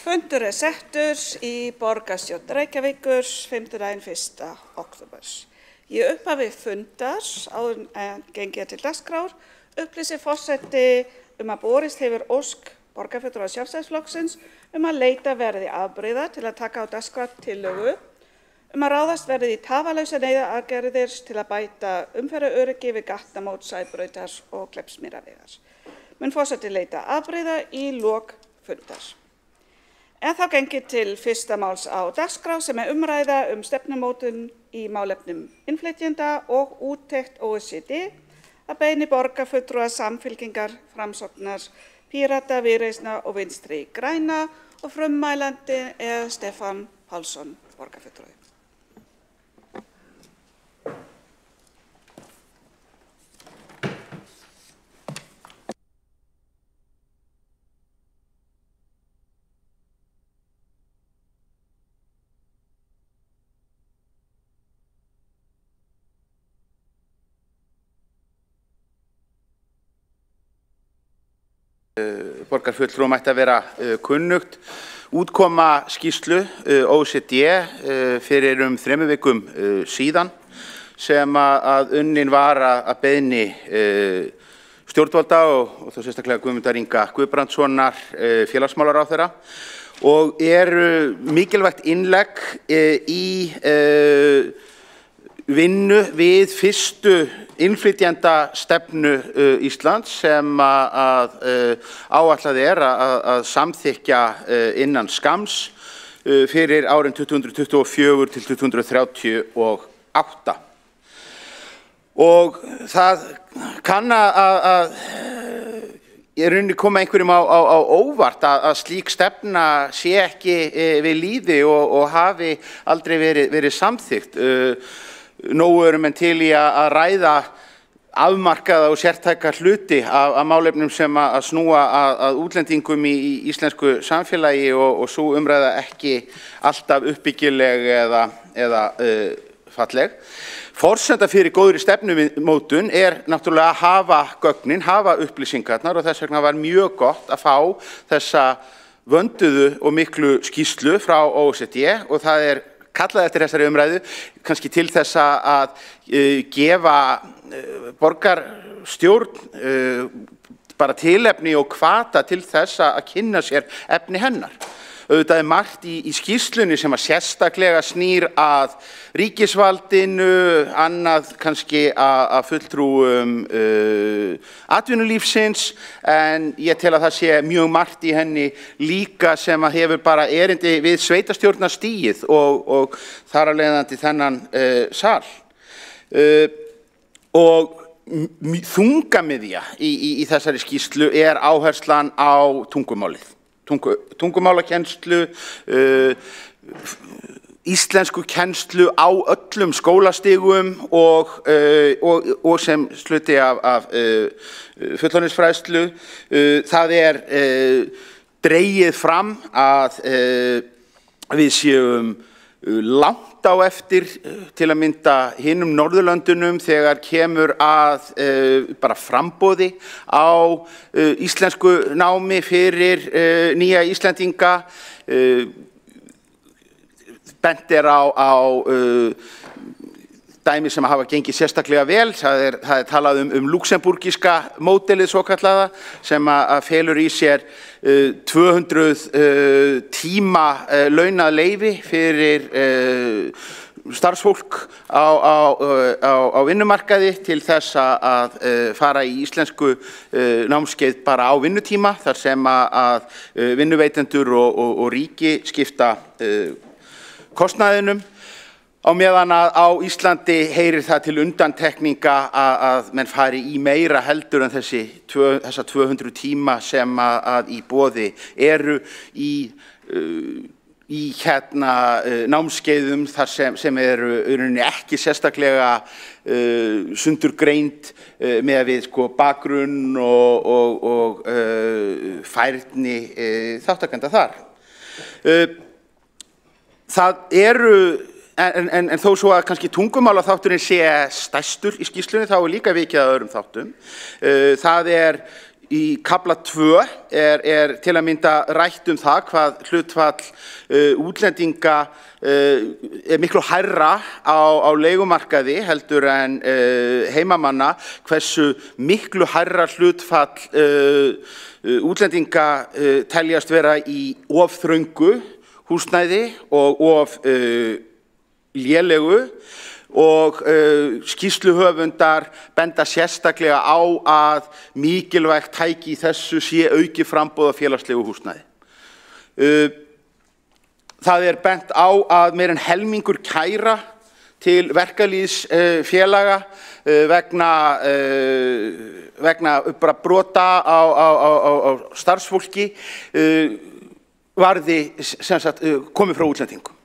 Fundur settur í borgarstjórn Reykjavíkur 5. 1. október. Í upphafi fundar áður en gengið til dagskrár upplýsir forseti að borist hefur ósk borgarfulltrúa Sjálfstæðisflokksins að leita verði afbrigða til að taka á dagskrártillögu að ráðast verði í tafarlausar neyðaraðgerðir til að bæta umferðaröryggi við gatnamót Sæbrautar og Kleppsmýrarvegar. Mun forseti leita afbrigða í lok fundar. En þá gengið til fyrsta máls á dagskrá sem umræða stefnumótun í málefnum innflytjenda og úttekt OECD að beiðni borgarfulltrúa Samfylkingar, Framsóknar, Pírata, Viðreisnar og Vinstri græna og frummælandi Stefán Pálsson, borgarfulltrúi. Borgarfulltrúum ætti að vera kunnugt útkoma skýrslu OECD fyrir 3 vikum síðan sem að unnin var að beiðni stjórnvalda og þá sérstaklega Guðmundar Inga Guðbrandssonar félagsmálaráðherra og mikilvægt innlegg í vinnu við fyrstu innflytjenda stefnu Íslands sem áætlað að samþykkja innan skamms fyrir árin 2024 til 2038. Og það kann að rauninni koma einhverjum á óvart að slík stefna sé ekki við lýði og hafi aldrei verið samþykkt. Nógu menn til í að ræða afmarkaða og sértæka hluti af málefnum sem að snúa að útlendingum í íslensku samfélagi og svo umræða ekki alltaf uppbyggileg eða falleg. Forsenda fyrir góðri stefnumótun náttúrulega að hafa gögnin, hafa upplýsingarnar og þess vegna var mjög gott að fá þessa vönduðu og miklu skýrslu frá OECD og það kallað eftir þessari umræðu, kannski til þess að gefa borgarstjórn bara tilefni og hvata til þess að kynna sér efni hennar. Auðvitað margt í skýrslunni sem að sérstaklega snýr að ríkisvaldinu, annað kannski að fulltrúum atvinnulífsins, en ég tel að það sé mjög margt í henni líka sem að hefur bara erindi við sveitarstjórnarstigið og þar af leiðandi þennan sal. Og þungamiðja í þessari skýrslu áherslan á tungumálið. Tungumálakennslu, íslenskukennslu á öllum skólastigum og sem hluti af fullorðinsfræðslu. Það dregið fram að við séum langt á eftir til að mynda hinum Norðurlöndunum þegar kemur að bara framboði á íslensku námi fyrir nýja Íslendinga. Bent á dæmi sem hafa gengið sérstaklega vel. Það talað luxemburgiska módelið svokallaða sem að felur í sér 200 tíma launað leyfi fyrir starfsfólk á vinnumarkaði til þess að fara í íslensku námskeið bara á vinnutíma þar sem að vinnuveitendur og ríki skipta kostnaðinum. Á meðan að á Íslandi heyrir það til undantekninga að menn fari í meira heldur en þessa 200 tíma sem að í boði í námskeiðum þar sem ekki sérstaklega sundurgreind með við bakgrunn og færni þáttakenda þar. Það En þó svo að kannski tungumálaþátturinn sé stærstur í skýrslunni þá líka vikið að öðrum þáttum. Það í kafla 2 til að mynda rætt það hvað hlutfall útlendinga miklu hærra á leigumarkaði heldur en heimamanna, hversu miklu hærra hlutfall útlendinga teljast vera í of þröngu húsnæði og of lélegu og skýrsluhöfundar benda sérstaklega á að mikilvægt tæki í þessu sé aukið framboð á félagslegu húsnæði. Það bent á að meira en helmingur kæra til verkalýðsfélaga vegna bara brota á starfsfólki komið frá útlendingum.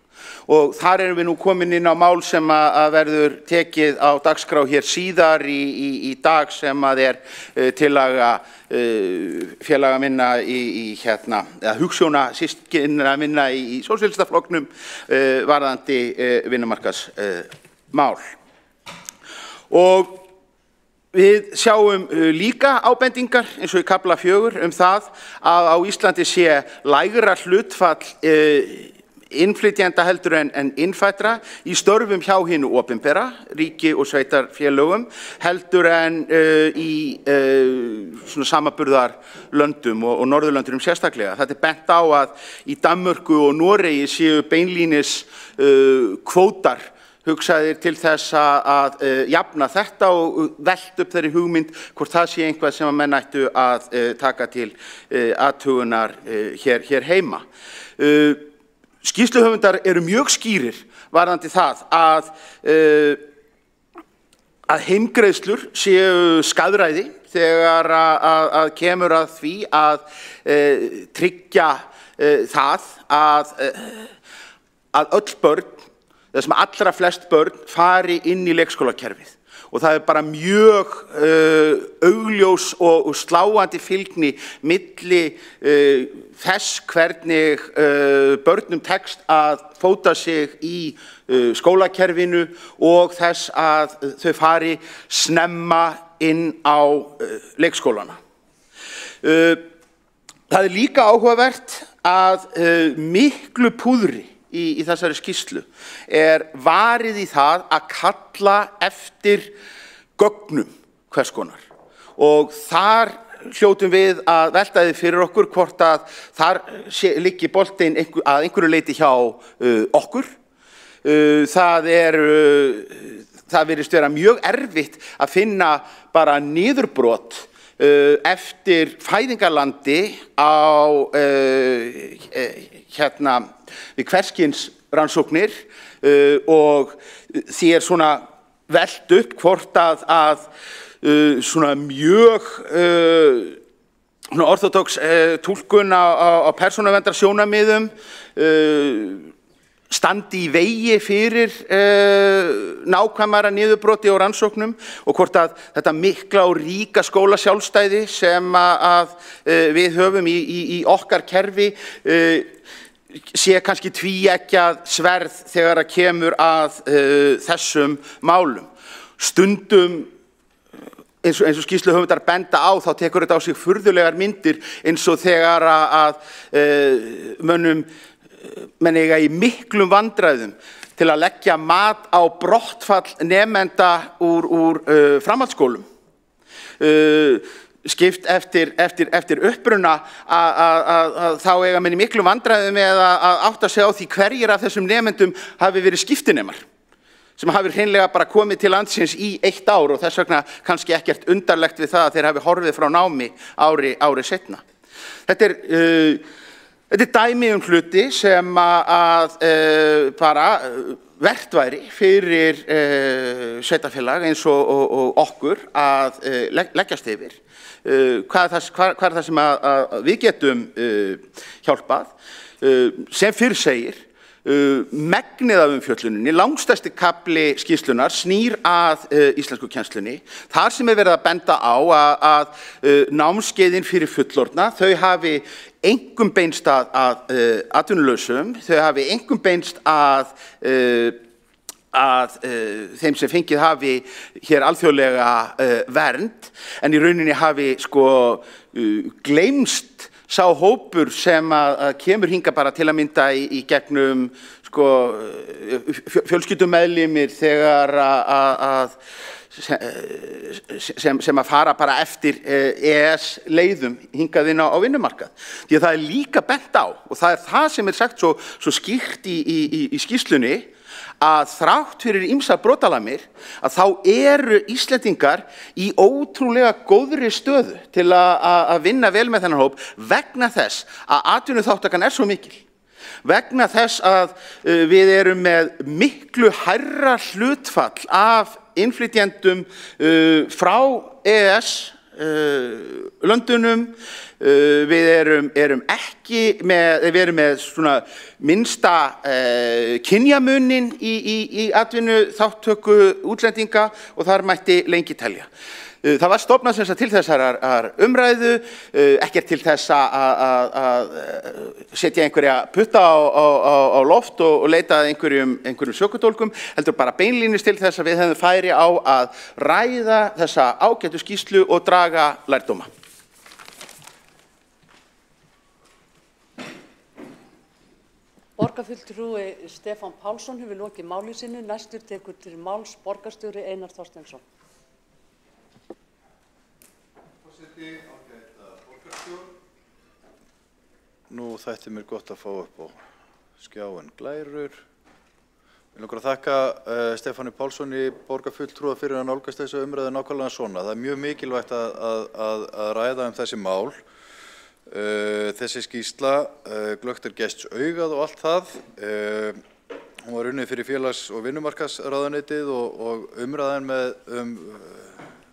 Og þar við nú komin inn á mál sem að verður tekið á dagskrá hér síðar í dag sem að tillaga félaga minna eða hugsjóna systkina minna í sósíalistaflokknum varðandi vinnumarkaðsmál. Og við sjáum líka ábendingar eins og í kafla 4 það að á Íslandi sé lægra hlutfall innflytjenda heldur en innfæddra í störfum hjá hinu opinbera, ríki og sveitarfélögum, heldur en í svona samanburðarlöndum og Norðurlöndunum sérstaklega. Þetta bent á að í Danmörku og Noregi séu beinlínis kvótar hugsaðir til þess að jafna þetta og velta upp þeirri hugmynd hvort það sé eitthvað sem að menn ættu að taka til athugunar hér heima. Skýrsluhöfundar mjög skýrir varðandi það að heimgreiðslur séu skaðræði þegar að kemur að því að tryggja það að öll börn, eða sem allra flest börn, fari inn í leikskólakerfið. Og það bara mjög augljós og sláandi fylgni milli þess hvernig börnum tekst að fóta sig í skólakerfinu og þess að þau fari snemma inn á leikskólana. Það líka áhugavert að miklu púðri í þessari skýrslu varið í það að kalla eftir gögnum hvers konar og þar hljótum við að velta því fyrir okkur hvort að þar liggi boltinn að einhverju leyti hjá okkur. Það virðist vera mjög erfitt að finna bara niðurbrot eftir fæðingarlandi við hvers kyns rannsóknir og því svona velt upp hvort að svona mjög orthodox túlkun á persónuverndarsjónarmiðum standi í vegi fyrir nákvæmara niðurbroti og rannsóknum og hvort að þetta mikla og ríka skólasjálfstæði sem að við höfum í okkar kerfi sé kannski tvíeggjað sverð þegar að kemur að þessum málum. Stundum eins og skýrsluhöfundar benda á þá tekur þetta á sig furðulegar myndir eins og þegar að menn eiga í miklum vandræðum til að leggja mat á brottfall nemenda úr framhaldsskólum. Skipt eftir uppruna að þá eiga menn í miklum vandræðum með að átta sig á því hverjir af þessum nemendum hafi verið skiptinemar sem hafi hreinlega bara komið til landsins í 1 ár og þess vegna kannski ekkert undarlegt við það að þeir hafi horfið frá námi ári seinna. Þetta dæmi hluti sem að bara vertværi fyrir sveitarfélag eins og okkur að leggjast yfir. Hvað það sem að við getum hjálpað? Sem fyrr segir, megnið af umfjölluninni, langstærsti kafli skýrslunar snýr að íslenskukennslunni. Þar sem verið að benda á að námskeiðin fyrir fullorðna, þau hafi einkum beinst að atvinnulausum, þau hafi einkum beinst að að þeim sem fengið hafi hér alþjóðlega vernd, en í rauninni hafi gleymst sá hópur sem að kemur hingað bara til að mynda í gegnum fjölskyldumeðlimir þegar sem að fara bara eftir EES leiðum hingað inn á vinnumarkað. Því að það líka bent á, og það það sem sagt svo skýrt í skýrslunni, að þrátt fyrir ýmsar brotalamir að þá eru Íslendingar í ótrúlega góðri stöðu til að vinna vel með þennan hóp vegna þess að atvinnuþátttakan svo mikil, vegna þess að við erum með miklu hærra hlutfall af innflytjendum frá EES löndunum, við erum með svona minnsta kynjamunin í atvinnuþátttöku útlendinga og þar mætti lengi telja. Það var stofnað til þessarar umræðu, ekkert til þess að setja einhverja putta á loft og leita að einhverjum sökudólgum, heldur bara beinlínis til þess að við hefðum færi á að ræða þessa ágætu skýrslu og draga lærdóma. Borgarfulltrúi Stefán Pálsson hefur lokið máli sínu. Næstur tekur til máls borgarstjóri Einar Þorsteinsson. Nú þætti mér gott að fá upp á skjáin glærur. Ég langar að þakka Stefáni Pálssoni borgarfulltrúa fyrir að nálgast þessu umræðu nákvæmlega svona. Það mjög mikilvægt að ræða þessi mál. Þessi skýrsla, glöggt gests augað og allt það. Hún var unnið fyrir félags- og vinnumarkaðsráðuneytið og umræðan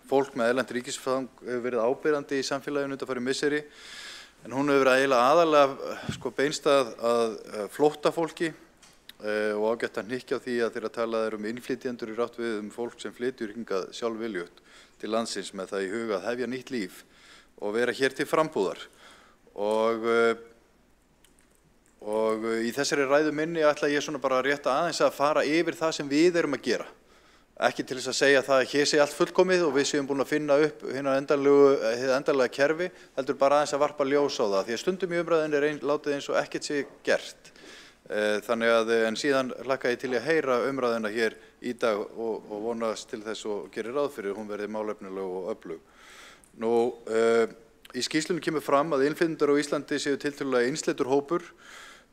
fólk með erlent ríkisfang hefur verið áberandi í samfélaginu undanfarin misseri, en hún hefur verið eiginlega aðalega beinst að flóttafólki og ágætt að hnykkja á því að þegar talað innflytjendur í átt við fólk sem flytur hingað sjálfviljugt til landsins með það í huga að hefja nýtt líf og vera hér til frambúðar. Og í þessari ræðu minni ætla ég svona bara rétt aðeins að fara yfir það sem við erum að gera. Ekki til þess að segja það að hér sé allt fullkomið og við séum búin að finna upp hið endanlega kerfi, heldur bara aðeins að varpa ljós á það. Því að stundum í umræðinni látið eins og ekkert sé gert. En síðan hlakka ég til að heyra umræðina hér í dag og vonast til þess og gerir ráð fyrir hún verði málefnileg og öflug. Í skýrslunni kemur fram að innflytjendur á Íslandi séu tiltölulega einsleitur hópur.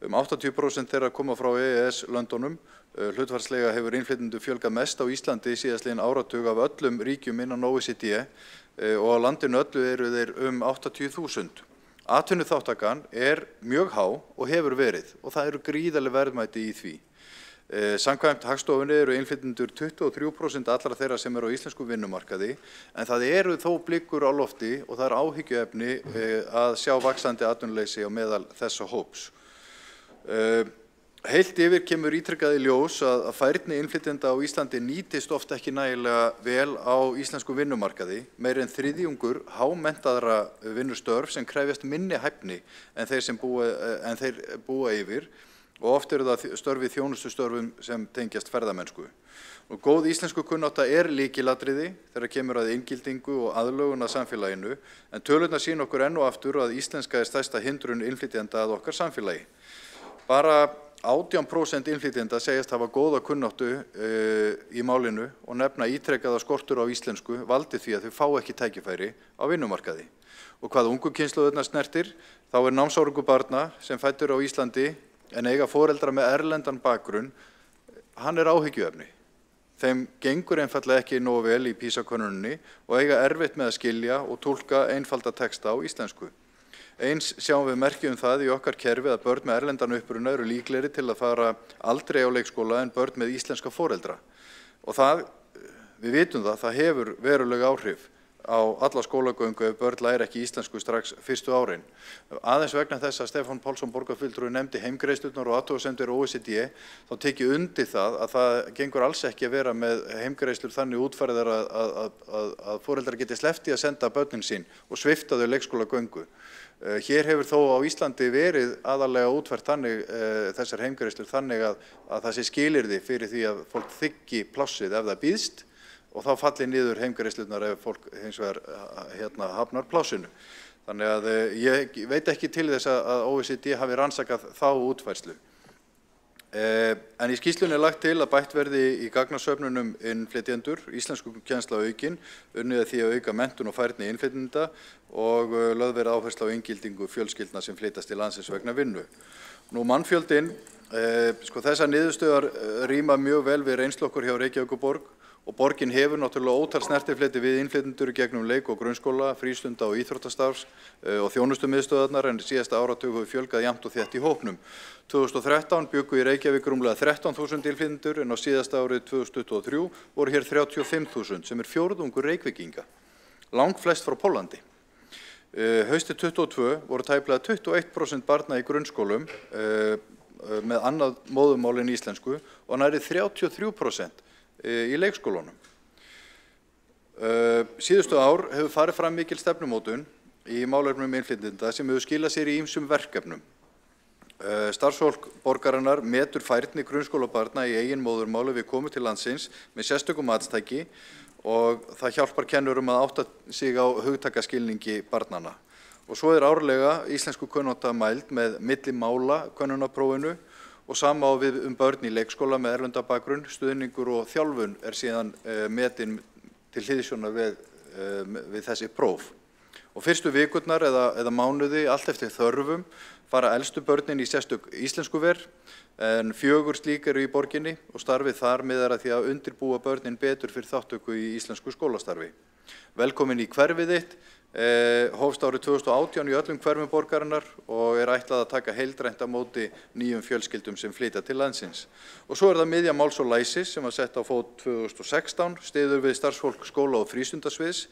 80% þeirra koma frá EES-löndunum. Hlutfallslega hefur innflytjendur fjölgað mest á Íslandi síðastliðinn áratug af öllum ríkjum innan OECD og á landinu öllu eru þeir 80.000. Atvinnuþátttakan mjög há og hefur verið og það eru gríðarleg verðmæti í því. Samkvæmt Hagstofunni eru innflytjendur 23% allra þeirra sem eru á íslensku vinnumarkaði, en það eru þó blikur á lofti og það áhyggjuefni að sjá vaxandi atvinnuleysi á meðal þessa hóps. Heilt yfir kemur ítrekkað í ljós að færni innflytjenda á Íslandi nýtist oft ekki nægilega vel á íslensku vinnumarkaði. Meira en þriðjungur hámenntaðra vinnustörf sem krefjast minni hæfni en þeir búa yfir og oft eru það störf í þjónustustörfum sem tengjast ferðamennsku. Góð íslenskukunnátta lykilatriði þegar kemur að inngildingu og aðlögun að samfélaginu, en tölurnar sýna okkur enn og aftur að íslenska stærsta hindrun innflytjenda að okkar samfélagi. Bara 18% innflytjenda segjast hafa góða kunnáttu í málinu og nefna ítrekkaða skortur á íslensku valdi því að þau fá ekki tækifæri á vinnumarkaði. Og hvað ungu kynslóðirnar snertir, þá námsárangur barna sem fæddur á Íslandi en eiga foreldra með erlendan bakgrunn, hann áhyggjuefni. Þeim gengur einfaldlega ekki nógu vel í PISA-könnuninni og eiga erfitt með að skilja og túlka einfalda texta á íslensku. Eins sjáum við merki það í okkar kerfi að börn með erlendan uppruna eru líklegri til að fara aldrei á leikskóla en börn með íslenska foreldra. Og við vitum það hefur veruleg áhrif á alla skólagöngu ef börn læra ekki íslensku strax fyrstu árin. Aðeins vegna þess að Stefán Pálsson borgarfulltrúi nefndi heimgreiðslurnar og athugasemdir OECD, þá tek ég undir það að það gengur alls ekki að vera með heimgreiðslur þannig útfærðar að foreldrar geti sleppt í að senda börnin sín og svipta þau leikskólagöngu. Hér hefur þó á Íslandi verið aðalega útfært þannig, þessar heimgreiðslur þannig að það sé skilyrði fyrir því að fólk þiggi plássið ef það býðst og þá falli niður heimgreiðslurnar ef fólk hins vegar hafnar plássinu. Þannig að ég veit ekki til þess að OECD hafi rannsakað þá útfærslu. En í skýrslunni lagt til að bætt verði í gagnasöfnunum innflytjendur, íslenskukennsla aukin, unnið að því að auka menntun og færni innflytjenda og lögð verið áhersla á inngildingu fjölskyldna sem flytjast til landsins vegna vinnu. Nú mannfjöldinn, þessar niðurstöðar ríma mjög vel við reynslu okkur hjá Reykjavíkurborg og borgin hefur náttúrulega ótal snertifleti við innflytjendur gegnum leik- og grunnskóla, frístunda- og íþróttastarfs og þjónustumiðstöðvarnar en síðasta áratug hefur fjölgað jafnt og þétt í hópnum. 2013 bjuggu í Reykjavík rúmlega 13.000 innflytjendur en á síðasta árið 2023 voru hér 35.000 sem fjórðungur Reykvíkinga, langflest frá Póllandi. Haustið 2022 voru tæplega 21% barna í grunnskólum með annað móðurmál en íslensku og nærri 33% í leikskólunum. Síðustu ár hefur farið fram mikil stefnumótun í málefnum innflytjenda sem hefur skilað sér í ýmsum verkefnum. Starfsfólk borgarinnar metur færni grunnskólabarna í eigin móðurmáli við komu til landsins með sérstökum matstæki og það hjálpar kennurum að átta sig á hugtakaskilningi barnanna. Og svo árlega íslensku kunnátta mæld með millimála könnunarprófinu og sama á við börn í leikskóla með erlenda bakgrunn, stuðningur og þjálfun síðan metin til hliðsjónar við þessi próf. Og fyrstu vikurnar eða mánuði, allt eftir þörfum, fara elstu börnin í sérstök íslenskuver, en 4 slík eru í borginni og starfið þar miðar að því að undirbúa börnin betur fyrir þáttöku í íslensku skólastarfi. Velkomin í hverfið þitt, hófst árið 2018 í öllum hverfum borgarinnar og ætlað að taka heildrænt á móti nýjum fjölskyldum sem flytja til landsins. Og svo það miðja máls og læsis sem var sett á fót 2016, styður við starfsfólk skóla- og frístundasviðs,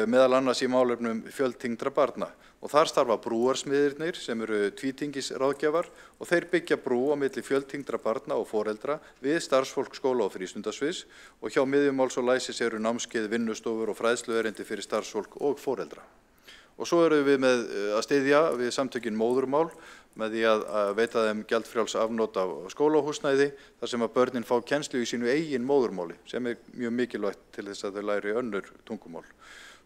meðal annars í málefnum fjöltengdra barna. Og þar starfa brúarsmiðirnir sem eru tvítengisráðgjafar og þeir byggja brú á milli fjöltengdra barna og foreldra við starfsfólk skóla- og frístundasviðs og hjá miðjum máls og læsis eru námskeið, vinnustofur og fræðsluerindi fyrir starfsfólk og foreldra. Og svo erum við með að styðja við samtökin móðurmál með því að veita þeim gjaldfrjáls afnot af skólahúsnæði þar sem að börnin fá kennslu í sínu eigin móðurmáli sem mjög mikilvægt til þess að þau læri önnur tungumál.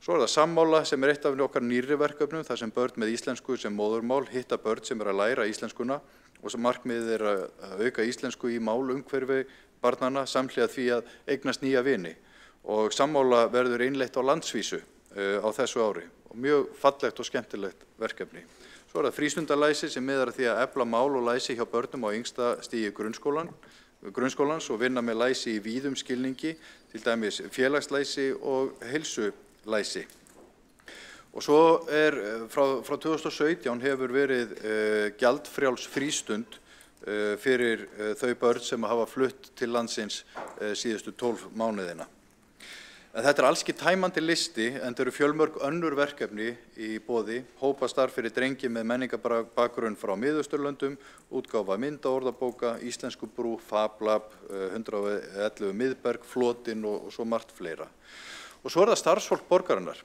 Svo það sammála sem eitt af okkar nýrri verkefnum þar sem börn með íslensku sem móðurmál hitta börn sem að læra íslenskuna og sem markmiðið að auka íslensku í málumhverfi barnanna samhliða því að eignast nýja vini. Og sammála verður innleitt á landsvísu á þessu ári og mjög fallegt og skemmtilegt verkefni. Svo það frístundalæsi sem miðar að því að efla mál og læsi hjá börnum á yngsta stigi grunnskólans og vinna með læsi í víðum skilningi, til dæmis félagslæsi og heilsulæsi. Og svo frá 2017 hefur verið gjaldfrjáls frístund fyrir þau börn sem hafa flutt til landsins síðustu 12 mánuðina. En þetta alls ekki tæmandi listi, en þetta eru fjölmörg önnur verkefni í boði, hópastarf fyrir drengi með menningabakgrunn frá Miðausturlöndum, útgáfa myndaorðabóka, íslensku brú, FabLab, 111 Miðberg, Flotinn og svo margt fleira. Og svo það starfsfólk borgarinnar.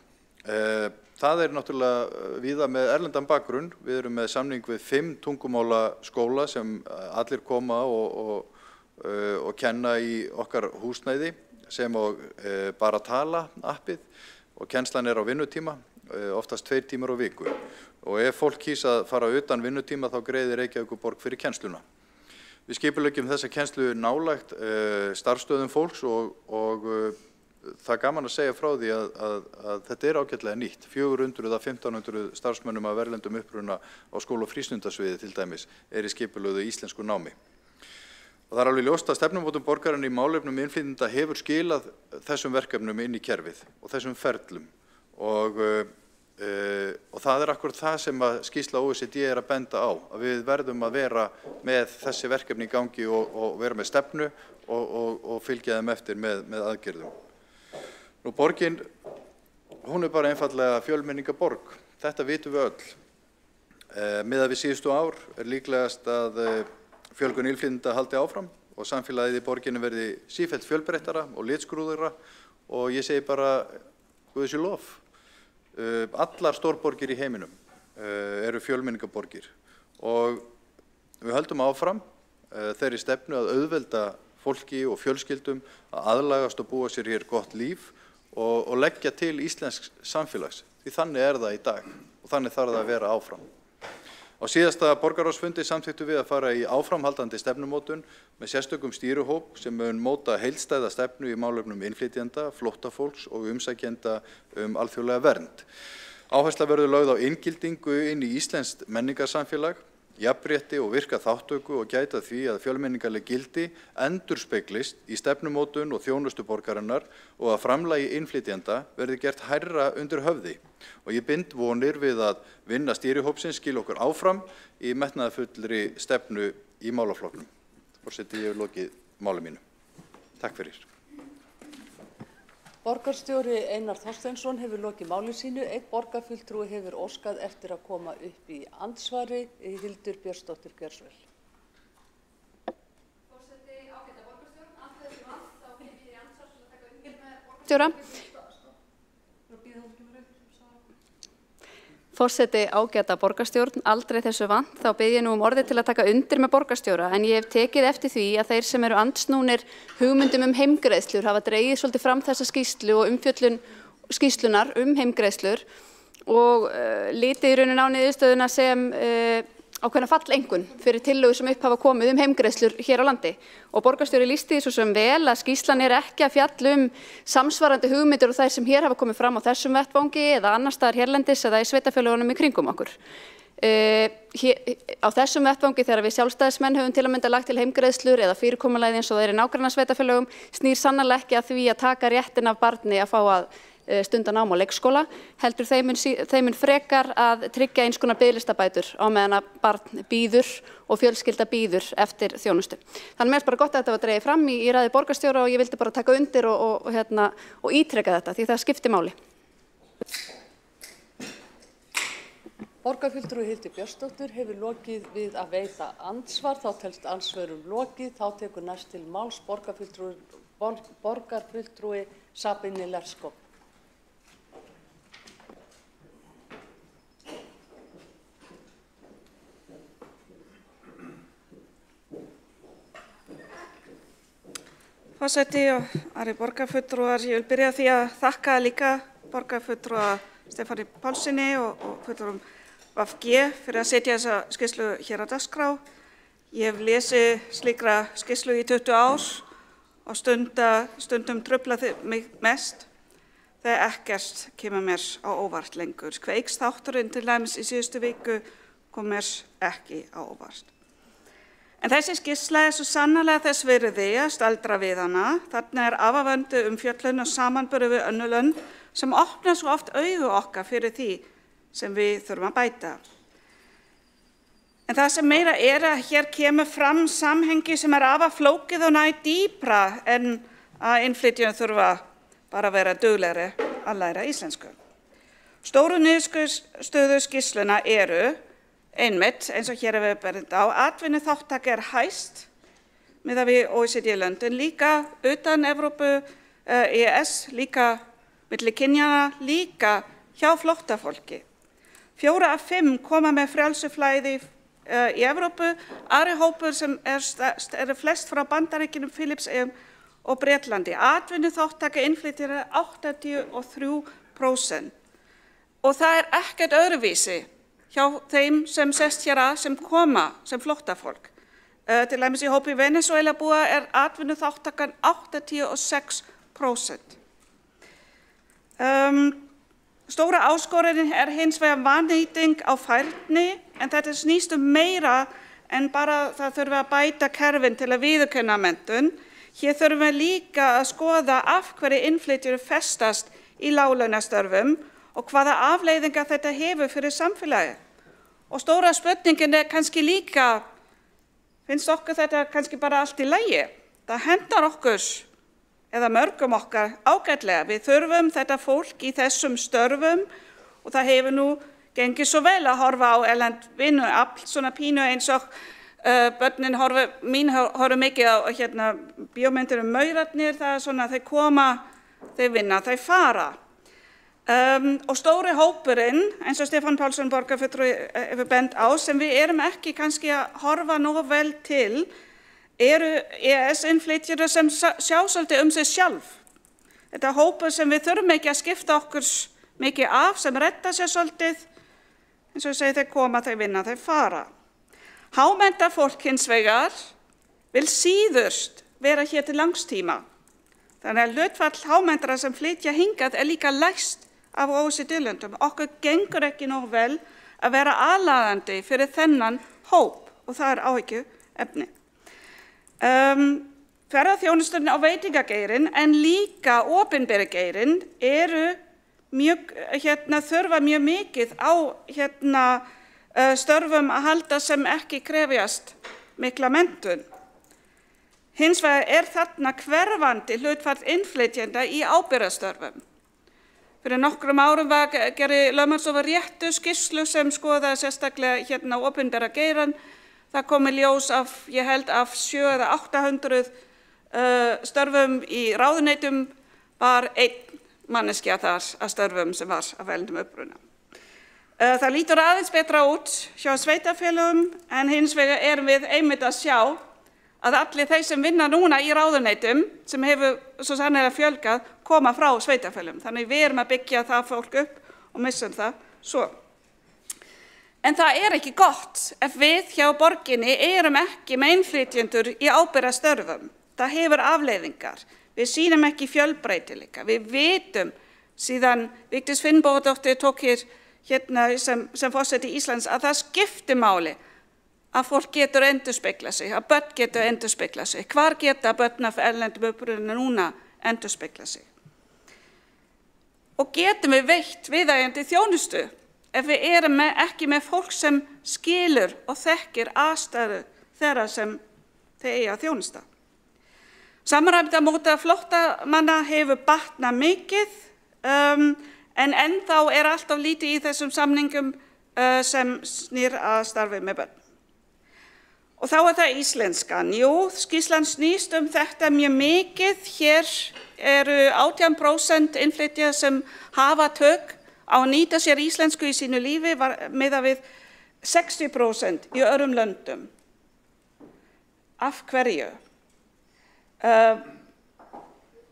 Það náttúrulega víða með erlendan bakgrunn. Við erum með samning við 5 tungumála skóla sem allir koma og kenna í okkar húsnæði sem og bara tala appið og kennslan á vinnutíma, oftast 2 tímar á viku. Og ef fólk kýs að fara utan vinnutíma þá greiðir Reykjavíkurborg fyrir kennsluna. Við skipuleggjum þessa kennslu nálægt starfsstöðum fólks og það gaman að segja frá því að þetta ágætlega nýtt. 400 að 1500 starfsmönnum af erlendum uppruna á skóla- og frístundasviði til dæmis í skipulögðu íslensku námi. Og það alveg ljóst að stefnumótun borgarinn í málefnum innflytjenda hefur skilað þessum verkefnum inn í kerfið og þessum ferlum. Og það akkurat það sem að skýrsla OECD að benda á, að við verðum að vera með þessi verkefni í gangi og vera með stefnu og fylgja þeim eftir með aðgerðum. Nú borgin, hún bara einfallega fjölmenningaborg. Þetta vitum við öll. Miðað við síðustu ár líklegast að fjölgun innflytjenda haldi áfram og samfélagið í borginni verði sífellt fjölbreyttara og litskrúðara og ég segi bara Guði sé lof. Allar stórborgir í heiminum eru fjölmenningarborgir og við höldum áfram þeirri stefnu að auðvelda fólki og fjölskyldum að aðlagast og búa sér hér gott líf og leggja til íslensks samfélags. Því þannig það í dag og þannig þarf það að vera áfram. Á síðasta borgarráðsfundi samþykktum við að fara í áframhaldandi stefnumótun með sérstökum stýrihóp sem mun móta heildstæða stefnu í málefnum innflytjenda, flóttafólks og umsækjenda alþjóðlega vernd. Áhersla verður lögð á inngildingu inn í íslenskt menningarsamfélag, jafnrétti og virka þátttöku og gæta því að fjölmenningarleg gildi endurspeglist í stefnumótun og þjónustu borgarinnar og að framlagi innflytjenda verði gert hærra undir höfði. Og ég bind vonir við að vinna stýrihópsins skila okkur áfram í metnaðarfullri stefnu í málaflokknum. Forseti, ég hef lokið máli mínu. Takk fyrir. Borgarstjóri Einar Þorsteinsson hefur lokið máli sínu. Einn borgarfulltrúi hefur óskað eftir að koma upp í andsvari. Hildur Björnsdóttir, gjörðu svo vel. Forseti, ágæta borgarstjórn, aldrei þessu vant, þá kemur ég í andsvar til að taka undir með borgarstjóra. Forseti, ágæta borgarstjórn, aldrei þessu vant, þá bið ég nú orðið til að taka undir með borgarstjóra, en ég hef tekið eftir því að þeir sem eru andsnúnir hugmyndum heimgreiðslur hafa dregið svolítið fram þessa skýrslu og umfjöllun skýrslunar heimgreiðslur og litið í rauninni á niðurstöðuna sem ákveðna fallengun fyrir tillögur sem upp hafa komið heimgreiðslur hér á landi. Og borgarstjóri lýsti því svo sem vel að skýrslan ekki að fjalla samsvarandi hugmyndir og þær sem hér hafa komið fram á þessum vettvangi eða annars staðar hérlendis eða í sveitarfélögunum í kringum okkur. Á þessum vettvangi þegar við sjálfstæðismenn höfum til að mynda lagt til heimgreiðslur eða fyrirkomulagið eins og það í nágrannasveitarfélögum snýr sannarlega ekki að því að taka réttin af barni að fá að stunda nám á leikskóla, heldur þeim mun frekar að tryggja eins konar biðlistabætur á meðan að barn bíður og fjölskylda bíður eftir þjónustu. Þannig mér bara gott að þetta var dregið fram í ræðu borgarstjóra og ég vildi bara taka undir og ítreka þetta því það skiptir máli. Borgarfulltrúi Hildur Björnsdóttir hefur lokið við að veita andsvar, þá telst andsvörum lokið, þá tekur næst til máls borgarfulltrúi Sabine Lerskov. Forseti og aðrir borgarfulltrúar, ég vil byrja á því að þakka líka borgarfulltrúa Stefáni Pálssyni og fulltrúum VG fyrir að setja þessa skýrslu hér á dagskrá. Ég hef lesið slíkra skýrslu í 20 ár og stundum truflaði mig mest þegar ekkert kemur mér á óvart lengur. Kveiksþátturinn til dæmis í síðustu viku kom mér ekki á óvart. En þessi skýrsla svo sannarlega þess virði að staldra við hana. Þarna afavöndu umfjöllun og samanburður við önnur lönd sem opna svo oft augu okkar fyrir því sem við þurfum að bæta. En það sem meira að hér kemur fram samhengi sem afar flókið og nær dýpra en að innflytjendur þurfa bara að vera duglegri að læra íslensku. Stóru niðurstöður skýrsluna einmitt, eins og hér hefur bent á, atvinnuþátttaka hæst miðað við OECD-löndin, líka utan Evrópu, EES, líka milli kynjanna, líka hjá flóttafólki. 4 af 5 koma með frjálsu flæði í Evrópu, aðrir hópur sem flest frá Bandaríkjunum, Filippseyjum og Bretlandi. Atvinnuþátttaka innflytjenda 83%. Og það ekkert öðruvísi hjá þeim sem sest hér að sem koma sem flóttafólk. Til dæmis í hópi Venezuela búa atvinnuþátttakan 86%. Stóra áskorunin hins vegar vannýting á færni, en þetta snýst meira en bara það þurfi að bæta kerfin til að viðurkenna menntun. Hér þurfum við líka að skoða af hverju innflytjendur festast í láglaunastörfum og hvaða afleiðingar þetta hefur fyrir samfélagið. Og stóra spurningin kannski líka, finnst okkur þetta kannski bara allt í lagi? Það hentar okkur eða mörgum okkar ágætlega. Við þurfum þetta fólk í þessum störfum og það hefur nú gengið svo vel að horfa á erlend vinnuafl, svona pínu eins og börnin mín horfa mikið á bíómyndir maurarnir, það svona þeir koma, þeir vinna, þeir fara. Og stóri hópurinn, eins og Stefán Pálsson borgarfulltrúi hefur bent á, sem við erum ekki kannski að horfa nógu vel til, eru EES-innflytjendur sem sjá svolítið sig sjálf. Þetta er hópur sem við þurfum ekki að skipta okkur mikið af, sem redda sér svolítið, eins og ég segi, þeir koma, þeir vinna, þeir fara. Hámennta fólk hins vegar vil síðust vera hér til langstíma. Þannig að hlutfall hámenntara sem flytja hingað er líka lægst af OECD-löndum. Okkur gengur ekki nógu vel að vera aðlaðandi fyrir þennan hóp og það er áhyggjuefni. Ferðaþjónustan á veitingageirin en líka opinberi geirin eru þurfa mjög mikið á störfum að halda sem ekki krefjast mikla menntun. Hins vegar er þarna hverfandi hlutfall innflytjenda í ábyrgðarstörfum. Fyrir nokkrum árum gerði lögmannsstofa réttu skýrslu sem skoðaði sérstaklega opinbera geirann. Það kom í ljós ég held af 700 eða 800 störfum í ráðuneytum var einn manneskja þar að störfum sem var af erlendum uppruna. Það lítur aðeins betra út hjá sveitarfélögum en hins vegar erum við einmitt að sjá að allir þeir sem vinna núna í ráðuneytum sem hefur svo sannarlega fjölgað koma frá sveitarfélögum. Þannig við erum að byggja það fólk upp og missum það svo. En það er ekki gott ef við hjá borginni erum ekki með innflytjendur í ábyrgðarstörfum. Það hefur afleiðingar. Við sýnum ekki fjölbreytileika. Við vitum síðan Vigdís Finnbogadóttir tók hér sem forseti Íslands að það skiptir máli að fólk getur endurspegla sig, að börn getur endurspegla sig. Hvar geta börn af erlendum uppruna núna endurspegla sig? Og getum við veitt viðeigandi þjónustu ef við erum ekki með fólk sem skilur og þekkir aðstæður þeirra sem þeir eiga að þjónusta. Samræmda móta flóttamanna hefur batnað mikið en ennþá er alltaf lítið í þessum samningum sem snýr að starfi með börn. Og þá er það íslenskan. Jú, skýrslan snýst þetta mjög mikið. Hér eru 18% innflytja sem hafa tök á að nýta sér íslensku í sínu lífi miðað við 60% í öðrum löndum. Af hverju?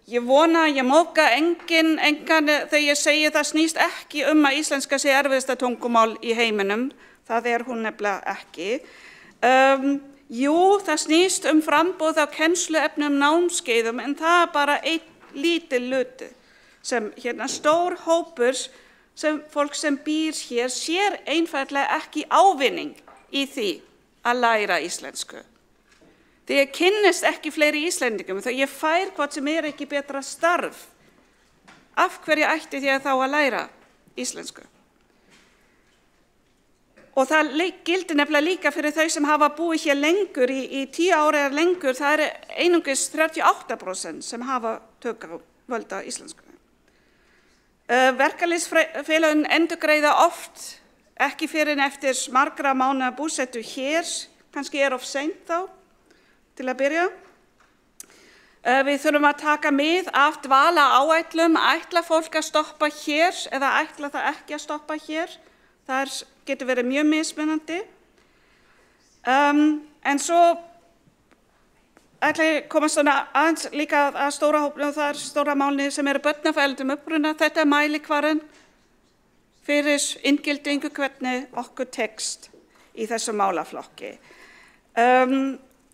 Ég vona, ég móðga engan þegar ég segi það snýst ekki að íslenska sé erfiðasta tungumál í heiminum. Það er hún nefnilega ekki. Jú, það snýst framboð á kennsluefnum námskeiðum en það er bara einn lítil hluti sem stór hópur sem fólk sem býr hér sér einfaldlega ekki ávinning í því að læra íslensku. Því ég kynnist ekki fleiri Íslendingum, þá ég fær hvort sem ekki betra starf. Af hverju ætti ég þá að læra íslensku? Og það gildir nefnilega líka fyrir þau sem hafa búið hér lengur í 10 ára eða lengur, það er einungis 38% sem hafa tök á völda íslensku. Verkalýðsfélögin endurgreiða oft ekki fyrr en eftir margra mánaða búsetu hér, kannski er of seint þá til að byrja. Við þurfum að taka mið af dvalaráætlun, ætla fólk að stoppa hér eða ætla það ekki að stoppa hér. Það getur verið mjög mismunandi. En svo ætla ég að komast aðeins líka að stóra hópnum og það er stóra málni sem eru börn af erlendum uppruna. Þetta er mælikvarðinn fyrir inngildingu hvernig okkur tekst í þessu málaflokki.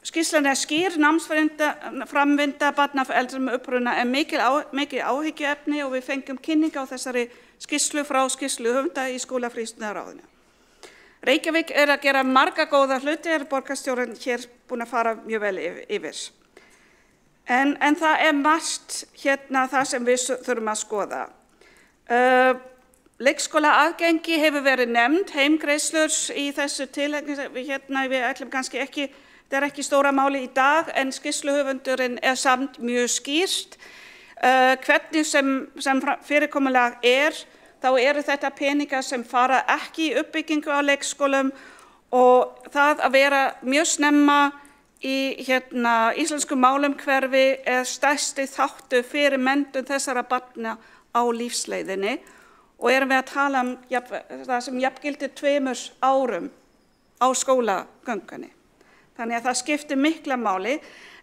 Skýrslan er skýr, námsframvinda barna af erlendum uppruna er mikið áhyggjuefni og við fengum kynning á þessari skýrslu frá skýrsluhöfunda í skólafrístundaráðinu. Reykjavík er að gera marga góða hluti, borgarstjórinn hér búin að fara mjög vel yfir. En það er margt það sem við þurfum að skoða. Leikskóla aðgengi hefur verið nefnd, heimgreiðslur í þessu tilefni, við ætlum kannski ekki, það er ekki stóra máli í dag, en skýrsluhöfundurinn er samt mjög skýrt. Hvernig sem fyrirkomulag þá eru þetta peningar sem fara ekki í uppbyggingu á leikskólum og það að vera mjög snemma í íslensku málumhverfi er stærsti þáttur fyrir menntun þessara barna á lífsleiðinni og erum við að tala það sem jafngildir 2 árum á skólagöngunni. Þannig að það skiptir mikla máli,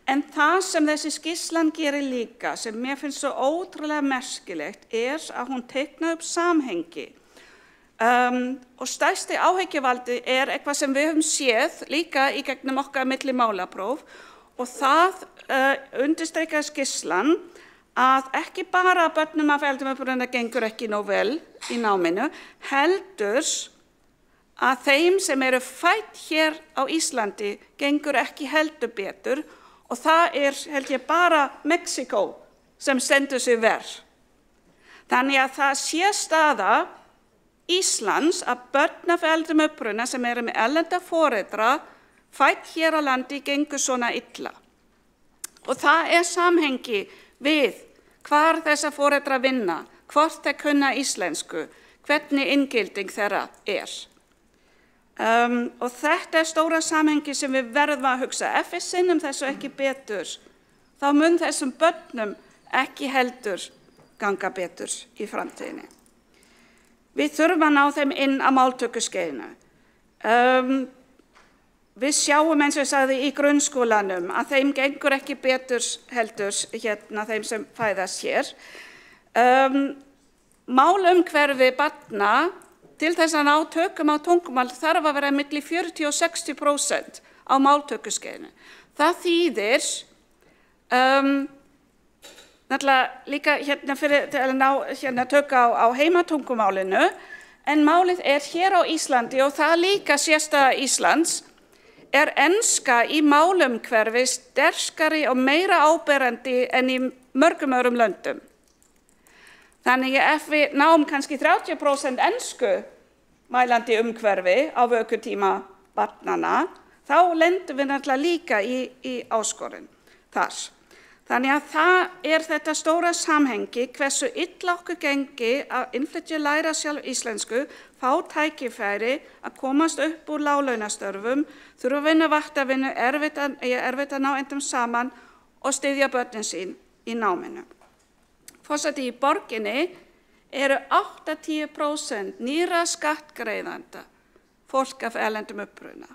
en það sem þessi skýrslan gerir líka, sem mér finnst svo ótrúlega merkilegt, að hún teiknar upp samhengi. Og stærsti áhyggjuvaldi eitthvað sem við höfum séð líka í gegnum okkar millimálapróf, og það undirstrikar skýrslan að ekki bara börnum af foreldrum gengur ekki nóg vel í náminu, heldur að þeim sem eru fædd hér á Íslandi gengur ekki heldur betur, og það held ég bara Mexíkó sem stendur sig verr. Þannig að það sé staða Íslands að börn af erlendum uppruna sem eru með erlenda foreldra fædd hér á landi gengur svona illa. Og það samhengi við hvar þessar foreldrar vinna, hvort þeir kunna íslensku, hvernig inngilding þeirra Og þetta stóra samhengi sem við verðum að hugsa. Ef við sinnum þessu ekki betur, þá mun þessum börnum ekki heldur ganga betur í framtíðinni. Við þurfum að ná þeim inn á máltökuskeiðinu. Við sjáum eins og ég sagði í grunnskólanum að þeim gengur ekki betur heldur þeim sem fæðast hér. Málumhverfi barna til þess að ná tökum á tungumál þarf að vera milli 40 og 60% á máltökuskeiðinu. Það þýðir náttúrulega líka fyrir að ná tök á heimatungumálinu, en málið hér á Íslandi, og það líka sérstaða Íslands, enska í málumhverfi sterkari og meira áberandi en í mörgum öðrum löndum. Þannig að ef við náum kannski 30% ensku mælandi umhverfi á vökutíma barnanna, þá lendum við náttúrulega líka í áskorun þar. Þannig að það þetta stóra samhengi, hversu illa okkur gengi að innflytjendur læra sjálf íslensku, fá tækifæri að komast upp úr láglaunastörfum, þurfa að vinna vaktavinnu, erfitt að ná endum saman og styðja börnin sín í náminu. Forseti, í borginni eru 80% nýra skattgreiðenda fólk af erlendum uppruna.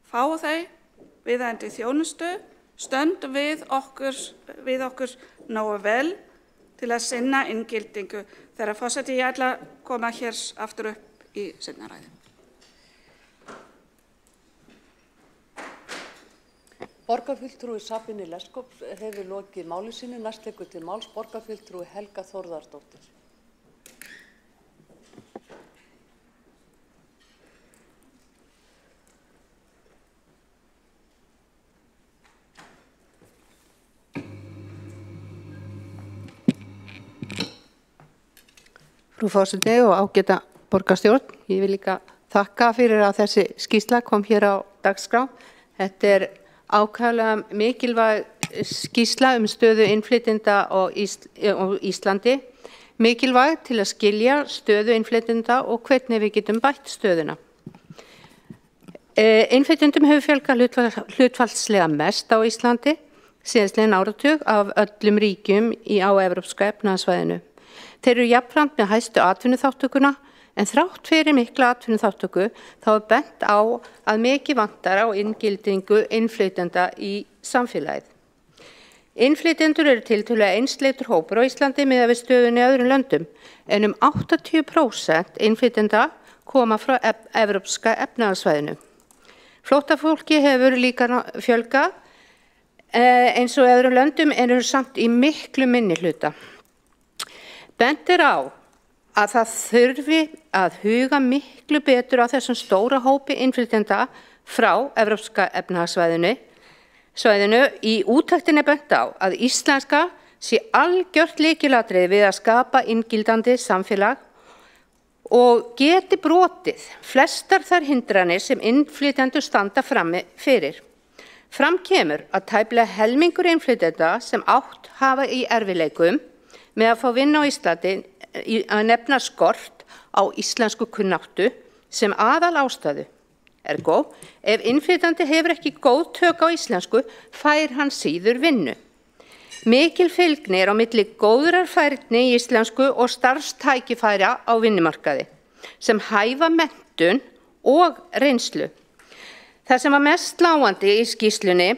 Fá þau viðeigandi þjónustu, stöndum við okkur nógu vel til að sinna inngildingu. Þegar forseti, ég ætla að koma hér aftur upp í seinna ræðu. Borgarfulltrúi Sabine Leskop hefur lokið máli sínu. Næst tekur til máls borgarfulltrúi Helga Þórðardóttir. Frú forseti og ágæta borgarstjórn, ég vil líka þakka fyrir að þessi skýrsla kom hér á dagskrá. Þetta ákaflega mikilvæg skýrsla stöðu innflytjenda á Íslandi, mikilvæg til að skilja stöðu innflytjenda og hvernig við getum bætt stöðuna. Innflytjendum hefur fjölgað hlutfallslega mest á Íslandi síðastliðinn áratug af öllum ríkjum á Evrópska efnahagssvæðinu. Þeir eru jafnframt með hæstu atvinnuþátttökuna, en þrátt fyrir mikla atvinnuþátttöku þá bent á að mikið vantar á inngildingu innflytjenda í samfélagið. Innflytjendur eru tiltölulega einsleitur hópur á Íslandi miðað við stöðunni í öðrum löndum, en 80% innflytjenda koma frá Evrópska efnahagssvæðinu. Flóttafólki hefur líka fjölgað, eins og í öðrum löndum, en eru samt í miklu minni hluta. Bent á að það þurfi að huga miklu betur á þessum stóra hópi innflytjenda frá Evrópska efnahagssvæðinu. Í úttektinni bent á að íslenska sé algjört lykilatriði við að skapa inngildandi samfélag og geti brotið flestar þær hindranir sem innflytjendur standa frammi fyrir. Fram kemur að tæplega helmingur innflytjenda sem átt hafa í erfiðleikum með að fá vinnu á Íslandi að nefna skort á íslensku kunnáttu sem aðal ástæðu. Ergo, ef innflytjandi hefur ekki góð tök á íslensku, fær hann síður vinnu. Mikil fylgni á milli góðrar færni í íslensku og starfstækifæra á vinnumarkaði sem hæfa menntun og reynslu. Það sem var mest sláandi í skýrslunni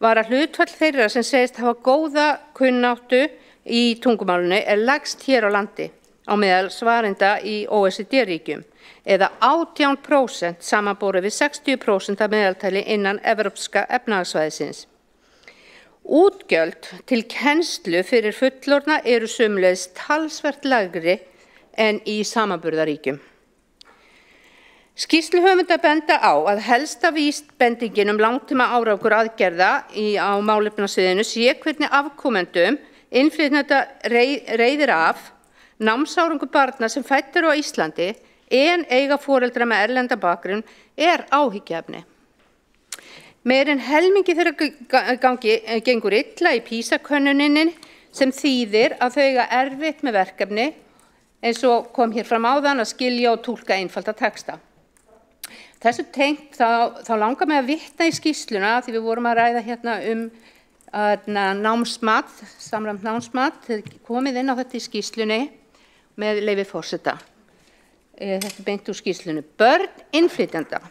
var að hlutfall þeirra sem segist hafa góða kunnáttu í tungumálinu lægst hér á landi á meðal svarenda í OECD-ríkjum eða 18% samanborið við 60% af meðaltali innan Evrópska efnahagssvæðisins. Útgjöld til kennslu fyrir fullorðna eru sömuleiðis talsvert lægri en í samanburðaríkjum. Skýrsluhöfundar benda á að helsta vísbendingin langtíma árangur aðgerða á málefnasviðinu sé hvernig afkomendum innflytjenda reiðir af námsárangur barna sem fædd eru á Íslandi en eiga foreldra með erlenda bakgrunn áhyggjuefni. Meir en helmingi þeirra gengur illa í PISA-könnuninni sem þýðir að þau eiga erfitt með verkefni eins og kom hér fram áðan að skilja og túlka einfalda texta. Þessu tengt þá langar mig að vitna í skýrsluna því við vorum að ræða hérna námsmat, samræmt námsmat, komið inn á þetta í skýrslunni með leyfi forseta. Þetta beint úr skýrslunni. Börn innflytjenda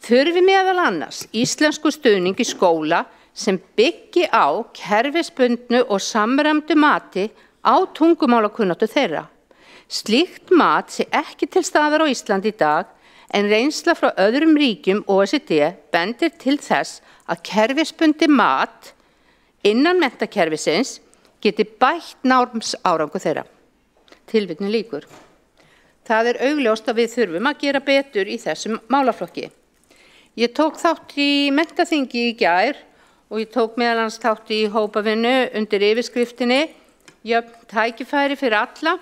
þurfi meðal annars íslensku stuðning í skóla sem byggi á kerfisbundnu og samræmdu mati á tungumálakunnáttu þeirra. Slíkt mat sé ekki til staðar á Íslandi í dag en reynsla frá öðrum ríkjum OECD bendir til þess að kerfisbundið mat innan menntakerfisins geti bætt námsárangur þeirra. Tilvitnun lýkur. Það augljóst að við þurfum að gera betur í þessum málaflokki. Ég tók þátt í menntaþingi í gær og ég tók meðal annars þátt í hópavinnu undir yfirskriftinni Jöfn tækifæri fyrir alla.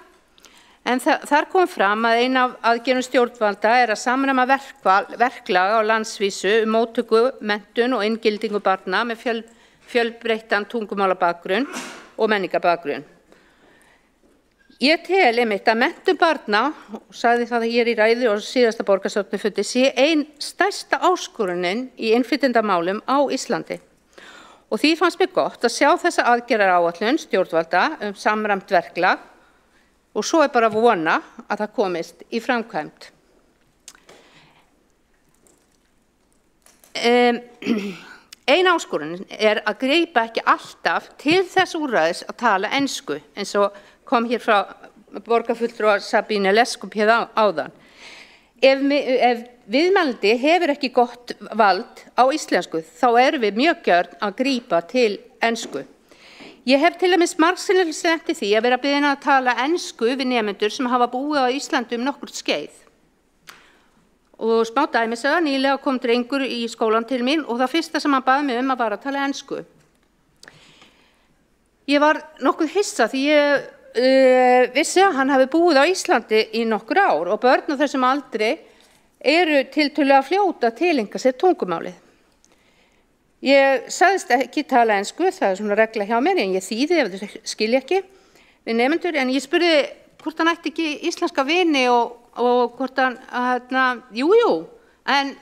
En þar kom fram að ein af aðgerðum stjórnvalda að samræma verklag á landsvísu móttöku, menntun og inngildingu barna með fjölbreyttan tungumálabakgrunn og menningabakgrunn. Ég tel einmitt að menntun barna, og sagði það hér í ræðu og síðasta borgarstjórnarfundi, sé ein stærsta áskorunin í innflytjendamálum á Íslandi. Og því fannst mér gott að sjá þessa aðgerðaráætlun stjórnvalda samræmt verklag og svo bara að vona að það komist í framkvæmd. Ein áskorunin að grípa ekki alltaf til þess úrræðis að tala ensku eins og kom hér frá borgarfulltrúa Sabine Leskup hér áðan. Ef viðmælandi hefur ekki gott vald á íslensku, þá erum við mjög gjörn að grípa til ensku. Ég hef til dæmis margsinnis lent í því að vera beðin að tala ensku við nemendur sem hafa búið á Íslandi nokkurt skeið. Og smá dæmis að nýlega kom drengur í skólan til mín og það fyrsta sem hann bað mig að var að tala ensku. Ég var nokkuð hissa því ég vissi að hann hafi búið á Íslandi í nokkur ár og börn á þessum aldri eru tiltölulega fljóta að tileinka sér tungumálið. Ég sagðist ekki tala ensku, það svona regla hjá mér, en ég þýði ef þau skilja ekki við nemendur, en ég spurði hvort hann ætti ekki íslenska vini og hvort hann, jú, en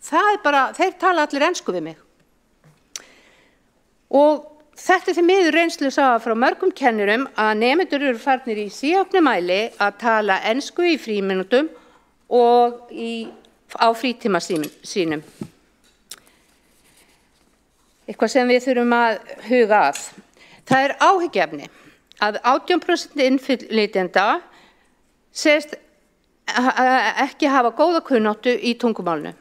það bara, þeir tala allir ensku við mig. Og þetta því miður reynslusaga frá mörgum kennurum að nemendur eru farnir í síauknu mæli að tala ensku í frímínútum og á frítíma sínum. Eitthvað sem við þurfum að huga að. Það áhyggjuefni að 18% innflytjenda segist ekki hafa góða kunnáttu í tungumálinu.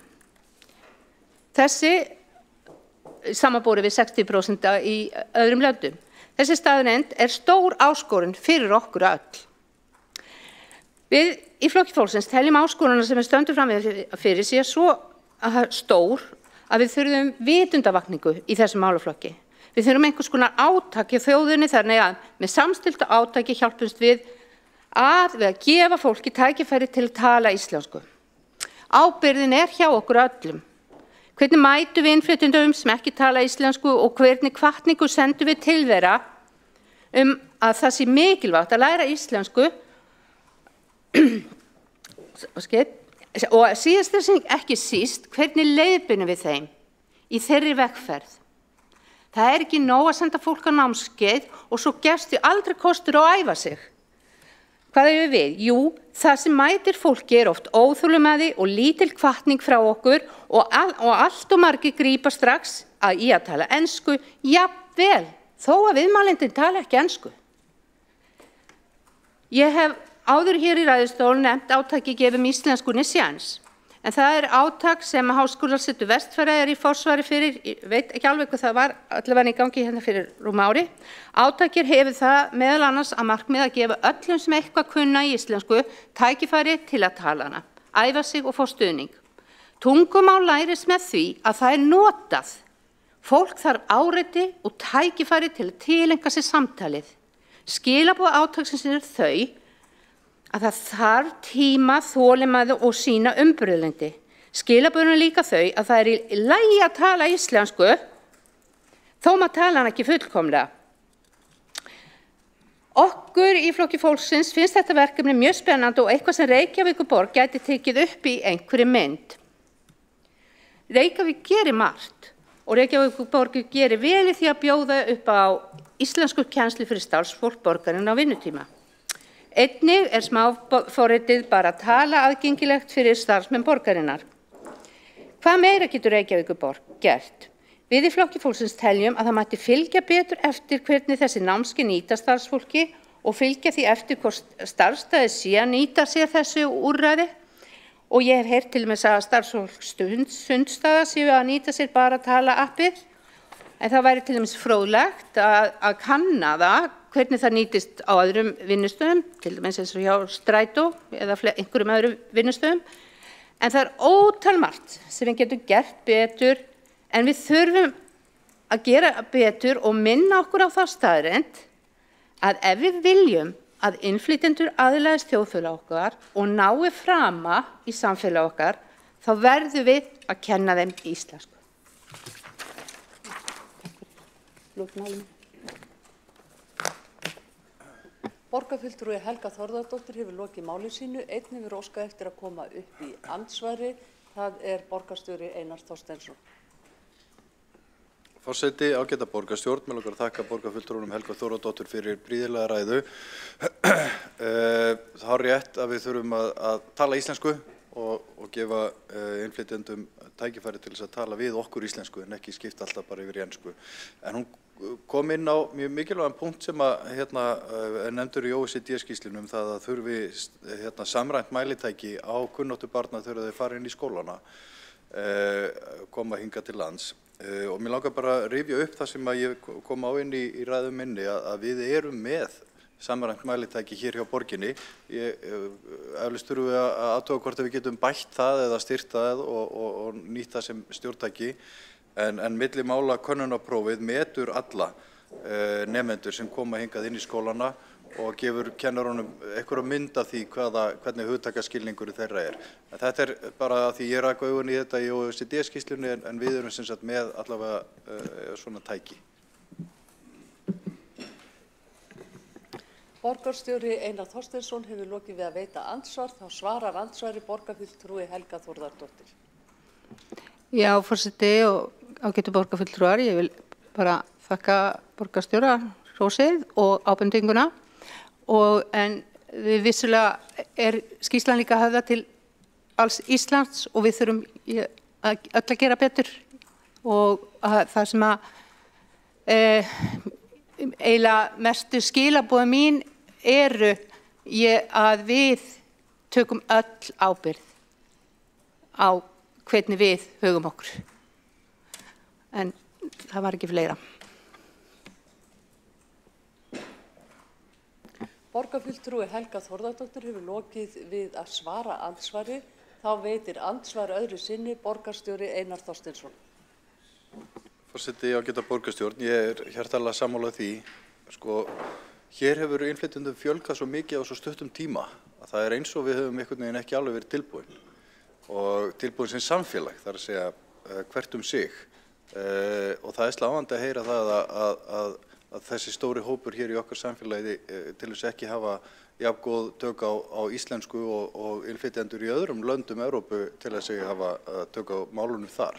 Þessi samanborið við 60% í öðrum löndum. Þessi staðreynd stór áskorun fyrir okkur öll. Við í Flokki fólksins teljum áskorunina sem við stöndum fram fyrir sé svo stór að við þurfum vitundavakningu í þessum málaflokki. Við þurfum einhvers konar átak í þjóðinni þannig að með samstilltu átaki hjálpumst við að gefa fólki tækifæri til að tala íslensku. Ábyrgðin hjá okkur öllum. Hvernig mætum við innflytjendum sem ekki tala íslensku og hvernig hvatningu sendum við til þeirra að það sé mikilvægt að læra íslensku og síðast sem ekki síst hvernig leiðbeinum við þeim í þeirri vegferð. Það er ekki nóg að senda fólk á námskeið og svo gefst því aldrei kostur á að æfa sig. Hvað eigum við? Jú, það sem mætir fólki er oft óþolinmæði og lítil hvatning frá okkur og allt og margir grípa strax í að tala ensku, jafnvel, þó að viðmælendin tala ekki ensku. Ég hef áður hér í ræðustól nefnt átakið Gefum íslenskunni séns. En það er átak sem Háskólasetur Vestfjarða er í forsvari fyrir, ég veit ekki alveg hvað það var, allavega í gangi hérna fyrir rúm ári. Átakið hefur það meðal annars að markmið að gefa öllum sem eitthvað kunna í íslensku tækifæri til að tala hana, æfa sig og fá stuðning. Tungumál lærist með því að það er notað. Fólk þarf áreiti og tækifæri til að tileinka sér samtalið. Skilaboð átaksins eru þau að það þarf tíma, þolinmæði og sýna umburðarlyndi. Skilaboðin líka þau að það er í lagi að tala íslensku, þó maður tala hann ekki fullkomlega. Okkur í Flokki fólksins finnst þetta verkefni mjög spennandi og eitthvað sem Reykjavíkurborg gæti tekið upp í einhverri mynd. Reykjavík gerir margt og Reykjavíkurborg gerir vel í því að bjóða upp á íslenskukennslu fyrir starfsfólk borgarinn á vinnutíma. Einnig er smáforritið bara að tala aðgengilegt fyrir starfsmenn borgarinnar. Hvað meira getur Reykjavíkurborg gert? Við í Flokki fólksins teljum að það mætti fylgja betur eftir hvernig þessi námskeið nýta starfsfólki og fylgja því eftir hvort starfsstæði sé að nýta sér þessu úrræði. Og ég hef heyrt til með að starfsfólk Sundstaða séu að nýta sér bara að tala appið. En það væri til dæmis fróðlegt að kanna það hvernig það nýtist á öðrum vinnustöðum, til dæmis eins og hjá Strætó eða einhverjum öðrum vinnustöðum. En það er ótal margt sem við getum gert betur, en við þurfum að gera betur og minna okkur á það staðreynd að ef við viljum að innflytjendur aðlagist þjóðfélag okkar og nái frama í samfélag okkar, þá verðum við að kenna þeim íslensku. Borgarfulltrúi Helga Þórðardóttir hefur lokið máli sínu. Einn hefur óskað eftir að koma upp í andsvari. Það er borgarstjóri Einar Þorsteinsson. Forseti, ágæta borgarstjórn, mig langar að þakka borgarfulltrúnum Helga Þórðardóttur fyrir prýðilega ræðu. Það er rétt að við þurfum að tala íslensku og gefa innflytjendum tækifæri til þess að tala við okkur íslensku en ekki skipta alltaf bara yfir í ensku. En hún kom inn á mjög mikilvægan punkt sem er nefndur í OECD-skýrslunum, það að þurfi samræmt mælitæki á kunnáttu barna þegar þeir fara inn í skólana, koma hingað til lands. Og mér langar bara að rifja upp það sem að ég kom á inn í ræðu minni að við erum með samræmt mælitæki hér hjá borginni. Eflaust þurfum við að athuga hvort við getum bætt það eða styrkt það og nýtt það sem stjórntæki. En milli mála könnunarprófið metur alla nemendur sem koma hingað inn í skólana og gefur kennarunum einhverja mynd af því hvernig hugtakaskilningur þeirra er. En þetta er bara að því ég rak augun í þetta í OECD-skýrslunni en við erum sem sagt með allavega svona tæki. Borgarstjóri Einar Þorsteinsson hefur lokið við að veita andsvar. Þá svarar andsvari borgarfulltrúi Helga Þórðardóttir. Já, forseti og ágætu borgarfulltrúar, ég vil bara þakka borgarstjóra hrósið og ábendinguna. En vissulega er skýrslan líka höfða til alls Íslands og við þurfum öll að gera betur og það sem að eiginlega mestu skilaboð mín eru að við tökum öll ábyrgð á hvernig við högum okkur. En það var ekki fleira. Borgarfulltrúi Helga Þórðardóttir hefur lokið við að svara andsvari. Þá veitir andsvar öðru sinni borgarstjóri Einar Þorsteinsson. Forseti, ágæta borgarstjórn, ég er hjartanlega sammála því. Hér hefur innflytjendum fjölgað svo mikið á svo stuttum tíma að það er eins og við höfum einhvern veginn ekki alveg verið tilbúin. Og tilbúin sem samfélag, þar að segja hvert sig. Og það er sláandi að heyra það að þessi stóri hópur hér í okkar samfélagi til þess ekki hafa jafn góð tök á íslensku og innflytjendur í öðrum löndum Evrópu til þess að hafa tök á málunum þar.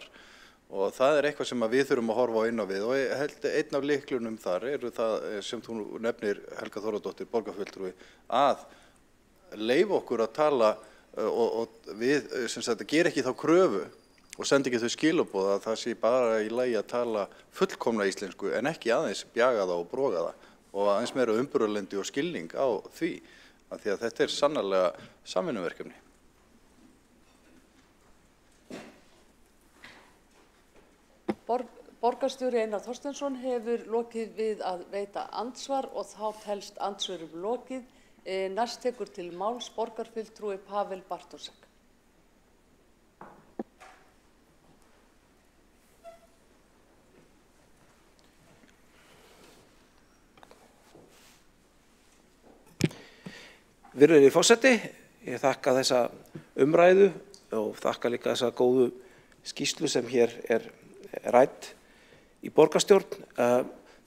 Og það eitthvað sem við þurfum að horfa inn á við og ég held einn af lyklunum þar það sem þú nefnir Helga Þórðardóttir, borgarfulltrúi, að leyfa okkur að tala og við sem sagt gera ekki þá kröfu og senda ekki þau skilaboð að það sé bara í lagi að tala fullkomna íslensku en ekki aðeins bjaga það og broga það og aðeins meira umburðarlyndi og skilning á því, af því að þetta sannarlega samvinnuverkefni. Borgarstjóri Einar Þorsteinsson hefur lokið við að veita andsvar og þá telst andsvörum lokið. Næst tekur til máls borgarfulltrúi Pavel Bartosek. Virðulegi forseti, ég þakka þessa umræðu og þakka líka þessa góðu skýrslu sem hér rædd í borgarstjórn.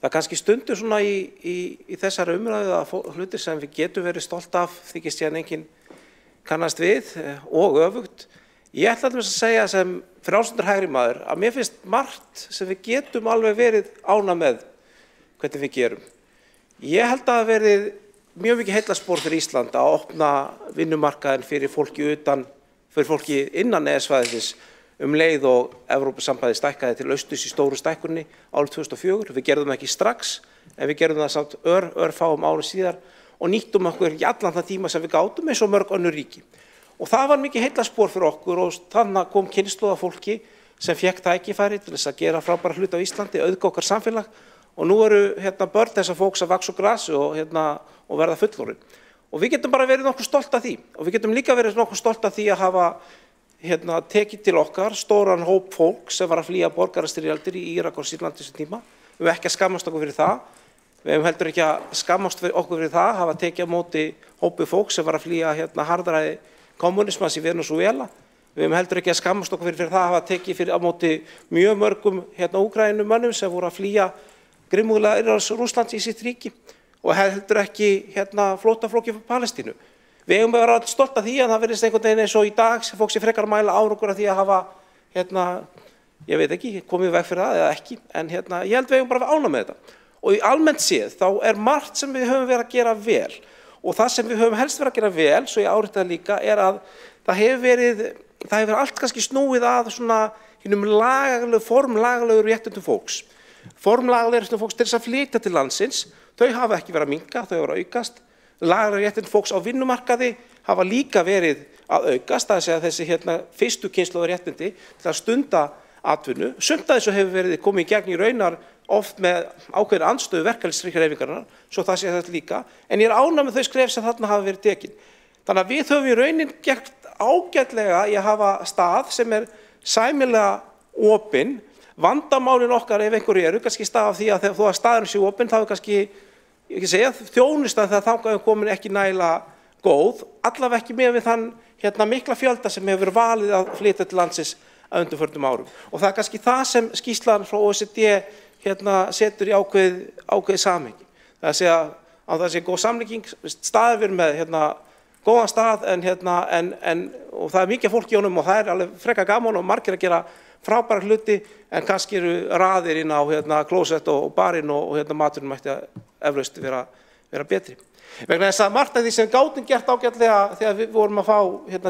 Það kannski stundur svona í þessari umræðu að hlutir sem við getum verið stolt af þykist síðan enginn kannast við og öfugt. Ég ætla að segja sem frjálslyndur hægri maður að mér finnst margt sem við getum alveg verið ánægð með hvernig við gerum. Ég held að það verið mjög mikið heillaspor fyrir Ísland að opna vinnumarkaðinn fyrir fólki innan EES-svæðisins leið og Evrópusambandið stækkaði til austurs í stóru stækkunni árið 2004. Við gerðum það ekki strax, en við gerðum það samt örfáum árum síðar og nýttum okkur í allan það tíma sem við gátum eins og mörg önnur ríki. Og það var mikið heillaspor fyrir okkur og þannig kom kynslóð af fólki sem fékk tækifæri til þess að gera frábæra hluti á Íslandi, auðga okkar samfélag og nú eru börn þessa fólks að vaxa úr grasi og verða fullorðin. Og við getum bara verið nokkuð stolt af því og við getum líka verið nokkuð stolt af því að hafa tekið til okkar stóran hóp fólk sem var að flýja borgarastyrjaldir í Írak og Sýrlandi þessum tíma. Við höfum ekki að skammast okkur fyrir það. Við höfum heldur ekki að skammast okkur fyrir það, hafa tekið á móti hópi fólk sem var að flýja harðræði kommunismans í Venesúela. Við höfum heldur ekki að skammast okkur fyrir það, hafa tekið á móti mjög mörgum Úkraínumönnum sem voru að flýja grimmúðlega innrás Rússlands í sitt ríki og heldur ekki flóttafólki frá Palestínu. Við eigum að vera stolt af því að það virðist einhvern veginn eins og í dag sem fólk sé frekar að mæla árangur af því að hafa, ég veit ekki, komið veg fyrir það eða ekki, en ég held við eigum bara að ánægð með þetta. Og í almennt séð þá margt sem við höfum verið að gera vel og það sem við höfum helst verið að gera vel, svo ég árétta það líka, að það hefur allt kannski snúið að svona formlagalegu réttindum fólks. Formlagalegir réttindum fólks til þess að flytja til landsins, þau hafa ekki verið að minnka, þau hafa aukast. Lagalegir réttindi fólks á vinnumarkaði hafa líka verið að aukast, það að þessi fyrstu kynslóðar réttindi til að stunda atvinnu. Sumt af þessu hefur verið komið í gegn í raunar oft með ákveðin andstöðu verkalýðshreyfingarinnar, svo það sé þetta líka, en ég ánægð með þau skref sem þarna hafa verið tekin. Þannig að við höfum í raunin gert ágætlega í að hafa stað sem sæmilega opinn. Vandamálin okkar ef einhverju eru kannski stað af því að þó að staðurinn sé opinn þá kannski þjónustan þegar þangað komin ekki nægilega góð, allavega ekki með við þann mikla fjölda sem hefur verið valið að flytja til landsins að undanförnum árum. Og það kannski það sem skýrslan frá OECD setur í ákveðið samhengi. Það að segja að það sé góð samlíking, staðir við með góðan stað og það er mikið fólk í honum og það alveg frekar gaman og margir að gera frábæra hluti en kannski eru raðir inn á klósett og barinn og maturinn mætti eflaust vera betri. Vegna þess að margt af því sem gátum gert ágætlega þegar við vorum að fá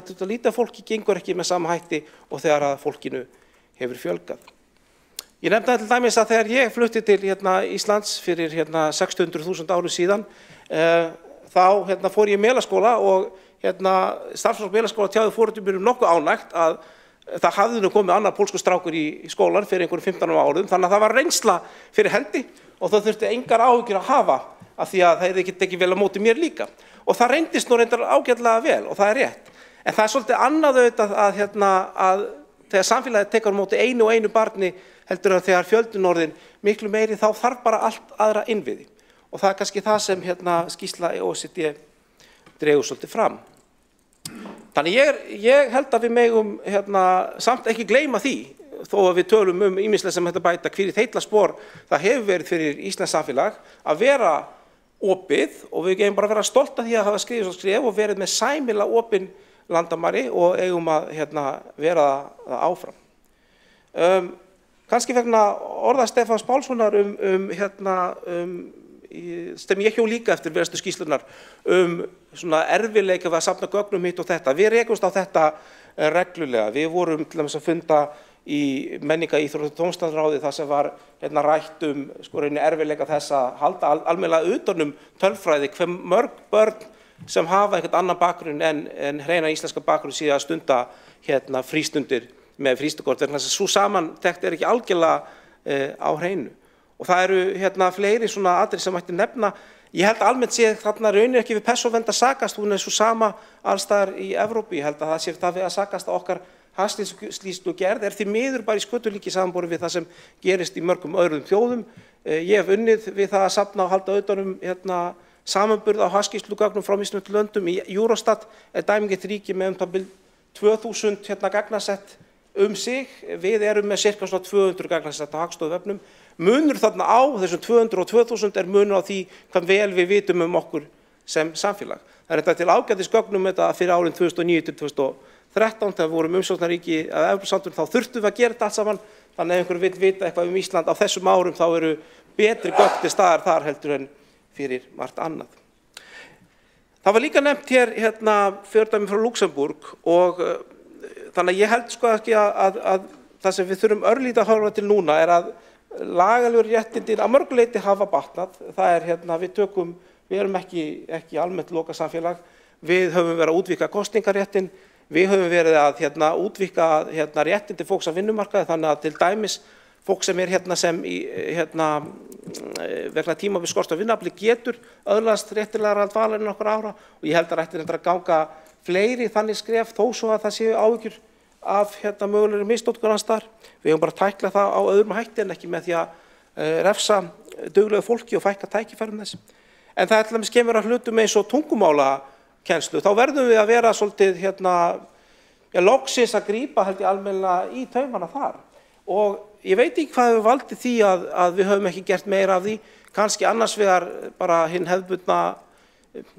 til að líta fólki gengur ekki með sama hætti og þegar að fólkinu hefur fjölgað. Ég nefndi til dæmis að þegar ég flutti til Íslands fyrir 600.000 árum síðan þá fór ég í Melaskóla og starfsfólk Melaskóla tjáði foreldrum mínum nokkuð ánægt að það hafði nú komið annar pólskur strákur í skólan fyrir einhverjum 15 árum, þannig að það var reynsla fyrir hendi og það þurfti engar áhyggjur að hafa af því að það hefði ekki tekið vel á móti mér líka. Og það reyndist nú reyndar ágætlega vel og það rétt. En það svolítið annað auðvitað að þegar samfélagið tekur á móti einu barni heldur að þegar fjöldinn orðinn miklu meiri þá þarf bara allt aðra innviði. Og það kannski það sem skýrsla OECD dregur svolítið fram. Þannig ég held að við megum samt ekki gleyma því, þó að við tölum ýmislegt sem þetta bæta hvílíkt heillaspor það hefur verið fyrir íslenskt samfélag að vera opið og við eigum bara að vera stolt af því að hafa skrifið svo skref og verið með sæmilega opin landamæri og eigum að vera það áfram. kannski vegna orða Stefáns Pálssonar sem ég hjó líka eftir verðstu skýrslunar svona erfiðleika við að safna gögnum hitt og þetta. Við rekumst á þetta reglulega. Við vorum til dæmis að funda í menninga-íþrótta- og tómstundaráði þar sem var rætt erfiðleika þess að halda almennilega utan tölfræði hve mörg börn sem hafa einhvern annan bakgrunn en hreina íslenska bakgrunn síðan að stunda frístundir með frístundakort vegna þess að sú samantekt ekki algjörlega á hreinu. Og það eru fleiri svona atriði sem mætti nefna. Ég held að almennt sé þarna raunir ekki við persónuvernd að sakast, hún svo sama alls staðar í Evrópu. Ég held að það sé það við að sakast að okkar hagskýrslugerð því miður bara í skötulíki samanborið við það sem gerist í mörgum öðrum þjóðum. Ég hef unnið við það að safna og halda utan samanburð á hagskýrslugögnum frá mismunandi löndum. Í Eurostat dæmigert ríki með það bil 2000 gagnasett sig. Við erum með sirka 200 gagnasett á Hagstofuvefnum. Munur þarna á þessum 200 og 2000 munur á því hvað vel við vitum okkur sem samfélag. Það þetta til ágætis gögnum þetta fyrir árin 2009 til 2013 þegar við vorum umsóknarríki að Evrópusambandinu þá þurftum við að gera þetta allt saman. Þannig ef einhver vill vita eitthvað Ísland á þessum árum þá eru betri gögn til staðar þar heldur en fyrir margt annað. Það var líka nefnt hér fjördæmi frá Luxemburg og þannig að ég held ekki að það sem við þurfum örlítið að horfa til núna að lagalegur réttindin að mörgu leyti hafa batnað. Það við erum ekki almennt lokað samfélag. Við höfum verið að útvíkka kosningaréttin. Við höfum verið að útvíkka réttindi fólks á vinnumarkaði þannig að til dæmis fólk sem sem vegna tíma við skort á vinnuafli getur öðlast réttilegra dvalar en nokkur ára og ég held að ætti að ganga fleiri þannig skref þó svo að það séu áhyggjur af mögulegri misnotkun annars staðar. Við höfum bara tæklað það á öðrum hætti en ekki með því að refsa duglegu fólki og fækka tækifærum þess. En það til dæmis kemur að hlutum eins og tungumálakennslu. Þá verðum við að vera svolítið loksins að grípa held ég almennilega í taumana þar. Og ég veit ekki hvað hefur valdið því að við höfum ekki gert meira af því. Kannski annars vegar bara hinn hefðbundna,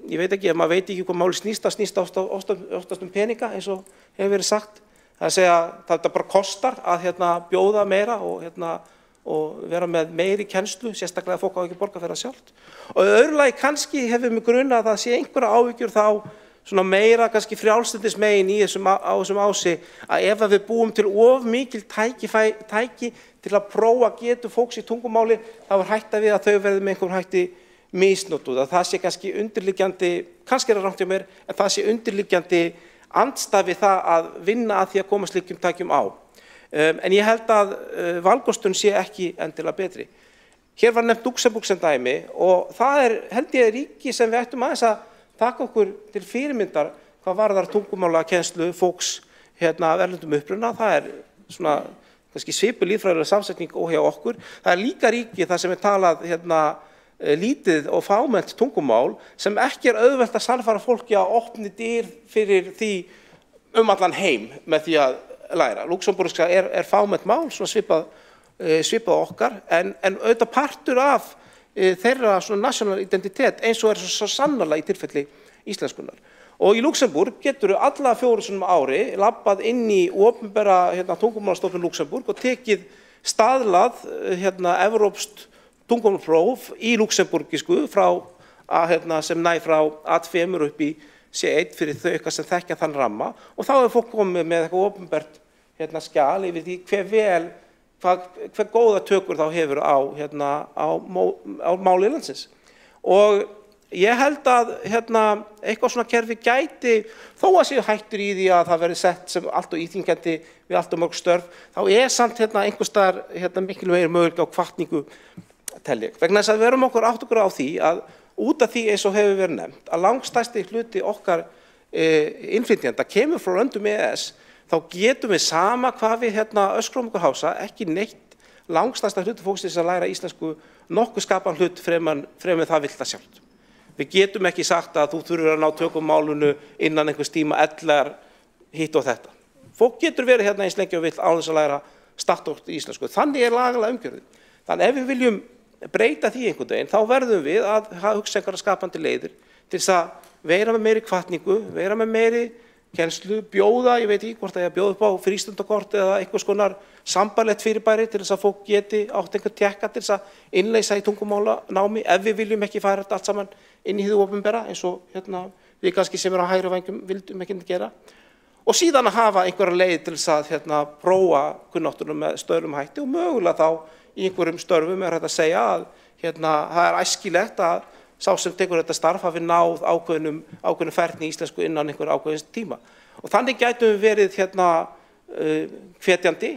ég veit ekki, ef maður veit ekki hvað máli snýst oftast peninga eins og hefur verið sagt. Það að segja þetta bara kostar að bjóða meira og vera með meiri kennslu, sérstaklega fólk á ekki borga fyrir það sjálft. Og í öðru lagi kannski hefur mig grunað að það sé einhverja áhyggjur þá svona meira kannski frjálslyndismegin á þessum ási að ef við búum til of mikil tæki til að prófa getu fólks í tungumáli þá hætta við að þau verði með einhverjum hætti misnotuð. Að það sé kannski undirliggjandi, kannski það rangt hjá mér, en það sé undirliggjandi andstafi það að vinna að því að koma slíkum tækjum á. En ég held að valkostun sé ekki endilega betri. Hér var nefnt Luxemburg sem dæmi og það held ég ríki sem við ættum aðeins að taka okkur til fyrirmyndar hvað varðar tungumálakennslu fólks af erlendum uppruna. Það svona kannski svipuð lýðfræðileg samsetning og hjá okkur. Það líka ríki þar sem talað lítið og fámennt tungumál sem ekki auðvelt að sannfæra fólki að opni dyr fyrir því allan heim með því að læra. Luxemburgska fámennt mál, svona svipað okkar, en auðvitað partur af þeirra svona national identitet eins og svo sannarlega í tilfelli íslenskunnar. Og í Luxemburg getur alla 4 sinnum á ári labbað inn í opinbera tungumálastofnun Luxemburg og tekið staðlað evrópskt tungumálspróf í luxemburgisku sem nær frá A2 upp í C1 fyrir þau sem þekkja þann ramma og þá fólk komið með eitthvað opinbert skjal yfir því hve góða tökur þá hefur á máli landsins. Og ég held að eitthvað svona kerfi gæti, þó að séu hættur í því að það verði sett sem allt og íþyngjandi við allt og mörg störf, þá samt einhvers staðar mikilvægir möguleika á hvatningu telja. Vegna þess að við erum okkur átt okkur á því að út af því eins og hefur verið nefnt að langstærsti hluti okkar innflytjenda kemur frá löndum EES, þá getum við sama hvað við öskrum okkur hása, ekki neitt langstærsta hluti fólksins að læra íslensku nokkuð skapan hlut fremur það vill það sjálft. Við getum ekki sagt að þú þurfur að ná tökum málunu innan einhvers tíma ellegar hitt og þetta. Fólk getur verið eins lengi og vill án þess að læra startótt íslensku. Þannig lagalega umgjörðin. Þannig ef við viljum breyta því einhvern veginn, þá verðum við að hugsa einhverja skapandi leiðir til þess að vera með meiri hvatningu, vera með meiri kennslu, bjóða, ég veit ekki hvort að ég bjóða upp á frístundakort eða einhvers konar sambarlegt fyrirbæri til þess að fólk geti átt einhvern tékka til þess að innleysa í tungumálanámi ef við viljum ekki færa þetta allt saman inn í hið opinbera eins og við kannski sem eru á hægri vængjum vildum ekki gera. Og síðan að hafa einhverja leið til þess að prófa kunnáttunum með stöðlum hætti og mögulega þá í einhverjum störfum hægt að segja að það æskilegt að sá sem tekur þetta starf hafi náð ákveðnum færni í íslensku innan einhver ákveðins tíma. Og þannig gætum við verið hvetjandi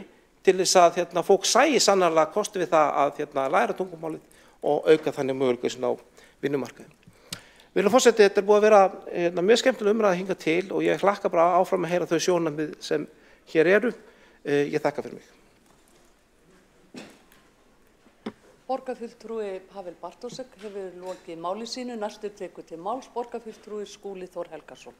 til þess að fólk sæi sannarlega kosti við það að læra tungumálið og auka þannig möguleikann á vinnumarkaði. Virðulegur forseti, þetta búið að vera mjög skemmtileg umræða hingað til og ég hlakka bara áfram að heyra þau sjónarmið sem hér eru. Ég þakka fyrir mig. Borgarfulltrúi Pavel Bartósek hefur lokið máli sínu. Næstur tekur til máls borgarfulltrúi Skúli Þór Helgason.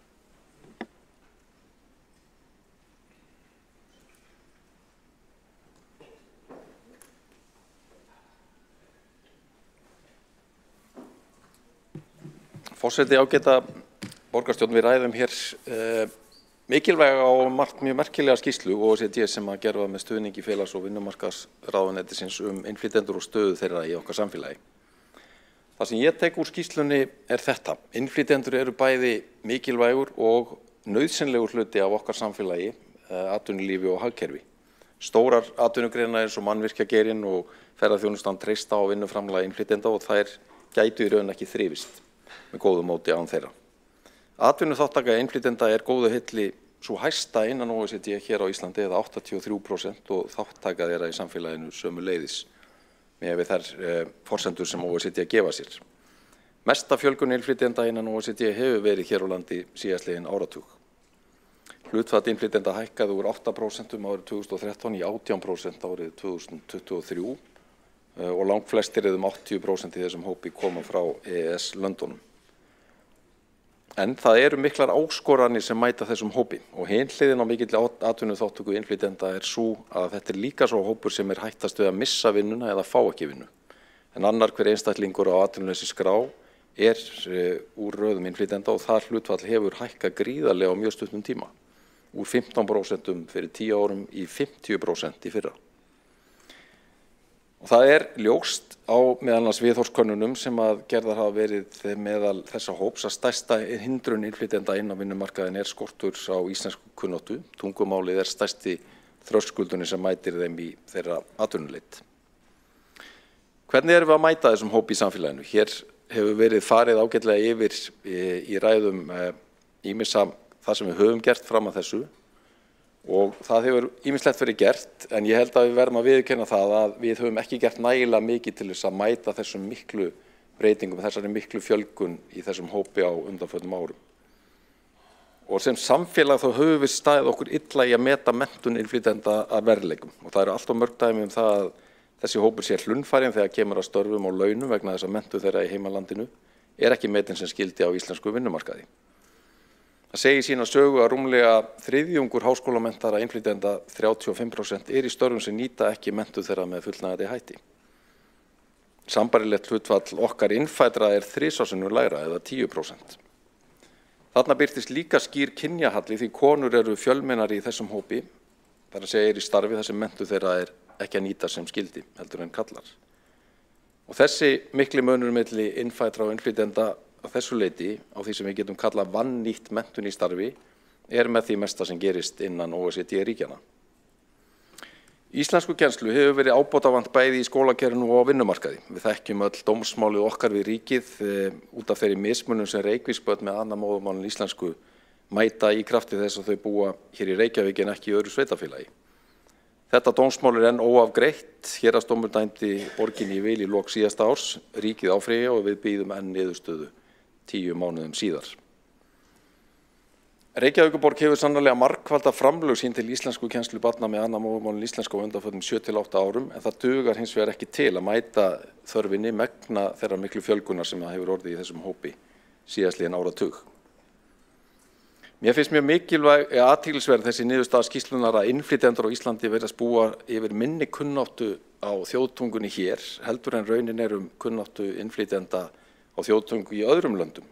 Forseti, ágæta borgarstjórn, við ræðum hér mikilvæga og margt mjög merkilega skýrslu OECD sem að gerða með stuðningi félags- og vinnumarkaðsráðuneytisins innflytjendur og stöðu þeirra í okkar samfélagi. Það sem ég tek úr skýrslunni þetta. Innflytjendur eru bæði mikilvægur og nauðsynlegur hluti af okkar samfélagi, atvinnulífi og hagkerfi. Stórar atvinnugreinar eins og mannvirkjageirinn og ferðaþjónustan treysta á vinnuframlag innflytjenda og þær gætu í raun ekki þrifist með góðu móti án þeirra. Atvinnuþátttaka innflytjenda góðu heilli svo hæsta innan OECD hér á Íslandi eða 83% og þátttaka þeirra í samfélaginu sömuleiðis með við þær forsendur sem OECD gefa sér. Mesta fjölgun innflytjenda innan OECD hefur verið hér á landi síðastliðinn áratug. Hlutfall innflytjenda hækkaði úr 8% árið 2013 í 18% árið 2023 og langflestir 80% í þessum hópi koma frá EES-löndunum. En það eru miklar áskoranir sem mæta þessum hópi og hin hliðin á mikilli atvinnuþátttöku innflytjenda sú að þetta líka svo hópur sem hættast við að missa vinnuna eða fá ekki vinnu. En annar hver einstaklingur á atvinnulausiskrá úr röðum innflytjenda og það hlutfall hefur hækkað gríðarlega á mjög stuttum tíma. Úr 15% fyrir 10 árum í 50% í fyrra. Og það ljóst á meðal annars viðhorfskönnunum sem að gerðar hafa verið meðal þessa hóps að stærsta hindrun innflytjenda inn á vinnumarkaðin skortur á íslensku kunnáttu. Tungumálið stærsti þröskuldurinn sem mætir þeim í þeirra atvinnuleit. Hvernig erum við að mæta þessum hópi í samfélaginu? Hér hefur verið farið ágætlega yfir í ræðum ýmissa það sem við höfum gert fram að þessu. Og það hefur ýmislegt verið gert, en ég held að við verðum að viðurkenna það að við höfum ekki gert nægilega mikið til þess að mæta þessum miklu breytingum, þessari miklu fjölgun í þessum hópi á undanförnum árum. Og sem samfélag þá höfum við staðið okkur illa í að meta menntun innflytjenda að veruleikum. Og það eru alltaf mörg dæmi það að þessi hópur sé hlunnfærinn þegar kemur að störfum og launum vegna þess að menntun þeirra í heimalandinu ekki metin sem skildi á íslensku vinnumarkaði. Það segir sína sögu að rúmlega þriðjungur háskólamenntaðra innflytjenda 35% í störfum sem nýta ekki menntun þeirra með fullnægjandi hætti. Sambarilegt hlutfall okkar innfæddra 3 sinnum lægra eða 10%. Þarna birtist líka skýr kynjahalli því konur eru fjölmennari í þessum hópi, þar að segja í starfi þar sem menntun þeirra ekki að nýta sem skildi heldur en kallar. Og þessi mikli munur milli innfæddra og innflytjenda á þessu leyti á því sem við getum kallað vannýtt menntun í starfi með því mesta sem gerist innan OECD-ríkjanna. Íslenskukennslu hefur verið ábótavant bæði í skólakerfinu og á vinnumarkaði. Við þekkjum öll dómsmálið okkar við ríkið út af þeirri mismunum sem reykvísbörn með annað móðurmál en íslensku mæta í krafti þess að þau búa hér í Reykjavík en ekki í öðru sveitarfélagi. Þetta dómsmál enn óafgreitt. Héraðsdómur dæmdi borginni í vil í lok síðasta árs, ríkið áfrýja og við bíðum enn niðurstöðu 10 mánuðum síðar. Reykjavíkurborg hefur sannarlega margfalda framlög sín til íslenskukennslu barna með annað móðurmál en íslensku á undanförnum 7–8 árum, en það dugar hins vegar ekki til að mæta þörfinni megna þeirra miklu fjölgunar sem það hefur orðið í þessum hópi síðastliðinn áratug. Mér finnst mjög mikilvæg athyglisverð þessi niðurstaða skýrslunnar að innflytjendur á Íslandi virðast búa yfir minni kunnáttu á þjóðtungunni hér heldur en raunin kunnáttu innflytjenda á þjóðtungu í öðrum löndum.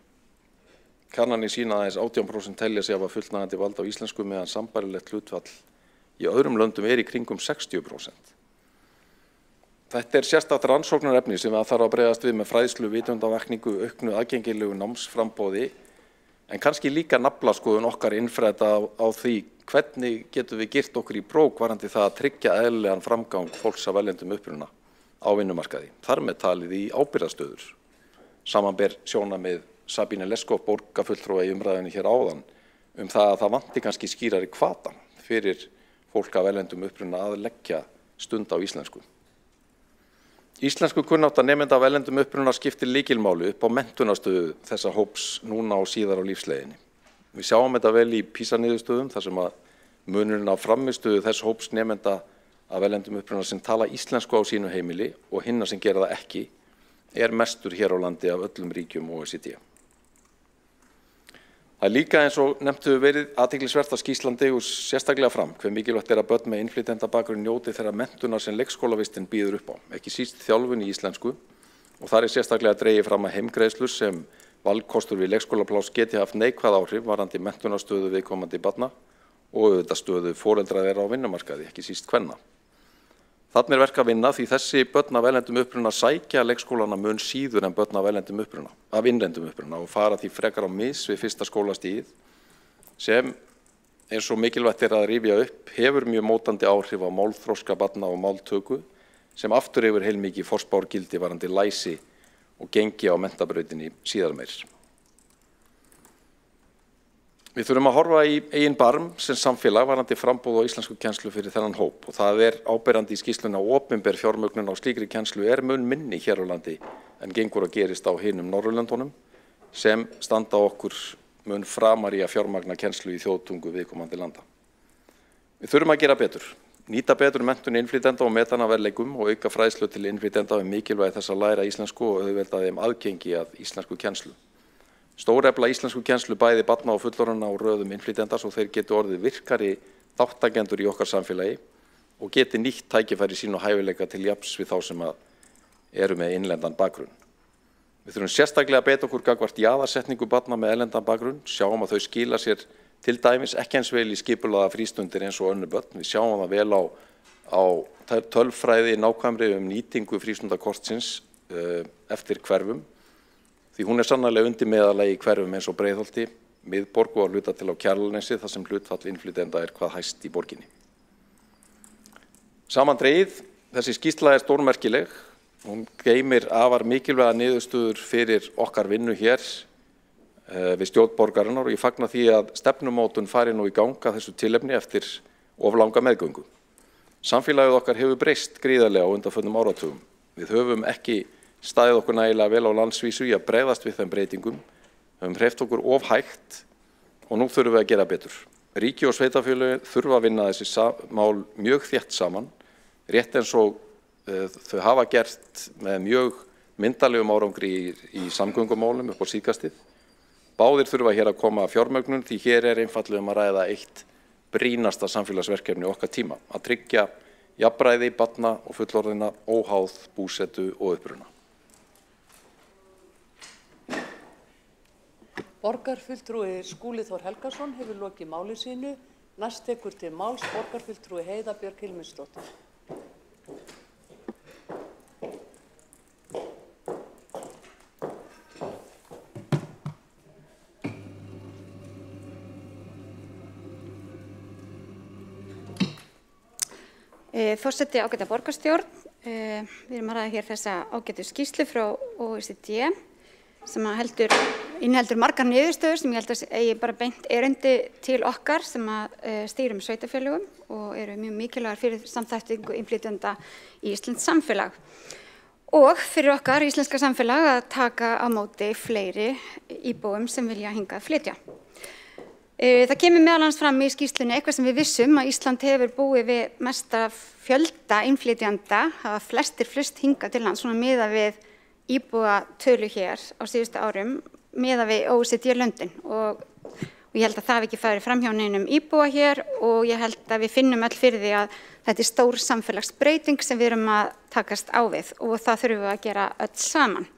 Kannanir sýna aðeins 18% telja sig hafa fullnægjandi vald á íslensku meðan sambærilegt hlutfall í öðrum löndum í kringum 60%. Þetta sérstakt rannsóknarefni sem það þarf að bregðast við með fræðslu, vitundavakningu, auknu aðgengilegu námsframboði, en kannski líka naflaskoðun okkar innfræða á því hvernig getum við girt okkur í brók varðandi það að tryggja eðlilegan framgang fólks af erlendum uppruna á vinnumarkaði. Þar með talið í ábyrgðarstöður. Samanber sjónarmið Sabine Leskov, borgarfulltrúa í umræðunni hér áðan, það að það vanti kannski skýrari hvata fyrir fólk af erlendum uppruna að leggja stund á íslensku. Íslensku kunnátta nemenda af erlendum uppruna skiptir lykilmáli upp á menntunarstöðu þessa hóps núna og síðar á lífsleiðinni. Við sjáum þetta vel í PISA-niðurstöðum þar sem að munurinn á frammistöðu þess hóps nemenda af erlendum uppruna sem tala íslensku á sínu heimili og hinna sem gera það ekki mestur hér á landi af öllum ríkjum OECD. Það líka eins og nefnt hefur verið athyglisvert að skýrslan dregur sérstaklega fram hve mikilvægt að börn með innflytjendabakgrunn njóti þeirrar menntunar sem leikskólavistin býður upp á, ekki síst þjálfun í íslensku, og þar sérstaklega dregið fram að heimgreiðslur sem valkostur við leikskólapláss geti haft neikvæð áhrif varðandi menntunarstöðu viðkomandi barna og auðvitað stöðu foreldra þeirra á vinnumarkaði, ekki síst kvenna. Þarna verk að vinna því þessi börn af erlendum uppruna sækja leikskólana mun síður en börn af innlendum uppruna og fara því frekar á mis við fyrsta skólastigið sem eins og mikilvægt að rifja upp hefur mjög mótandi áhrif á málþroska barna og máltöku sem aftur hefur heilmikið forspárgildi varðandi læsi og gengi á menntabrautinni síðar meir. Við þurfum að horfa í eigin barm sem samfélag varðandi framboð á íslensku kennslu fyrir þennan hóp og það áberandi í skýrslunni að opinber fjármögnun á slíkri kennslu mun minni hér á landi en gengur að gerist á hinum Norðurlöndunum sem standa okkur mun framar í að fjármagna kennslu í þjóðtungu viðkomandi landa. Við þurfum að gera betur, nýta betur menntun innflytjenda og meta hana að verðleikum og auka fræðslu til innflytjenda mikilvægi þess að læra íslensku og auðvelda þeim aðgengi að íslensku kennslu. Stórefla íslensku kennslu bæði barna og fullorðinna á röðum innflytjenda svo þeir geti orðið virkari þáttakendur í okkar samfélagi og geti nýtt tækifæri sín og hæfileika til jafns við þá sem eru með innlendan bakgrunn. Við þurfum sérstaklega að beita okkur gagnvart jaðarsetningu barna með erlendan bakgrunn, sjáum að þau skila sér til dæmis ekki eins vel í skipulaða frístundir eins og önnur börn. Við sjáum það vel á tölfræði nákvæmri nýtingu frístundakortsins eftir hverfum. Því hún sannarlega undir meðalagi í hverfum eins og Breiðholti, miðborg og að hluta til á Kjalarnesi þar sem hlutfall innflytjenda hvað hæst í borginni. Samandregið, þessi skýrsla stórmerkileg. Hún geymir afar mikilvæga niðurstöður fyrir okkar vinnu hér við stjórn borgarinnar og ég fagna því að stefnumótun fari nú í ganga þessu tilefni eftir of langa meðgöngu. Samfélagið okkar hefur breyst gríðarlega á undanförnum áratugum. Við höfum ekki staðið okkur nægilega vel á landsvísu í að bregðast við þeim breytingum, höfum hreyft okkur of hægt og nú þurfum við að gera betur. Ríki og sveitarfélögin þurfa að vinna þessi mál mjög þétt saman, rétt eins og þau hafa gert með mjög myndarlegum árangri í samgöngumálum upp á síðkastið. Báðir þurfa hér að koma fjármögnun því hér einfaldlega að ræða eitt brýnasta samfélagsverkefni okkar tíma, að tryggja jafnræði barna og fullorðinna óháð búsetu og uppruna. Borgarfulltrúi Skúli Þór Helgason hefur lokið máli sínu. Næst tekur til máls borgarfulltrúi Heiða Björk Hilmisdóttir. Forseti ágæta borgarstjórn, við erum að ræða hér þessa ágætu skýrslu frá OECD sem inniheldur margar niðurstöður sem ég held að eigi bara beint erindi til okkar sem stýrum sveitarfélögum og eru mjög mikilvægar fyrir samþættingu innflytjenda í íslenskt samfélag og fyrir okkar íslenska samfélag að taka á móti fleiri íbúum sem vilja hingað flytja. Það kemur meðal annars fram í skýrslunni eitthvað sem við vissum að Ísland hefur búið við mesta fjölda innflytjenda, hafa flestir flust hingað til lands, svona miðað við íbúatölu hér á síðustu árum, miðað við OECD-löndin og ég held að það hafi ekki farið fram hjá neinum íbúa hér og ég held að við finnum öll fyrir því að þetta stór samfélagsbreyting sem við erum að takast á við og það þurfum við að gera öll saman.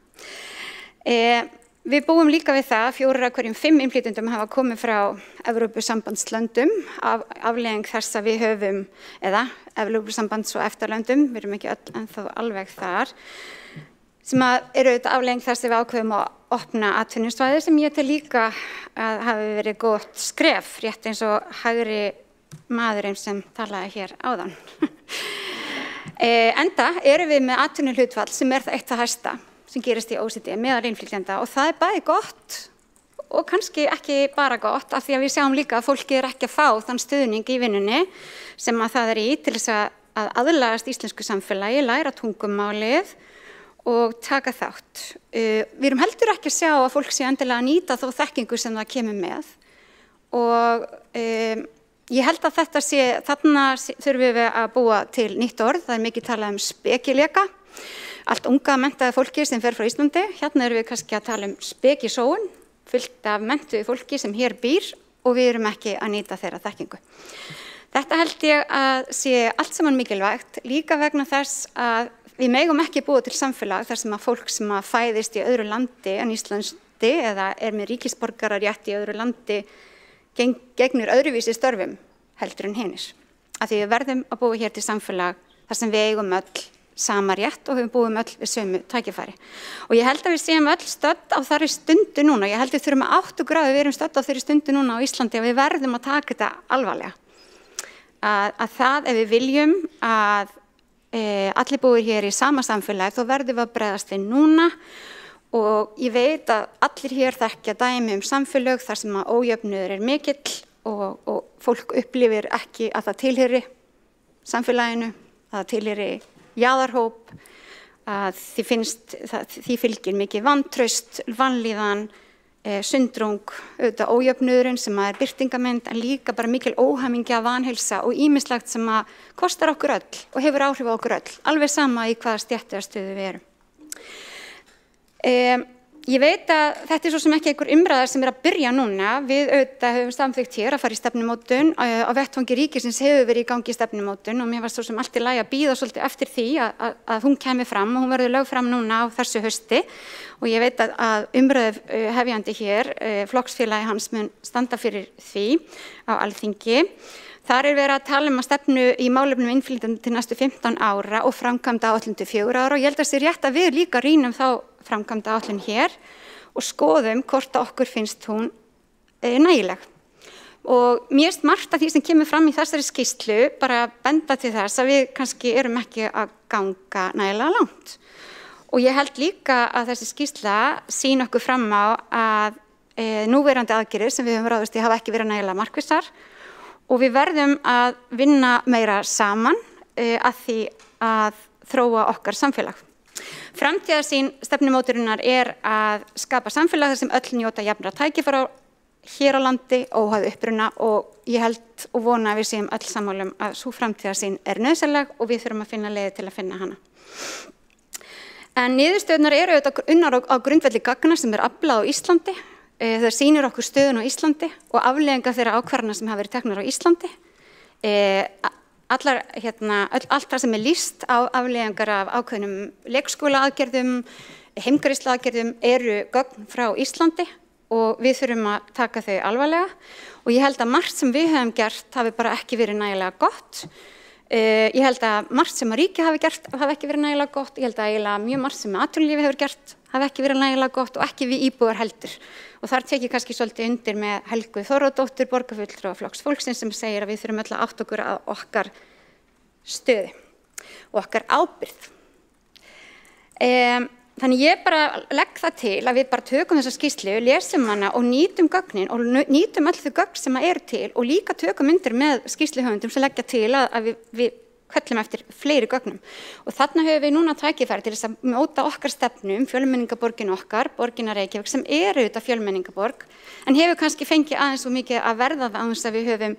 Við búum líka við það að 4 af hverjum 5 innflytjendum hafa komið frá Evrópusambandslöndum af afleiðing þess að við höfum, eða Evrópusambands- og EFTA-löndum, við erum ekki öll ennþá alveg þar, sem eru auðvitað afleiðing þess að við ákveðum að opna atvinnusvæði sem ég tel líka að hafi verið gott skref, rétt eins og hægri maðurinn sem talaði hér áðan. Enda erum við með atvinnuhlutfall sem það eitt það hæsta sem gerist í OECD meðal innflytjenda og það bæði gott og kannski ekki bara gott af því að við sjáum líka að fólki ekki að fá þann stuðning í vinnunni sem að það í til þess að aðlagast íslensku samfélagi, læra tungumálið og taka þátt. Við erum heldur ekki að sjá að fólk sé endilega að nýta þó þekkingu sem það kemur með og ég held að þarna þurfum við að búa til nýtt orð, það mikið talað spekileka. Allt unga menntaði fólki sem fer frá Íslandi, hérna erum við kannski að tala spekisóun, fyllt af menntuðu fólki sem hér býr og við erum ekki að nýta þeirra þekkingu. Þetta held ég að sé allt saman mikilvægt, líka vegna þess að við megum ekki búa til samfélag þar sem að fólk sem að fæðist í öðru landi en Íslandi eða með ríkisborgararétt í öðru landi gegnir öðruvísi störfum heldur en hinis. Af því við verðum að búa hér til samfélag þar sem við eigum öll sama rétt og við búum öll við sömu tækifæri. Og ég held að við séum öll stödd á þeirri stundu núna, ég held að við þurfum að áttu gráðu við erum stödd á þeirri stundu núna á Íslandi og við verðum að taka þetta alvarlega. Að það ef við viljum að allir búir hér í sama samfélagi þá verðum við að bregðast við núna og ég veit að allir hér þekkja dæmi samfélög þar sem að ójöfnuður mikill og fólk upplifir ekki að það tilheyri samfélaginu, að það tilheyri jaðarhóp, að því fylgir mikið vantraust, vanlíðan, sundrung, auðvitað ójöfnuðurinn sem er birtingamynd en líka bara mikil óhamingja, vanheilsa og ýmislegt sem að kostar okkur öll og hefur áhrif á okkur öll, alveg sama í hvaða stétt eða stöðu við erum. Ég veit að þetta svo sem ekki einhver umræða sem að byrja núna. Við auðvitað höfum samþykkt hér að fara í stefnumótun. Á vettvangi ríkisins hefur verið í gangi stefnumótun og mér var svo sem allt í lagi að bíða svolítið eftir því að hún kemi fram og hún verður lögð fram núna á þessu hausti. Og ég veit að umræðu hefjandi hér, flokksfélagi hans mun standa fyrir því á Alþingi. Þar verið að tala að stefnu í málefnum innflytjenda til næstu 15 ára og framkvæmda áætlun til 4 ára og ég held að sé rétt að við líka rýnum þá framkvæmda áætlun hér og skoðum hvort okkur finnst hún nægileg. Og mér finnst margt af því sem kemur fram í þessari skýrslu bara benda til þess að við kannski erum ekki að ganga nægilega langt. Og ég held líka að þessi skýrsla sýni okkur fram á að núverandi aðgerðir sem við höfum ráðist í hafa ekki verið nægilega markvissar og við verðum að vinna meira saman að því að þróa okkar samfélag. Framtíðarsýn stefnumóturinnar að skapa samfélag þar sem öll njóta jafnra tækifæra hér á landi óháð uppruna og ég held og vona að við séum öll sammála að sú framtíðarsýn nauðsynleg og við þurfum að finna leiðir til að finna hana. En niðurstöðurnar eru auðvitað unnar á grundvelli gagna sem aflað á Íslandi. Það sýnir okkur stöðun á Íslandi og afleiðingar þeirra ákvarðana sem hafa verið teknar á Íslandi. Allt það sem lýst á afleiðingar af ákveðnum leikskólaaðgerðum, heimgreiðsluaðgerðum eru gögn frá Íslandi og við þurfum að taka þau alvarlega og ég held að margt sem við höfum gert hafi bara ekki verið nægilega gott. Ég held að margt sem að ríki hafi gert hafi ekki verið nægilega gott. Ég held að eiginlega mjög margt sem atvinnulífið hefur gert hafi ekki verið nægilega gott og ekki við íbúar heldur. Og þar tek ég kannski svolítið undir með Helgu Þórðardóttur, borgarfulltrúa Flokks fólksins sem segir að við þurfum öll að átta okkur að okkar stöðu og okkar ábyrgð. Þannig ég bara legg það til að við bara tökum þessa skýrslu, lesum hana og nýtum gögnin og nýtum öll þau gögn sem eru til og líka tökum undir með skýrsluhöfundum sem leggja til að við köllum eftir fleiri gögnum. Og þarna höfum við núna tækifæri til þess að móta okkar stefnu fjölmenningarborgin okkar, borgina Reykjavík sem auðvitað fjölmenningarborg, en hefur kannski fengið aðeins svo mikið að verða það aðeins að við höfum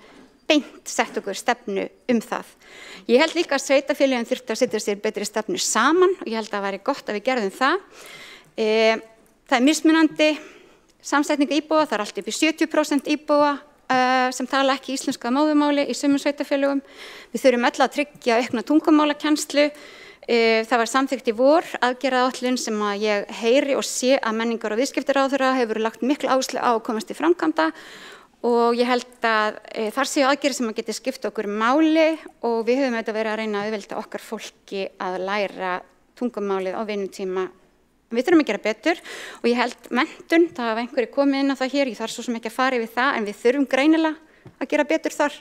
beint sett okkur stefnu það. Ég held líka að sveitarfélögin þurfti að setja sér betri stefnu saman og ég held að það væri gott að við gerðum það. Það mismunandi samsetning íbúa, það allt upp í 70% íbúa sem tala ekki íslenska móðurmáli í sumum sveitarfélögum. Við þurfum öll að tryggja aukna tungumálakennslu Það var samþykkt í vor aðgerðaáætlun sem að ég heyri og sé að menningar- og viðskiptaráðherra hefur lagt miklu áherslu á að komast til framkvæmda og ég held að þar séu aðgerðir sem að geti skipt okkur máli og við höfum auðvitað verið að reyna að auðvelda okkar fólki að læra tungumálið á vinnutíma. Við þurfum að gera betur og ég held menntun, það hafa einhverju komið inn á það hér, ég þarf svo sem ekki að fara yfir það, en við þurfum greinilega að gera betur þar.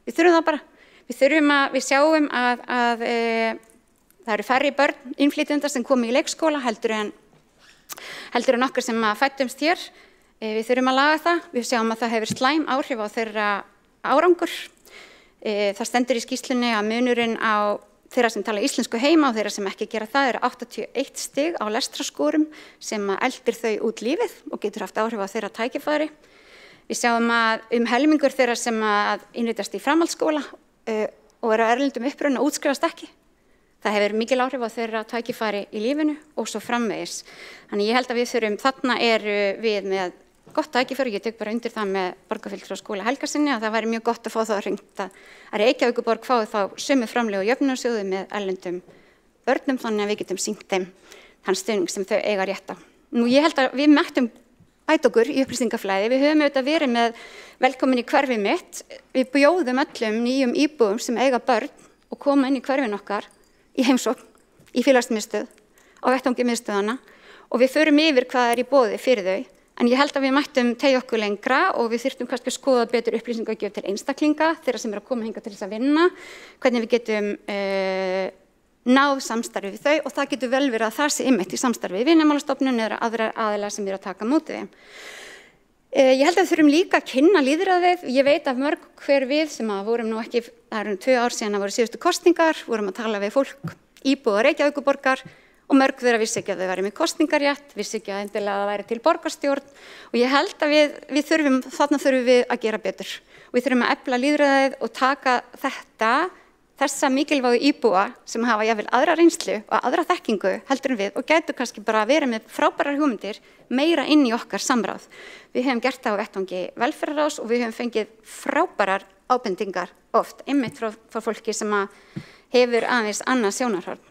Við þurfum það bara. Við sjáum að það eru færri börn innflytjenda sem komu í leikskóla heldur en okkar sem fæddumst hér. Við þurfum að laga það. Við sjáum að það hefur slæm áhrif á þeirra árangur. Það stendur í skýrslunni að munurinn á þeirra sem tala íslensku heima og þeirra sem ekki gera það eru 81 stig á lestrarskorum sem eldir þau út lífið og getur haft áhrif á þeirra tækifæri. Við sjáum að helmingur þeirra sem innritast í framhaldsskóla og eru á erlendum uppruna útskrifast ekki. Það hefur mikil áhrif á þeirra tækifæri í lífinu og svo framvegis. Þannig ég held að við þurfum, þarna eru við með gott tækifæri, ég tek bara undir það með borgarfulltrúa Skúla Helgasyni að það væri mjög gott að fá það hringt að Reykjavíkurborg fái þá sömu framlög og jöfnunarsjóði með erlendum börnum þannig að við getum sýnt þeim þann stuðning sem þau eiga rétt á. Nú ég held að við mættum bæta okkur í upplýsingaflæði, við höfum auðvitað verið með velkomin í hverfið mitt, við bjóðum öllum nýjum íbúum sem eiga börn og koma inn í hverfin okkar í heimsókn, í félagsmiðstöð, á vettvangi miðstöðanna og við förum yfir hvað í boði fyrir þau. En ég held að við mættum teygja okkur lengra og við þyrftum kannski að skoða betur upplýsingagjöf til einstaklinga, þeirra sem eru að koma hingað til þess að vinna, hvernig við getum náð samstarfi við þau og það getur vel verið að það sé einmitt í samstarfi við Vinnumálastofnun eða aðrar aðilar sem eru að taka á móti þeim. Ég held að við þurfum líka að kynna lýðræðið. Ég veit af mörg hver við sem að vorum nú ekki, það eru 2 ár síðan að voru síðustu kosningar, vorum að tala við fólk, íbúa Reykjavíkurborgar og mörg þeirra vissi ekki að þau væri með kosningarétt, vissi ekki að endilega að það væri til borgarstjórn og ég held að þarna þurfum við að gera betur. Við þurfum að efla lýðræðið og taka þessa mikilvægu íbúa sem hafa jafnvel aðra reynslu og aðra þekkingu heldur en við og gætu kannski bara að vera með frábærar hugmyndir meira inn í okkar samráð. Við höfum gert það á vettvangi velferðarráðs og við höfum fengið frábærar ábendingar oft, einmitt frá fólki sem hefur aðeins annað sjónarhorn.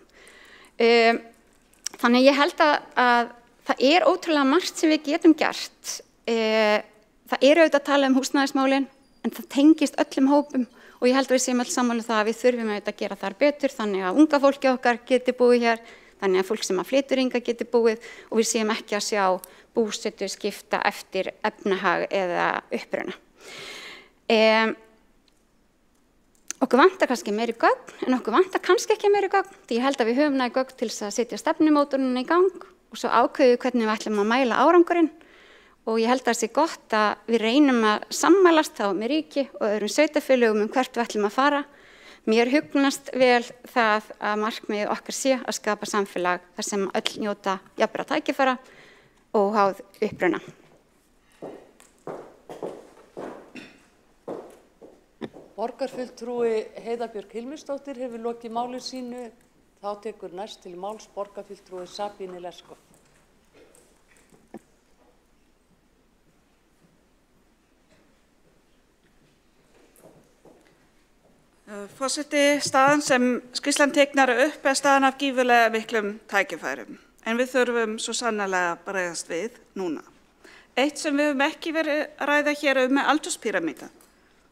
Þannig ég held að það ótrúlega margt sem við getum gert. Það auðvitað að tala húsnæðismálin en það tengist öllum hópum og ég held að við séum öll sammála það að við þurfum auðvitað að gera þar betur þannig að unga fólki okkar geti búið hér, þannig að fólk sem flytur hingað geti búið og við séum ekki að sjá búsetu skipta eftir efnahag eða uppruna. Okkur vantar kannski meiri gögn en okkur vantar kannski ekki meiri gögn því ég held að við höfum næg gögn til þess að setja stefnumótunina í gang og svo ákveðu hvernig við ætlum að mæla árangurinn og ég held að það sé gott að við reynum að sammælast þá með ríki og öðrum sveitarfélögum hvert við ætlum að fara. Mér hugnast vel það að markmiðið okkar sé að skapa samfélag þar sem öll njóta jafnra tækifæra og háð uppruna. Borgarfulltrúi Heiða Björk Hilmisdóttir hefur lokið máli sínu. Þá tekur næst til máls borgarfulltrúi Sabine Lesko. Forseti, staðan sem skýrslan teiknar upp staðan af gífurlega miklum tækifærum. En við þurfum svo sannarlega að bregðast við núna. Eitt sem við höfum ekki verið að ræða hér með aldurspíramídan.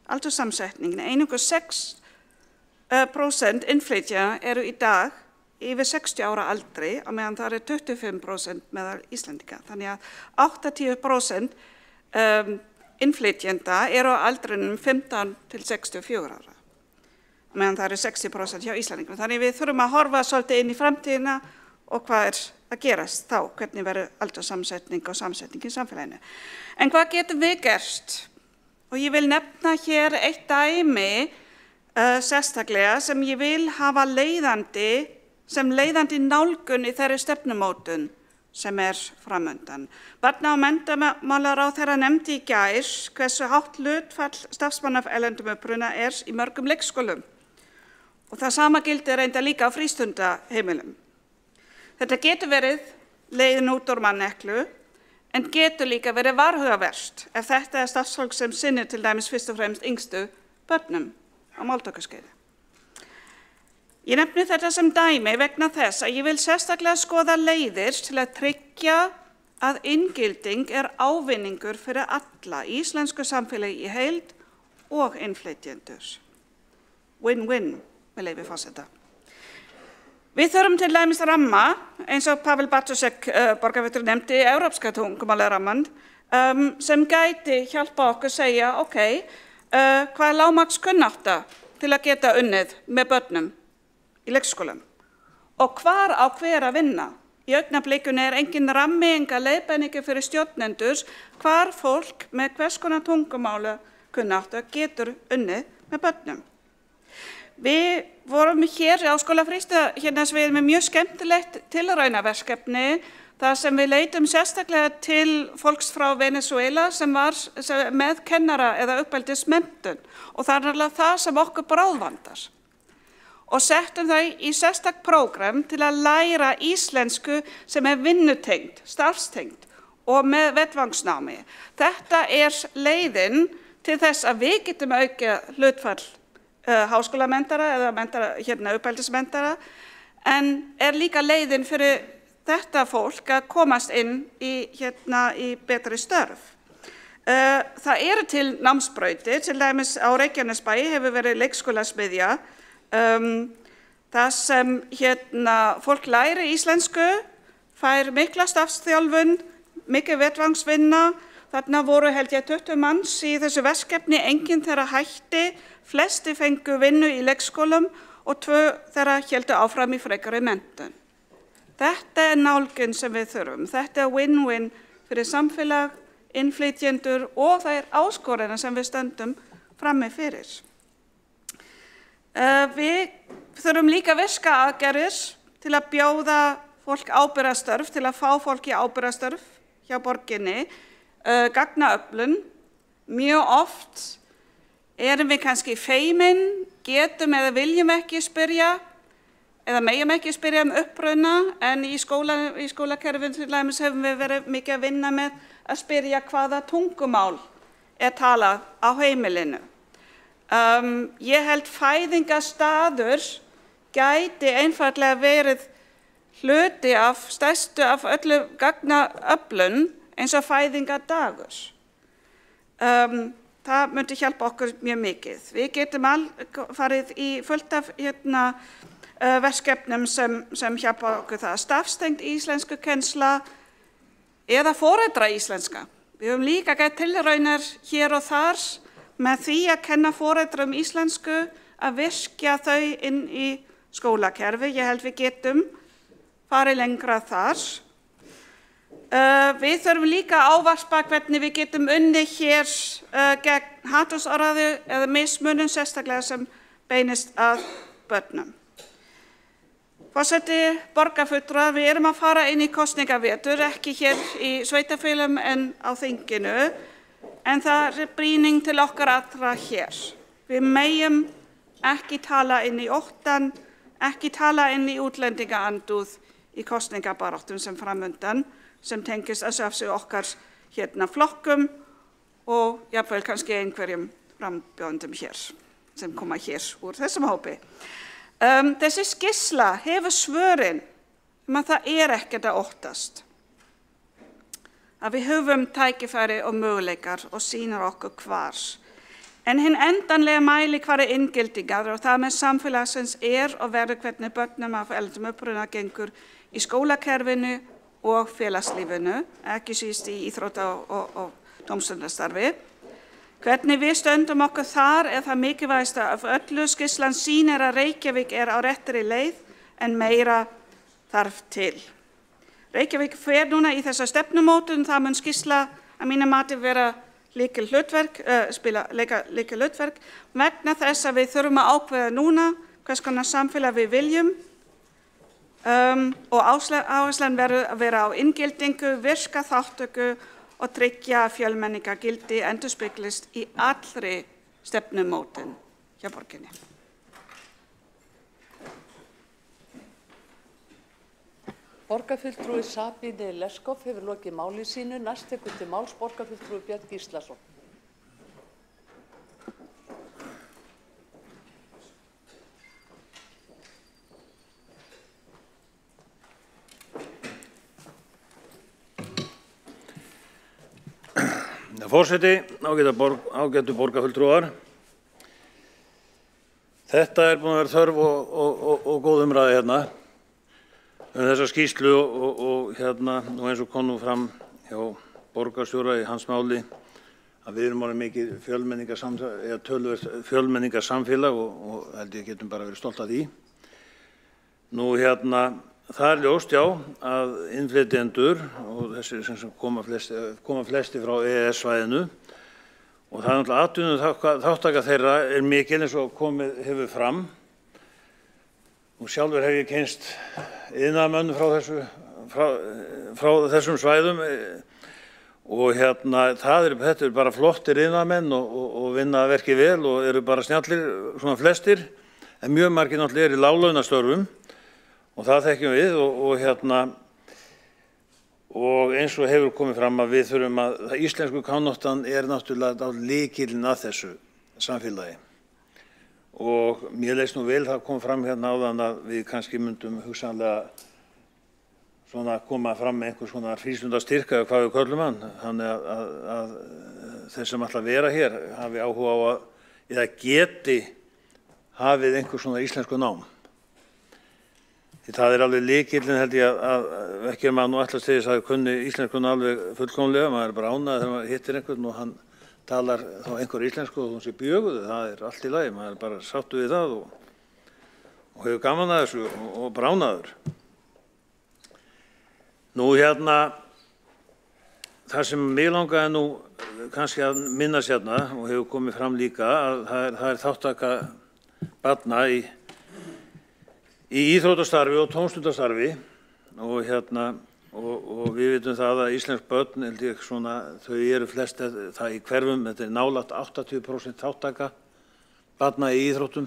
Aldurssamsetningin, einungis 6% innflytja eru í dag yfir 60 ára aldri á meðan það 25% meðal Íslendinga. Þannig að 80% innflytjenda eru á aldrinum 15 til 64 ára meðan það 60% hjá Íslendingum. Þannig við þurfum að horfa svolítið inn í framtíðina og hvað að gerast þá, hvernig verður aldurssamsetning og samsetning í samfélaginu. En hvað getum við gert? Og ég vil nefna hér eitt dæmi sérstaklega sem ég vil hafa leiðandi nálgun í þeirri stefnumótun sem framundan. Barna- og menntamálaráðherra nefndi í gær hversu hátt hlutfall starfsmanna af erlendum uppruna í mörgum leikskólum. Og það sama gildir reyndar líka á frístundaheimilum. Þetta getur verið leiðin út úr manneklu, en getur líka verið varhugavert ef þetta starfsfólk sem sinnir til dæmis fyrst og fremst yngstu börnum á máltökuskeiði. Ég nefni þetta sem dæmi vegna þess að ég vil sérstaklega skoða leiðir til að tryggja að inngilding ávinningur fyrir alla íslensku samfélagi í heild og innflytjendur. Win-win, með leyfi forseta. Við þurfum til dæmis ramma, eins og Pavel Bartošek, borgarfulltrúi, nefndi, Evrópska tungumálaramman, sem gæti hjálpa okkur að segja, hvað er lágmarkskunnátta til að geta unnið með börnum í leikskólum og hvar á hver að vinna. Í augnablikinu engin rammi, enga leiðbeiningar fyrir stjórnendur hvar fólk með hvers konar tungumálakunnáttu getur unnið með börnum. Við vorum hér á skóla Frístundasviði með mjög skemmtilegt tilraunaverkefni þar sem við leitum sérstaklega til fólks frá Venezuela sem var með kennara eða uppeldismenntun og það alveg það sem okkur bráðvandar. Og settum þau í sérstakt prógram til að læra íslensku sem vinnutengt, starfstengt og með vettvangsnámi. Þetta leiðin til þess að við getum aukið hlutfall háskólamentara eða uppeldismentara, en líka leiðin fyrir þetta fólk að komast inn í betri störf. Það til námsbrautir, til dæmis á Reykjanesbæ hefur verið leikskólasmiðja, það sem fólk læri íslensku, fær mikla starfsþjálfun, mikið vettvangsvinna, þarna voru held ég 20 manns í þessu verkefni, enginn þeirra hætti, flesti fengu vinnu í leikskólum og 2 þeirra héldu áfram í frekari menntun. Þetta nálgun sem við þurfum, þetta win-win fyrir samfélag, innflytjendur og það áskoranir sem við stöndum frammi fyrir. Við þurfum líka virka aðgerðir til að bjóða fólk ábyrgðarstörf, til að fá fólk í ábyrgðarstörf hjá borginni, gagnaöflun. Mjög oft erum við kannski feimin, getum eða viljum ekki spyrja, eða megum ekki spyrja uppruna, en í skólakerfinu til dæmis hefum við verið mikið að vinna með að spyrja hvaða tungumál talað á heimilinu. Ég held fæðingarstaður gæti einfaldlega verið hluti af stærstu af öllu gagnaöflun eins og fæðingardagur. Það myndi hjálpa okkur mjög mikið. Við getum farið í fullt af verkefnum sem hjálpa okkur það. Starfstengt íslenskukennsla eða foreldra íslenska. Við höfum líka gert tilraunir hér og þar með því að kenna foreldrum íslensku að virkja þau inn í skólakerfi. Ég held við getum farið lengra þar. Við þurfum líka að ávarpa hvernig við getum unnið hér gegn hatursorðræðu eða mismunun, sérstaklega sem beinist að börnum. Forseti, borgarfulltrúar, við erum að fara inn í kosningavetur, ekki hér í sveitarfélögum en á þinginu, en það brýning til okkar allra hér. Við megum ekki tala inn í óttann, ekki tala inn í útlendingaandúð í kosningabaráttum sem framundan, sem tengist að sjálfsögðu okkar flokkum og jafnvel kannski einhverjum frambjóðendum hér, sem koma hér úr þessum hópi. Þessi skýrsla hefur svörin að það ekkert að óttast. Að við höfum tækifæri og möguleikar og sýnir okkur hvar. En hinn endanlega mælikvarði inngildingar og það með samfélagsins og verður hvernig börnum af erlendum uppruna gengur í skólakerfinu og félagslífinu, ekki síst í íþrótta og tómstundastarfi. Hvernig við stöndum okkur þar það mikilvægasta af öllu. Skýrslan sýnir að Reykjavík á réttri leið en meira þarf til. Reykjavík fer núna í þessa stefnumótun, það mun skýrsla að mínu mati vera leika hlutverk vegna þess að við þurfum að ákveða núna hvers konar samfélag við viljum og áherslan verður að vera á inngildingu, virka þátttöku og tryggja að fjölmenningargildi endurspeglist í allri stefnumótun hjá borginni. Borgarfulltrúi Sabine Leskov hefur lokið máli sínu. Næst tekur til máls borgarfulltrúi Björn Gíslason. Forseti, ágætu borgarfulltrúar. Þetta búin að vera þörf og góð umræða hérna þessa skýrslu og hérna nú eins og kom nú fram hjá borgarstjóra í hans máli að við erum orðið mikið fjölmenningarsamfélag og held ég getum bara verið stolt af því. Nú hérna það ljóst já að innflytjendur og þessir sem koma flesti frá EES-svæðinu og það náttúrulega atvinnuþátttaka þeirra mikil eins og komið hefur fram. Og sjálfur hef ég kynnst iðnaðarmönnum frá þessum svæðum og hérna þetta bara flottir iðnaðarmenn og vinna verkið vel og eru bara snjallir svona flestir en mjög margir náttúrulega í láglaunastörfum. Og það þekkjum við og hérna og eins og hefur komið fram að við þurfum að íslensku kunnáttan náttúrulega lykillinn að þessu samfélagi. Og mér leist nú vel það kom fram hérna áðan að við kannski myndum hugsanlega svona koma fram með einhver svona frístundastyrk eða hvað við köllum hann. Þannig að þeir sem ætla að vera hér hafi áhuga á að eða geti hafið einhver svona íslensku nám. Því það alveg lykillinn held ég að ekki maður nú ætlast til þess að kunni íslenskuna alveg fullkomlega, maður bara ánægður þegar maður hittir einhvern og hann talar þá einhver íslensku og hún sé bjöguð, það allt í lagi, maður bara sáttu við það og hefur gaman að þessu og bara ánægður. Nú hérna, það sem mig langaði nú kannski að minnast hérna og hefur komið fram líka að það þáttaka barna í íþróttastarfi og tómstundastarfi og hérna og við vitum það að íslensk börn held ég svona þau eru flest það í hverfum þetta nálægt 80% þáttaka barna í íþróttum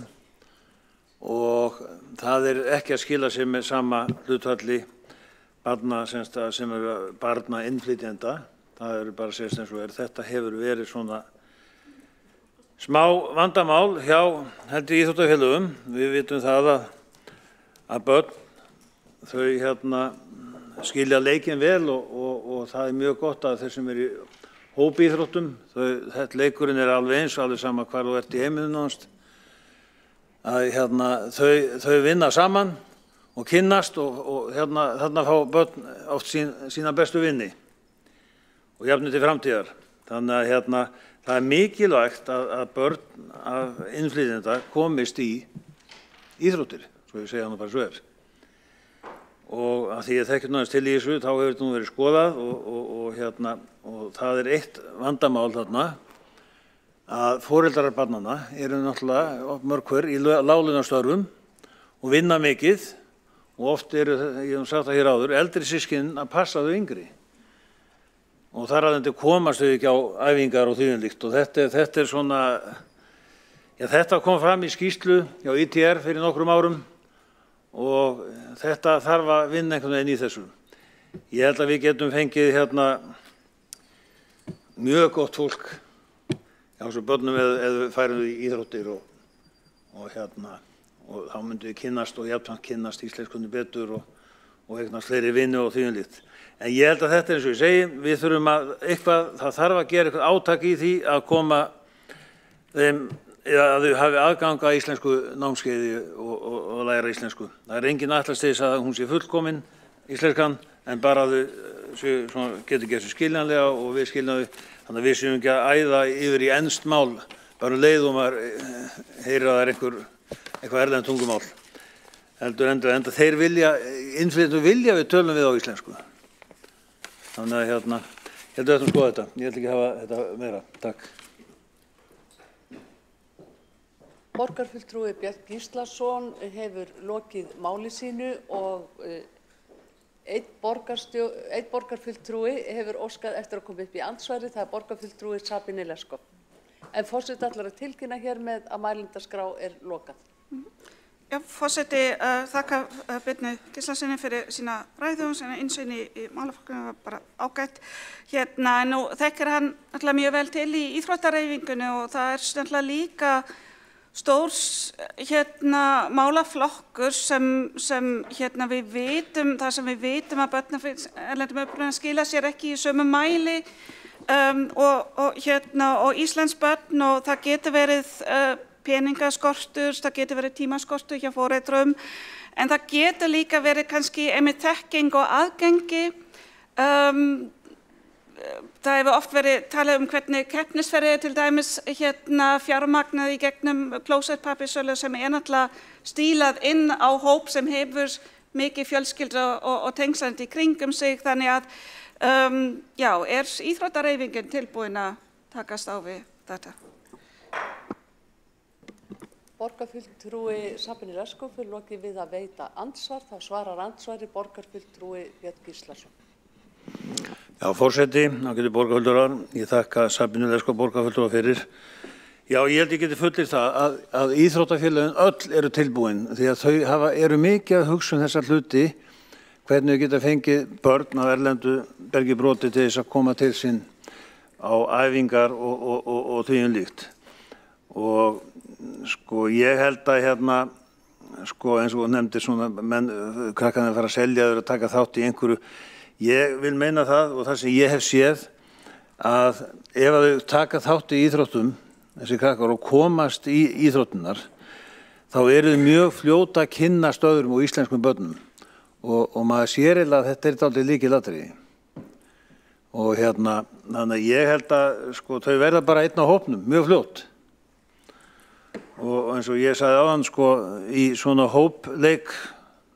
og það ekki að skila sér með sama hlutfalli barna sem eru barna innflytjenda það eru bara sést eins og þetta hefur verið svona smá vandamál hjá held ég íþróttafélögum við vitum það að börn, þau hérna skilja leikinn vel og það mjög gott að þeir sem eru í hópíþróttum, þetta leikurinn alveg eins, alveg sama hvar þú ert í heiminum nánast, að hérna þau vinna saman og kynnast og hérna þarna fá börn oft sína bestu vinni og jafnir til framtíðar. Þannig að hérna það mikilvægt að börn af innflytjenda komist í íþróttir. Svo ég segja hann bara svo og að því ég þekkir náttúrulega til í þessu þá hefur þetta nú verið skoðað og það eitt vandamál þarna að foreldrar barnanna eru náttúrulega mörg hver í láglaunastörfum og vinna mikið og oft eru, ég hef sagt það hér áður, eldri systkinin að passa þau yngri og þar að þetta komast þau ekki á æfingar og þvíumlíkt og þetta svona þetta kom fram í skýrslu hjá ITR fyrir nokkrum árum og þetta þarf að vinna einhvern veginn í þessu. Ég held að við getum fengið hérna mjög gott fólk hjá þessu börnum eða við færum í íþróttir og þá myndum við kynnast og jafnframt kynnast íslenskunni betur og eignast fleiri vinnu og þvíumlíkt. En ég held að þetta eins og ég segi, við þurfum það þarf að gera eitthvað átak í því að koma þeim að þau hafi aðgang að íslensku námskeiði og læra íslensku. Það engin ætlast til þess að hún sé fullkomin íslenskan en bara þau getur gert sér skiljanlega og við skiljum þau. Þannig að við séum ekki að æða yfir í enskt mál bara leið og maður heyrir að það eitthvað erlend tungumál. Heldur enda þeir innflytjendur vilja við tölum við á íslensku. Þannig að ég held að skoða þetta. Ég ætla ekki að hafa þetta meira. Takk. Borgarfulltrúi Björn Gíslason hefur lokið máli sínu og einn borgarfulltrúi hefur óskað eftir að koma upp í andsvari, það borgarfulltrúi Sabine Leskov. En forseti ætlar að tilkynna hér með að mælendaskrá lokað. Já, forseti þakka Björni Gíslasyni fyrir sína ræðu, sína innsýn í málaflokknum var bara ágætt. Nú þekkir hann alltaf mjög vel til í íþróttahreyfingunni og það alltaf líka stór málaflokkur sem við vitum, það sem við vitum að börn af erlendum uppruna skila sér ekki í sömu mæli og íslensk börn og það getur verið peningaskortur, það getur verið tímaskortur hjá foreldrum, en það getur líka verið kannski einmitt þekking og aðgengi. Það hefur oft verið talað hvernig keppnisferðir til dæmis fjármagnað í gegnum klósettpappírsölu sem náttúrulega stílað inn á hóp sem hefur mikið fjölskyldur og tengslandi í kringum sig, þannig að íþróttahreyfingin tilbúin að takast á við þetta? Borgarfulltrúi Sabine Leskov fyrir lokið við að veita andsvar, þá svarar andsvari borgarfulltrúi Björn Gíslason. Já, forseti, ágætu borgarfulltrúar, ég þakka Sabine Leskov borgarfulltrúa fyrir. Já, ég held ég geti fullyrt það að íþróttafélögin öll eru tilbúin því að þau eru mikið að hugsa þessa hluti, hvernig þau geta fengið börn á erlendu bergi broti til þess að koma til sín á æfingar og því líkt. Og ég held að eins og nefndir svona krakkarnir fara að selja þau og taka þátt í einhverju. Ég vil meina það og það sem ég hef séð að ef að þau taka þátt í íþróttum, þessi krakkar, og komast í íþróttunar, þá eru þau mjög fljóta að kynnast öðrum og íslenskum börnum og maður sér eiginlega að þetta dálítið lykilatriði. Og þannig að ég held að þau verða bara einn á hópnum, mjög fljótt. Og eins og ég sagði áðan, í svona hópleik,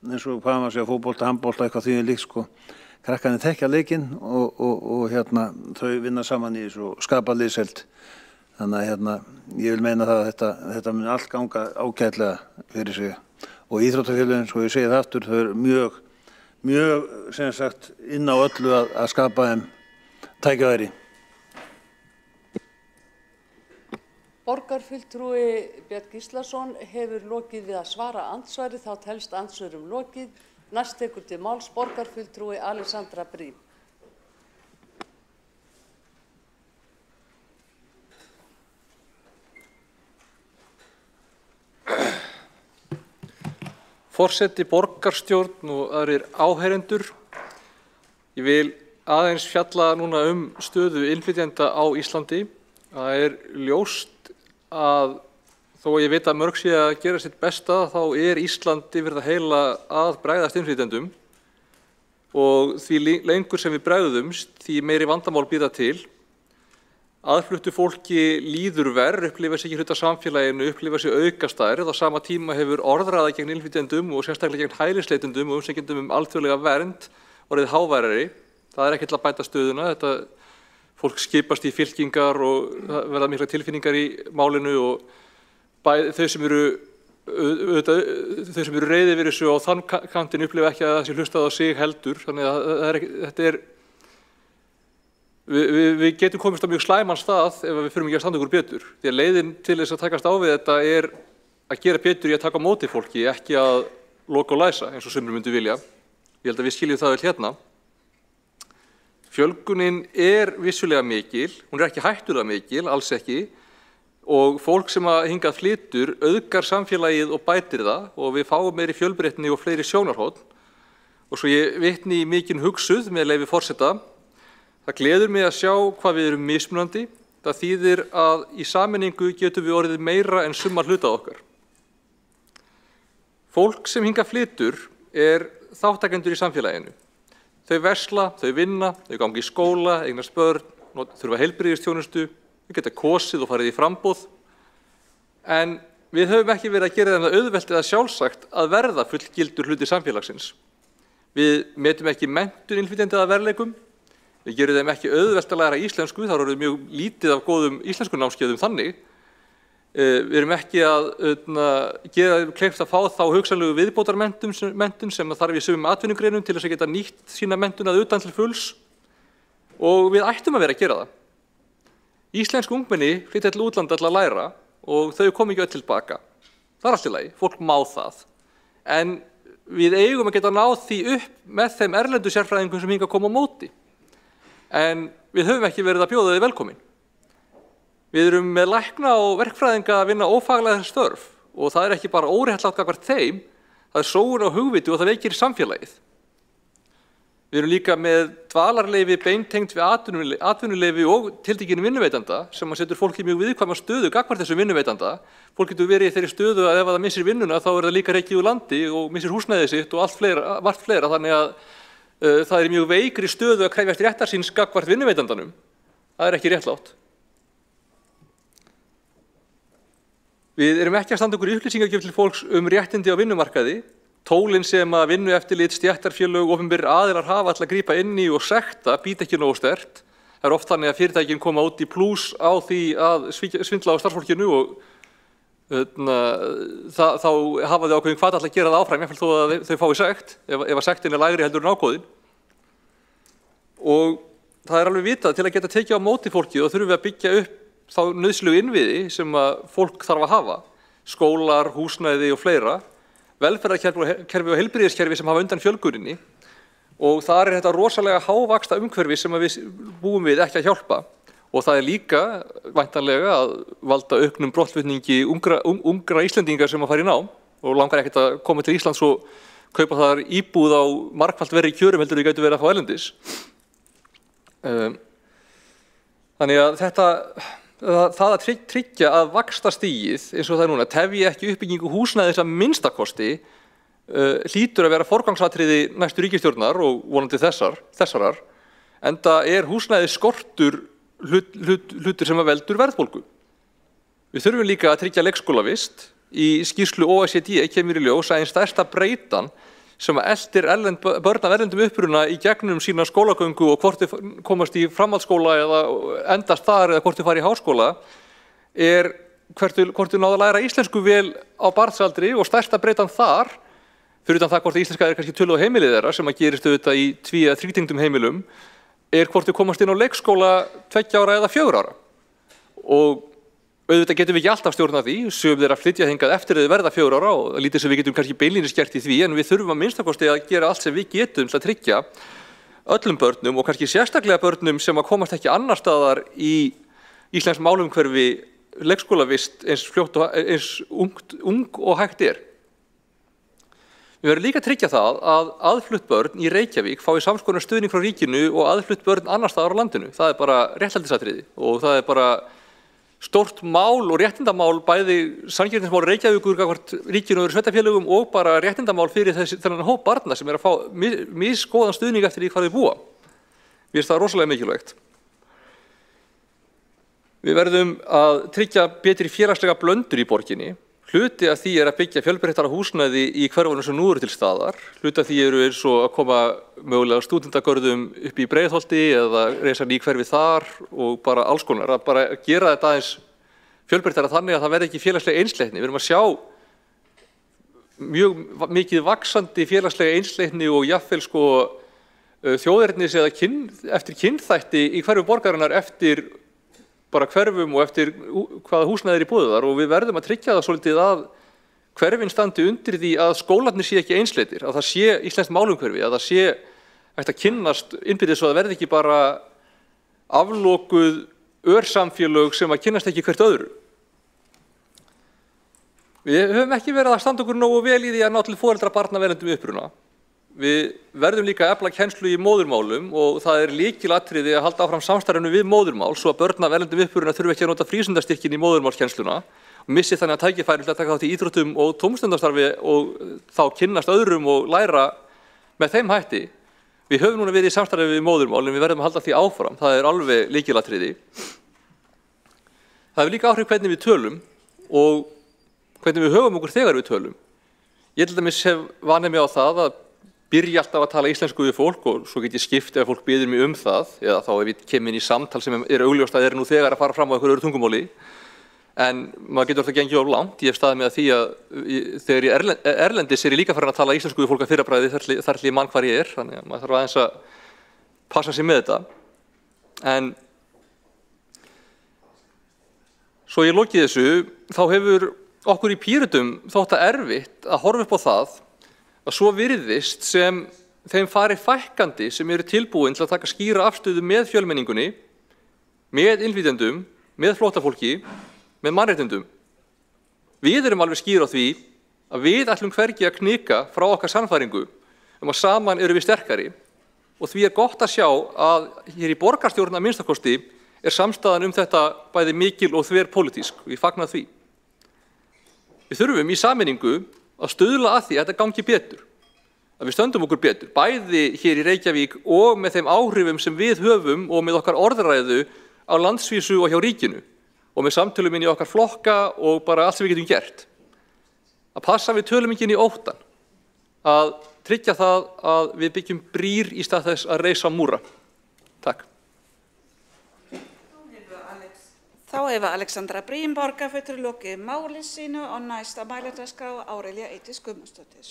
eins og hvað maður segja, fótbolta, handbolta, eitthvað því líkt, krakkarnir þekkja leikinn og þau vinna saman í þessu og skapa liðsheild. Þannig að ég vil meina það að þetta mun allt ganga ágætlega fyrir sig. Og íþróttafélögin, svo ég segi það aftur, þau eru mjög sem sagt inn á öllu að skapa þeim tækifæri. Borgarfulltrúi Björn Gíslason hefur lokið við að svara andsvari, þá telst andsvörum lokið. Næst tekur til máls borgarfulltrúi Alexandra Brím. Forseti, borgarstjórn og aðrir áheyrendur. Ég vil aðeins fjalla núna stöðu innflytjenda á Íslandi. Það ljóst að þó að ég veit að mörg sé að gera sitt besta, þá Ísland yfir það heila að bregðast innflytjendum og því lengur sem við bregðumst, því meiri vandamál býða til. Aðfluttu fólki líður verr, upplifa sig ekki hluta samfélaginu, upplifa sig aukastærð, á sama tíma hefur orðræða gegn innflytjendum og sérstaklega gegn hælisleitendum og umsækjendum alþjóðlega vernd orðið háværari. Það ekki til að bæta stöðuna, fólk skipast í fylkingar og verða miklar tilfinningar í málinu og þau sem eru reiðir yfir þessu á þann kantinn upplifa ekki að það sé hlustað á sig heldur. Þannig að við getum komist á mjög slæman stað ef við förum ekki að standa okkur betur. Því að leiðin til þess að takast á við þetta að gera betur í að taka á móti fólki, ekki að loka og læsa eins og sumir myndu vilja. Ég held að við skiljum það vel hérna. Fjölgunin vissulega mikil, hún ekki hættulega mikil, alls ekki. Og fólk sem hingað flytur auðgar samfélagið og bætir það og við fáum meiri fjölbreytni og fleiri sjónarhorn. Og svo ég vitni í mikinn hugsuð með leyfi forseta. Það gleður mig að sjá hvað við erum mismunandi. Það þýðir að í sameiningu getum við orðið meira en summa hluta okkar. Fólk sem hingað flytur þáttakendur í samfélaginu. Þau versla, þau vinna, þau gangi í skóla, eignast börn, þurfa heilbrigðisþjónustu. Við geta kosið og farið í framboð, en við höfum ekki verið að gera þeim það auðvelt eða sjálfsagt að verða fullgildur hluti samfélagsins. Við metum ekki menntun innflytjenda að verðleikum, við gerum þeim ekki auðvelt að læra íslensku, þá eru mjög lítið af góðum íslenskunámskeiðum þannig. Við erum ekki að gera kleift að fá þá hugsanlegu viðbótarmenntun sem þarf í sumum atvinnugreinum til þess að geta nýtt sína menntun að utan til fulls og við ættum að vera að gera það. Íslensk ungmenni flytja til útlanda til að læra og þau komu ekki öll tilbaka. Það allt í lagi, fólk má það. En við eigum að geta náð því upp með þeim erlendu sérfræðingum sem hingað koma á móti. En við höfum ekki verið að bjóða þau velkomin. Við erum með lækna og verkfræðinga að vinna ófaglega störf og það ekki bara óréttlátt gagnvart þeim, það sóun á hugviti og það veikir samfélagið. Við erum líka með dvalarleyfi beintengt við atvinnuleyfi og tiltekinn vinnuveitanda sem að setur fólk í mjög viðkvæma stöðu gagnvart þessum vinnuveitanda. Fólk getur verið í þeirri stöðu að ef það missir vinnuna þá það líka rekið úr landi og missir húsnæðið sitt og margt fleira. Þannig að það mjög veikri stöðu að krefjast réttar síns gagnvart vinnuveitandanum. Það ekki réttlátt. Við erum ekki að standa okkur í upplýsingagjöf til fólks réttindi á vinnumarkaði. Tólin sem að vinnueftirlit, stéttarfélög, opinberir aðilar hafa til að grípa inn í og sekta býta ekki nógu sterkt. Það oft þannig að fyrirtækin koma út í plús á því að svindla á starfsfólkinu og þá hafa þau ákveðin hvað að gera það áfram, jafnvel þó að þau fái sekt, ef að sektin lægri heldur en ágóðin. Og það alveg vitað til að geta tekið á móti fólki og þurfum við að byggja upp þá nauðsynlegu innviði sem að fólk þarf að hafa, skólar, húsnæði og fleira. Velferðarkerfi og heilbrigðiskerfi sem hafa undan fjölguninni og þar þetta rosalega hávaxta umhverfi sem við búum við ekki að hjálpa og það líka væntanlega að valda auknum brottflutningi ungra Íslendinga sem að fara í nám og langar ekkert að koma til Íslands og kaupa þar íbúð á margfalt verri kjörum heldur við gætu verið að fá erlendis. Þannig að það að tryggja að vaxtastigið eins og það núna tefji ekki uppbyggingu húsnæðis að minnstakosti hlýtur að vera forgangsatriði næstu ríkisstjórnar og vonandi þessarar enda húsnæði skortur hlutur sem að veldur verðbólgu. Við þurfum líka að tryggja leikskólavist. Í skýrslu OECD kemur í ljós að ein stærsta breytan sem að eltir börn af erlendum uppruna í gegnum sína skólagöngu og hvort þau komast í framhaldsskóla eða endast þar eða hvort þau fara í háskóla hvort þau náðu að læra íslensku vel á barnsaldri og stærsta breytan þar, fyrir utan það hvort íslenska kannski töluð á heimilið þeirra sem að gerist auðvitað í 2 eða 3 tengdum heimilum, hvort þau komast inn á leikskóla 2 ára eða 4 ára. Og auðvitað getum við ekki alltaf stjórnað því, sum þeirra flytja hingað eftir þau verða 4 ára og lítið sem við getum kannski beinlínis gert í því, en við þurfum að minnstakosti að gera allt sem við getum til að tryggja öllum börnum og kannski sérstaklega börnum sem að komast ekki annar staðar í íslenskt málumhverfi leikskólavist eins ung og hægt er. Við verðum líka að tryggja það að aðflutt börn í Reykjavík fái sams konar stuðning frá ríkinu og aðflutt börn annar staðar á landinu. Það bara réttlætisatriði og það bara stórt mál og réttindamál bæði sanngirnismál Reykjavíkur gagnvart ríkinu og sveitarfélögum og bara réttindamál fyrir þennan hóp barna sem að fá misgóðan stuðning eftir því hvað þau búa. Mér finnst það rosalega mikilvægt. Við verðum að tryggja betri félagslega blöndur í borginni. Hluti af því að byggja fjölbreyttara húsnæði í hverfunum sem nú eru til staðar. Hluti af því eins og að koma mögulega stúdentagörðum upp í Breiðholti eða reisa ný hverfi þar og bara alls konar. Að bara gera þetta aðeins fjölbreyttara þannig að það verði ekki félagslega einsleitni. Við erum að sjá mjög mikið vaxandi félagslega einsleitni og jafnvel þjóðernis eða eftir kynþætti í hverfi borgarinnar eftir bara hverfum og eftir hvaða húsnæði í boði þar og við verðum að tryggja það svolítið að hverfin standi undir því að skólarnir sé ekki einsleitir, að það sé íslenskt málumhverfi, að það sé hægt að kynnast innbyrðis og það verði ekki bara aflokuð örsamfélög sem að kynnast ekki hvert öðru. Við höfum ekki verið að standa okkur nógu vel í því að ná til foreldra barna af erlendum uppruna. Við verðum líka að efla kennslu í móðurmálum og það lykilatriði að halda áfram samstarfinu við móðurmál svo að börn af erlendum uppruna þurfi ekki að nota frístundastyrkin í móðurmálskennsluna og missi þannig að tækifæri til að taka þátt í íþróttum og tómstundastarfi og þá kynnast öðrum og læra með þeim hætti. Við höfum núna verið í samstarfi við móðurmál en við verðum að halda því áfram. Það alveg lykilatriði. Það hefur líka áhrif hvernig við tölum og hvernig við höfum okkur þegar við tölum. Ég til dæmis hef vanið mig á það að byrja alltaf að tala íslensku við fólk og svo get ég skipt ef fólk biður mig það eða þá ef ég kem inn í samtal sem augljóst að nú þegar að fara fram á einhverju öðru tungumáli en maður getur alltaf gengið of langt. Ég hef staðið með því að þegar ég erlendis ég líka farin að tala íslensku við fólk að fyrrabræði þar til ég mann hvar ég þannig að maður þarf aðeins að passa sig með þetta. En svo ég lokið þessu þá hefur okkur í Pírötum þótt að erfitt að horfa upp á það að svo virðist sem þeim fari fækkandi sem eru tilbúin til að taka skýra afstöðu með fjölmenningunni, með innflytjendum, með flóttafólki, með mannréttindum. Við erum alveg skýr á því að við ætlum hvergi að hnika frá okkar sannfæringu að saman eru við sterkari og því gott að sjá að hér í borgarstjórn að minnstakosti samstaðan þetta bæði mikil og þverpólitísk og ég fagna því. Við þurfum í sameiningu að stuðla að því að þetta gangi betur, að við stöndum okkur betur, bæði hér í Reykjavík og með þeim áhrifum sem við höfum og með okkar orðræðu á landsvísu og hjá ríkinu og með samtölum inn í okkar flokka og bara allt sem við getum gert. Að passa við tölum ekki inn í óttan, að tryggja það að við byggjum brýr í stað þess að reisa múra. Takk. Þá hefur Alexandra Briem borgarfulltrúi lokið máli sínu og næsta mælendaskrá Árelía Eydís Guðmundsdóttir.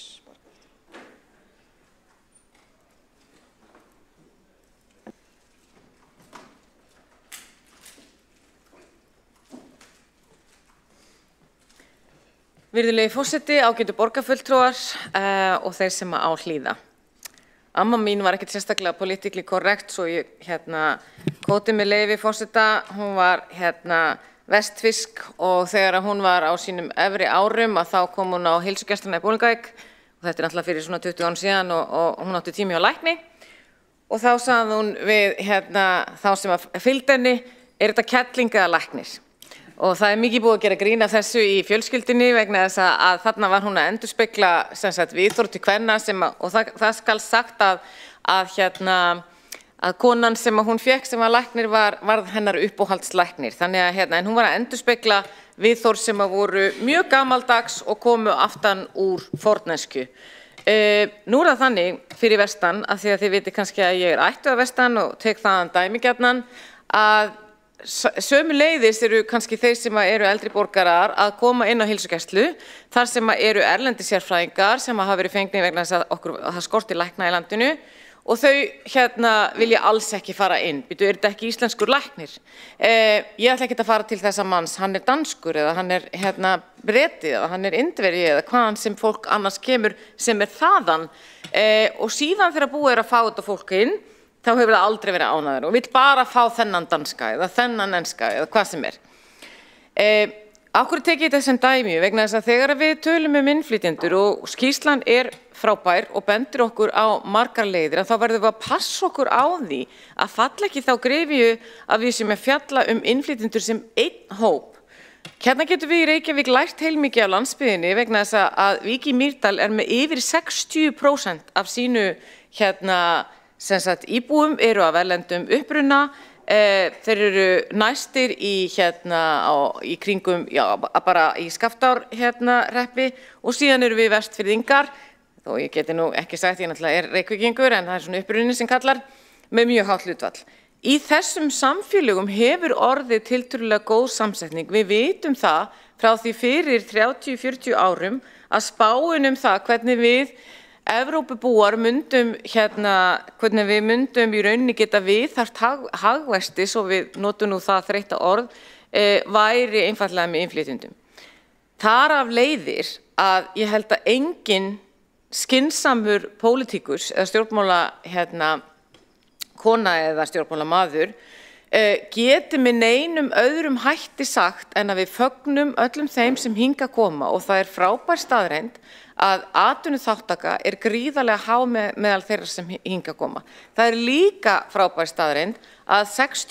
Virðulegi forseti, ágætu borgarfulltrúar og þeir sem á hlýða. Amma mín var ekkert sérstaklega politically correct, svo ég kóti með leyfi forseta, hún var vestfisk og þegar hún var á sínum efri árum að þá kom hún á heilsugæsluna í Bolungarvík og þetta náttúrulega fyrir svona 20 árum síðan og hún átti tími á lækni og þá sagði hún við þá sem að fylgdi henni, þetta kettling eða læknir? Og það mikið búið að gera grín af þessu í fjölskyldunni vegna þess að þarna var hún að endurspegla viðhorf til kvenna og það skal sagt að konan sem hún fékk sem var læknir varð hennar uppáhaldslæknir. Þannig að en hún var að endurspegla viðhorf sem voru mjög gamaldags og komu aftan úr fornensku. Nú það þannig fyrir vestan, af því að þið viti kannski að ég ættu að vestan og tek þaðan dæmigjarnan, að sömuleiðis eru kannski þeir sem eru eldri borgarar að koma inn á heilsugæslu þar sem eru erlendir sérfræðingar sem hafa verið fengnir vegna þess að það skortir lækna í landinu og þau vilja alls ekki fara inn. Býtu, þetta ekki íslenskur læknir? Ég ætla ekki að fara til þessa manns, hann danskur eða hann Breti eða hann Indverji eða hvaðan sem fólk annars kemur sem þaðan og síðan þegar búið að fá þetta fólk inn þá hefur það aldrei verið ánægður og vill bara fá þennan danska eða þennan enska eða hvað sem Af hverju tek ég þetta sem dæmi? Vegna þess að þegar við tölum innflytjendur og skýrslan frábær og bendir okkur á margar leiðir, þá verðum við að passa okkur á því að falla ekki þá gryfju að við sem fjalla innflytjendur sem einn hóp. Hérna getum við í Reykjavík lært heilmikið á landsbyggðinni vegna þess að Vík í Mýrdal með yfir 60% af sínu íbúum eru af erlendum uppruna, þeir eru næstir í kringum, bara í Skaftárhreppi og síðan eru við Vestfirðingar, þó ég geti nú ekki sagt, ég náttúrulega Reykvíkingur en það svona uppruninn sem kallar, með mjög hátt hlutfall. Í þessum samfélögum hefur orðið tiltölulega góð samsetning. Við vitum það frá því fyrir 30-40 árum að spáin það hvernig við Evrópubúar myndum hvernig við myndum í rauninni geta viðhaft hagvexti, svo við notum nú það þreytta orð, væri einfaldlega með innflytjendum. Þar af leiðir að ég held að engin skynsamur pólitíkus eða stjórnmála kona eða stjórnmálamaður geti með neinum öðrum hætti sagt en að við fögnum öllum þeim sem hingað koma og það frábær staðreynd að atvinnuþátttaka gríðarlega há meðal þeirra sem hingað koma. Það líka frábær staðreynd að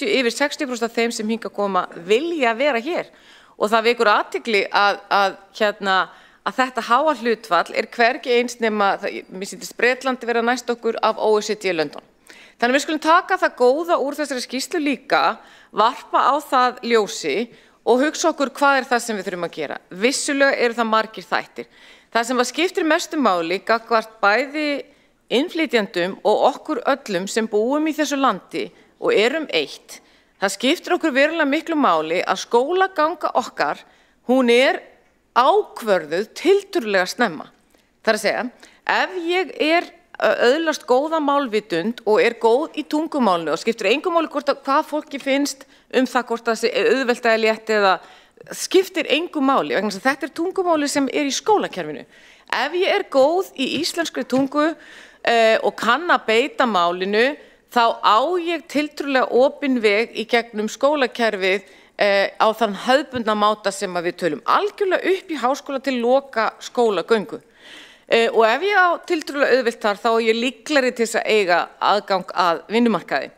yfir 60% af þeim sem hingað koma vilja vera hér og það vekur athygli að þetta háa hlutfall hvergi eins nema, mér sýndist Bretlandi vera næst okkur af OECD London. Þannig við skulum taka það góða úr þessari skýrslu líka, varpa á það ljósi og hugsa okkur hvað það sem við þurfum að gera. Vissulega eru það margir þættir. Það sem skiptir mestu máli gagnvart bæði innflytjendum og okkur öllum sem búum í þessu landi og erum eitt. Það skiptir okkur verulega miklu máli að skólaganga okkar, hún ákvörðuð tiltölulega snemma. Það að segja, ef ég öðlast góða málvitund og góð í tungumálinu og skiptir engu máli hvað fólki finnst það hvort það sé auðvelt eða létt eða skiptir engu máli vegna þess að þetta tungumáli sem í skólakerfinu. Ef ég góð í íslenskri tungu og kann að beita málinu þá á ég tiltölulega opinn veg í gegnum skólakerfið á þann hefðbundna máta sem við tölum algjörlega upp í háskóla til loka skólagöngu. Og ef ég á tiltölulega auðvelt þar, þá er ég líklegri til þess að eiga aðgang að vinnumarkaði.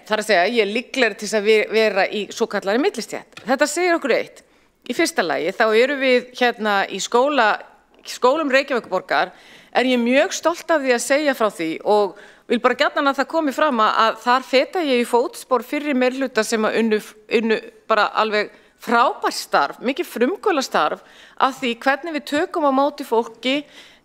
Þar að segja, ég er líklegri til þess að vera í svokallari millistétt. Þetta segir okkur eitt. Í fyrsta lagi, þá erum við hérna í skólum Reykjavíkurborgar, er ég mjög stolt af því að segja frá því og vil bara gjarnan að það komi fram að þar feta ég í fótspor fyrri meirhluta sem að unnu bara alveg frábært starf, mikið frumkvöðlastarf af því hvernig við tökum á móti fólki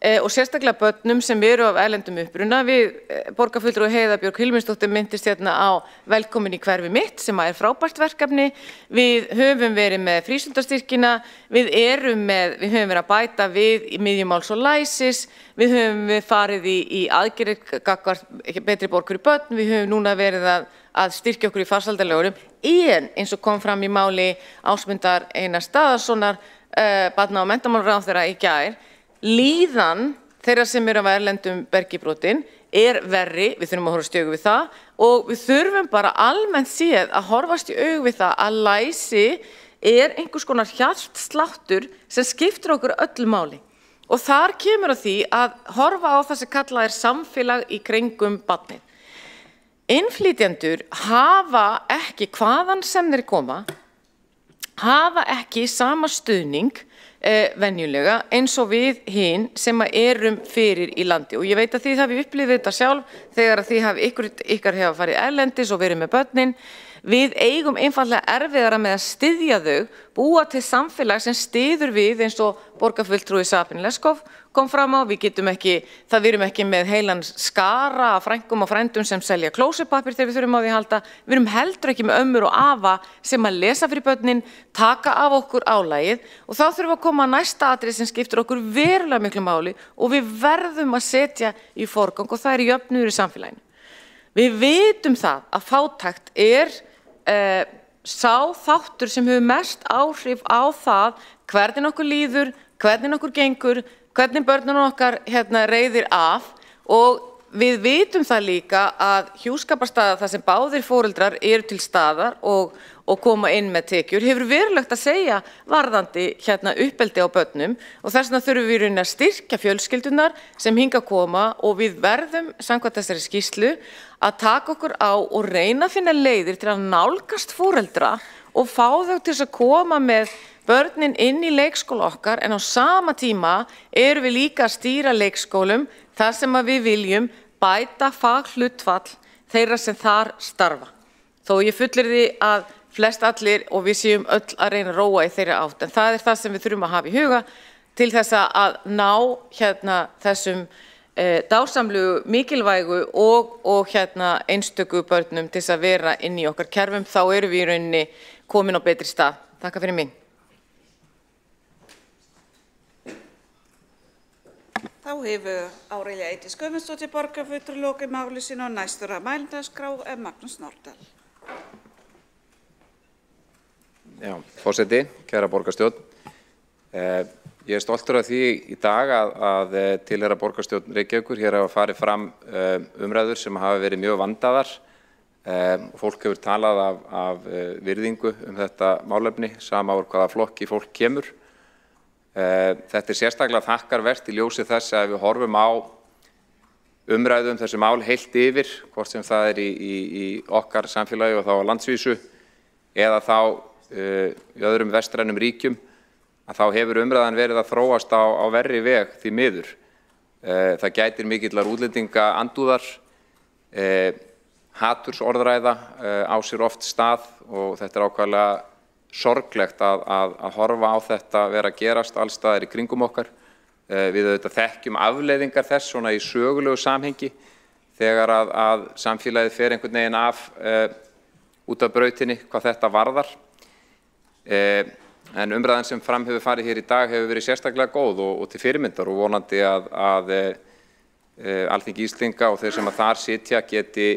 og sérstaklega börnum sem eru af erlendum uppruna. Við borgarfulltrúi Heiða Björg Hilminsdóttir minntist hérna á Velkomin í hverfi mitt sem er frábært verkefni. Við höfum verið með frístundastyrkina, við höfum verið að bæta við í miðjumáls og læsis, við höfum farið í aðgerðir gagnvart betri borg fyrir börn, við höfum núna verið að styrkja okkur í farsældarlögunum, en eins og kom fram í máli Ásmundar Einars Daðasonar, barna- og menntamálaráðherra í gær, líðan þeirra sem eru af erlendum bergibrotin er verri, við þurfum að horfast í augu við það og við þurfum bara almennt séð að horfast í augu við það að læsi er einhvers konar hjartsláttur sem skiptir okkur öllu máli. Og þar kemur að því að horfa á það sem kallað er samfélag í kringum barnið. Innflytjendur hafa ekki, hvaðan sem þeir koma, hafa ekki sama stuðning venjulega eins og við hin sem erum fyrir í landi. Og ég veit að þið hafi upplifið þetta sjálf þegar að ykkar hafa farið erlendis og verið með börnin. Við eigum einfallega erfiðara með að styðja þau, búa til samfélag sem styður við eins og borgarfulltrúi Sabine Leskov kom fram á. Við erum ekki með heilan skara af frængum og frændum sem selja klósettpappír þegar við þurfum á því að halda. Við erum heldur ekki með ömmur og afa sem að lesa fyrir börnin, taka af okkur álagið og þá þurfum við að koma að næsta atriði sem skiptir okkur verulega miklu máli og við verðum að setja í forgang og það er jöfnuður í samfélaginu. Við vitum það að fátækt er sá þáttur sem hefur mest áhrif á það hvernig okkur líður, hvernig okkur gengur, hvernig börnunum okkar reiðir af og við vitum það líka að hjúskaparstaða þar sem báðir foreldrar eru til staðar og koma inn með tekjur hefur verulegt að segja varðandi uppeldi á börnum og þess vegna þurfum við í rauninni að styrkja fjölskyldunar sem hingað koma og við verðum samkvæmt þessari skýrslu að taka okkur á og reyna að finna leiðir til að nálgast foreldra og fá þau til að koma með börnin inn í leikskóla okkar en á sama tíma erum við líka að stýra leikskólum þar sem að við viljum bæta faghlutfall þeirra sem þar starfa. Þó ég fullyrði að flest allir og við séum öll að reyna að róa í þeirra átt en það er það sem við þurfum að hafa í huga til þess að ná þessum dásamlegu, mikilvægu og einstöku börnum til þess að vera inn í okkar kerfum, þá erum við í rauninni komin á betri stað. Takk fyrir mig. Þá hefur Árelja Eydís Guðmundsdóttir borgarfulltrúi lokið máli sínu og næstur á mælendaskrá er Magnús Norðdahl. Já, forseti, kæra borgarstjórn. Ég er stoltur af því í dag að tilheyra borgarstjórn Reykjavíkur. Hér hafa farið fram umræður sem hafa verið mjög vandaðar. Fólk hefur talað af virðingu þetta málefni, sama úr hvaða flokki fólk kemur. Þetta er sérstaklega þakkarvert í ljósi þess að við horfum á umræðum þessu mál heilt yfir, hvort sem það er í okkar samfélagi og þá á landsvísu eða þá í öðrum vestrænum ríkjum, að þá hefur umræðan verið að þróast á verri veg því miður. Það gætir mikillar útlendinga andúðar, hatursorðræða á sér oft stað og þetta er ákvæðlega sorglegt að horfa á þetta vera að gerast alls staðar í kringum okkar. Við auðvitað þekkjum afleiðingar þess svona í sögulegu samhengi þegar að samfélagið fer einhvern veginn af út af brautinni hvað þetta varðar. En umræðan sem fram hefur farið hér í dag hefur verið sérstaklega góð og til fyrirmyndar og vonandi að Alþingi Íslendinga og þeir sem að þar sitja geti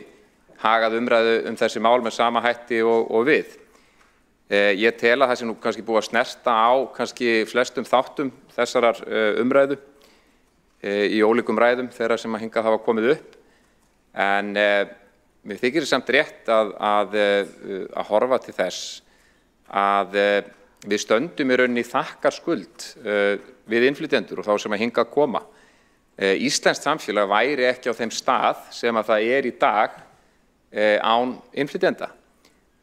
hagað umræðu þessi mál með sama hætti og við. Ég tel að það sé nú kannski búið að snerta á kannski flestum þáttum þessarar umræðu í ólíkum ræðum þeirra sem að hingað hafa komið upp. En mér þykir samt rétt að horfa til þess að við stöndum í rauninni þakkarskuld við innflytjendur og þá sem að hingað koma. Íslenskt samfélag væri ekki á þeim stað sem að það í dag án innflytjenda.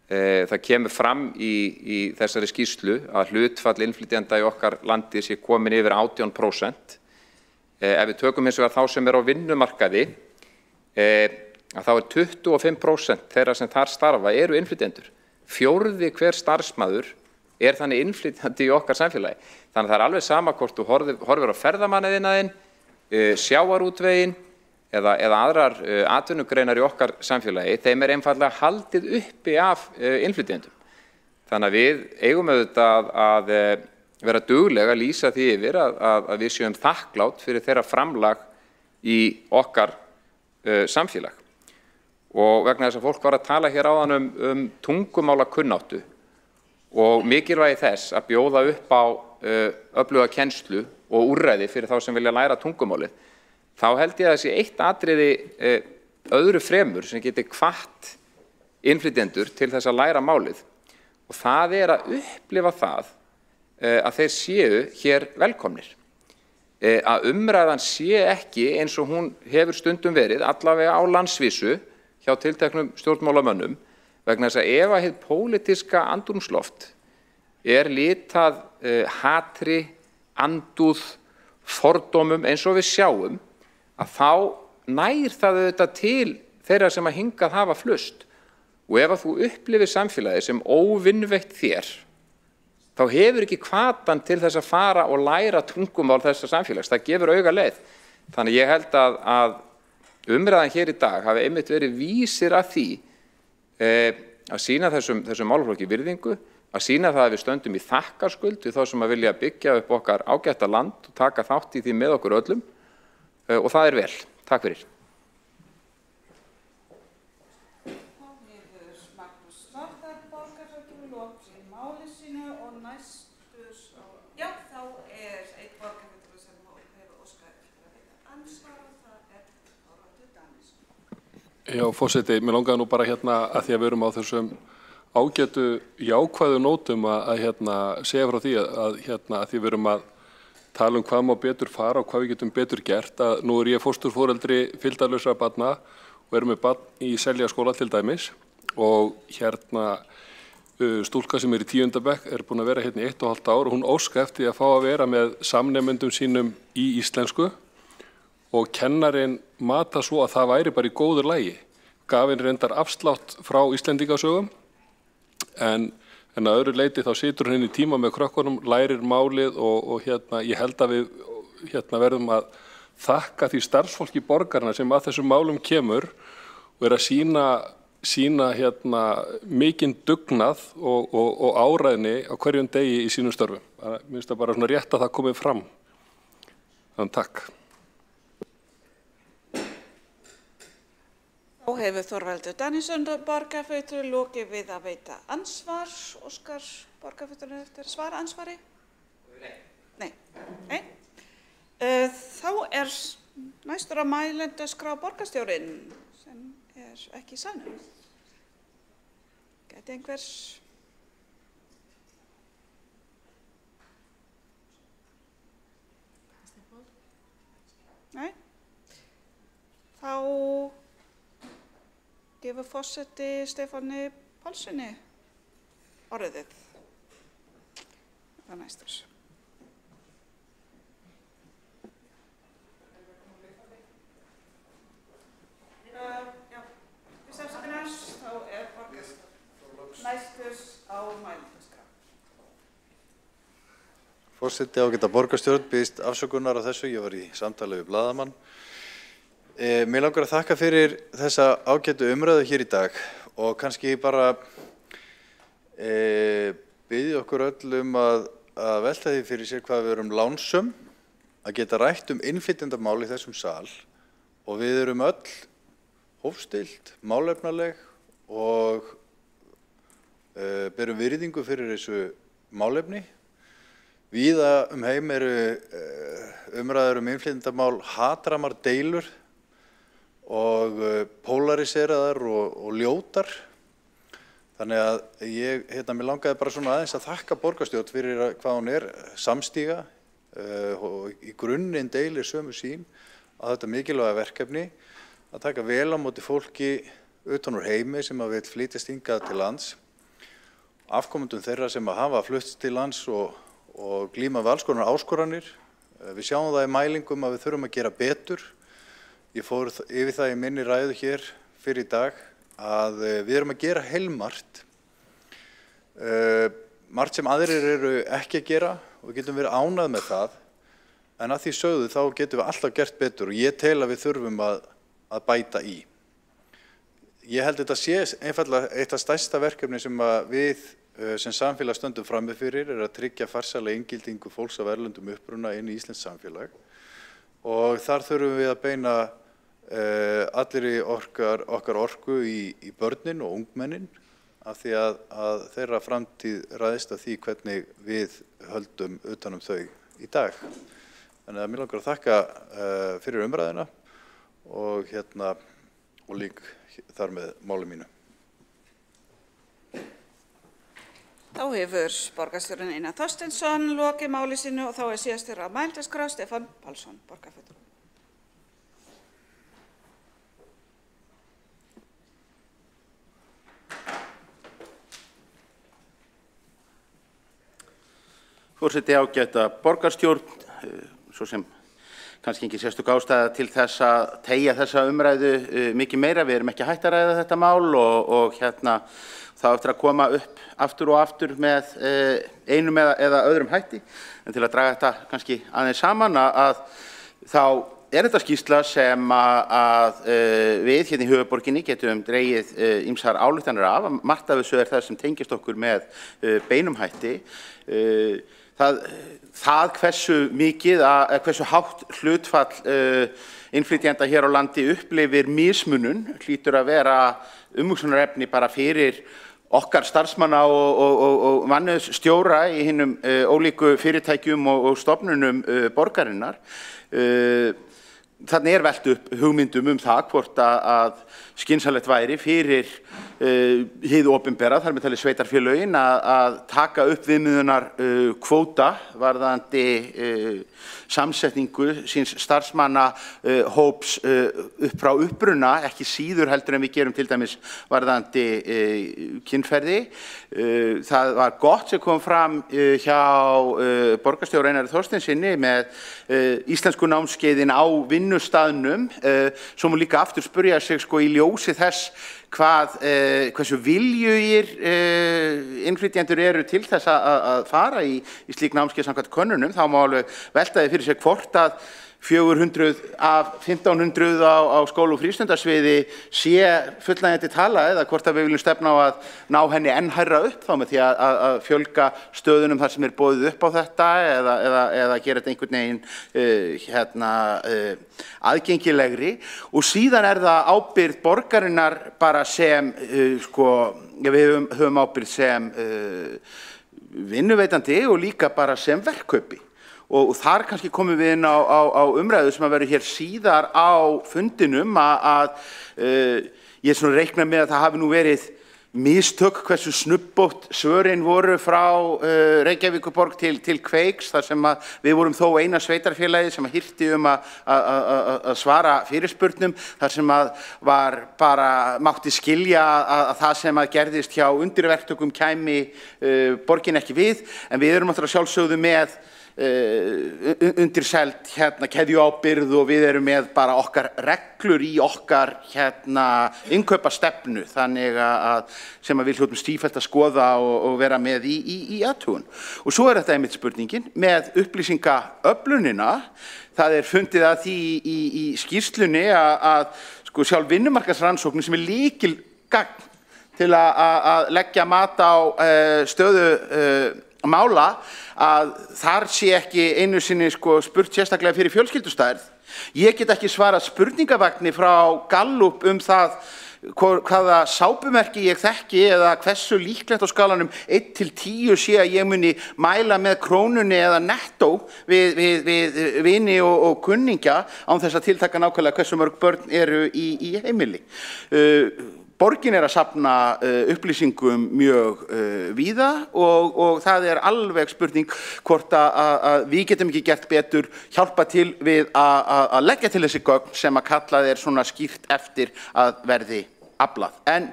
Það kemur fram í þessari skýrslu að hlutfall innflytjenda í okkar landi sé komin yfir 18%. Ef við tökum hins vegar þá sem á vinnumarkaði, að þá 25% þeirra sem þar starfa eru innflytjendur. Fjórði hver starfsmaður þannig innflytjandi í okkar samfélagi. Þannig að það alveg sama hvort þú horfir á ferðamanniðinaðinn, sjávarútveginn eða aðrar atvinnugreinar í okkar samfélagi, þeim einfaldlega haldið uppi af innflytjendum. Þannig að við eigum auðvitað að vera dugleg að lýsa því yfir að við séum þakklát fyrir þeirra framlag í okkar samfélag. Og vegna þess að fólk var að tala hér áðan tungumálakunnáttu og mikilvægi þess að bjóða upp á öfluga kennslu og úrræði fyrir þá sem vilja læra tungumálið, þá held ég að þessi eitt atriði öðru fremur sem geti hvatt innflytjendur til þess að læra málið. Og það að upplifa það að þeir séu hér velkomnir. Að umræðan sé ekki eins og hún hefur stundum verið, allavega á landsvísu, hjá tilteknum stjórnmálamönnum, vegna þess að ef að hið pólitíska andrúmsloft litað hatri, andúð, fordómum eins og við sjáum, að þá nær það auðvitað til þeirra sem að hingað hafa flust. Og ef að þú upplifir samfélagi sem óvinnveitt þér, þá hefur ekki hvatan til þess að fara og læra tungumál þessa samfélags. Það gefur auga leið. Þannig ég held að umræðan hér í dag hafi einmitt verið vísir að því að sýna þessum málaflokki virðingu, að sýna það að við stöndum í þakkarskuld við þá sem að vilja byggja upp okkar ágætta land og taka þátt í því með okkur öllum, og það vel. Takk fyrir. Já, forseti, mér langaði nú bara að því að við erum á þessum ágætu jákvæðu nótum að segja frá því að því við erum að tala hvað má betur fara og hvað við getum betur gert, að nú ég fósturforeldri fylgdarlausra barna og með barn í Seljaskóla til dæmis, og stúlka sem í 10. bekk búin að vera í 1,5 ár og hún óska eftir að fá að vera með samnemendum sínum í íslensku og kennarinn mata svo að það væri bara í góður lagi. Gaf henni reyndar afslátt frá Íslendingasögum, en að öðru leyti þá situr henni í tíma með krökkunum, lærir málið og ég held að við verðum að þakka því starfsfólki borgarna sem að þessum málum kemur og að sína mikinn dugnað og áræðni á hverjum degi í sínum störfum. Mér finnst það bara svona rétt að það komið fram. Þannig takk. Þá hefur Þorvaldur Daníelsson borgarfulltrúi lokið við að veita ansvar. Óskar borgarfulltrúi eftir svara ansvari? Nei. Þá næstur á mælendaskrá borgarstjórinn sem ekki í salnum. Gæti einhvers? Nei. Þá gefur forseti Stefáni Pálssyni orðið. Það næstur. Þá borgarstjórn næstur á mælendaskrá. Forseti ágæta borgarstjórn biðst afsökunar á þessu, ég var í samtali við blaðamann. Mér langar að þakka fyrir þessa ágætu umræðu hér í dag og kannski bara biðja okkur öll að velta því fyrir sér hvað við erum lánsöm að geta rætt innflytjendamál í þessum sal, og við erum öll hófstillt, málefnaleg og berum virðingu fyrir þessu málefni. Víða heim eru umræður innflytjendamál hatramar deilur og polariseraðar og ljótar. Þannig að mér langaði bara svona aðeins að þakka borgarstjórn fyrir hvað hún samstíga og í grunninn deilir sömu sýn á þetta mikilvæga verkefni að taka vel á móti fólki utan úr heimi sem að vil flytjast hingað til lands, afkomendum þeirra sem að hafa flutt til lands og glíma við alls konar áskoranir. Við sjáum það í mælingum að við þurfum að gera betur. Ég fór yfir það í minni ræðu hér fyrir í dag að við erum að gera heilmargt. Margt sem aðrir eru ekki að gera og við getum verið ánægð með það, en að því sögðu þá getum við alltaf gert betur og ég tel að við þurfum að bæta í. Ég held þetta sé einfaldlega eitt af stærsta verkefni sem að við sem samfélag stöndum frammi fyrir að tryggja farsæla inngildingu fólks af erlendum uppruna inn í íslenskt samfélag og þar þurfum við að beina allir okkar orku í börnin og ungmennin af því að þeirra framtíð ræðist af því hvernig við höldum utan þau í dag. Þannig að mér langar að þakka fyrir umræðina og lík þar með máli mínu. Þá hefur borgarstjórinn Einar Þorsteinsson lokið máli sínu og þá síðastur á mælendaskrá Stefán Pálsson, borgarfulltrúi. Forseti, ágæta borgarstjórn, svo sem kannski ekki sérstök ástæða til þess að teygja þessa umræðu mikið meira. Við erum ekki hætt að ræða þetta mál og þá eftir að koma upp aftur og aftur með einum eða öðrum hætti. En til að draga þetta kannski aðeins saman að þá þetta skýrsla sem að við hérna í höfuðborginni getum dregið ýmsar ályktanir af. Margt af þessu það sem tengist okkur með beinum hætti. Það hversu mikið, hversu hátt hlutfall innflytjenda hér á landi upplifir mismunun hlýtur að vera umhugsunarefni bara fyrir okkar starfsmanna og mannauðsstjóra í hinum ólíku fyrirtækjum og stofnunum borgarinnar. Þannig velt upp hugmyndum það hvort að skynsamlegt væri fyrir hið opinbera, þar með talið sveitarfélögin, að taka upp viðmiðunar kvóta varðandi samsetningu síns starfsmanna hóps upp frá uppruna, ekki síður heldur en við gerum til dæmis varðandi kynferði. Það var gott sem kom fram hjá borgarstjóra Einari Þorsteinsinni með íslensku námskeiðin á vinnustaðnum, svo má líka aftur spyrja sig í ljósi þess hversu viljugir innflytjendur eru til þess að fara í slík námskeið samkvæmt könnunum, þá má alveg velta því fyrir sig hvort að 400 af 1500 á skóla- og frístundasviði sé fullnægjandi tala eða hvort að við viljum stefna á að ná henni enn hærra upp þá með því að fjölga stöðunum þar sem boðið upp á þetta eða gera þetta einhvern veginn aðgengilegri. Og síðan það ábyrgð borgarinnar bara sem, við höfum ábyrgð sem vinnuveitandi og líka bara sem verkkaupi. Og þar kannski komum við inn á umræðu sem að verður hér síðar á fundinum að ég reikna með að það hafi nú verið mistök hversu snubbótt svörin voru frá Reykjavíkurborg til Kveiks, þar sem að við vorum þó eina sveitarfélagið sem að hirti að svara fyrirspurnum, þar sem að var bara mátti skilja að það sem að gerðist hjá undirverktökum kæmi borgin ekki við, en við erum náttúrulega sjálfsögðu með undirselt keðjuábyrgð og við erum með bara okkar reglur í okkar innkaupastefnu, þannig að sem að við hljótum stífellt að skoða og vera með í athugun. Og svo þetta einmitt spurningin með upplýsingaöflunina. Það fundið að því í skýrslunni að sjálf vinnumarkaðsrannsóknin sem lykilgagn til að leggja mat á stöðu mála, að þar sé ekki einu sinni spurt sérstaklega fyrir fjölskyldustærð. Ég get ekki svarað spurningavagni frá Gallup það hvaða sápumerki ég þekki eða hversu líklegt á skalanum 1 til 10 sé að ég muni mæla með krónunni eða nettó við vini og kunningja án þess að tiltaka nákvæmlega hversu mörg börn eru í heimili. Borgin að safna upplýsingum mjög víða og það alveg spurning hvort að við getum ekki gert betur, hjálpa til við að leggja til þessi gögn sem að kallað svona skýrt eftir að verði aflað. En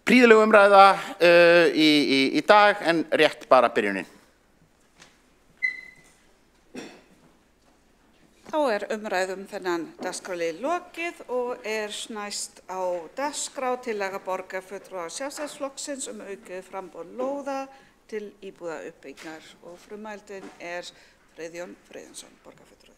prýðileg umræða í dag en rétt bara byrjunin. Þá umræðum þennan dagskrárlið lokið og næst á dagskrá tillaga borgarfulltrúa Sjálfstæðisflokksins aukið framboð lóða til íbúðauppbyggingar og frummælinn Friðjón Friðjónsson, borgarfulltrúi.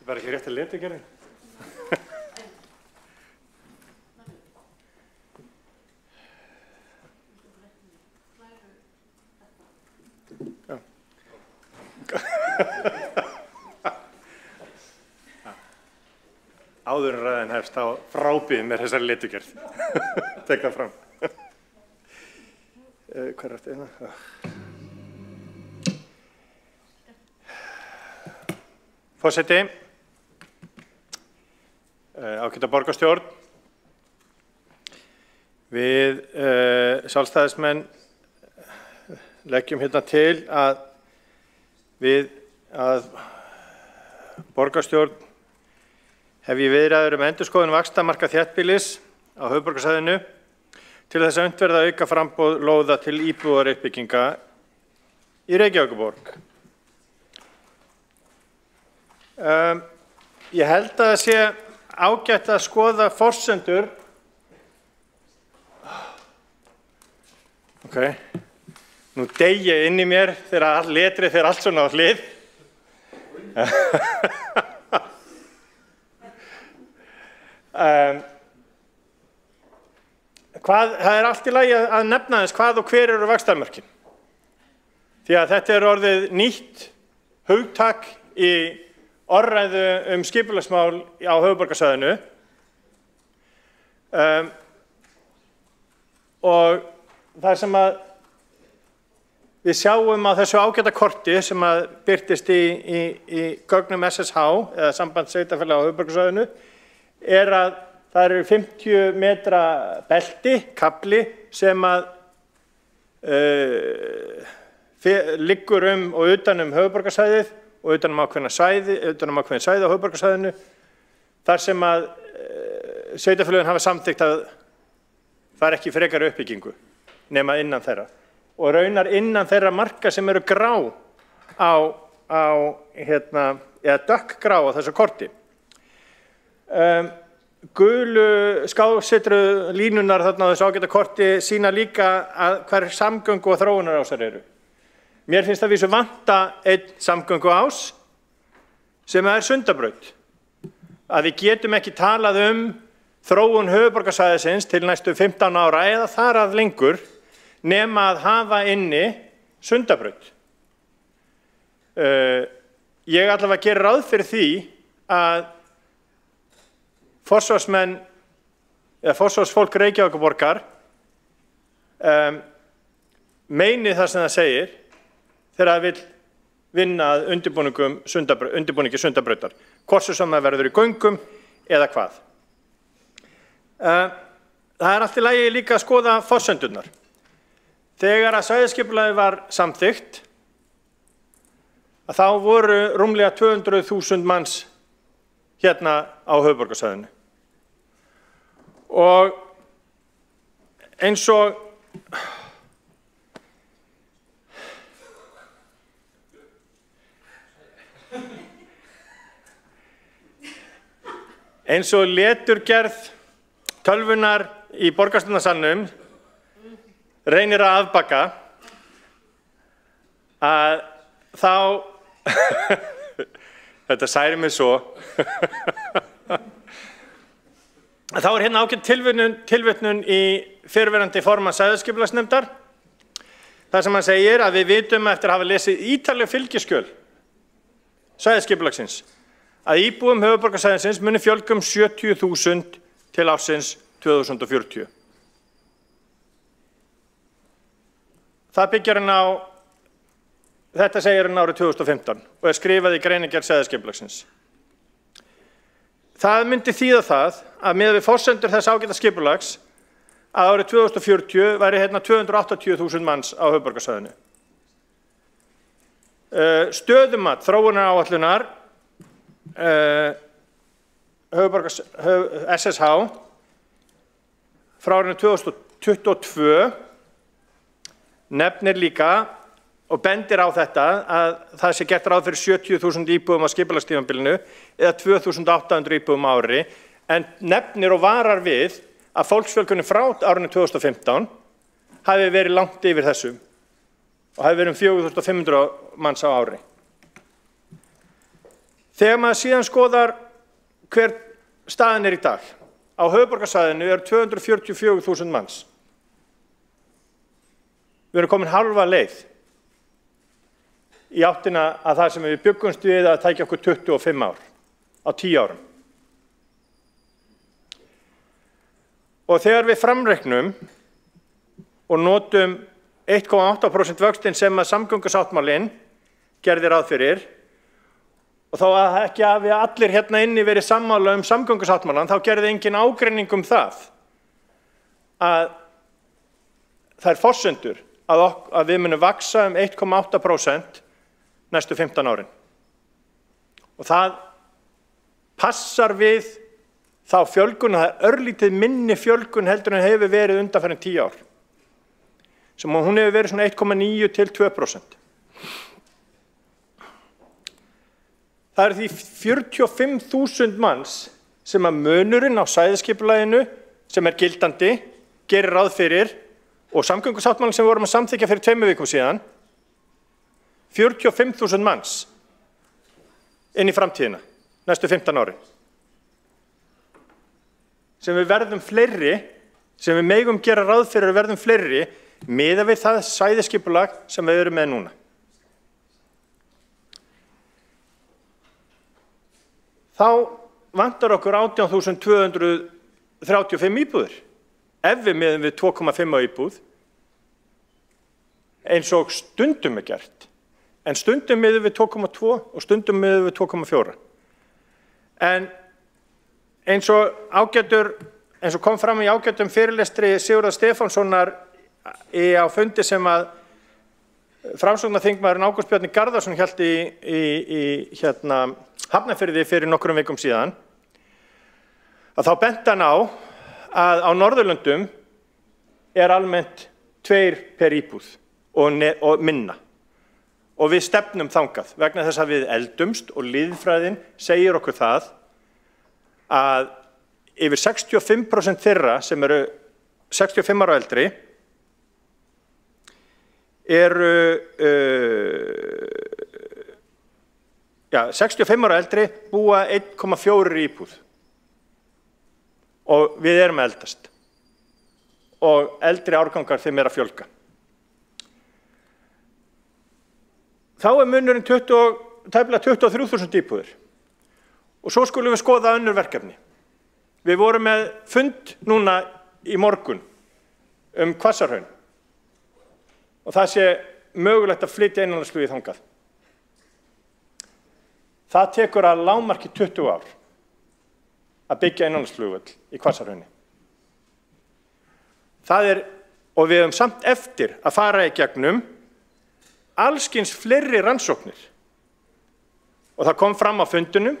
Bara ekki rétt að leta ekki hérna. Áður en ræðin hefst þá frábið mér þessari letugerð. Tek það fram. Hvað er þetta hérna? Forseti. Ágæta borgarstjórn, við sjálfstæðismenn leggjum hérna til að borgarstjórn hefji viðræður endurskoðun vaxtamarka þéttbýlis á höfuðborgarsvæðinu til þess að unnt verði að auka framboð lóða til íbúðaruppbygginga í Reykjavíkurborg. Ég held að það sé ágætt að skoða forsendur. Nú dey ég inn í mér þegar letrið fer allt svona á hlið. Það allt í lagi að nefna þess hvað og hver eru vaxtarmörkin. Því að þetta orðið nýtt hugtak í orðræðu skipulagsmál á höfuðborgarsvæðinu og það sem að við sjáum á þessu ágæta korti sem að birtist í gögnum SSH eða Samband sveitarfélaga á höfuðborgarsvæðinu að það eru 50 metra belti, kafli sem að liggur og utan höfuðborgarsvæðið og utan ákveðin svæði á höfuðborgarsvæðinu þar sem að sveitarfélögin hafa samþykkt að fara ekki frekari uppbyggingu nema innan þeirra og raunar innan þeirra marka sem eru grá eða dökkgrá á þessu korti. Gulu skásetru línunar þarna á þessu ágæta korti sýna líka að hver samgöngu og þróunarásar eru. Mér finnst að vísu vanta einn samgönguás sem Sundabraut. Að við getum ekki talað þróun höfuðborgarsvæðisins til næstu 15 ára eða þar að lengur nema að hafa inni Sundabraut. Ég allavega geri ráð fyrir því að forsvarsmenn eða forsvarsfólk Reykjavíkurborgar meini það sem það segir þegar það vil vinna að undirbúningi Sundabrautar, hvort sem það verður í göngum eða hvað. Það allt í lagi líka að skoða forsendurnar. Þegar að svæðisskipulagið var samþykkt, að þá voru rúmlega 200.000 manns hérna á höfuðborgarsvæðinu. Og eins og leturgerð tölvunar í borgarstjórnarsalnum reynir að afbaka að þá þetta særir mig svo þá hérna ágætt tilvitnun í fyrrverandi formann svæðisskipulagsnefndar þar sem hann segir að við vitum eftir að hafa lesið ítarleg fylgiskjöl svæðisskipulagsins að íbúum höfuðborgarsvæðisins muni fjölga 70.000 til ársins 2040. Það byggir hann á, þetta segir hann árið 2015 og skrifað í greinargerð svæðisskipulagsins. Það myndi þýða það að miðað við forsendur þess ágæta skipulags að árið 2040 væri hérna 280.000 manns á höfuðborgarsvæðinu. Stöðumat þróunaráætlunar SSH frá árinu 2022 nefnir líka og bendir á þetta að það sé gert ráð fyrir 70.000 íbúðum á skipulagstímabilinu eða 2.800 íbúðum á ári, en nefnir og varar við að fólksfjölgunin frá árinu 2015 hafi verið langt yfir þessum og hafi verið 4.500 manns á ári. Þegar maður síðan skoðar hver staðan í dag, á höfuðborgarsvæðinu 244.000 manns. Við erum komin halva leið í áttina að það sem við byggumst við að tækja okkur 25 ár á 10 árum. Og þegar við framreiknum og notum 1,8% vöxtinn sem að samgöngusáttmálinn gerði ráð fyrir, og þá að ekki hafi allir hérna inni verið sammála samgöngusáttmálann, þá gerði engin ágreining það að þær forsendur að við munum vaxa 1,8% næstu 15 árin. Og það passar við þá fjölgun, það örlítið minni fjölgun heldur en hefur verið undanfarin 10 ár. Sem hún hefur verið svona 1,9 til 2%. Það eru því 45.000 manns sem að munurinn á svæðisskipulaginu sem gildandi gerir ráð fyrir og samgöngusáttmálinn sem við vorum að samþykkja fyrir 2 vikum síðan, 45.000 manns inn í framtíðina, næstu 15 árin. Sem við verðum fleiri, sem við megum gera ráð fyrir að verðum fleiri, miðað við það svæðisskipulag sem við erum með núna. Þá vantar okkur 18.235 íbúðir. Ef við miðum við 2,5 íbúð, eins og stundum gert. En stundum miðum við 2,2 og stundum miðum við 2,4. En eins og kom fram í ágætum fyrirlestri Sigurðar Stefánssonar á fundi sem að Framsóknarþingmaðurinn Ágúst Bjarni Garðarsson hélt í Hafnarfirði fyrir nokkrum vikum síðan, að þá benti hann á að á Norðurlöndum almennt 2 per íbúð og minna. Og við stefnum þangað vegna þess að við eldumst og lýðfræðin segir okkur það að yfir 65% þeirra sem eru 65 ára og eldri eru 65 ára og eldri búa 1,4 íbúð og við erum að eldast og eldri árgangar þeim að fjölga. Þá munurinn tæplega 23.000 íbúðir og svo skulum við skoða önnur verkefni. Við vorum með fund núna í morgun Hvassahraun og það sé mögulegt að flytja innanlandsflugið þangað. Það tekur að lágmarki 20 ár að byggja innanlandsflugvöll í Hvassahrauni. Og við höfum samt eftir að fara í gegnum allskyns fleiri rannsóknir. Og það kom fram á fundunum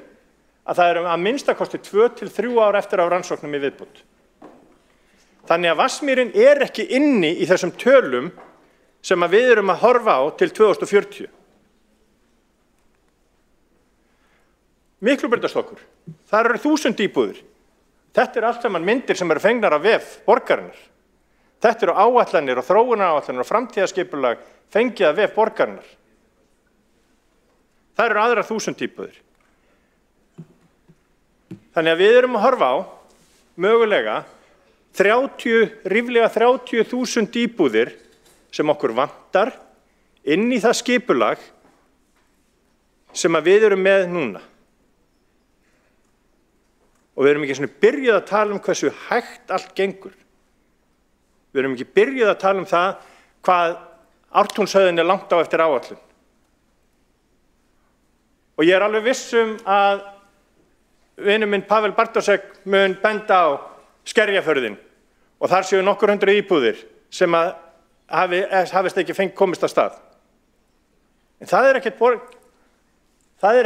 að það að minnstakosti 2 til 3 ár eftir á rannsóknum í viðbót. Þannig að Vatnsmýrin ekki inni í þessum tölum sem að við erum að horfa á til 2040. Miklubrautarstokkur, þar eru 1000 íbúðir. Þetta allt saman myndir sem eru fengnar af vef borgarinnar. Þetta eru áætlanir og þróunaráætlanir og framtíðarskipulag fengið af vef borgarinnar. Það eru aðrar 1000 íbúðir. Þannig að við erum að horfa á mögulega ríflega 30.000 íbúðir sem okkur vantar inn í það skipulag sem að við erum með núna. og við erum ekki svona byrjuð að tala hversu hægt allt gengur. Við erum ekki byrjuð að tala það hvað Ártúnshöfðin langt á eftir áætlun. Og ég alveg viss að vinur minn Pavel Bartosek mun benda á Skerjafjörðinn og þar séu nokkur hundruð íbúðir sem hafist ekki komist af stað. En það er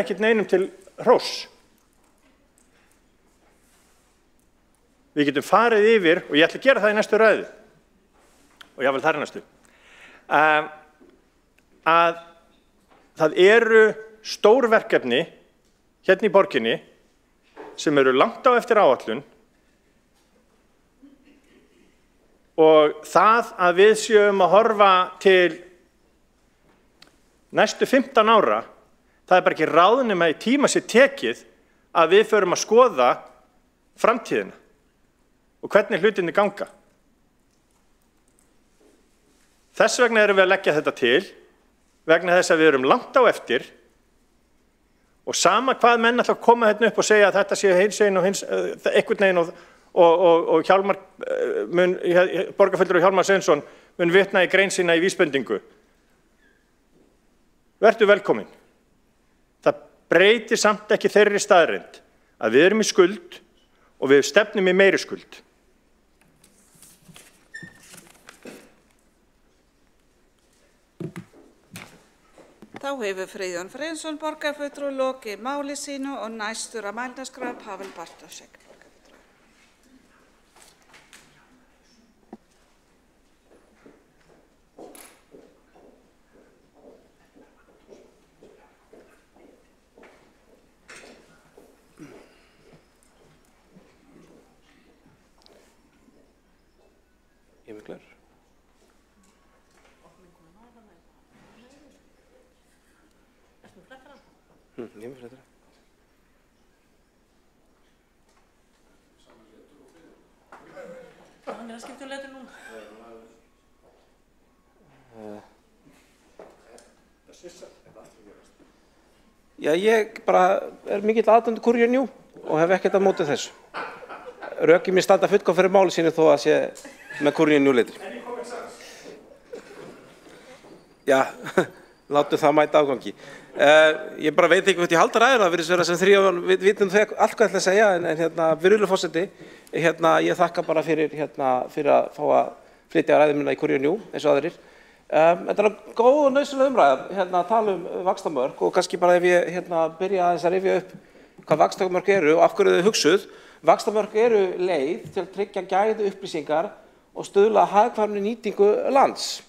ekkert neinum til hróss. Við getum farið yfir, og ég ætla að gera það í næstu ræðu, og ég vil þar í næstu, að það eru stór verkefni hérna í borginni sem eru langt á eftir áætlun og það að við séum að horfa til næstu 15 ára, það bara ekki ráðnum að í tíma sér tekið að við förum að skoða framtíðina og hvernig hlutinni ganga. Þess vegna erum við að leggja þetta til, vegna þess að við erum langt á eftir og sama hvað menn ætla að koma hérna upp og segja að þetta sé hinsegin og einhvern veginn og Hjálmar, borgarfulltrúi Hjálmar Sveinsson mun vitna í grein sína í vísbendingu. Vertu velkomin. Það breytir samt ekki þeirri staðreynd að við erum í skuld og við stefnum í meiri skuld. Þá hefur Friðjón Friðjónsson borgarfulltrúi lokið máli sínu og næstur á mælendaskrá Pavel Bartosek. Ég er klár. Ég er með flettara. Hann að skipta letur núna. Já, ég bara mikill aðdáandi Courier New og hef ekkert á móti þessu. Rökin mér standa fullkomið fyrir máli sínu þó að sé með Courier New letur. Já, látum það mæta ágangi. Ég bara veit ekki hvort ég halda ræður, það virðist vera sem við vitum allt hvað ætla að segja, en virðulegur forseti, ég þakka bara fyrir að fá að flytja ræðu mína í Courier New, eins og aðrir. Þetta er góð og nauðsynleg umræða, að tala vaxtamörk og kannski bara ef ég byrja aðeins að rifja upp hvað vaxtamörk eru og af hverju þau hugsuð. Vaxtamörk eru leið til að tryggja gæði upplýsingar og stuðla að hagkvæmri nýtingu lands.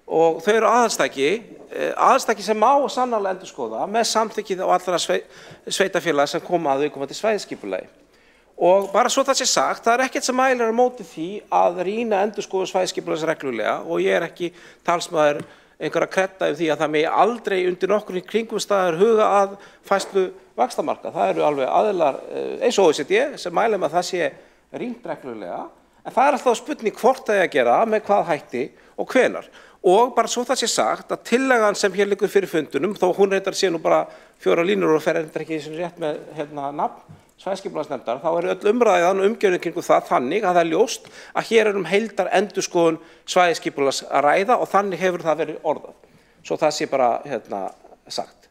Og þau eru aðalstæki sem má sannarlega endurskoða með samþykkið á allra sveitarfélaga sem koma að viðkomandi svæðisskipulagi. Og bara svo það sé sagt, það er ekkert sem mælir á móti því að rýna endurskoðun svæðisskipulags reglulega og ég er ekki talsmaður einhverja kretta því að það megi aldrei undir nokkur kringumstæður huga að færslu vaxtamarka. Það eru alveg aðilar eins og OECD sem mælir með að það sé rýnt reglulega, en það er alltaf spurning hvort það er að gera, með hvað hætti og hvenar. Og bara svo það sé sagt að tillagan sem hér liggur fyrir fundunum, þó hún reyndar sé nú bara 4 línur og fer reyndar ekki rétt með nafn svæðisskipulagsnefndar, þá er öll umræðan og umgjörðin kringum það þannig að það er ljóst að hér er heildar endurskoðun svæðisskipulags að ræða og þannig hefur það verið orðað. Svo það sé bara sagt.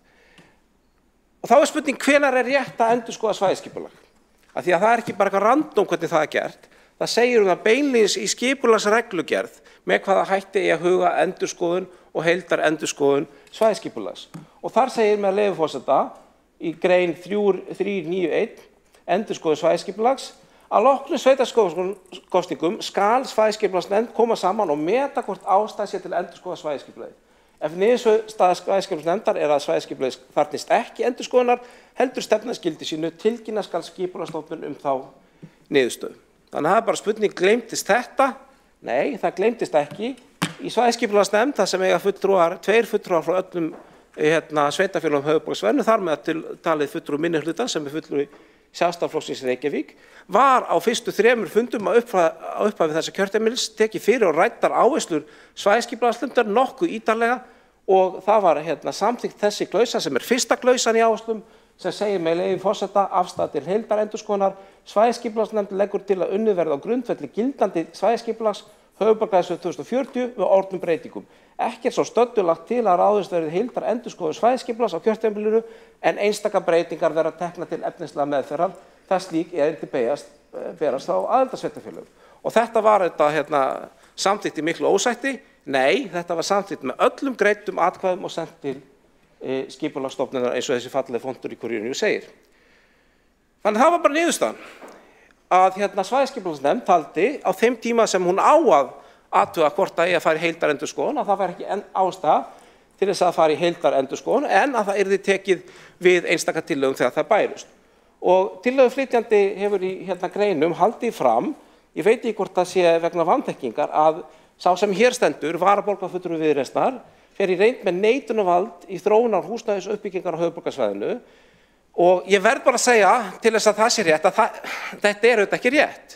Og þá er spurning hvenær er rétt að endurskoða svæðisskipulag? Af því að það er ekki bara eitthvað random hvernig það er gert. Það segir það beinlínis í skipulagsreglugerð með hvaða hætti eigi að huga endurskoðun og heildar endurskoðun svæðisskipulags. Og þar segir með leyfi forseta í grein 391 endurskoðun svæðisskipulags að loknum sveitarstjórnarkosningum skal svæðisskipulagsnefnd koma saman og meta hvort ástæða sé til að endurskoða svæðisskipulagið. Ef niðurstaða svæðisskipulagsnefndar er að svæðisskipulagið þarfnist ekki endurskoðunar, heldur stefnagildi sínu tilkynna skal skipulagsstofnun þá niðurstöðu. Þannig að það er bara spurning, gleymdist þetta? Nei, það gleymdist ekki. Í svæðisskipulagsnefnd, þar sem eiga tveir fulltrúar frá öllum sveitarfélögum höfuðborgarsvæðinu, þar með talið fulltrúi minnihlutans sem er fulltrúi Sjálfstæðisflokksins í Reykjavík, var á fyrstu 3 fundum á upphafi þessa kjörtímabils tekið fyrir og ræddar áherslur svæðisskipulagsnefndar nokkuð ítarlega og það var samþykkt þessi klausa sem er fyrsta klausan í áherslum sem segir með leyfi forseta afstaða til heildarendurskoðunar. Svæðisskipulagsnefnd leggur til að unnið verði á grundvelli gildandi svæðisskipulags höfuðborgarsvæðis 2040 með orðnum breytingum. Ekki svo stöddu lagt til að ráðist verði heildarendurskoðun svæðisskipulags á kjörtímabilinu en einstaka breytingar verða teknar til efnislega meðferðar þar slík erindi berast á aðildarsveitarfélögum. Og þetta var samþykkt í miklu ósætti. Nei, þetta var samþykkt með öllum greiddum atkvæðum og sent til skipulagsstofnunar eins og þessi fallegi fontur í Kurióníu segir. Þannig það var bara niðurstaðan að svæðisskipulagsnefnd taldi á þeim tíma sem hún á að athuga hvort það eigi að fara í heildarendurskoðun að það væri ekki ástæða til þess að fara í heildarendurskoðun en að það yrði tekið við einstaka tillögum þegar það bærust. Og tillöguflytjandi hefur í greinum haldið fram, ég veit ekki hvort það sé vegna vanþekkingar, að sá sem hér stendur, varaborgarfulltrúi Viðreisnar, fer í reynd með neitunarvald í þróunar húsnæðisuppbyggingar á höfuðborgarsvæðinu og ég verð bara að segja til þess að það sé rétt að þetta er auðvitað ekki rétt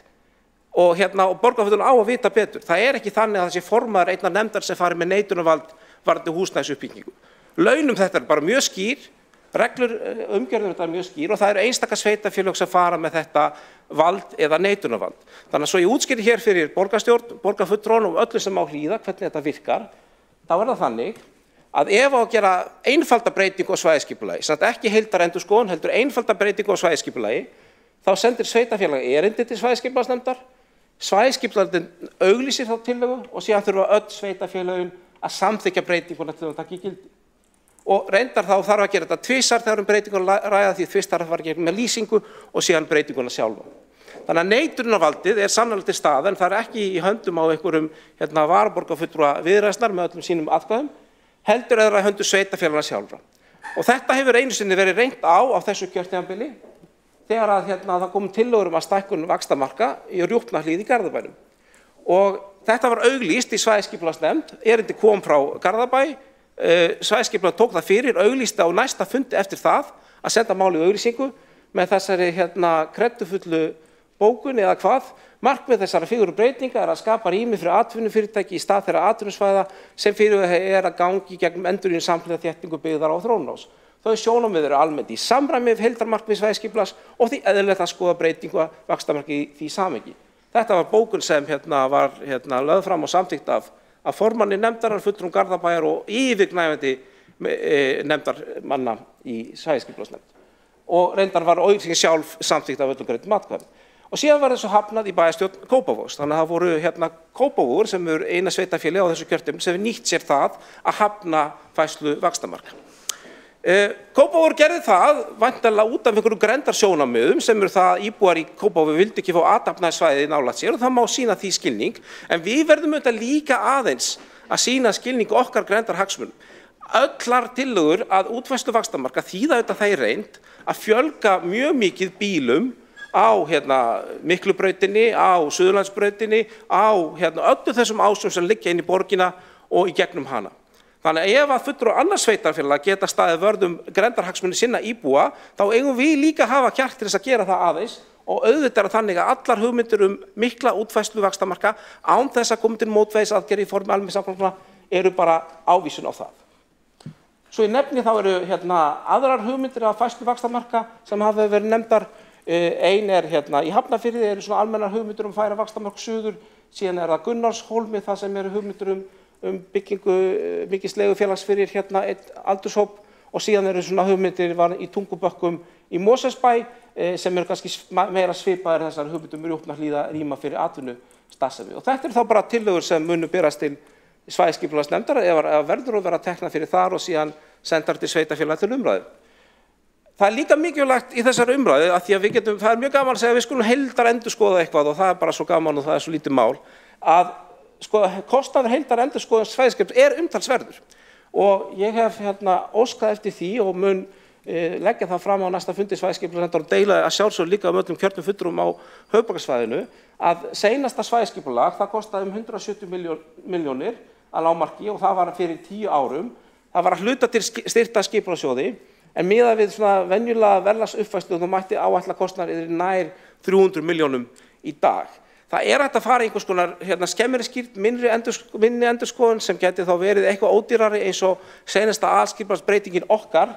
og borgarfulltrúin á að vita betur. Það er ekki þannig að það sé formaður einnar nefndar sem fari með neitunarvald varðandi húsnæðisuppbyggingu. Launum þetta er bara mjög skýr, reglur umgjörður þetta er mjög skýr og það eru einstaka sveitarfélög sem fara með þetta vald eða neitunarvald. Þannig að svo ég útskýri hér fyrir borgarstjórn, borgarfulltrúanum og öllu sem á hlýða hvernig þetta virkar, þá er það þannig að ef á að gera einfalda breytingu á svæðisskipulagi, samt ekki heildarendurskoðun heldur einfalda breytingu á svæðisskipulagi, þá sendir sveitarfélag erindi til svæðisskipulagsnefndar, svæðisskipulagsnefndin auglýsir þá tillögu og síðan þurfa öll sveitarfélögin að samþykkja breytinguna til að taka í gildi. Og reyndar þá þarf að gera þetta tvisvar þegar breytinguna ræða því fyrst þarf að fara að gera með lýsingu og síðan breytinguna sjálfa. Þannig að neitunarvaldið er sannarlega til stað en það er ekki í höndum á einhverjum varaborgarfulltrúa Viðreisnar með öllum sínum atkvæðum, heldur eða höndum sveitarfélaganna sjálfra. Og þetta hefur einu sinni verið reynt á þessu kjörtímabili þegar að það kom tillögur að stækkun vaxtamarka í Rjúpnahlíð í Garðabænum. Og þetta var auglýst í svæðisskipulagsnefnd, erindi kom frá Garðabæ, svæðisskipulag tók það fyrir, auglýsti á næsta fundi eftir það að senda máli í auglýsingu með þessari kreddufullu bókun eða hvað. Markmið þessara 4 breytinga er að skapa rými fyrir atvinnufyrirtæki í stað þeirra atvinnusvæða sem fyrir er að gangi gegnum endurinn samhliða þéttingu byggðar á Þróunás. Þau sjónarmið eru almennt í samræmi við heildarmarkmið svæðisskipulags og því eðlilegt að skoða breytingu að vaxtamarki í því samhengi. Þetta var bókun sem var lögð fram og samþykkt af formanni nefndarinnar, fulltrúum Garðabæjar og yfirgnæfandi nefndarmanna í svæðisskipulagsnefnd. Og reyndar var auglýsingin sjálf samþykkt af öllum greiddum atkvæðum. Og síðan var þessu hafnað í bæjarstjórn Kópavogs. Þannig að það voru Kópavogur sem eru eina sveitarfélagi á þessu kjörtímabili sem hefur nýtt sér það að hafna færslu vaxtamarka. Kópavogur gerði það væntanlega út af einhverjum grenndarsjónarmiðum sem eru það að íbúar í Kópavogi vildu ekki fá athafnasvæðið nálægt sér og það má sýna því skilning. En við verðum auðvitað líka aðeins að sýna skilning okkar grenndarhagsmunum. Öllar tillögur að útfærslu vaxtamarka þýða auðvitað það í reynd að fjölga mjög mikið bílum á Miklubrautinni, á Suðurlandsbrautinni, á öllu þessum ásum sem liggja inn í borgina og í gegnum hana. Þannig að ef að fulltrúar annars sveitarfélaga geta staðið vörð grenndarhagsmuni sinna íbúa, þá eigum við líka að hafa kjark til þess að gera það aðeins og auðvitað er þannig að allar hugmyndir mikla útfærslu vaxtamarka án þess að koma til mótvægisaðgerð í formi almenns samgangna eru bara ávísun á það. Svo í nefni þá eru aðrar hugmyndir af færslu vaxtamarka sem hafa verið nefndar. Ein er í Hafnarfirði eru svona almennar hugmyndir færa vaxtamark suður, síðan er það Gunnarshólmi það sem eru hugmyndir byggingu mikils leigufélags fyrir einn aldurshóp og síðan eru svona hugmyndir í Tungubökkum í Mosfellsbæ sem eru kannski meira svipaðir þessar hugmyndum Rjúpnahlíða rýma fyrir atvinnustarfsemi. Og þetta eru þá bara tillögur sem munu berast til svæðisskipulagsnefndar eða verður að vera teknar fyrir þar og síðan sendar til sveitarfélaga til umræðu. Það er líka mikilvægt í þessari umræðu að því að það er mjög gaman að segja að við skulum heildarendurskoða eitthvað og það er bara svo gaman og það er svo lítið mál að kostnaður heildarendurskoðun svæðisskipulags er umtalsverður og ég hef óskað eftir því og mun leggja það fram á næsta fundi svæðisskipulagsnefndar og deila að sjálfsögðu líka öllum kjörnum fulltrúum á höfuðborgarsvæðinu að seinasta svæðisskipulag það kostaði 170 milljónir að lágmarki og það var fyrir 10 árum. Það var að hluta til styrkta skipulagssjóði en miðað við svona venjulega verðlagsuppfærslu þá mætti áætla kostnaður yfir nær 300 milljónum í dag. Það er hægt að fara einhvers konar skemmri skýrt minni endurskoðun sem geti þá verið eitthvað ódýrari eins og seinasta aðalskipulagsbreytingin okkar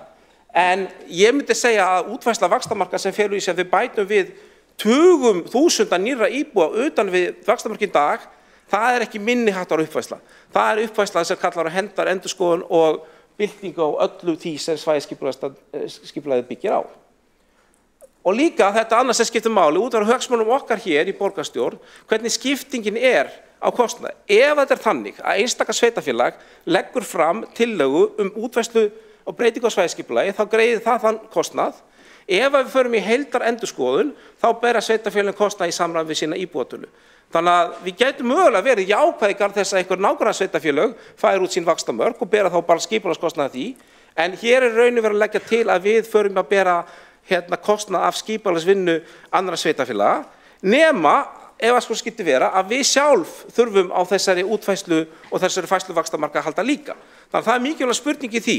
En ég myndi segja að útfærsla vaxtamarka sem felur í sig að við bætum við tugum þúsunda nýrra íbúa utan við vaxtamarkinn í dag, það er ekki minni háttar uppfærsla. Það er uppfærsla sem kallar á hendar endurskoðun og byltingu á öllu því sem svæðisskipulagið byggir á. Og líka þetta annars sem skiptir máli, út af hagsmunum okkar hér í borgarstjórn, hvernig skiptingin á kostnaði. Ef þetta er þannig að einstaka sveitarfélag leggur fram tillögu útfærslu og breytingu á svæðisskipulagi, þá greiðir það þann kostnað. Ef við förum í heildar endurskoðun, þá bera sveitarfélagin kostnað í samræmi við sína íbúatölu. Þannig að við gætum mögulega verið jákvæð í garð þess að einhver nágrannasveitarfélög fær út sín vaxtamörk og bera þá bara skipulagskostnað því. En hér er raunin verið að leggja til að við förum að bera kostnað af skipulagsvinnu annarra sveitarfélaga, nema ef að sko skyldi vera að við sjálf þurfum á þessari útfærslu og þessari færslu vaxtamarka að halda líka. Þannig að það er mikilvæg spurning í því,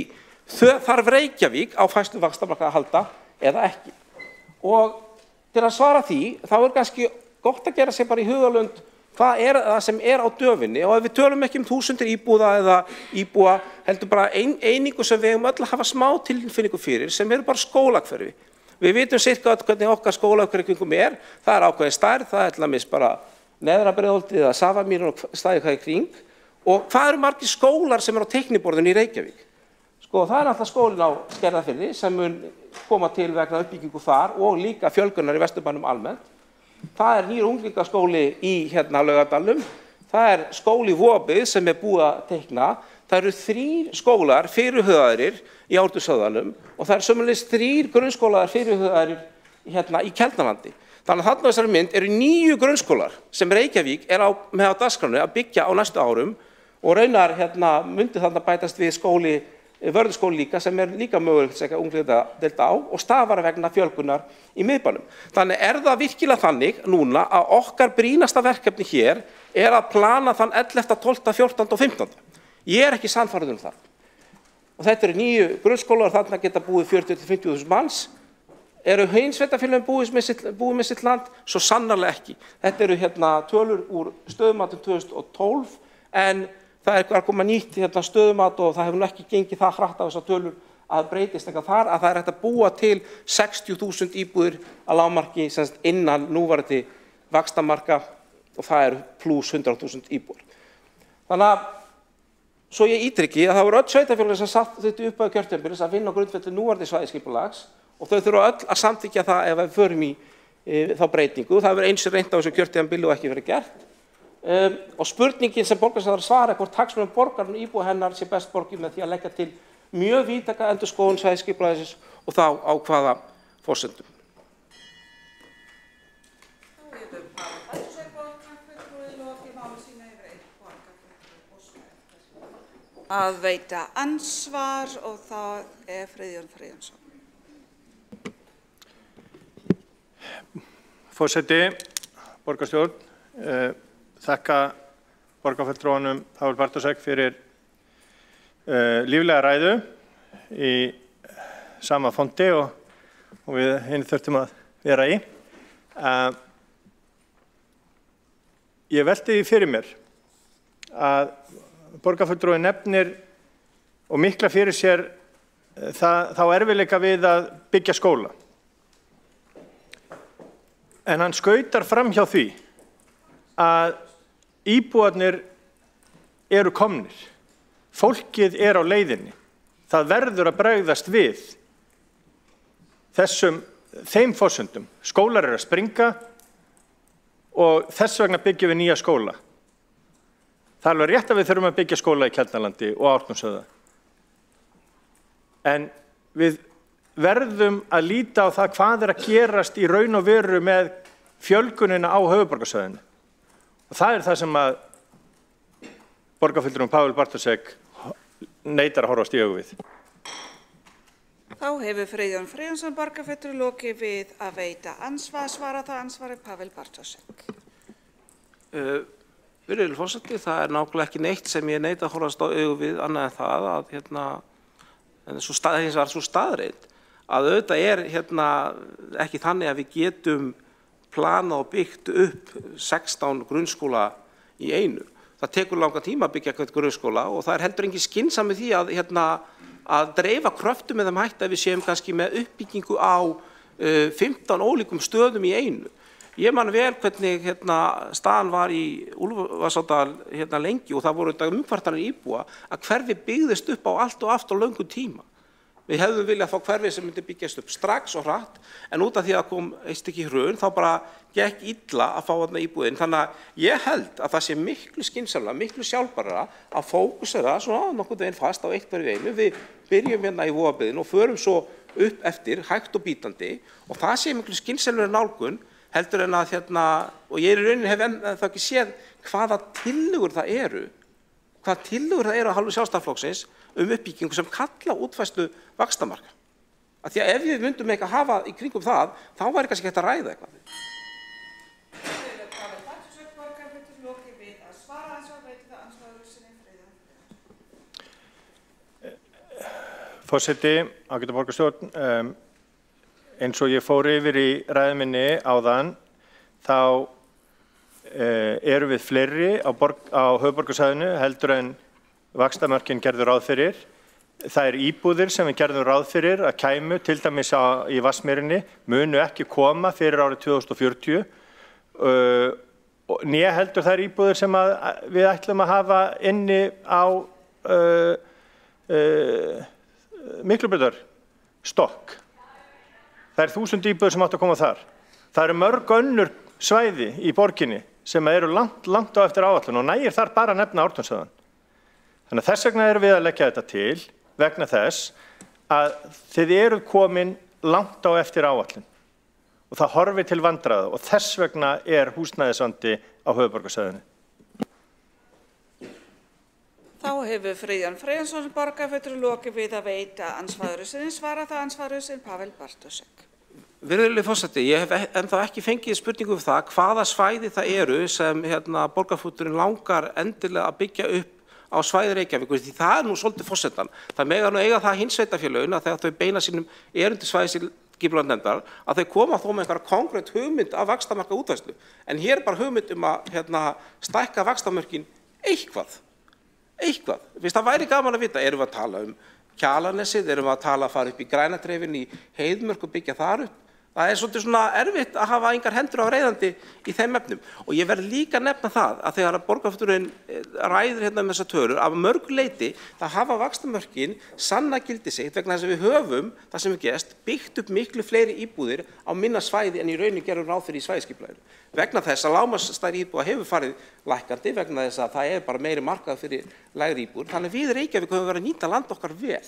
þarf Reykjavík á færslu vaxtamarka að halda eða ekki. Og til að svara því, þá er kannski gott að gera sér bara í hugarlund hvað er það sem er á döfinni, og ef við tölum ekki 1000 íbúða eða íbúa, heldur bara einingu sem við eigum öll að hafa smá tilfinningu fyrir, sem eru bara skólahverfi. Við vitum sirka hvernig okkar skólahverfi kringum það er ákveðin stærð, það er til dæmis bara Neðra-Breiðholtið eða Safamýrar og staðið hvað í kring, og hvað eru margir skólar sem eru á teikniborðinu í Reykjavík? Sko, það er alltaf skólinn á Skerðafirði sem mun koma til vegna uppbyggingu þar og líka fjölgunar í Vesturbænum almennt. Það er nýr unglingaskóli í Laugardalnum, það er skóli í Vopið sem er búið að teikna, það eru 3 skólar fyrirhugaðir í Ártúnshöfðanum og það eru sömuleiðis 3 grunnskólar fyrirhugaðir í Keldnalandi. Þannig að þarna á þessari mynd eru 9 grunnskólar sem Reykjavík er með á dagskránni að byggja á næstu árum, og raunar myndi þarna bætast við vörðuskóli líka sem er líka mögulegt að unglingadeilda á og stafar vegna fjölgunar í miðbænum. Þannig er það virkilega þannig núna að okkar brýnasta verkefni hér er að plana þann 11., 12., 14. og 15. Ég er ekki sannfærður það. Og þetta eru 9 grunnskólar, þarna geta búið 40–50.000 manns. Eru hin sveitarfélögin búið með sitt land? Svo sannarlega ekki. Þetta eru tölur úr stöðumatum 2012, en það er að koma nýtt stöðumat og það hefur nú ekki gengið það hratt á þessar tölur að breytist eitthvað þar, að það er hægt að búa til 60.000 íbúðir að lágmarki innan núverandi vaxtamarka, og það eru pluss 100.000 íbúðir. Þannig að svo ég ítrykki að það voru öll sveitarfélög sem satt þetta upp á kjörtímabilis að vinna á grundvelli núverandi svæðisskipulags, og þau þurfa öll að samþykkja það ef við förum í þá breytingu. Það hefur eins reynt á þessu kjörtímabili og ekki verið gert. Og spurningin sem borgarstjóri svara hvort hagsmunum borgarinn og íbúa hennar sé best borgið með því að leggja til mjög víðtæka endurskoðun svæðisskipulagsins og þá á hvaða forsendum. Að veita ansvar, og það er Friðjón Friðjónsson. Forseti, borgarstjórn, þakka borgarfulltrúanum Páll Bartoszek fyrir líflega ræðu í sama fondi og við hinn þurftum að vera í. Ég velti því fyrir mér að borgarfulltrúi nefnir og mikla fyrir sér þá erfiðleika við að byggja skóla. En hann skautar fram hjá því að íbúarnir eru komnir, fólkið er á leiðinni, það verður að bregðast við þeim forsendum. Skólar eru að springa og þess vegna byggjum við nýja skóla. Það er alveg rétt að við þurfum að byggja skóla í Keldnalandi og Ártúnshöfða. En við verðum að líta á það hvað er að gerast í raun og veru með fjölgunina á höfuðborgarsvæðinu. Og það er það sem að borgarfulltrúinn Páll Bartoszek neitar að horfast í augu við. Þá hefur Friðjón Friðjónsson borgarfulltrúi lokið við að veita ansvar, svara það ansvari Páll Bartoszek. Virðulegur forseti, það er nákvæmlega ekki neitt sem ég neita að horfast á augu við annað en það að hins vegar sú staðreynd að auðvitað er ekki þannig að við getum planað og byggt upp 16 grunnskóla í einu. Það tekur langan tíma að byggja hvern grunnskóla og það er heldur engin skynsemi því að að dreifa kröftum með þeim hætti að við séum kannski með uppbyggingu á 15 ólíkum stöðum í einu. Ég man vel hvernig staðan var í Úlfarsárdal lengi og það voru þetta umkvartanir íbúa að hverfi byggðist upp á allt og aftur á löngum tíma. Við hefðum viljað fá hverfi sem myndi byggjast upp strax og hratt, en út af því að kom eitt stykki hrun, þá bara gekk illa að fá þarna íbúðin. Þannig að ég held að það sé miklu skynsamlega, miklu sjálfbærara að fókusera svona nokkurn veginn fast á eitt hverju einu. Við byrjum hérna í Vogabyggðinni og förum svo upp eftir, hægt og bítandi, og það sé miklu skynsamlega nálgun heldur en að og ég í rauninni hef þá ekki séð hvaða tillögur það eru að hálfu Sjálfstæðisflokksins uppbyggingu sem kalla útfærslu vaxtamarka. Af því að ef við myndum eitthvað hafa í kringum það, þá væri kannski hægt að ræða eitthvað. Forseti, ágæta borgarstjórn, eins og ég fór yfir í ræðu minni áðan, þá eru við fleiri á höfuðborgarsvæðinu heldur en vaxtamörkin gerðu ráð fyrir. Það er íbúðir sem við gerðum ráð fyrir að kæmu, til dæmis í Vatnsmýrinni, munu ekki koma fyrir árið 2040. Né heldur þær íbúðir sem við ætlum að hafa inni á Miklubrautar stokk. Það er 1000 íbúðir sem áttu að koma þar. Það eru mörg önnur svæði í borginni sem eru langt á eftir áætlun og nægir þar bara að nefna Ártúnshöfðann. Þannig að þess vegna erum við að leggja þetta til vegna þess að þið eru komin langt á eftir áætlun og það horfir til vandræða og þess vegna er húsnæðisvandi á höfuðborgarsvæðinu. Þá hefur Friðjón Friðjónsson borgarfulltrúi lokið við að veita andsvarið sinni. Svara það andsvarið sinn Pavel Bartošek. Virðulegi forseti, ég hef ennþá ekki fengið spurningu um það hvaða svæði það eru sem borgarfulltrúinn langar endilega að byggja upp á svæði Reykjavíkur, því það er nú svolítið forsendan. Það mega nú eiga það hins sveitarfélögin að þegar þau beina sínum erindisvæðis til skipulagnefndar að þau koma þó með einhverja konkrét hugmynd af vaxtamarka útfærslu. En hér er bara hugmynd að stækka vaxtamörkin eitthvað. Fyrst það væri gaman að vita, erum við að tala um Kjalarnesið, erum við að tala að fara upp í Grænadreifinn í Heiðmörk og byggja þar upp. Það er svolítið svona erfitt að hafa engar hendur á reiðandi í þeim efnum. Og ég verð líka að nefna það að þegar borgarfulltrúinn ræðir með þessar tölur, af mörgu leyti það hafa vaxtamörkin sanna gildi sitt vegna þess að við höfum, það sem við gerst, byggt upp miklu fleiri íbúðir á minna svæði en í rauninni gerum ráð fyrir í svæðisskipulaginu. Vegna þess að lágmarksstærð íbúða hefur farið lækkandi vegna þess að það er bara meiri markað fyrir lægri íbúðir. Þannig við Reykjavík höfum verið að nýta land okkar vel.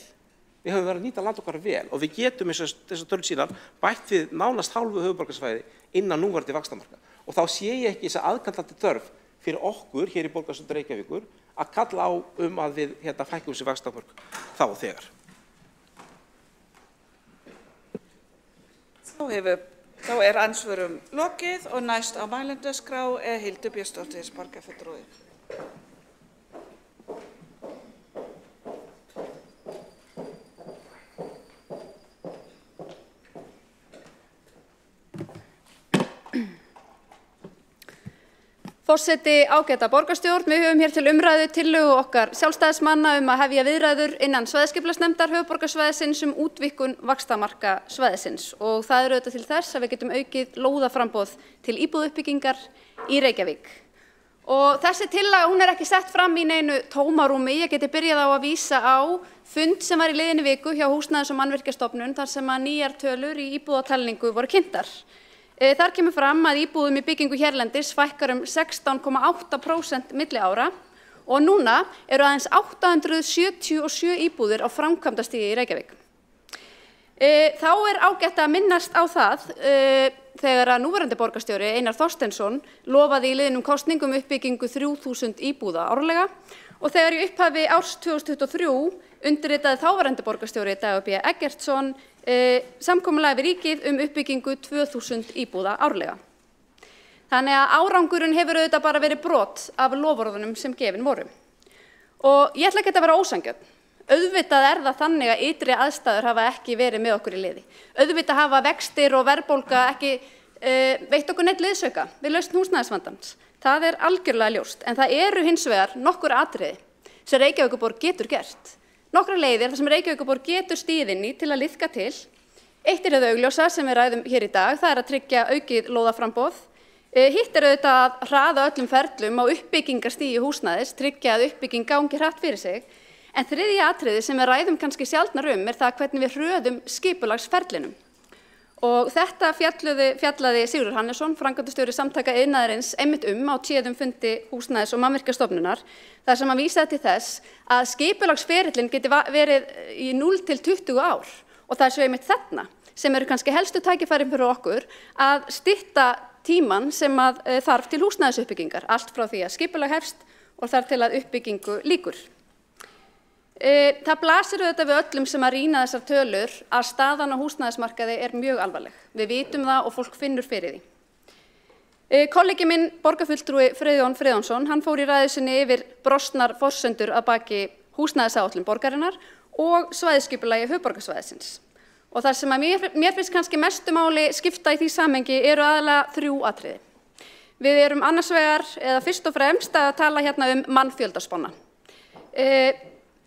Við höfum verið að nýta land okkar vel og við getum þessar tölur síðan bætt við nánast hálfu höfuðborgarsvæði innan núverandi vaxtamarka. Og þá sé ég ekki þessa aðkallandi þörf fyrir okkur hér í borgarstjórn Reykjavíkur að kalla á að við fækkum þessi vaxtamörk þá og þegar. Þá er andsvörum lokið og næst á mælendaskrá er Hildur Björnsdóttir borgarfulltrúi. Forseti, ágæta borgarstjórn, við höfum hér til umræðu tillögu okkar sjálfstæðismanna að hefja viðræður innan svæðisskipulagsnefndar höfuðborgarsvæðisins útvíkkun vaxtamarka svæðisins og það er auðvitað til þess að við getum aukið lóðaframboð til íbúðuppbyggingar í Reykjavík. Og þessi tillaga, hún er ekki sett fram í neinu tómarúmi, ég geti byrjað á að vísa á fund sem var í liðinni viku hjá Húsnæðis- og mannvirkjastofnun þar sem að nýjar tölur í íbúðatalningu voru kynntar. Þar kemur fram að íbúðum í byggingu hérlendis fækkar 16,8% milli ára og núna eru aðeins 877 íbúðir á framkvæmdastigi í Reykjavík. Þá er ágætt að minnast á það þegar að núverandi borgarstjóri Einar Þorsteinsson lofaði í liðnum kosningum uppbyggingu 3000 íbúða árlega og þegar í upphafi árs 2023 undirritaði þáverandi borgarstjóri Dagur B. Eggertsson samkomulagi við ríkið uppbyggingu 2000 íbúða árlega. Þannig að árangurinn hefur auðvitað bara verið brot af loforðunum sem gefin voru. Og ég ætla ekki að vera ósanngjörn. Auðvitað er það þannig að ytri aðstæður hafa ekki verið með okkur í liði. Auðvitað hafa vextir og verðbólga ekki veitt okkur neitt liðsauka við lausn húsnæðisvandans. Það er algjörlega ljóst, en það eru hins vegar nokkur atriði sem Reykjavíkurborg getur gert. nokkrar leiðir þar sem Reykjavíkurborg getur stigið inn í til að liðka til. Eitt er það augljósa sem við ræðum hér í dag, það er að tryggja aukið lóðaframboð. Hitt er auðvitað að hraða öllum ferlum á uppbyggingarstigi húsnæðis, tryggja að uppbygging gangi hratt fyrir sig. En þriðja atriði sem við ræðum kannski sjaldnar er það hvernig við hröðum skipulagsferlinum. Og þetta fjallaði Sigurður Hannesson, framkvæmdastjóri Samtaka iðnaðarins, einmitt á téðum fundi Húsnæðis- og mannvirkjastofnunar, þar sem hann vísaði til þess að skipulagsferillinn geti verið í 0 til 20 ár. Og það er svo einmitt þarna sem eru kannski helstu tækifærin fyrir okkur að stytta tíman sem þarf til húsnæðisuppbyggingar, allt frá því að skipulag hefst og þar til að uppbyggingu lýkur. Það blasir auðvitað við öllum sem að rýna þessar tölur að staðan á húsnæðismarkaði er mjög alvarleg. Við vitum það og fólk finnur fyrir því. Kollegi minn, borgarfulltrúi Friðjón Friðjónsson, hann fór í ræðu sinni yfir brostnar forsendur að baki húsnæðisáætlun borgarinnar og svæðisskipulagi höfuðborgarsvæðisins. Og það sem að mér finnst kannski mestu máli skipta í því samhengi eru aðalega 3 atriði. Við erum annars vegar, eða fyrst og fremst, að tala hérna mannfjöldaspána.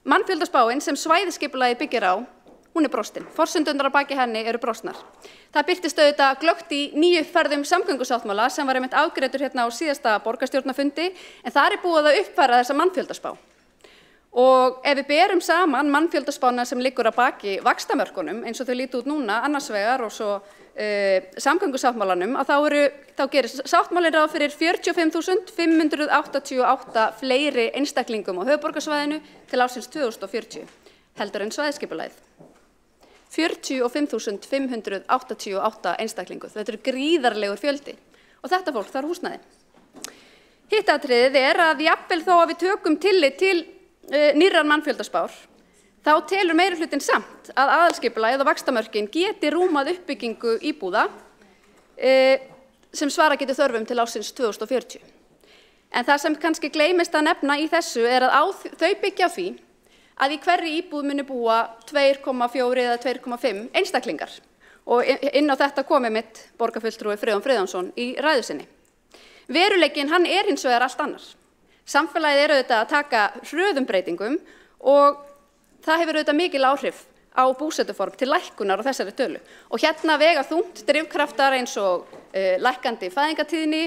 Mannfjöldaspáin sem svæðisskipulagið byggir á, hún er brostin. Forsendurnar að baki henni eru brostnar. Það birtist auðvitað glöggt í 9 ferðum samgöngusáttmála sem var einmitt afgreiddur hérna á síðasta borgarstjórnarfundi, en þar er búið að uppfæra þessa mannfjöldaspá. Og ef við berum saman mannfjöldaspána sem liggur að baki vaxtamörkunum, eins og þau líti út núna, annars vegar og svo samgöngusáttmálanum, að þá gerir sáttmálinn ráð fyrir 45.588 fleiri einstaklingum á höfuðborgarsvæðinu til ársins 2040, heldur en svæðisskipulagið. 45.588 einstaklingur, þetta eru gríðarlegur fjöldi og þetta fólk þarf húsnæði. Hitt atriðið er að jafnvel þó að við tökum tillit til nýrrar mannfjöldaspár, þá telur meirihlutinn samt að aðalskipulagið og vaxtamörkin geti rúmað uppbyggingu íbúða sem svara getur þörfum til ársins 2040. En það sem kannski gleymist að nefna í þessu er að þau byggja á því að í hverri íbúð muni búa 2,4 eða 2,5 einstaklingar. Og inn á þetta komi mitt borgarfulltrúi Friðjón Friðjónsson í ræðu sinni. Veruleikinn hann er hins vegar allt annar. Samfélagið er auðvitað að taka hröðum breytingum og það hefur auðvitað mikil áhrif á búsetuform til lækkunar á þessari tölu. Og hérna vega þungt drifkraftar eins og lækkandi fæðingatíðni,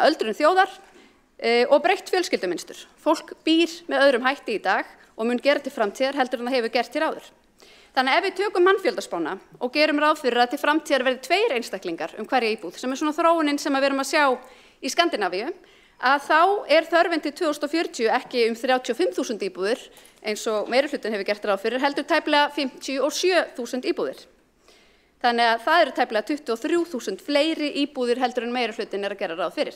öldrun þjóðar og breytt fjölskyldumynstur. Fólk býr með öðrum hætti í dag og mun gera til framtíðar heldur en það hefur gert til áður. Þannig að ef við tökum mannfjöldaspána og gerum ráð fyrir að til framtíðar verði 2 einstaklingar hverja íbúð, sem er svona þróunin sem við erum að sjá í Skandinavíu, að þá er þörfin til 2040 ekki 35.000 íbúðir, eins og meirihlutinn hefur gert ráð fyrir, heldur tæplega 57.000 íbúðir. Þannig að það eru tæplega 23.000 fleiri íbúðir heldur en meirihlutinn er að gera ráð fyrir.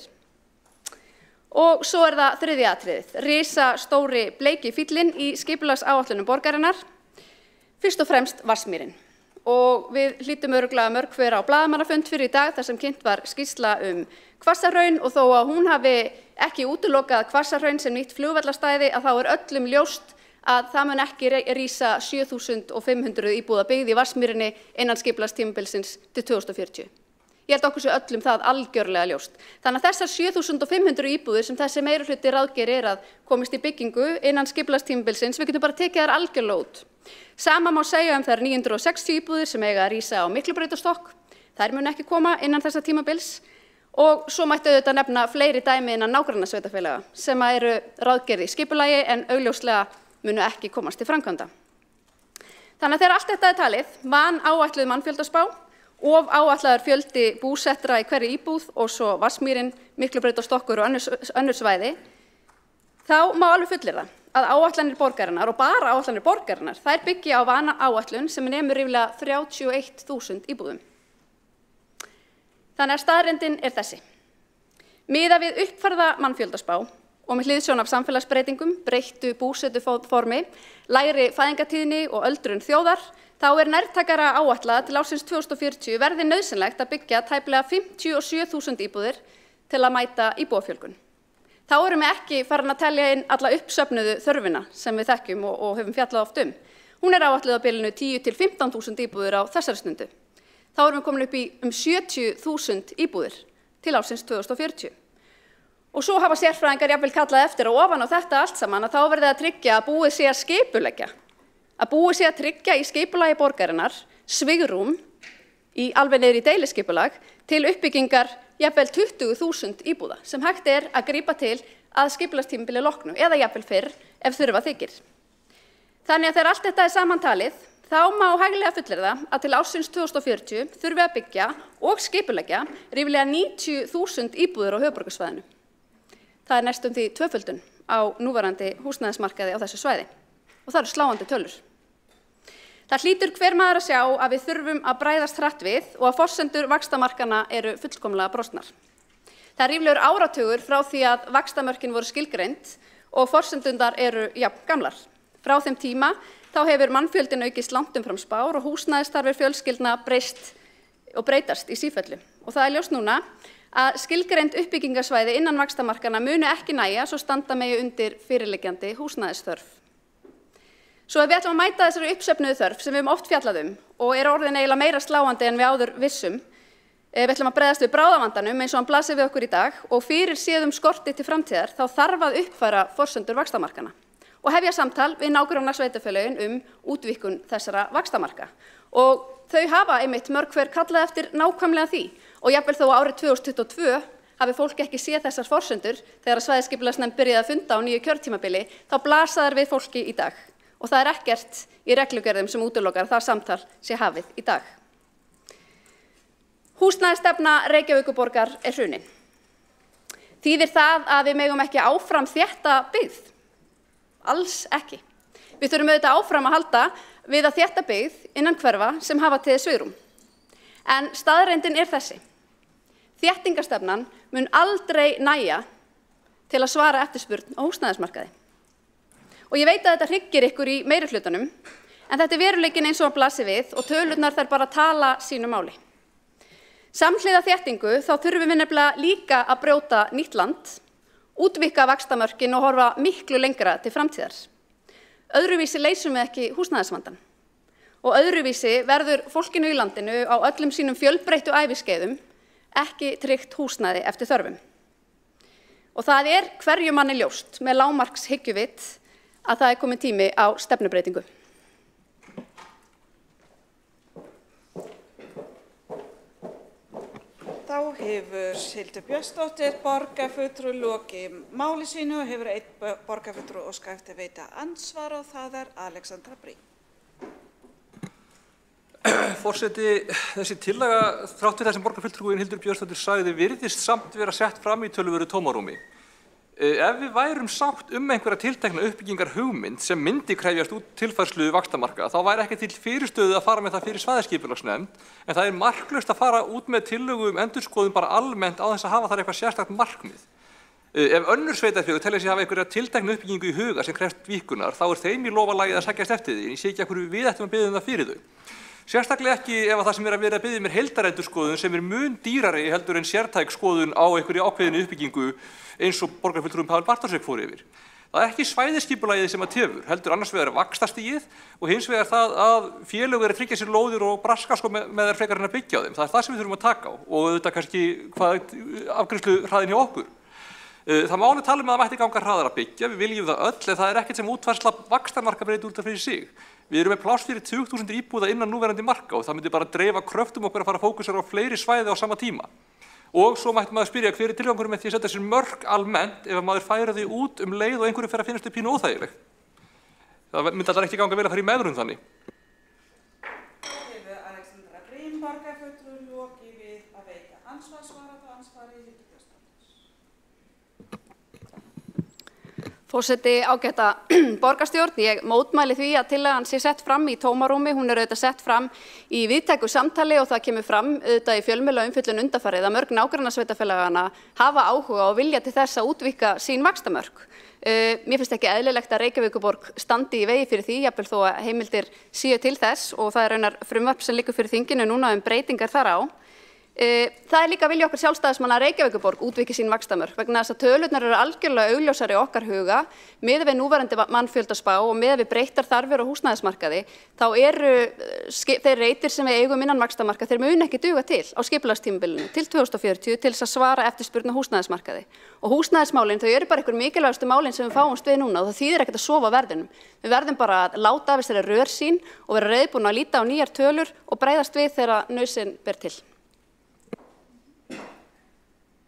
Og svo er það þriðja atriðið, risastóri bleiki fíllinn í skipulagsáætlunum borgarinnar, fyrst og fremst Vatnsmýrin. Og við hlýtum örugglega mörg hver á blaðamannafund fyrir í dag þar sem kynnt var skýrsla Hvassahraun og þó að hún hafi ekki útilokað Hvassahraun sem nýtt flugvallastæði að þá er öllum ljóst að það mun ekki rísa 7.500 íbúða byggð í Vatnsmýrinni innan skipulagstímabilsins til 2040. Ég held okkur sé öllum það algjörlega ljóst. Þannig að þessar 7.500 íbúðir sem þessi meirihluti ráðgerir að komist í byggingu innan skipulagstímabilsins, við getum bara tekið þær algjörlega út. Sama má segja þær 960 íbúðir sem eiga að rísa á Miklubrautarstokk. Þær mun ekki koma innan þessa tímabils. Og svo mættu auðvitað nefna fleiri dæmi innan nágrannasveitarfélaga sem eru ráðgerð í skipulagi en augljóslega munu ekki komast til framkvæmda. Þannig að þegar allt þetta er talið, vanáætluð mannfjöldaspá, of áætlaður fjöldi búsettra í hverri íbúð og svo Vatnsmýrin, Miklubrautarstokkur og önnur svæði, þá má alveg fullyrða að áætlanir borgarinnar og bara áætlanir borgarinnar, þær byggja á vanáætlun sem nemur ríflega 31.000 íbúðum. Þannig að staðreyndin er þessi. Miðað við uppfærða mannfjöldaspá og með hliðsjón af samfélagsbreytingum, breyttu búsetuformi, lægri fæðingatíðni og öldrun þjóðar, þá er nærtækara áætlað til ársins 2040 verði nauðsynlegt að byggja tæplega 57.000 íbúðir til að mæta íbúafjölgun. Þá erum við ekki farin að telja inn alla uppsöfnuðu þörfina sem við þekkjum og höfum fjallað oft um. Hún er áætluð á bilinu 10.000 til 15.000 íbúðir á þessari stundu. Þá erum við komin upp í 70.000 íbúðir til ársins 2040. Og svo hafa sérfræðingar jafnvel kallað eftir og ofan á þetta allt saman að þá verði að tryggja að búið sé að skipuleggja, að búið sé að tryggja í skipulagi borgarinnar svigrúm í alveg niður í deiliskipulag til uppbyggingar jafnvel 20.000 íbúða sem hægt að grípa til að skipulagstímabili loknu eða jafnvel fyrr ef þurfa þykir. Þannig að þegar allt þetta samantalið, þá má hæglega fullyrða að til ársins 2040 þurfi að byggja og skipuleggja ríflega 90.000 íbúðir á höfuðborgarsvæðinu. Það næstum því tvöföldun á núverandi húsnæðismarkaði á þessu svæði og það eru sláandi tölur. Það hlýtur hver maður að sjá að við þurfum að bregðast hratt við og að forsendur vaxtamarkana eru fullkomlega brostnar. Það er ríflegur áratugur frá því að vaxtamörkin voru skilgreind og forsendundar eru jafn gamlar. Frá þeim tíma þá hefur mannfjöldin aukist langt umfram spár og húsnæðisþarfir fjölskyldna breyst og breytast í sífellu. Og það er ljóst núna að skilgreind uppbyggingarsvæði innan vaxtamarkana munu ekki nægja svo standa megi undir fyrirliggjandi húsnæðisþörf. Svo ef við ætlum að mæta þessari uppsöfnuðu þörf sem við höfum oft fjallað og er orðin eiginlega meira sláandi en við áður vissum, við ætlum að bregðast við bráðavandanum eins og hann blasir við okkur í dag og fyrir séðum skorti til framtíðar þá þarf að uppfæra forsendur vaxtamarkana og hefja samtal við nágrannasveitarfélögin útvíkkun þessara vaxtamarka. Og þau hafa einmitt mörg hver kallað eftir nákvæmlega því og jafnvel þó árið 2022 hafi fólk ekki séð þessar forsendur þegar svæðisskipulagsnefnd byrjaði að funda á nýju kjörtímabili, þá blasa þær við fólki í dag. Og það er ekkert í reglugerðum sem útilokar að það samtal sé hafið í dag. Húsnæðisstefna Reykjavíkurborgar er hrunin. Þýðir það að við megum ekki áfram þétta byggð? Alls ekki. Við þurfum auðvitað áfram að halda við að þétta byggð innan hverfa sem hafa til þess svigrúm. En staðreyndin er þessi. Þéttingarstefnan mun aldrei nægja til að svara eftirspurn á húsnæðismarkaði. Og ég veit að þetta hryggir ykkur í meirihlutanum, en þetta er veruleikinn eins og hann blasir við og tölurnar þær bara tala sínu máli. Samhliða þéttingu þá þurfum við nefnilega líka að brjóta nýtt land, útvíkka vaxtamörkin og horfa miklu lengra til framtíðar. Öðruvísi leysum við ekki húsnæðisvandann. Og öðruvísi verður fólkinu í landinu á öllum sínum fjölbreyttu æviskeiðum ekki tryggt húsnæði eftir þörfum. Og það er hverju manni ljóst með lágmarkshyggjuvit að það er kominn tími á stefnubreytingu. Þá hefur Hildur Björnsdóttir borgarfulltrúi lokið máli sínu og hefur einn borgarfulltrúi óskað eftir veita andsvar og það er Alexandra Brím. Forseti, þessi tillaga þrátt við það sem borgarfulltrúin Hildur Björnsdóttir sagði virðist samt vera sett fram í töluverðu tómarúmi. Ef við værum sátt einhverja tiltekna uppbyggingar hugmynd sem myndi krefjast út tilfærslu vaxtamarka, þá væri ekki til fyrirstöðu að fara með það fyrir svæðisskipulagsnefnd, en það er marklaust að fara út með tillögu endurskoðun bara almennt á þess að hafa þar eitthvað sérstakt markmið. Ef önnur sveitarfélög telja sig hafa einhverja tiltekna uppbyggingu í huga sem krefst víkkunar, þá er þeim í lofalagið að sækjast eftir því, en ég sé ekki af hverju við ættum að biðja það fyrir þau. Sérstaklega ekki ef það sem er að vera að biðja mér heildarendurskoðun sem er mun dýrari heldur en sértæk skoðun á einhverju ákveðinni uppbyggingu eins og borgarfulltrúinn Páll Bartósek fór yfir. Það er ekki svæðisskipulagið sem að tefur, heldur annars vegar vaxtastigið og hins vegar það að félög eru að tryggja sér lóðir og braska með þær frekar en að byggja á þeim. Það er það sem við þurfum að taka á og auðvitað kannski hvað afgreiðsluhraðinn hjá okkur. Það má alveg tala um að það mætti ganga hraðar að byggja, við viljum það öll, en það er ekkert sem útfærsla vaxtarmarka breytir út af fyrir sig. Við erum með pláss fyrir 20.000 íbúða innan núverandi marka og það myndi bara dreifa kröftum okkur að fara að fókusera á fleiri svæði á sama tíma. Og svo mætti maður spyrja hver er tilgangur með því að setja sér mörk almennt ef maður færa því út leið og einhverju fer að finnast pínu óþægileg. Það myndi alltaf ekki ganga vel að fara í meðrun þannig. Hefur Alexandra Brím borgarfulltrúi lokið við að veita andsvarssvarað og ansvari Hildur Björnsdóttir. Forseti, ágæta borgarstjórn, ég mótmæli því að tillagan sé sett fram í tómarúmi, hún er auðvitað sett fram í víðtæku samtali og það kemur fram auðvitað í fjölmiðlaumfjöllun undanfarið að mörg nágrannasveitarfélagana hafa áhuga og vilja til þess að útvíkka sín vaxtamörk. Mér finnst ekki eðlilegt að Reykjavíkurborg standi í vegi fyrir því, jafnvel þó að heimildir séu til þess og það er raunar frumvarp sem liggur fyrir þinginu núna breytingar þar á. Það líka vilja okkar sjálfstæðismanna að Reykjavíkurborg útvíki sín vaxtamörk vegna þess að tölurnar eru algjörlega augljósar í okkar huga miðað við núverandi mannfjöldaspá og miðað við breyttar þarfir á húsnæðismarkaði þá eru þeir reitir sem við eigum innan vaxtamarka þeir munu ekki duga til á skipulagstímabilinu til 2040 til þess að svara eftirspurn á húsnæðismarkaði og húsnæðismálin þau eru bara einhver mikilvægustu málin sem við fáumst við núna og það þýðir ekkert að sofa verðinum. Við verðum bara að láta af þessari rörsýn og vera reiðbúin að líta á nýjar tölur og bregðast við þegar nauðsyn ber til.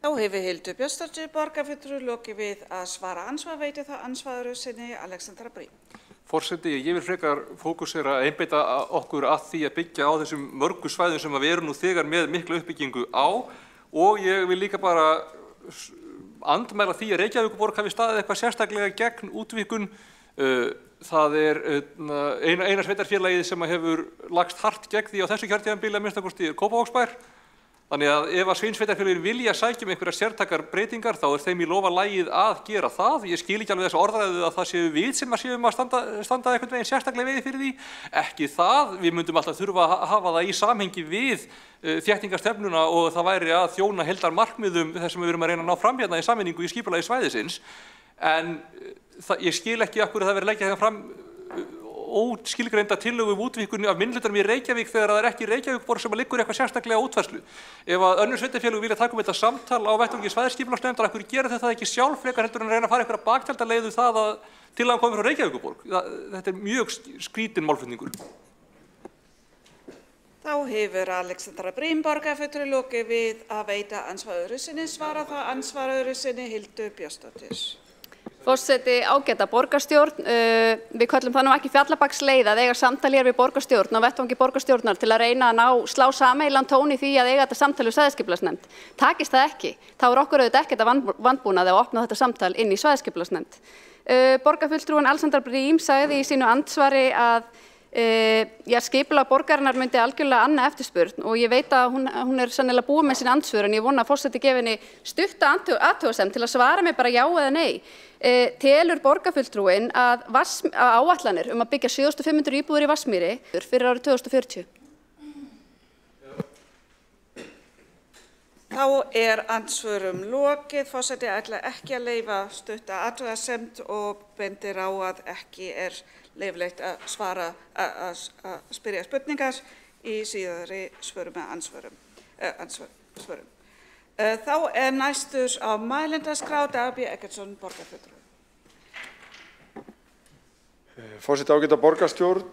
Þá hefur Hildur Björnsdóttir borgarfulltrúi lokið við að svara andsvar veitir það ansvaru sinni Alexandra Brím. Forseti, ég vil frekar fókusera að einbeita okkur að því að byggja á þessum mörgu svæðum sem við erum nú þegar með mikla uppbyggingu á og ég vil líka bara andmæla því að Reykjavíkurborg hafi staðið eitthvað sérstaklega gegn útvíkun. Það eina sveitarfélagið sem hefur lagst hart gegn því á þessu kjörtímabili að minnsta kosti Kópavogsbær. Þannig að ef að sveitarfélögin vilja sækja einhverjar sértækar breytingar þá þeim í lofa lagið að gera það. Ég skil ekki alveg þessa orðræðu að það séu við sem séum að standa einhvern veginn sérstaklega vegi fyrir því. Ekki það, við myndum alltaf þurfa að hafa það í samhengi við þéttingarstefnuna og það væri að þjóna heildarmarkmiðum þess sem við erum að reyna að ná fram hérna í sameiningu í skipulagi svæðisins. En ég skil ekki af hverju það verið leggja fram óskilgreinda tillögu útvíkun af minnihlutanum í Reykjavík þegar það er ekki Reykjavíkurborg sem liggur eitthvað sérstaklega á útfærslu. Ef að önnur sveitarfélög vilja taka þetta samtal á vettvangi svæðisskipulagsnefndar, af hverju gera þau það ekki sjálf frekar heldur en að reyna að fara einhverja baktjaldaleið það að tillagan komi frá Reykjavíkurborg? Þetta er mjög skrítin málflutningur. Þá hefur Alexandra Brím borgarfulltrúi lokið við að veita ansvar öðru sinni svara það ansvar öðru sinni Hildur Björnsdóttir. Forseti, ágæta borgarstjórn, við köllum það nú ekki fjallabaksleið að eiga samtal hér við borgarstjórn og vettvangi borgarstjórnar til að reyna að slá sameiginlegan tón í því að eiga þetta samtal við svæðisskipulagsnefnd. Takist það ekki, þá er okkur auðvitað ekkert að vandbúnaði að opna þetta samtal inn í svæðisskipulagsnefnd. Borgarfulltrúin Alexandra Brím sagði í sínu andsvari að skipulag borgarinnar myndi algjörlega anna eftirspurn og ég veit að hún er sennilega búin með sín andsvör en ég vona að forseti gefi henni stutta athugasemd til að svara mig bara já eða nei. Telur borgarfulltrúin að áætlanir að byggja 7500 íbúðir í Vatnsmýri fyrir árið 2040? Þá er andsvörum lokið. Forseti ætla ekki að leyfa stutta athugasemd og bendir á að ekki er leyfilegt að spyrja spurningar í síðari svörum með andsvörum. Þá er næstur á mælendaskrá Dag B. Eggertsson, borgarfulltrúi. Forseti, ágæta borgarstjórn,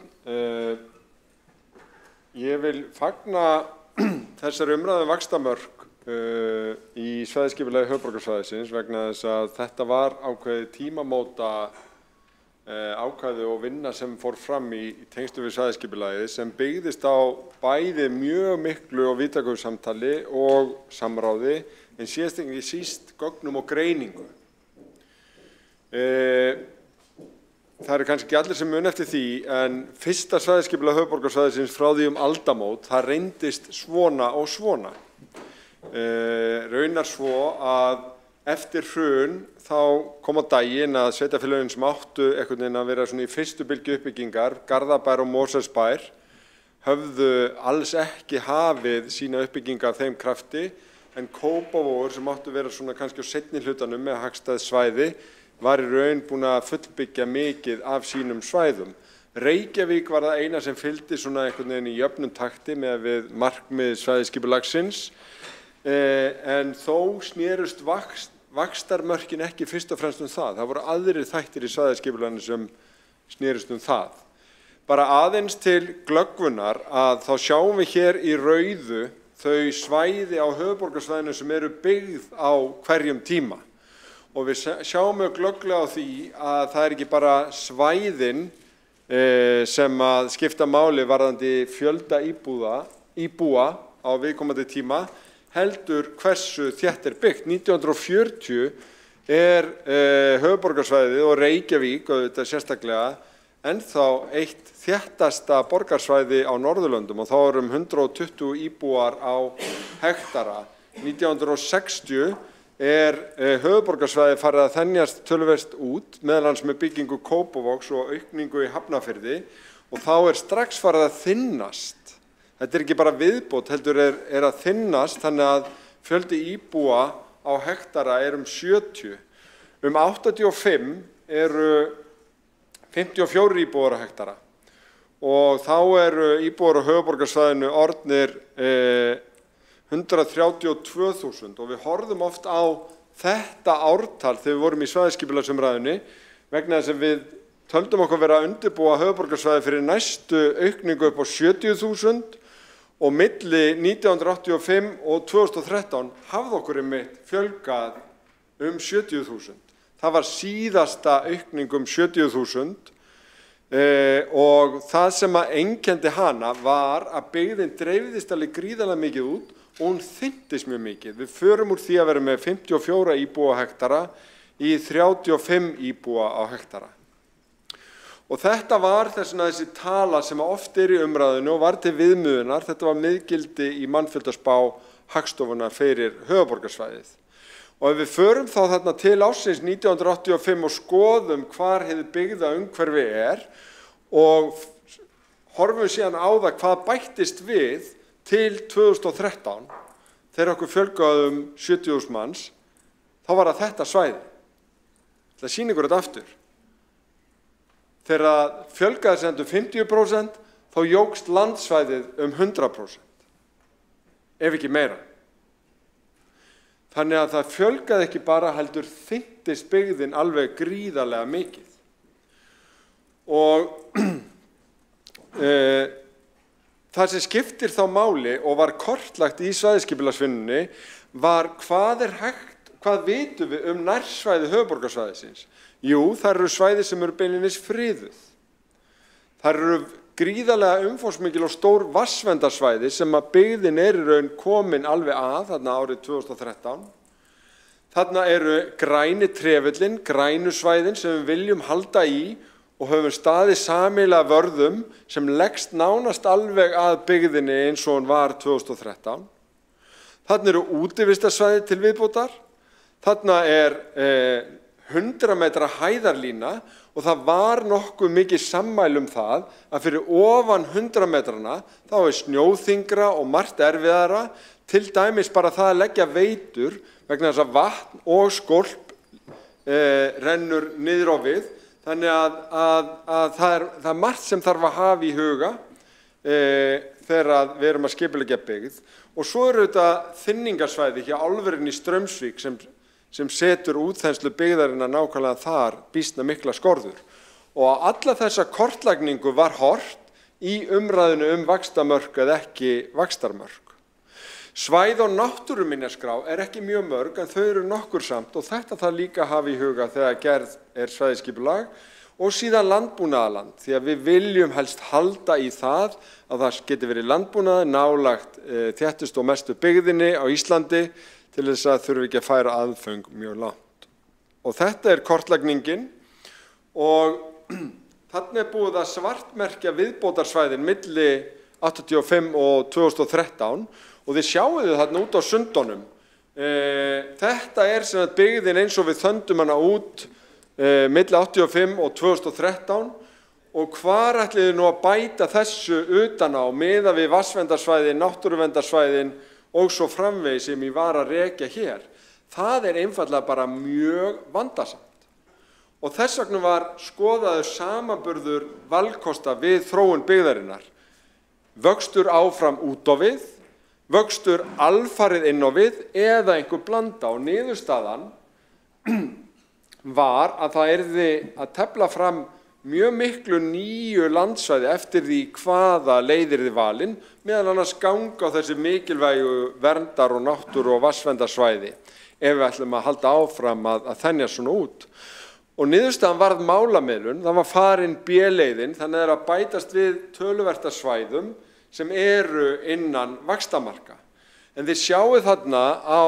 ég vil fagna þessari umræðu vaxtamörk í svæðisskipulagi höfuðborgarsvæðisins vegna þess að þetta var ákveðið tímamóta ákvæði og vinna sem fór fram í tengslum við svæðisskipulagið sem byggðist á bæði mjög miklu og víðtæku samtali og samráði en ekki síst gögnum og greiningu. Það eru kannski ekki allir sem muni eftir því en fyrsta svæðisskipulag höfuðborgarsvæðisins frá því aldamót það reyndist svona og svona. Raunar svo að eftir hrun þá kom á daginn að sveitarfélögin sem áttu einhvern veginn að vera svona í fyrstu bylgju uppbyggingar, Garðabær og Mosfellsbær, höfðu alls ekki hafið sína uppbygginga af þeim krafti, en Kópavogur sem áttu vera svona kannski á seinni hlutanum með hagstæð svæði, var í raun búin að fullbyggja mikið af sínum svæðum. Reykjavík var það eina sem fylgdi svona einhvern veginn í jöfnum takti með við markmið svæðisskipulagsins, en þó snerust vaxtarmörkin ekki fyrst og fremst það. Það voru aðrir þættir í svæðisskipulaginu sem snerust það. Bara aðeins til glöggvunar að þá sjáum við hér í rauðu þau svæði á höfuðborgarsvæðinu sem eru byggð á hverjum tíma. Og við sjáum mjög glögglega á því að það er ekki bara svæðin sem að skipta máli varðandi fjölda íbúa á viðkomandi tíma, heldur hversu þétt er byggt. 1940 er höfuðborgarsvæðið og Reykjavík og þetta sérstaklega ennþá eitt þéttasta borgarsvæði á Norðurlöndum og þá eru 120 íbúar á hektara. 1960 er höfuðborgarsvæðið farið að þenjast töluvert út, meðal annars með byggingu Kópavogs og aukningu í Hafnarfirði og þá er strax farið að þynnast Þetta er ekki bara viðbót, heldur er að þynnast þannig að fjöldi íbúa á hektara er 70. 85 eru 54 íbúar á hektara og þá eru íbúar á höfuðborgarsvæðinu orðnir 132.000 og við horfum oft á þetta ártal þegar við vorum í svæðisskipulagsumræðunni vegna þess að við töldum okkur vera að undirbúa höfuðborgarsvæði fyrir næstu aukningu upp á 70.000 og milli 1985 og 2013 hafði okkur fjölgað 70.000. Það var síðasta aukning 70.000 og það sem að einkenndi hana var að byggðin dreifðist alveg gríðarlega mikið út og hún þynntist mjög mikið. Við förum úr því að vera með 54 íbúa á hektara í 35 íbúa á hektara. Og þetta var þessi tala sem oft í umræðinu og var til viðmiðunar, þetta var miðgildi í mannfjöldaspá Hagstofunnar fyrir höfuðborgarsvæðið. Og ef við förum þá þarna til ársins 1985 og skoðum hvar hið byggða umhverfi og horfum síðan á það hvað bættist við til 2013, þegar okkur fjölgaði 70.000 manns, þá var það þetta svæði. Það sýnir ykkur þetta aftur. Þegar fjölgaði sem 50%, þá jókst landsvæðið 100%, ef ekki meira. Þannig að það fjölgaði ekki bara heldur þynntist byggðin alveg gríðarlega mikið. Og það sem skiptir þá máli og var kortlagt í svæðisskipulagsvinnunni var hvað vitum við nærsvæði höfuðborgarsvæðisins? Jú, það eru svæði sem eru beinlínis friðuð. Það eru gríðarlega umfangsmikil og stór vatnsverndarsvæði sem að byggðin í raun komin alveg að þarna árið 2013. Þarna eru græni trefillin, grænu svæðin sem við viljum halda í og höfum staðið sameiginlega vörðum sem leggst nánast alveg að byggðinni eins og hún var 2013. Þarna eru útivistarsvæði til viðbótar. Þarna er 100 metra hæðarlína og það var nokkuð mikið sammæli það að fyrir ofan 100 metrana þá er snjóþyngra og margt erfiðara, til dæmis bara það að leggja veitur vegna þess að vatn og skolp rennur niður á við. Þannig að það er margt sem þarf að hafa í huga þegar við erum að skipuleggja byggð. Og svo eru þetta þynningarsvæði hjá álverinu í Straumsvík sem setur útþenslu byggðarinnar nákvæmlega þar býsna mikla skorður. Og alla þessa kortlagningu var horft í umræðinu vaxtamörk eða ekki vaxtarmörk. Svæði og náttúruminjaskrá er ekki mjög mörg en þau eru nokkur samt og þetta þarf líka að hafa í huga þegar gerð svæðisskipulag og síðan landbúnaðarland því að við viljum helst halda í það að það geti verið landbúnaði nálagt þéttustu og mestu byggðinni á Íslandi til þess að þurfi ekki að færa aðföng mjög langt. Og þetta er kortlagningin og þarna er búið að svartmerkja viðbótarsvæðin milli 85 og 2013 og þið sjáuðu þarna út á sundunum. Þetta er sem að byggðin eins og við þöndum hana út milli 85 og 2013 og hvar ætliði nú að bæta þessu utan á miða við vatnsverndarsvæðin, náttúruverndarsvæðin og svo framvegis sem ég var að rekja hér. Það er einfaldlega bara mjög vandasamt. Og þess vegna var skoðaður samanburður valkosta við þróun byggðarinnar. Vöxtur áfram út á við, vöxtur alfarið inn á við eða einhver blanda og niðurstaðan var að það yrði að tefla fram mjög miklu nýju landsvæði eftir því hvaða leiðir þið valin, meðal annars ganga á þessi mikilvægu verndar og náttúru og vatnsverndarsvæði ef við ætlum að halda áfram að þenja svona út. Og niðurstaðan varð málamiðlun, það var farin B-leiðin, þannig að bætast við töluverta svæðum sem eru innan vaxtamarka. En þið sjáuð þarna á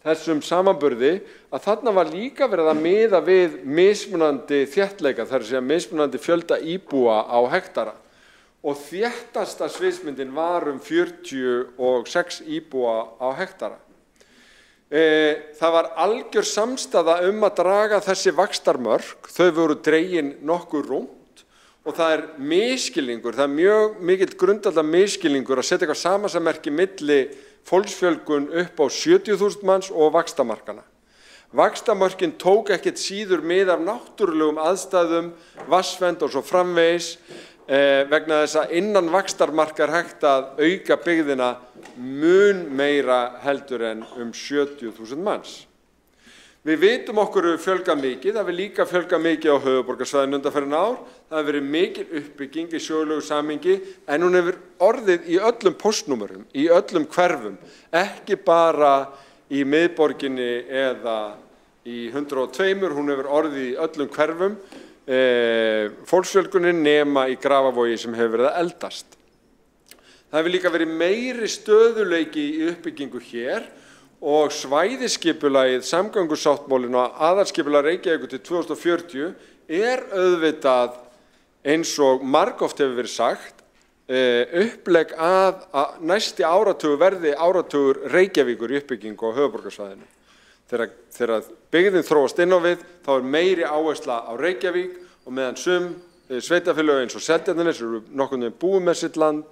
þessum samanburði að þarna var líka verið að miða við mismunandi þéttleika, þar að segja mismunandi fjölda íbúa á hektara. Og þéttasta sviðsmyndin var 46 íbúa á hektara. Það var algjör samstaða að draga þessi vaxtarmörk, þau voru dregin nokkuð rúmt og það misskilningur, það mjög mikill grundvallar misskilningur að setja eitthvað samasemmerki milli fólksfjölgun upp á 70.000 manns og vaxtamarkana. Vaxtamörkin tók ekkert síður mið af náttúrulegum aðstæðum, vatnsvernd og svo framvegis vegna þess að innan vaxtarmarka hægt að auka byggðina mun meira heldur en 70.000 manns. Við vitum okkur fjölgað mikið, það hefur líka fjölgað mikið á höfuðborgarsvæðinu undanfarin ár, það hefur verið mikil uppbygging í sögulegu samhengi en hún hefur orðið í öllum póstnúmerum, í öllum hverfum, ekki bara í miðborginni eða í 102, hún hefur orðið í öllum hverfum, fólksfjölgunin nema í Grafavogi sem hefur verið að eldast. Það hefur líka verið meiri stöðuleiki í uppbyggingu hér og svæðisskipulagið, samgöngusáttmálinn og aðalskipulag Reykjavíkur til 2040 auðvitað eins og margoft hefur verið sagt, upplegg að næsti áratugur verði áratugur Reykjavíkur í uppbyggingu á höfuðborgarsvæðinu. Þegar byggðin þróast inn á við, þá meiri áhersla á Reykjavík og meðan sveitarfélög eins og Seltjarnarnes eru nokkurn veginn búið með sitt land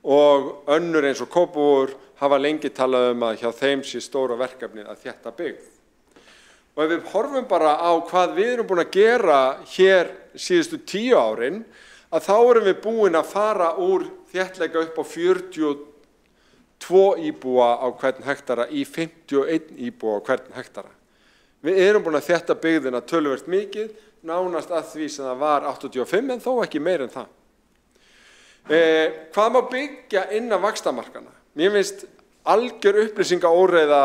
og önnur eins og Kópavogur hafa lengi talað að hjá þeim sé stóra verkefni að þétta byggð. Og ef við horfum bara á hvað við erum búin að gera hér síðustu 10 árin, að þá erum við búin að fara úr þéttleika upp á 42 íbúa á hvern hektara í 51 íbúa á hvern hektara. Við erum búin að þétta byggðina töluvert mikið, nánast að því sem það var 85 en þó ekki meir en það. Hvað má byggja innan vaxtamarkana? Mér finnst algjör upplýsingaóreiða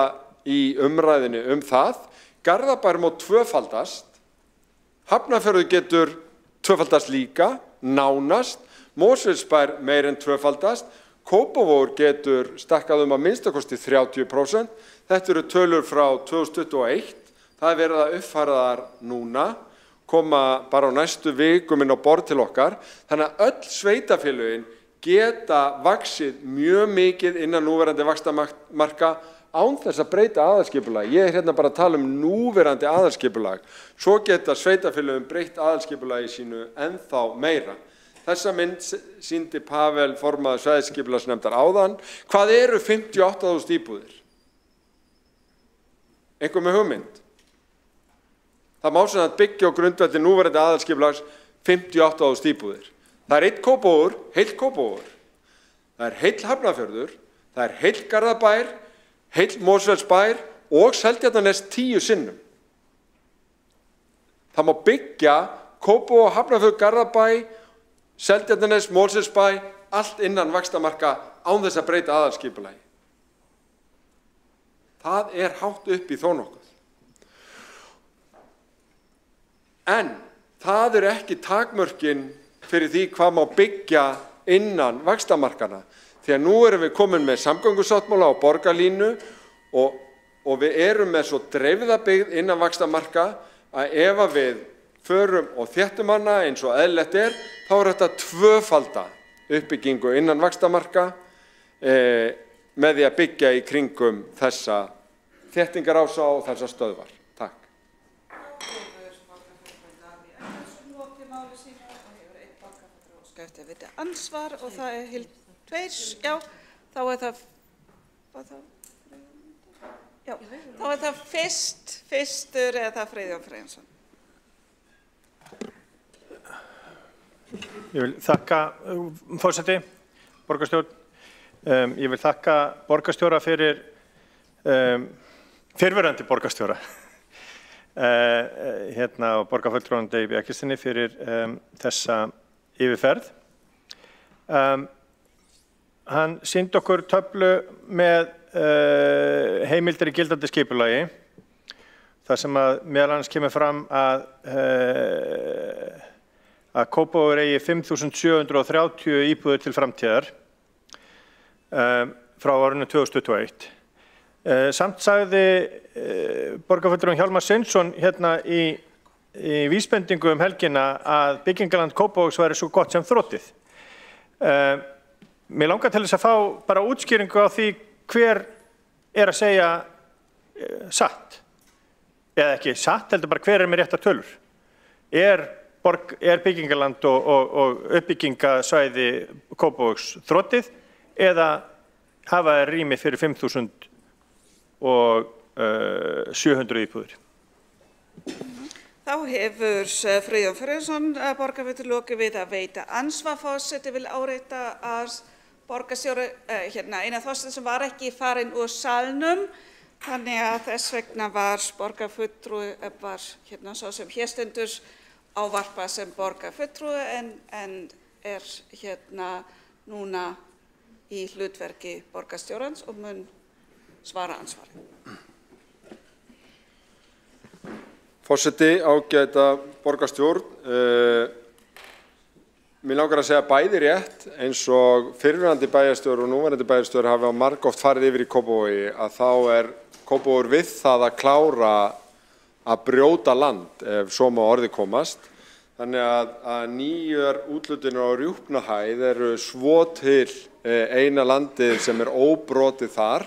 í umræðinu það. Garðabær má tvöfaldast, Hafnarfjörður getur tvöfaldast líka, nánast, Mosfellsbær meir en tvöfaldast, Kópavogur getur stækkað að minnstakosti 30%. Þetta eru tölur frá 2021, það er verið að uppfæra þar núna, koma bara á næstu vikum inn á borð til okkar, þannig að öll sveitarfélögin geta vaxið mjög mikið innan núverandi vaxtamarka án þess að breyta aðalskipulag. Ég hérna bara að tala núverandi aðalskipulag. Svo geta sveitarfélögin breytt aðalskipulagi sínu ennþá meira. Þessa mynd sýndi Pavel formaður svæðisskipulagsnefndar áðan. Hvað eru 58.000 íbúðir? Einhver með hugmynd? Það má sem að byggja á grundvelli núverandi aðalskipulags 58.000 íbúðir. Það er Kópavogur, heill Kópavogur. Það er heill Hafnarfjörður, það er heill Garðabær, heill Mosfellsbær og Seltjarnarnes 10 sinnum. Það má byggja Kópavog, Hafnarfjörður, Garðabæ, Seltjarnarnes, Mosfellsbæ, allt innan vaxtamarka án þess að breyta aðalskipulagi. Það er hátt upp í þó nokkuð. En það eru ekki takmörkin fyrir því hvað má byggja innan vaxtamarkana. Því að nú erum við komin með samgöngusáttmála á borgarlínu og við erum með svo dreifða byggð innan vaxtamarka að ef að við förum og þéttum hana eins og eðlilegt þá er þetta tvöfalda uppbyggingu innan vaxtamarka með því að byggja í kringum þessa þéttingarása og þessa stöðvar. Takk. Eftir viti ansvar og það Hild Tveirs, já, þá er það fyrstur eða það Friðjón Freyjason. Ég vil þakka forseti, borgarstjórn. Ég vil þakka borgarstjóra fyrir fyrrverandi borgarstjóra og borgarfulltrúanum Dave Eggertssyni fyrir þessa yfirferð. Hann sýndi okkur töflu með heimildir í gildandi skipulagi, þar sem að meðal annars kemur fram að Kópavogur eigi 5.730 íbúðir til framtíðar frá árinu 2021. Samt sagði borgarfulltrúinn Hjálmar Sveinsson hérna í vísbendingu helgina að byggingaland Kópavogs væri svo gott sem þrotið. Mér langar til þess að fá bara útskýringu á því hver að segja satt. Eða ekki satt, heldur bara hver með réttar tölur. byggingaland og uppbyggingasvæði Kópavogs þrotið eða hafa rými fyrir 5.700 íbúðir? Þá hefur Friðjón Friðjónsson borgarfulltrúi lokið við að veita ansvar. Forseti vil árétta að borgarstjóri, Einar Þorsteinsson var ekki farinn úr salnum, þannig að þess vegna var borgarfulltrúi, svo sem hér stendur ávarpað sem borgarfulltrúi en núna í hlutverki borgarstjórans og mun svara ansvari. Forseti, ágæta borgarstjórn, mér langar að segja bæði rétt eins og fyrrverandi bæjarstjóri og núverandi bæjarstjóri hafa margoft farið yfir í Kópavogi að þá Kópavogur við það að klára að brjóta land ef svo má orði komast. Þannig að nýjar úthlutanir á Rjúpnahæð eru svo til eina landið sem óbrotið þar.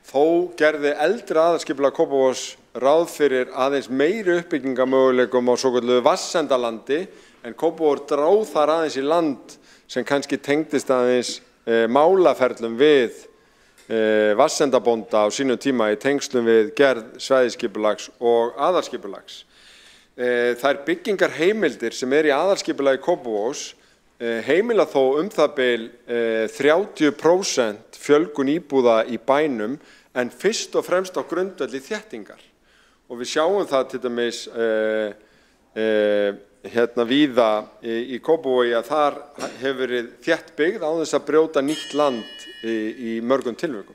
Þó gerði eldri aðalskipulag Kópavogs ráð fyrir aðeins meiri uppbyggingamöguleikum á svokölluðu vatnsendalandi en Kópavogur dráð þar aðeins í land sem kannski tengdist aðeins málaferlum við vatnsendabónda á sínum tíma í tengslum við gerð svæðisskipulags og aðalskipulags. Þær byggingarheimildir sem í aðalskipulagi Kópavogs heimila þó það bil 30% fjölgun íbúða í bænum en fyrst og fremst á grundvelli þéttingar. Og við sjáum það til dæmis víða í Kópavogi að þar hefur verið þétt byggð án þess að brjóta nýtt land í mörgum tilvikum.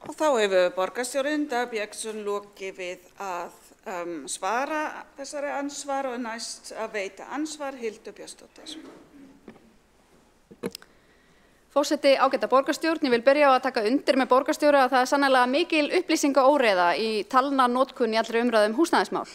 Og þá hefur borgarstjórinn Davíð Eggertsson lokið við að svara þessari ansvar og næst að veita ansvar Hildur Björnsdóttir. Forseti, ágæta borgarstjórn, ég vil byrja á að taka undir með borgarstjóra að það sannarlega mikil upplýsingaóreiða í talnanotkun í allri umræðu húsnæðismál.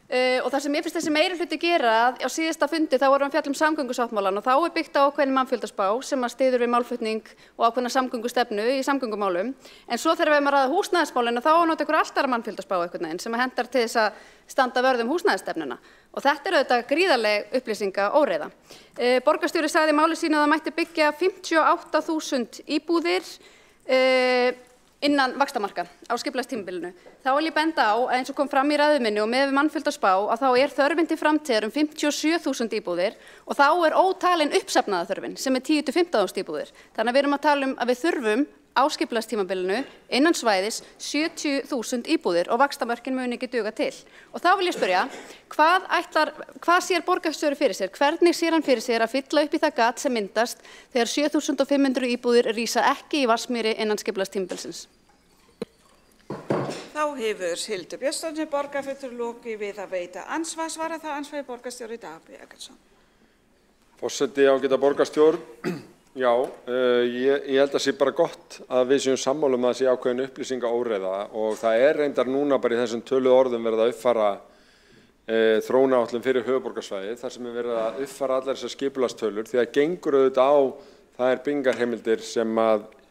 Og það sem ég finnst þessi meirihluti gera á síðasta fundi þá vorum við að fjalla samgöngusáttmálann og þá byggt á ákveðinni mannfjöldaspá sem styður við málflutning og ákveðna samgöngustefnu í samgöngumálum. En svo þegar við erum að ræða húsnæðismálin þá nota ykkur allt aðra mannfjöldaspá einhvern veginn sem hendar til þess að standa vörð húsnæðisstefnuna. Og þetta auðvitað gríðarleg upplýsingaóreiða. Borgarstjóri sagði í máli sínu að það mætti byggja 58.000 íbúðir innan vaxtarmarka á skipulagstímabilinu. Þá vil ég benda á að eins og kom fram í ræðu minni og með mannfjöldaspá að þá þörfin til framtíðar 57.000 íbúðir og þá ótalin uppsafnaða þörfin sem 10.000–15.000 íbúðir. Þannig að við erum að tala að við þurfum á skipulagstímabilinu innan svæðis 70.000 íbúðir og vaxtarmörkin muni ekki duga til. Og þá vil ég spyrja, hvað sér borgarstjóri fyrir sér? Hvernig sér hann fyrir sér að fylla upp í það gat sem myndast þegar 7.500 íbúðir rísa ekki í Vatnsmýri innan skipulagstímabilsins? Þá hefur Hildur Björnsdóttir borgarfulltrúi lokið við að veita ansvar, svara það ansvari borgarstjóri Davíð Eggertsson. Forseti, ágæta borgarstjórn. Já, ég held að sé bara gott að við séum sammála að það sé ákveðin upplýsingaóreiða og það reyndar núna bara í þessum töluðu orðum verið að uppfæra þróunaáætlun fyrir höfuðborgarsvæðið þar sem verið að uppfæra allar þessar skipulagstölur því að gengur auðvitað á þær byggingarheimildir sem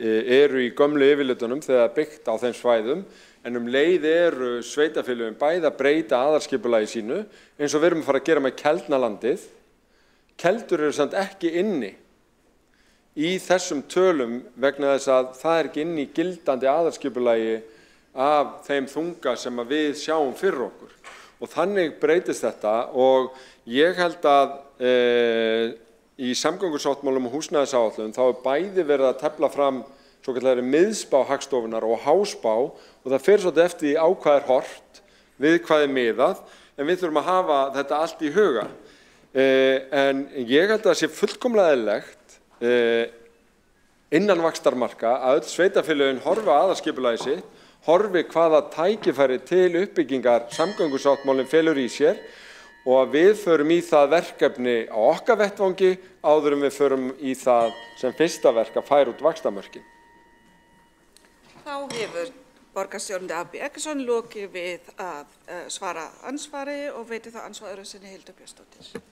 eru í gömlu yfirlitunum þegar byggt á þeim svæðum en leið eru sveitarfélögin bæði að breyta aðalskipulagi sínu eins og við erum að fara að gera með Keldnalandið. Keldur eru samt ekki inni í þessum tölum vegna þess að það ekki inni í gildandi aðalskipulagi af þeim þunga sem við sjáum fyrir okkur. Og þannig breytist þetta og ég held að í samgöngusáttmálum og húsnæðisáætlun þá bæði verið að tefla fram svokallari miðspá Hagstofunnar og háspá og það fer svolítið eftir því á hvað horft, við hvað miðað, en við þurfum að hafa þetta allt í huga. En ég held að það sé fullkomlega eðlilegt innan vaxtarmarka að öll sveitarfélögin horfi á aðalskipulagið sitt, horfi hvaða tækifæri til uppbyggingar samgöngusáttmálinn felur í sér og að við förum í það verkefni á okkar vettvangi áður en við förum í það sem fyrsta verk að færa út vaxtarmörkin. Þá hefur borgarstjórinn Davíð Eggertsson lokið við að svara ansvari og veitir þá ansvar öðru sinni Hildur Björnsdóttir.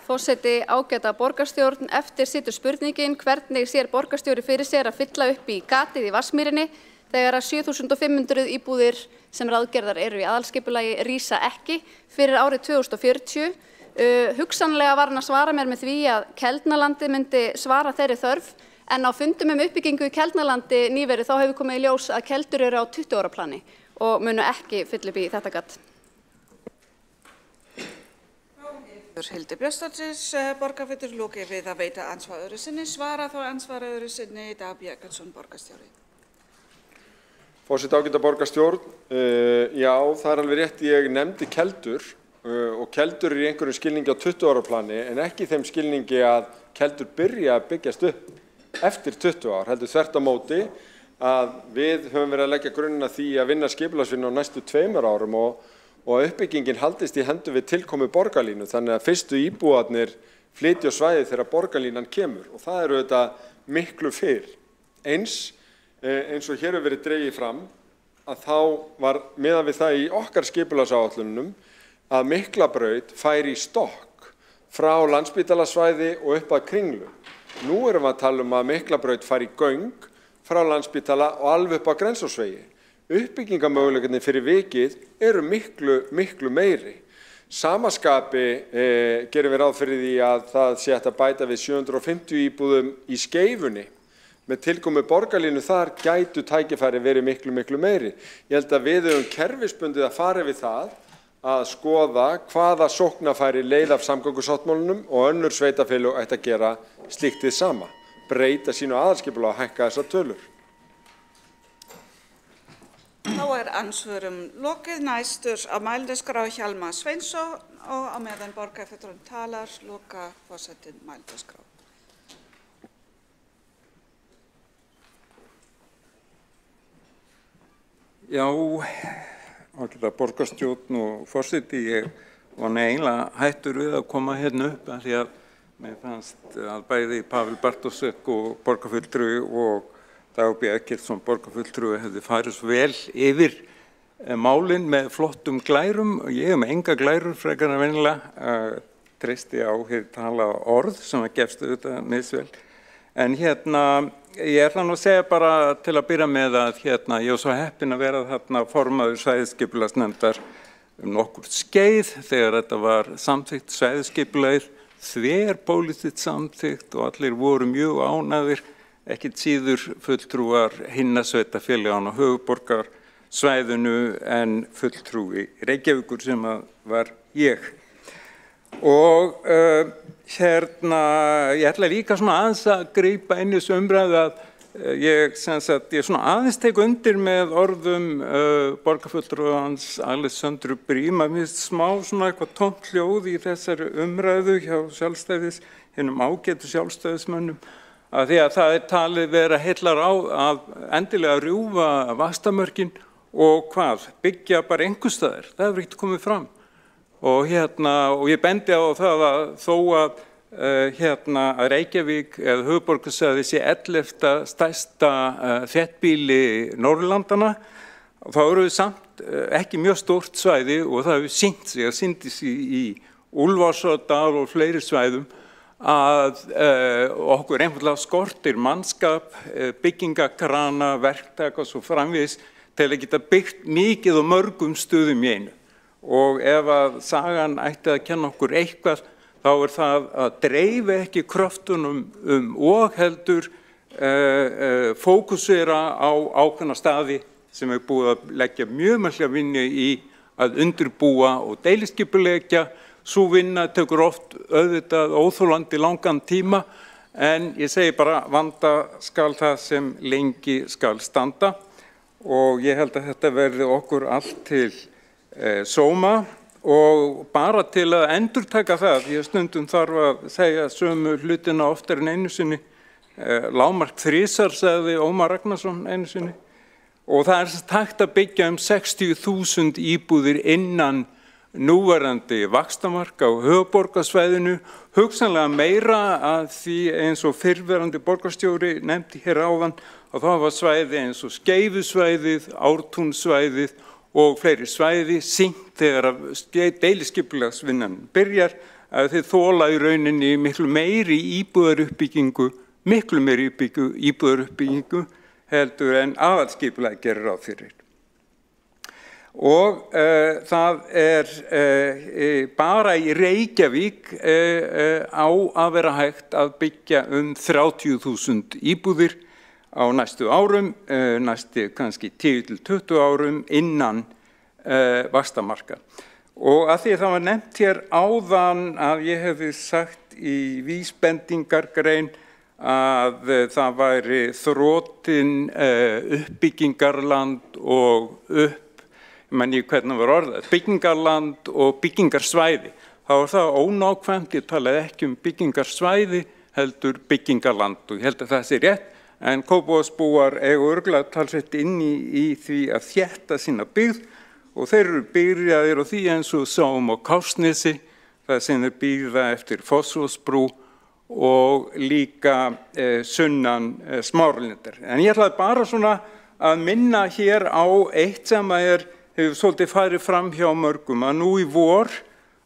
Forseti, ágæta borgarstjórn, eftir situr spurningin hvernig sér borgarstjóri fyrir sér að fylla upp í gatið í Vatnsmýrinni þegar að 7.500 íbúðir sem ráðgerðar eru í aðalskipulagi rísa ekki fyrir árið 2040. Hugsanlega var hann að svara mér með því að Keldnalandið myndi svara þeirri þörf, en á fundum uppbyggingu í Keldnalandi nýverið þá hefur komið í ljós að Keldur eru á 20 ára plani og munu ekki fylla upp í þetta gat. Hildur Björnsdóttir, borgarfulltrúi, lokið við að veita ansvar öðru sinni. Svara þá ansvar öðru sinni Dag Bjarkason, borgarstjóri. Forseti, ágæta borgarstjórn, já, það er alveg rétt, ég nefndi Keldur og Keldur er í einhverjum skilningi á 20 ára plani en ekki í þeim skilningi að Keldur byrja að byggjast upp eftir 20 ár, heldur þvert á móti að við höfum verið að leggja grunninn að því að vinna skipulagsvinnu á næstu 2 árum og uppbyggingin haldist í hendur við tilkomu borgarlínu, þannig að fyrstu íbúarnir flytja á svæði þegar borgarlínan kemur og það eru þetta miklu fyrr. Eins og hér hefur verið dregið fram að þá var miðað við það í okkar skipulagsáætlunum að Miklabraut færi í stokk frá Landspítalasvæði og upp að Kringlu. Nú erum við að tala um að Miklabraut færi í göng frá Landspítala og alveg upp á Grensásvegi. Uppbyggingamöguleikarnir fyrir vikið eru miklu meiri. Samaskapi gerum við ráð fyrir því að það sé hægt að bæta við 750 íbúðum í Skeifunni. Með tilkomu borgarlínu þar gætu tækifæri verið miklu meiri. Ég held að við höfum kerfisbundið að fara við það að skoða hvaða sóknarfæri leið af samgöngusáttmálanum og önnur sveitarfélög ættu að gera slíkt hið sama. Breyta sínu aðalskipulag og hækka þessar tölur. Þá er ansvörum lokið. Næstur á mælendaskrá Hjalmar Sveinsson og á meðan borgarfulltrúinn talar loka forsetinn mælendaskrá. Já, ágæta borgarstjórn og forseti, ég var eiginlega hættur við að koma hérna upp af því að mér fannst að bæði Pavel Bartósek og borgarfulltrúi og Dag Bjarkason, borgarfulltrúi, hefði farið svo vel yfir málin með flottum glærum og ég hef með enga glærur frekar en venjulega treysti á hér tala orð sem að gefst auðvitað misvel. En ég ætla að segja bara til að byrja með að ég var svo heppinn að vera þarna formaður svæðisskipulagsnefndar nokkur skeið þegar þetta var samþykkt svæðisskipulagið, þverpólitískt samþykkt og allir voru mjög ánægðir, ekkert síður fulltrúar hinna sveitarfélaganna á höfuðborgarsvæðinu en fulltrúi Reykjavíkur sem var ég. Og ég ætla líka svona aðeins að grípa inn í þessu umræðu að ég svona aðeins tek undir með orðum borgarfulltrúans Alessandru Brím að mér smá svona eitthvað tómt hljóð í þessari umræðu hjá hinum ágætu sjálfstæðismönnum að því að það er talið vera heillar á að endilega rjúfa vaxtamörkin og byggja bara einhvers staðar, það hefur ekkert komið fram. Og ég bendi á það að þó að Reykjavík eða höfuðborgarsvæðið sé 11. stærsta þéttbýli Norðurlandanna, þá eru við samt ekki mjög stórt svæði og það hefur sýnt sig í Úlfarsárdal og fleiri svæðum að okkur einfaldlega skortir mannskap, byggingakrana, verktaka og svo framvegis til að geta byggt mikið og mörgum stöðum í einu. Og ef að sagan ætti að kenna okkur eitthvað, þá er það að dreifa ekki kröftunum og heldur fókusera á ákveðna staði sem er búið að leggja mjög mikla vinnu í að undirbúa og deiliskipuleggja. Sú vinna tekur oft auðvitað óþolandi langan tíma en ég segi bara vanda skal það sem lengi skal standa og ég held að þetta verði okkur allt til sóma og bara til að endurtaka það, því að stundum þarf að segja sömu hlutina oftar en einu sinni, lágmark 3 sagði Ómar Ragnarsson einu sinni og það er hægt að byggja 60.000 íbúðir innan núverandi vaxtamark á höfuðborgarsvæðinu, hugsanlega meira að því eins og fyrrverandi borgarstjóri nefndi hér áðan að það var svæði eins og Skeifusvæðið, Ártúnssvæðið og fleiri svæði sýnt þegar deiliskipulagsvinnan byrjar að þið þola í rauninni miklu meiri íbúðaruppbyggingu heldur en aðalskipulag gerir ráð fyrir. Og það bara í Reykjavík á að vera hægt að byggja 30.000 íbúðir á næstu árum, næstu kannski 10-20 árum innan vaxtamarka. Og að því það var nefnt hér áðan að ég hefði sagt í vísbendingargrein að það væri þrotin uppbyggingarland og ég menn hvernig var orðað, byggingarland og byggingarsvæði. Þá var það ónákvæmt, ég talaði ekki byggingarsvæði, heldur byggingarland og ég held að það sé rétt, en Kópavogsbúar eiga örugglega talsvert inn í því að þétta sína byggð og þeir eru byrjaðir á því eins og sáum á Kársnesi, það sem þeir byrja eftir Fossvogsbrú og líka sunnan Smáralindar. En ég ætlaði bara svona að minna hér á eitt sem hefur svolítið farið fram hjá mörgum, að nú í vor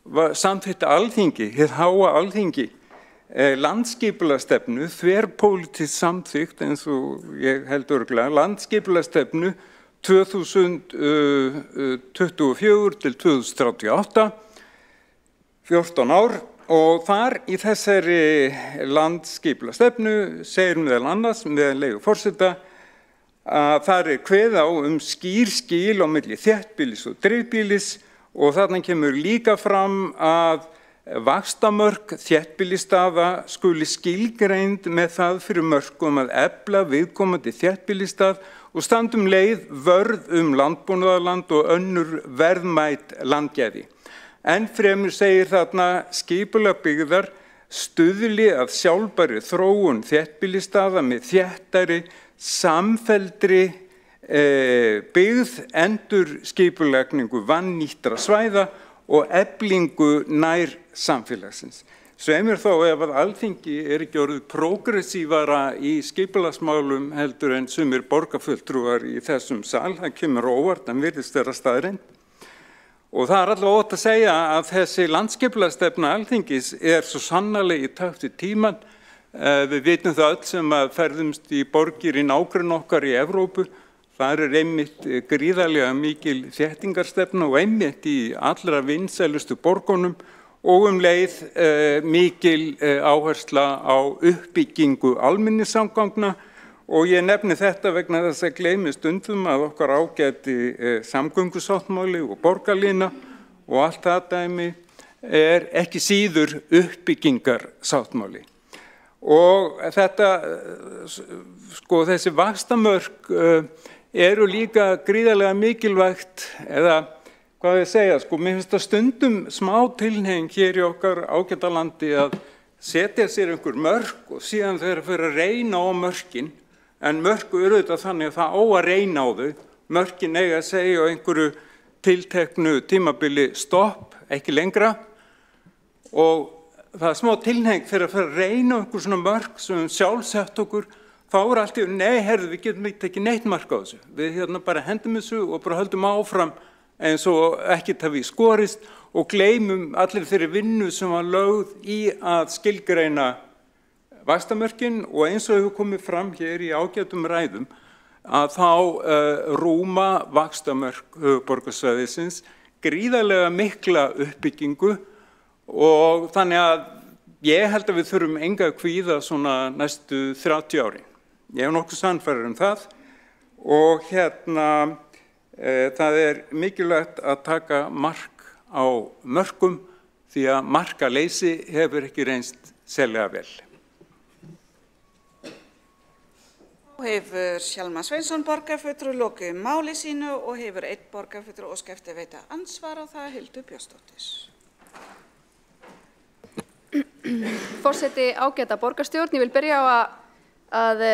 samþykkti Alþingi, hið háa Alþingi, landsskipulagsstefnu, þverpólitískt samþykkt eins og ég held örugglega, landsskipulagsstefnu 2024 til 2038, 14 ár, og þar í þessari landsskipulagsstefnu segir meðal annars, með leyfi forseta, að það kveðið á skýr skil á milli þéttbýlis og dreifbýlis og þarna kemur líka fram að vaxtamörk þéttbýlisstaða skuli skilgreind með það fyrir mörkum að efla viðkomandi þéttbýlisstað og standum leið vörð landbúnaðarland og önnur verðmæt landgæði. Enn fremur segir þarna skipulag byggðar stuðli að sjálfbæri þróun þéttbýlisstaða með þéttari samfelldri byggð, endur skipulagningu vannýttra svæða og eflingu nær samfélagsins. Sveimur þá ef að Alþingi ekki orðið prógressívara í skipulagsmálum heldur en sumir borgarfulltrúar í þessum sal, það kemur óvart en virðist vera staðreynd. Og það allavega ótt að segja að þessi landsskipulagsstefna Alþingis svo sannarlega í takt við tímann. Við vitum það öll sem að ferðumst í borgir í nágrenni okkar í Evrópu. Það einmitt gríðarlega mikil þéttingarstefna og einmitt í allra vinsælustu borgunum og leið mikil áhersla á uppbyggingu almenningssamgangna og ég nefni þetta vegna þess að gleymi stundum að okkar ágæti samgöngusáttmáli og borgarlína og allt það dæmi ekki síður uppbyggingarsáttmáli. Og þetta, þessi vaxtamörk eru líka gríðarlega mikilvægt, eða hvað ég segja, mér finnst það stundum smá tilhneiging hér í okkar ágæta landi að setja sér einhver mörk og síðan þeir fyrir að reyna á mörkin, en mörku eru þetta þannig að það á að reyna á þau, mörkin eiga að segja á einhverju tilteknu tímabili stopp, ekki lengra, og það smá tilhneiging fyrir að reyna á einhver svona mörk sem sjálfsett okkur, þá allt í nei, herðu, við getum ekki neitt mark á þessu. Við bara hendum þessu og bara höldum áfram eins og ekkert hafi skorist og gleymum allir þeirri vinnu sem var lögð í að skilgreina vaxtamörkin og eins og hefur komið fram hér í ágætum ræðum að þá rúma vaxtamörk höfuðborgarsvæðisins gríðarlega mikla uppbyggingu og þannig að ég held að við þurfum enga að kvíða svona næstu 30 árin. Ég hef nokkuð sannfærður það og það mikilvægt að taka mark á mörkum því að markaleysi hefur ekki reynst sérlega vel. Hefur Hjálmar Sveinsson borgarfulltrúi lokið máli sínu og hefur einn borgarfulltrúi óskað eftir að veita andsvar og það er Hildur Björnsdóttir. Forseti ágæta borgarstjórn, ég vil byrja á að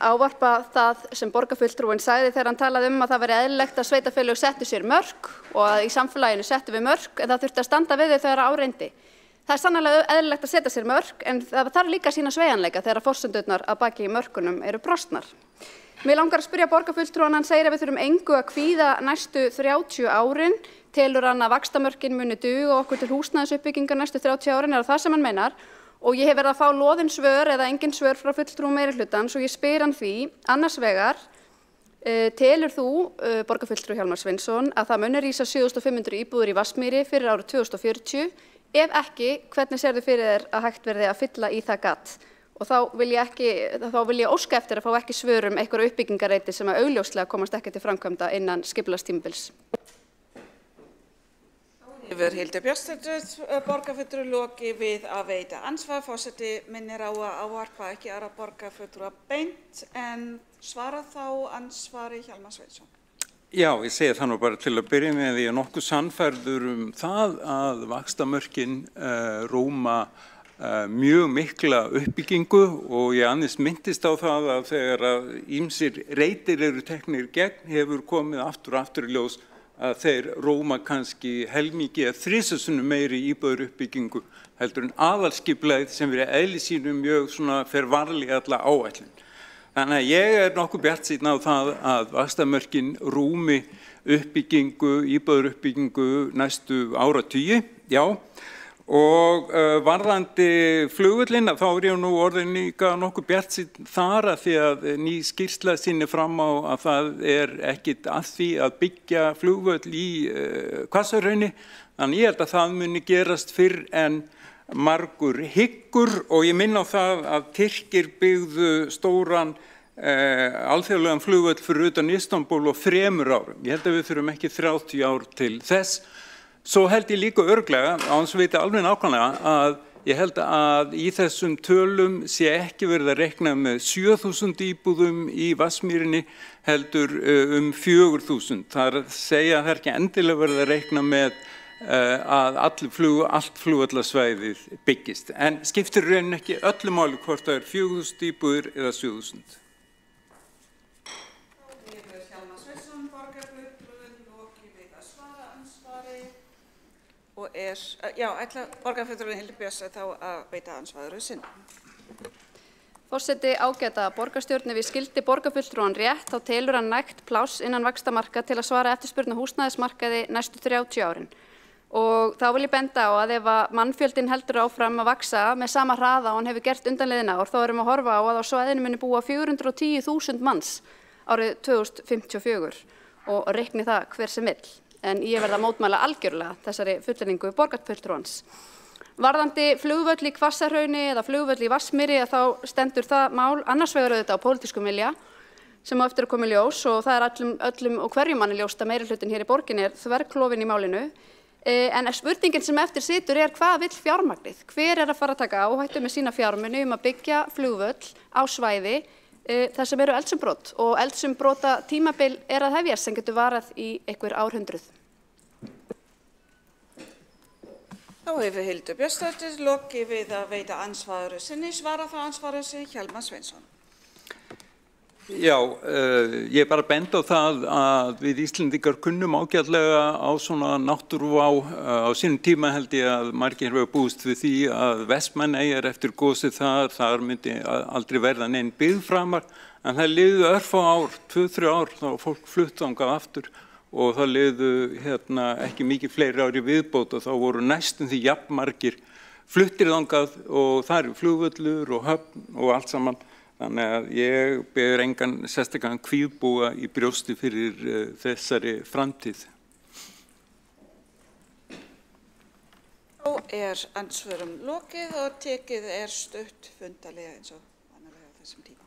ávarpa það sem borgarfulltrúinn sagði þegar hann talaði að það væri eðlilegt að sveitarfélög settu sér mörk og að í samfélaginu settu við mörk en það þurfti að standa við þau þegar á reyndi. Það er sannarlega eðlilegt að setja sér mörk en það þarf líka að sýna sveigjanleika þegar forsendurnar að baki mörkunum eru brostnar. Mér langar að spyrja borgarfulltrúann, hann segir að við þurfum engu að kvíða næstu 30 árin. Telur hann að vaxtamörkin muni duga okkur til húsnæðisuppbyggingar næstu 30 árin, er það sem hann meinar? og ég hef verið að fá loðin svör eða engin svör frá fulltrúum meirihlutans og ég spyr hann því, annars vegar, telur þú, borgarfulltrúi Hjálmar Sveinsson, að það muni rísa 7500 íbúðir í Vatnsmýri fyrir árið 2040? Ef ekki, hvernig sérðu fyrir þér að hægt verði að fylla í það gat? Og þá vil ég óska eftir að fá ekki svör einhverja uppbyggingareiti sem að augljóslega komast ekki til framkvæmda innan skipulagstímabils. Yfir Hildur Björnsdóttir, borgarfulltrúi lokið við að veita ansvar. Forseti minnir á að ávarpa ekki aðra borgarfulltrúa beint en svara þá ansvari Hjálmar Sveinsson. Já, ég segi það nú bara til að byrja með því að nokkuð sannfærður það að vaxtamörkin rúma mjög mikla uppbyggingu og ég annars myndist á það að þegar að ýmsir reitir eru teknir gegn hefur komið aftur og aftur í ljós að þeir róma kannski helmingi eða þrisvarsinnum meiri íbúðar uppbyggingu heldur en aðalskipulagið sem verið eðli sínu mjög svona fer varlega alla áætlun. Þannig að ég nokkuð bjartsýnn á það að vaxtamörkin rúmi uppbyggingu, íbúðar uppbyggingu næstu áratugi, já. Og varðandi flugvöllina þá ég nú orðin líka nokkuð bjartsýnn þar að því að ný skýrsla sýnir fram á að það ekkit að því að byggja flugvöll í Hvassahrauni. Þannig ég held að það muni gerast fyrr en margur hyggur og ég minni á það að Tyrkir byggðu stóran alþjóðlegan flugvöll fyrir utan Istanbúl og 3 árum. Ég held að við þurfum ekki 30 ár til þess. Svo held ég líka örugglega, án þess að vita alveg nákvæmlega, að ég held að í þessum tölum sé ekki verið að reikna með 7000 íbúðum í Vatnsmýrinni heldur 4000. Það er að segja að það ekki endilega verið að reikna með að allt flugvallarsvæðið byggist. En skiptir raunin ekki öllu máli hvort það 4000 íbúðir eða 7000. Og ætla borgarfulltrúi Hildur Björnsdóttir þá að veita ansvaru sinn. Forseti ágæta borgarstjórn, ef ég skildi borgarfulltrúan rétt, þá telur hann nægt pláss innan vaxtamarka til að svara eftirspurn á húsnæðismarkaði næstu 30 árin. Og þá vil ég benda á að ef mannfjöldinn heldur áfram að vaxa með sama hraða og hann hefur gert undanliðin ár, þá erum við að horfa á að á svæðinu muni búa 410.000 manns árið 2054 og reikni það hver sem vill. En ég verð að mótmæla algjörlega þessari fullyrðingu borgarfulltrúans. Varðandi flugvöll í Hvassahrauni eða flugvöll í Vatnsmýri þá stendur það mál annars vegar auðvitað á pólitískum vilja sem á eftir að koma í ljós og það öllum og hverjum manni ljóst að meirihlutin hér í borginni þverklofin í málinu. En spurningin sem eftir situr hvað vill fjármagnið? Hver að fara að taka áhættu með sína fjármuni að byggja flugvöll á svæði þar sem eru eldsumbrot og eldsumbrota tímabil að hefjast sem getur varað í einhver árhundruð. Þá hefur Hildur Björnsdóttir lokið við að veita ansvaru sinni, svara þá ansvaru sinni Hjálmar Sveinsson. Já, ég bara benda á það að við Íslendingar kunnum ágætlega á svona náttúruvá. Á sínum tíma held ég að margir hefur búist við því að Vestmannaeyjar eftir gosið þar myndi aldrei verða nein byggð framar, en það liðu örfá ár, 2-3 ár, þá fólk flutt þangað aftur og það liðu ekki mikið fleiri ári viðbót og þá voru næstum því jafnmargir fluttir þangað og það eru flugvöllur og höfn og allt saman. Þannig að ég ber engan sérstakann kvíðbúa í brjósti fyrir þessari framtíð. Þá ansvörum lokið og tekið stutt fundarlega eins og vanalega á þessum tíma.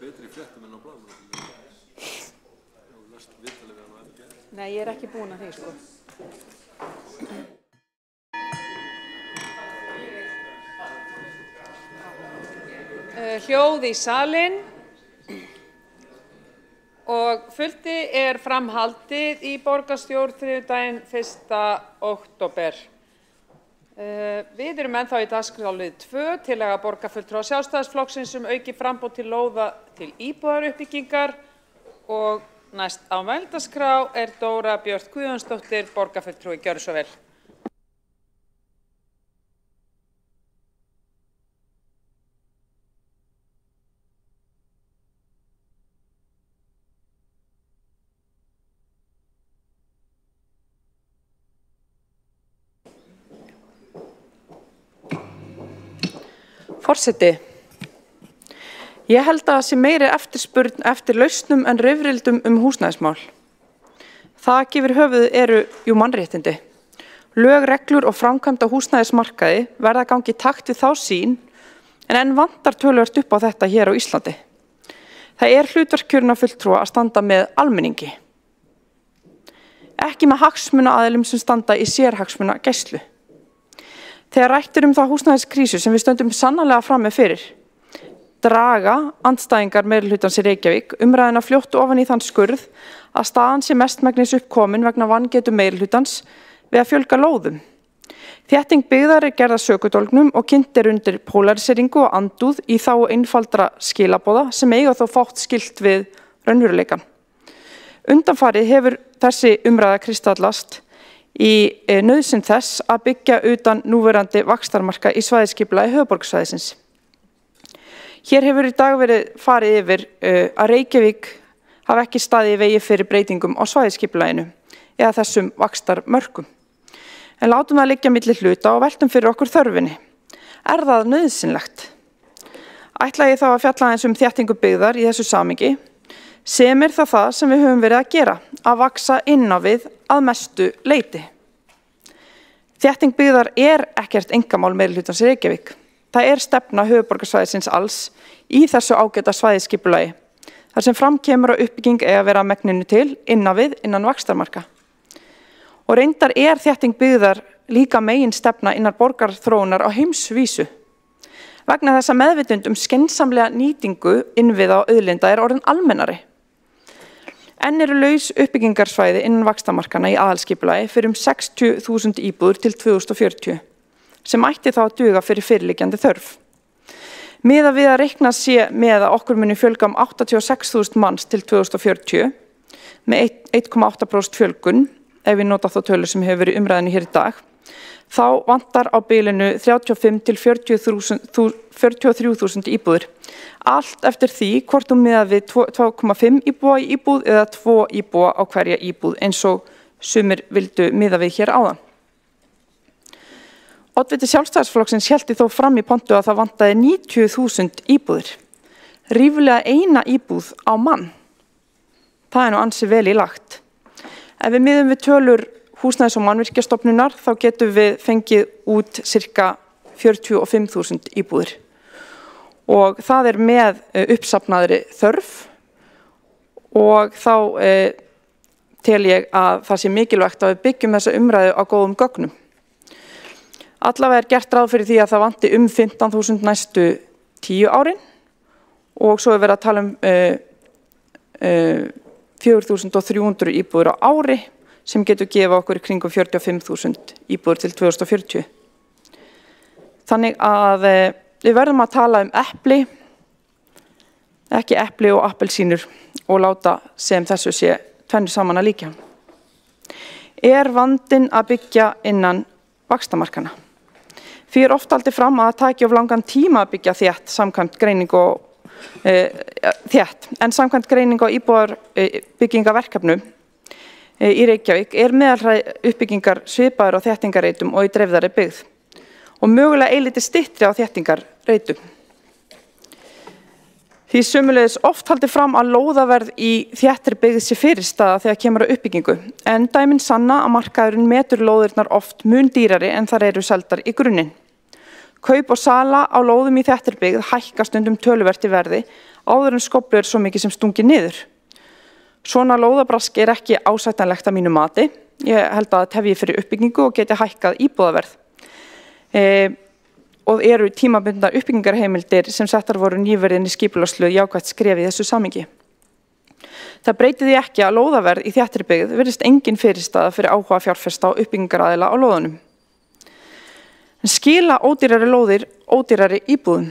betri fréttum en á blaðinu. Nei, ég ekki búin að því, sko. Hljóð í salinn og fundi framhaldið í borgarstjórn þriðjudaginn 1. október. Við erum ennþá í dagskrárlið 2, tillaga borgarfulltrúa Sjálfstæðisflokksins aukið framboð til lóða til íbúðaruppbyggingar og næst á mælendaskrá Dóra Björt Guðjónsdóttir, borgarfulltrúi. Gjörðu svo vel. Forseti, ég held að það sé meiri eftirspurn eftir lausnum en rifrildum húsnæðismál. Þak yfir höfuðið eru mannréttindi. Lög, reglur og framkvæmd á húsnæðismarkaði verða að ganga í takt við þá sýn en enn vantar töluvert upp á þetta hér á Íslandi. Það hlutverk kjörinna fulltrúa að standa með almenningi. Ekki með hagsmunaaðilum sem standa í sérhagsmunagæslu. Þegar rætt þá húsnæðiskrísu sem við stöndum sannarlega frammi fyrir, draga andstæðingar meirihlutans í Reykjavík umræðuna fljótt ofan í þann skurð að staðan sé mestmegnis uppkomin vegna vangetu meirihlutans við að fjölga lóðum. Þétting byggðar gerð að sökudólgnum og kynnt undir polariseringu og andúð í þá einfaldra skilaboða sem eiga þó fátt skylt við raunveruleikann. Undanfarið hefur þessi umræða kristallast í nauðsyn þess að byggja utan núverandi vaxtarmarka í svæðisskipulagi höfuðborgarsvæðisins. Hér hefur í dag verið farið yfir að Reykjavík hafi ekki staðið í vegi fyrir breytingum á svæðisskipulaginu eða þessum vaxtarmörkum. En látum það liggja milli hluta og veltum fyrir okkur þörfinni. Það nauðsynlegt? Ætla ég þá að fjalla aðeins þéttingu byggðar í þessu samhengi, sem það sem við höfum verið að gera, að vaxa inn á við að mestu leyti. Þétting byggðar ekkert einkamál meirihlutans í Reykjavík. Það stefna höfuðborgarsvæðisins alls í þessu ágæta svæðisskipulagi, þar sem fram kemur að uppbygging eigi að vera megninu til innan vaxtarmarka. Og reyndar þétting byggðar líka meginstefna innan borgarþróunar á heimsvísu. Vegna þess að meðvitund skynsamlega nýtingu innviða og auðlinda orðin almennari. Enn eru laus uppbyggingarsvæði innan vaxtarmarkana í aðalskipulagi fyrir 60.000 íbúðir til 2040, sem ætti þá að duga fyrir fyrirliggjandi þörf. Miðað við að reikna sé með að okkur muni fjölga 86.000 manns til 2040 með 1,8% fjölgun, ef við nota þá tölur sem hefur verið umræðinu hér í dag, þá vantar á bilinu 35 til 43.000 íbúðir. Allt eftir því hvort miðað við 2,5 íbúa í íbúð eða 2 íbúa á hverja íbúð, eins og sumir vildu miða við hér áðan. Oddviti Sjálfstæðisflokksins héldi þó fram í pontu að það vantaði 90.000 íbúðir. Ríflega eina íbúð á mann. Það nú ansi vel í lagt. Ef við miðum við tölur Húsnæðis- og mannvirkjastofnunar þá getum við fengið út cirka 45.000 íbúðir. Og það með uppsafnaðri þörf og þá tel ég að það sé mikilvægt að við byggjum þessa umræðu á góðum gögnum. Allavega gert ráð fyrir því að það vanti 15.000 næstu 10 árin og svo verið að tala 4.300 íbúðir á ári sem getur gefa okkur í kringum 45.000 íbúðir til 2040. Þannig að við verðum að tala epli, ekki epli og appelsínur og láta sem þessu sé tvennu saman að líkja. Vandinn að byggja innan vaxtarmarkana? Því oft haldið fram að það taki of langan tíma að byggja þétt samkvæmt greiningu en samkvæmt greiningu á íbúðarbyggingaverkefnum í Reykjavík meðalhraði uppbyggingar svipaður á þéttingarreitum og í dreifðari byggð og mögulega eilítið styttri á þéttingarreitum. Því sömuleiðis oft haldið fram að lóðaverð í þéttri byggð sé fyrirstaða þegar kemur að uppbyggingu, en dæmin sanna að markaðurinn metur lóðirnar oft mun dýrari en þær eru seldar í grunninn. Kaup og sala á lóðum í þéttbýligð hækka stundum töluvert í verði áður en skóflu svo mikið sem stungi niður. Svona lóðabrask ekki ásættanlegt að mínu mati. Ég held að það tefji fyrir uppbyggingu og geti hækkað íbúðaverð. Og eru tímabundnar uppbyggingarheimildir sem settar voru nýverðin í skipulagslög jákvætt skref í þessu samhengi. Það breytir því ekki að lóðaverð í þéttbýligð virðist engin fyrirstaða fyrir áhuga fjárfesta og uppbyggingaraðila á lóðunum. En skila ódýrari lóðir ódýrari íbúðum.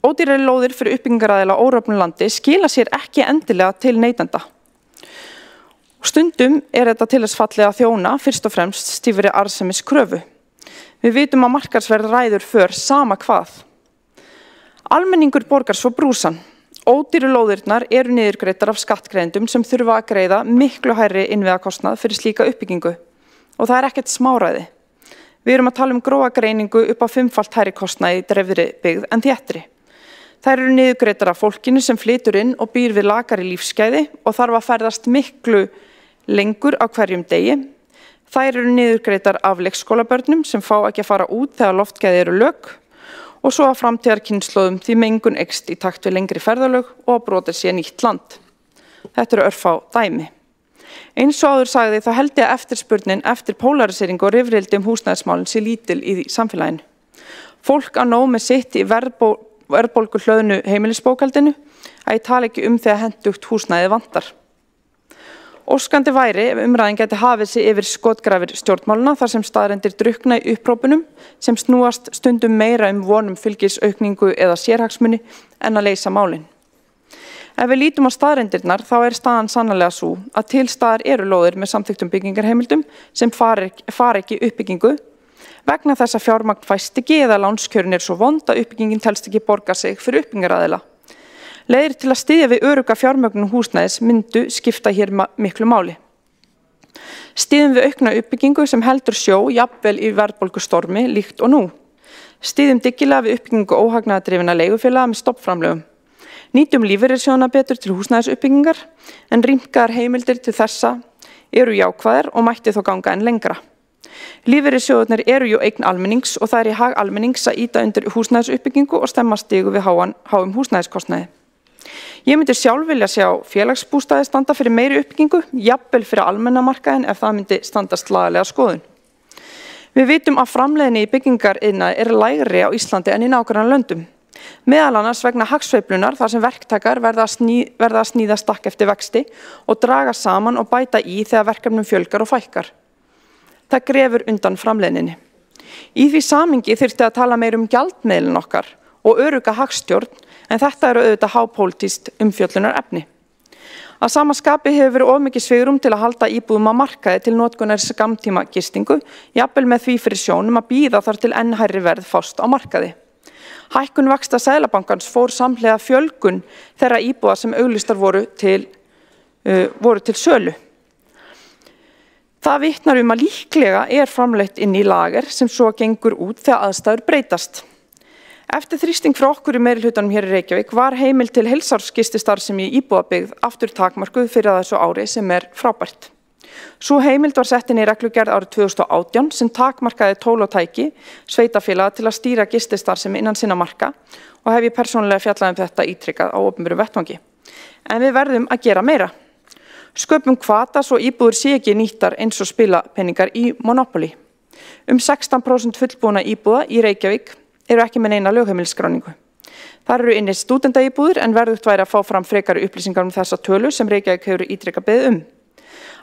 Ódýrari lóðir fyrir uppbyggingaraðila á óröfnu landi skila sér ekki endilega til neytenda. Stundum þetta til þess fallið að þjóna fyrst og fremst stífri arðsemis kröfu. Við vitum að markaðsverð ræður för sama hvað. Almenningur borgar svo brúsan. Ódýru lóðirnar eru niðurgreiddar af skattgreiðendum sem þurfa að greiða miklu hærri innviðakostnað fyrir slíka uppbyggingu. Og það ekkert smáræði. Við erum að tala grófa greiningu upp á 5-falt hærri kostnaði í dreifðri byggð en þéttri. Þær eru niðurgreiddar af fólkinu sem flytur inn og býr við lakari lífsgæði og þarf að ferðast miklu lengur á hverjum degi. Þær eru niðurgreiddar af leikskólabörnum sem fá ekki að fara út þegar loftgæði eru lök og svo að framtíðarkynslóðum því mengun eykst í takt við lengri ferðalög og að brotið sé nýtt land. Þetta eru örfá dæmi. Eins og áður sagði þá held ég að eftirspurnin eftir pólariseringu og rifrildi húsnæðismálin sé lítil í samfélaginu. Fólk á nóg með sitt í verðbólgu hlöðnu heimilisbókhaldinu að ég tala ekki þegar hentugt húsnæði vantar. Óskandi væri ef umræðin gæti hafið sig yfir skotgrafir stjórnmáluna þar sem staðreyndir drukkna í upprópunum sem snúast stundum meira vonum fylgisaukningu eða sérhagsmuni en að leysa málin. Ef við lítum á staðreyndirnar þá staðan sannarlega svo að til staðar eru lóðir með samþykktum byggingarheimildum sem fara ekki uppbyggingu vegna þess að fjármagn fæst ekki eða lánskjörin svo vond að uppbyggingin telst ekki borga sig fyrir uppbyggingaraðila. Leiðir til að styðja við örugga fjármögnun húsnæðis myndu skipta hér miklu máli. Styðjum við aukna uppbyggingu sem heldur sjó jafnvel í verðbólgustormi líkt og nú. Styðjum dyggilega við uppbyggingu óhagnaðardrifinna leigufélaga með stoppframlögum. Nýtum lífeyrissjóðina betur til húsnæðisuppbyggingar en rýmkaðar heimildir til þessa eru jákvæðar og mætti þó ganga enn lengra. Lífeyrissjóðirnir eru jú eign almennings og það í hag almennings að ýta undir húsnæðisuppbyggingu og stemma stigu við háum húsnæðiskostnaði. Ég myndi sjálf vilja sjá félagsbústaði standa fyrir meiri uppbyggingu, jafnvel fyrir almenna markaðinn ef það myndi standast lagalega skoðun. Við vitum að framleiðni í byggingariðnaði lægri á Íslandi en í nágrannalöndum. Meðal annars vegna hagsveiflunar þar sem verktakar verða að sníða stakk eftir vexti og draga saman og bæta í þegar verkefnum fjölgar og fækkar. Það grefur undan framleiðninni. Í því samhengi þyrfti að tala meir gjaldmiðilinn okkar og örugga hagstjórn en þetta eru auðvitað hápólitískt umfjöllunarefni. Að sama skapi hefur verið of mikið svigrúm til að halda íbúðum á markaði til notkunar skammtíma gistingu, jafnvel með því fyrir sjónum að bíða þar til enn hærri verð fást á markaði. Hækkun vaxta Seðlabankans fór samhliða fjölgun þeirra íbúða sem auglýstar voru til sölu. Það vitnar að líklega framleitt inn í lager sem svo gengur út þegar aðstæður breytast. Eftir þrýsting frá okkur í meirihlutanum hér í Reykjavík var heimild til heilsársgististarfsemi í íbúðabyggð aftur takmörkuð fyrir þessu ári sem frábært. Sú heimild var sett inn í reglugerð árið 2018 sem takmarkaði tól og tæki sveitarfélaga til að stýra gististarfsemi innan sinna marka og hef ég persónulega fjallað þetta ítrykkað á opinberum vettvangi. En við verðum að gera meira. Sköpum hvata svo íbúðir sé ekki nýttar eins og spilapeningar í Monopoly. 16% fullbúna íbúða í Reykjavík eru ekki með neina lögheimilisskráningu. Þar eru inni stúdendaíbúðir en verðugt væri að fá fram frekari upplýsingar þessa tölu sem Reykjavík hefur ítrekkað beðið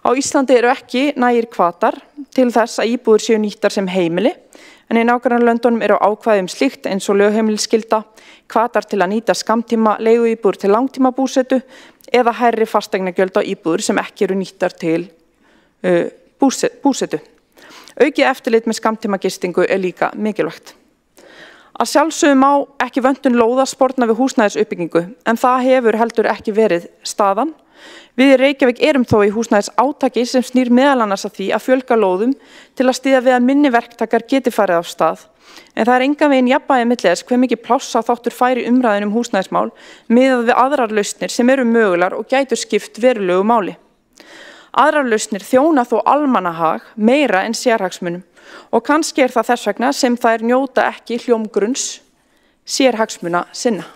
Á Íslandi eru ekki nægir hvatar til þess að íbúðir séu nýttar sem heimili en í nágrannalöndunum eru ákvæði slíkt eins og lögheimilisskylda, hvatar til að nýta skammtíma leiguíbúðir til langtíma búsetu eða hærri fasteignagjöld á íbúðir sem ekki eru nýttar til búsetu. Aukið eftirlit með skammtíma gistingu líka mikilvægt. Að sjálfsögðu má ekki vöntun lóða sporna við húsnæðisuppbyggingu en það hefur heldur ekki verið staðan. Við í Reykjavík erum þó í húsnæðisátaki sem snýr meðal annars að því að fjölga lóðum til að styðja við að minni verktakar geti farið af stað. En það engan veginn jafnvægi milli þess hve mikið pláss þáttur færi umræðin húsnæðismál miðað við aðrar lausnir sem eru mögulegar og gætu skipt verulegu máli. Aðrar lausnir þjóna þó almannahag meira en sérhagsmunum og kannski það þess vegna sem þær njóta ekki hljómgrunns sérhagsmuna sinna.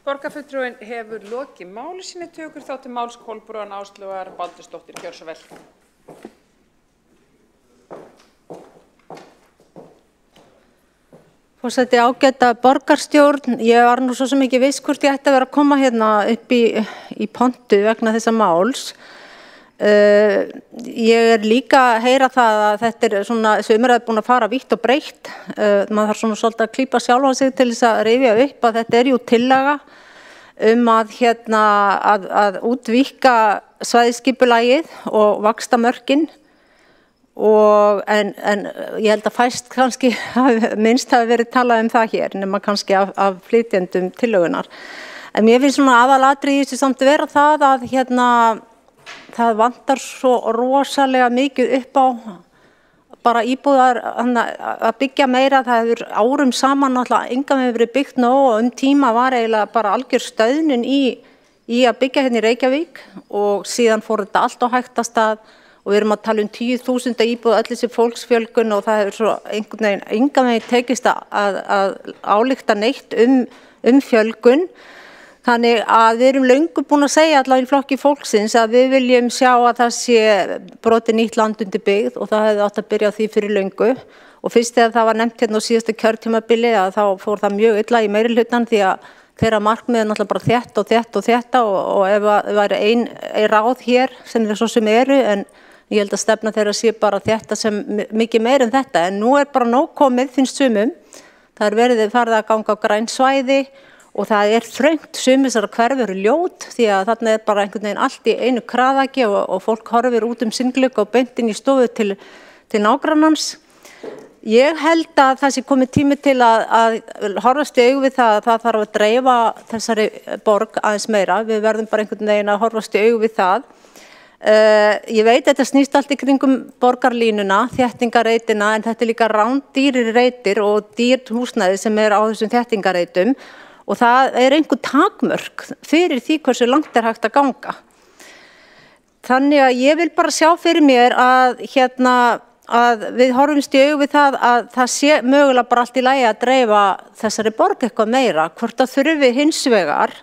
Borgarfulltrúinn hefur lokið máli sínu, tekur þá til máls Kolbrún Áslaugar Baldursdóttir. Gjörðu svo vel. Forseti, ágæta borgarstjórn, ég var nú svo sem ekki viss hvort ég ætti að vera að koma hérna upp í pontu vegna þessa máls. Ég líka að heyra það að þetta svona, þessi umræða búin að fara vítt og breitt. Maður þarf svona svolítið að klípa sjálfa sig til þess að rifja upp að þetta jú tillaga að útvíkka svæðisskipulagið og vaxtamörkin en ég held að fæst kannski minnst hafi verið talað það hér nema kannski af flytjendum tillögunar. En mér finnst svona aðalatriði í þessu samt vera það að það vantar svo rosalega mikið upp á bara íbúðar að byggja meira. Það hefur árum saman náttúrulega engan hefur verið byggt nóg og tíma var eiginlega bara algjör stöðnun í að byggja hérna í Reykjavík og síðan fór þetta allt á hægtastað og við erum að tala 10.000 íbúð öll þessi fólksfjölgun og það hefur svo engan veginn tekist að álykta neitt fjölgun. Þannig að við erum löngu búin að segja allavega í flokki fólksins að við viljum sjá að það sé brotið nýtt land undir byggð og það hefði átt að byrja á því fyrir löngu. Og fyrst þegar það var nefnt hérna á síðasta kjörtímabili að þá fór það mjög illa í meirihlutann því að þeirra markmiðin náttúrulega bara þetta og ef það væri ein ráð hér sem þeir svo sem eru en ég held að stefna þeirra sé bara þetta sem mikið meir en þetta. En nú bara nóg komið finnst sumum. Það farið að ganga á græn svæði og það þröngt þessara hverfi eru ljót því að þarna bara einhvern veginn allt í einu kraðaki og fólk horfir út sinnglugga og beint inn í stofu til nágrannans. Ég held að það sé komið tími til að horfast í augu við það að það þarf að dreifa þessari borg aðeins meira. Við verðum bara einhvern veginn að horfast í augu við það. Ég veit þetta snýst allt í kringum borgarlínuna, þéttingareitina en þetta líka rándýrir reitir og dýrt húsnæði sem á þessum þéttingareitum. Og það einhver takmörk fyrir því hversu langt hægt að ganga. Þannig að ég vil bara sjá fyrir mér að við horfumst í augu við það að það sé mögulega bara allt í lagi að dreifa þessari borg eitthvað meira. Hvort það þurfi hins vegar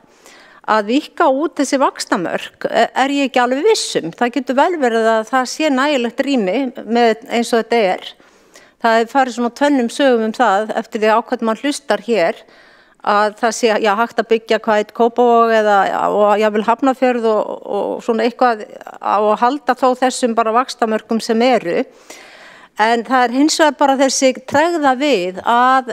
að víkka út þessi vaxtamörk ég ekki alveg vissum. Það getur vel verið að það sé nægilegt rými með eins og þetta Það farið svona tönnum sögum það eftir því ákvæmt mann hlustar hér að það sé hægt að byggja hvað Kópavog og jafnvel Hafnarfjörð og svona eitthvað að halda þó þessum bara vaxtamörkum sem eru. En það hins vegar bara þessi tregða við að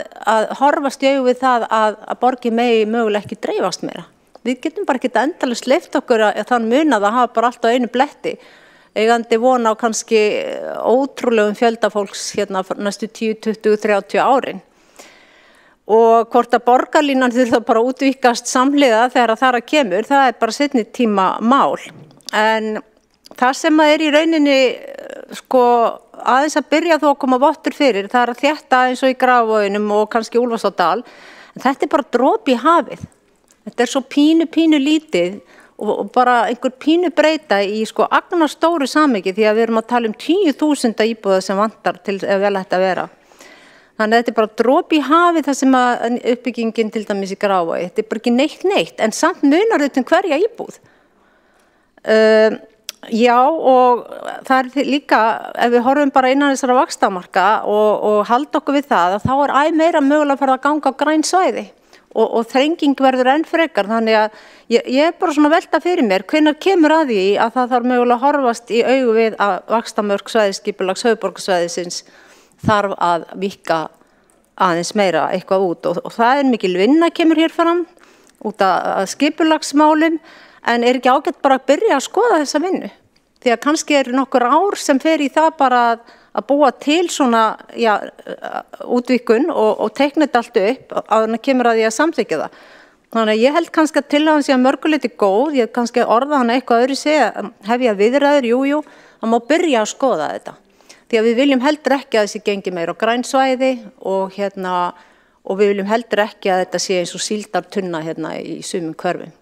horfast í augu við það að borgin megi mögulega ekki dreifast meira. Við getum bara ekki endalaust leyft okkur að þann munað að hafa bara allt á einu bletti. Eigandi von á kannski ótrúlegum fjölda fólks hérna næstu 10, 20, 30 árin. Og hvort að borgarlínan þurfa bara útvíkkast samhliða þegar það kemur, það bara seinni tíma mál. En það sem í rauninni aðeins að byrja þó að koma vottur fyrir, það að þétta eins og í Grafarvoginum og kannski Úlfarsárdal. En þetta bara dropi í hafið. Þetta svo pínu lítið og bara einhver pínu breyta í agnarstóru samhengi því að við erum að tala 10.000 íbúða sem vantar til ef vel ætti að vera. Þannig að þetta bara dropi í hafið það sem uppbyggingin til dæmis í Grafarvogi. Þetta bara ekki neitt, en samt munar þetta hverja íbúð. Já, og það líka, ef við horfum bara innan þessara vaxtamarka og halda okkur við það, þá æ meira mögulega að fara að ganga á græn svæði og þrenging verður enn frekar. Þannig að ég bara svona velta fyrir mér, hvenær kemur að því að það þarf mögulega að horfast í augu við að vaxtamörk svæðisskipulags höfuðborgarsvæðisins þarf að víkka aðeins meira eitthvað út og það mikil vinna kemur hér fram út að skipulagsmálum en ekki ágætt bara að byrja að skoða þessa vinnu því að kannski nokkur ár sem fer í það bara að búa til svona útvíkkun og teikna þetta allt upp áður en kemur að því að samþykkja það. Þannig að ég held kannski að tillagan sé að mörguleyti góð, ég kannski orða hana eitthvað öðru segja, hefja viðræður, jú, það má byrja að skoða þetta. því að við viljum heldur ekki að þessi gengi meira á grænsvæði og við viljum heldur ekki að þetta sé eins og síldartunna í sumum hverfum.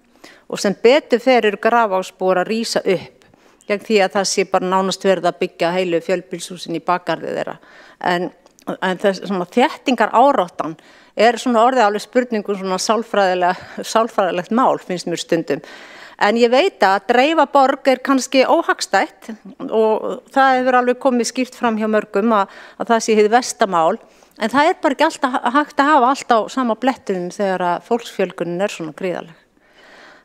Og sem betur fer eru grafásbúar að rísa upp gegn því að það sé bara nánast verið að byggja heilu fjölbýlishúsin í bakgarði þeirra. En þéttingar áráttan svona orðið alveg spurningum svona sálfræðilegt mál, finnst mér stundum. En ég veit að dreifa borg kannski óhagstætt og það hefur alveg komið skýrt fram hjá mörgum að það sé hið vestamál. En það bara ekki alltaf hægt að hafa allt á sama blettunum þegar að fólksfjölgunin svona gríðarleg.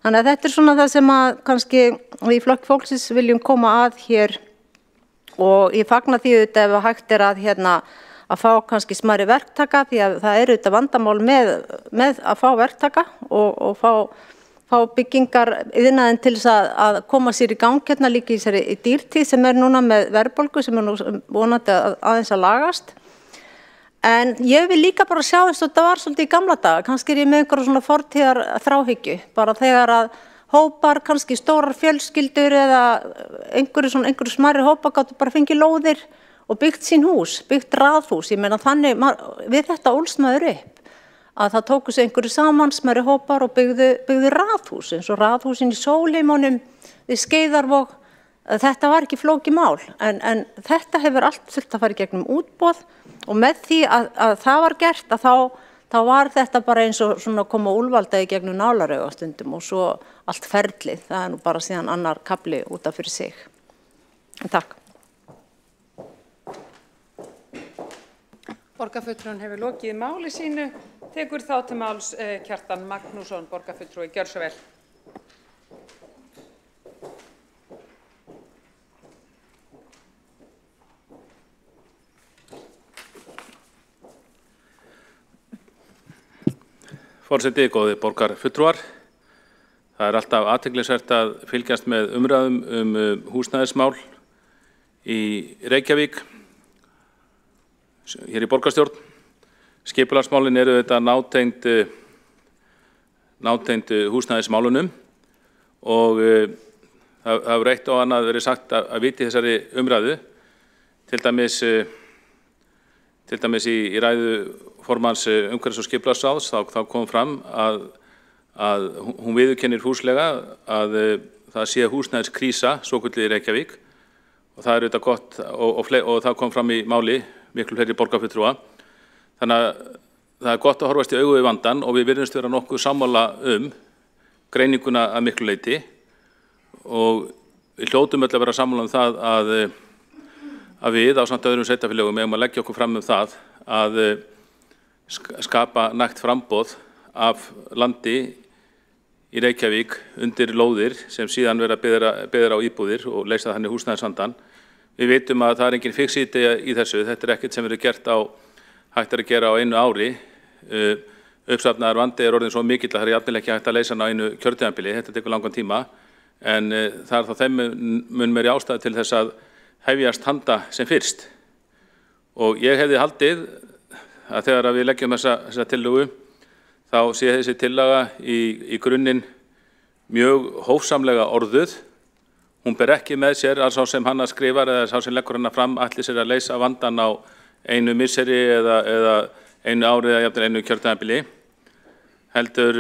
Þannig að þetta svona það sem að kannski við í Flokki fólksins viljum koma að hér og ég fagna því auðvitað ef hægt að fá kannski smærri verktaka því að það auðvitað vandamál með að fá verktaka og fá byggingar iðnaðinn til þess að koma sér í gang líka í þessari dýrtíð sem núna með verðbólgu sem nú vonandi aðeins að lagast. En ég vil líka bara sjá eins og þetta var svolítið í gamla daga, kannski ég með einhverja svona fortíðar þráhyggju, bara þegar að hópar, kannski stórar fjölskyldur eða einhverju smærri hópar gátu bara fengið lóðir og byggt sín hús, byggt raðhús. Ég meina þannig, við þetta ólst maður upp, að það tóku sig einhverju saman smærri hópar og byggðu raðhús, eins og raðhúsin í Sólheimunum, við Skeiðarvog. Þetta var ekki flókið mál, en þetta hefur allt þurft að fara í gegnum útboð og með því að það var gert að þá var þetta bara eins og svona koma úlvalda í gegnum nálarauga stundum og svo allt ferlið, það nú bara síðan annar kafli út af fyrir sig. Takk. Borgarfulltrúinn hefur lokið máli sínu. Tekur þá til máls Kjartan Magnússon, borgarfulltrúi. Gjörðu svo vel. Forseti, góðir borgarfulltrúar. Það alltaf athyglisvert að fylgjast með umræðum húsnæðismál í Reykjavík, hér í borgarstjórn. Skipulagsmálin eru þetta nátengd húsnæðismálunum og það hefur eitt og annað verið sagt að viti þessari umræðu, til dæmis í ræðu formanns umhverfis- og skipulagsráðs þá kom fram að hún viðurkennir fúslega að það sé húsnæðiskrísa svokölluð í Reykjavík og það auðvitað gott og það kom fram í máli miklu fleiri borgarfulltrúa. Þannig að það gott að horfast í augu við vandann og við virðumst vera nokkuð sammála greininguna að miklu leyti og við hljótum öll að vera sammála það að við ásamt öðrum sveitarfélögum eigum að leggja okkur fram það að skapa nægt framboð af landi í Reykjavík undir lóðir sem síðan vera byggðar á íbúðir og leysa þannig húsnæðisvandann. Við vitum að það engin fixíti í þessu, þetta ekkert sem hægt að gera á einu ári. Uppsafnaður vandi orðinn svo mikill að það jafnvel ekki hægt að leysa hann á einu kjörtímabili, þetta tekur langan tíma, en það þá þeim mun meiri ástæða til þess að hefjast handa sem fyrst. Og ég hefði haldið að þegar við leggjum þessa tillögu, þá sé þessi tillaga í grunninn mjög hófsamlega orðuð. Hún ber ekki með sér að sá sem hana skrifar eða sá sem leggur hana fram ætli sér að leysa vandann á einu misseri eða einu ári eða jafnvel einu kjörtímabili. Heldur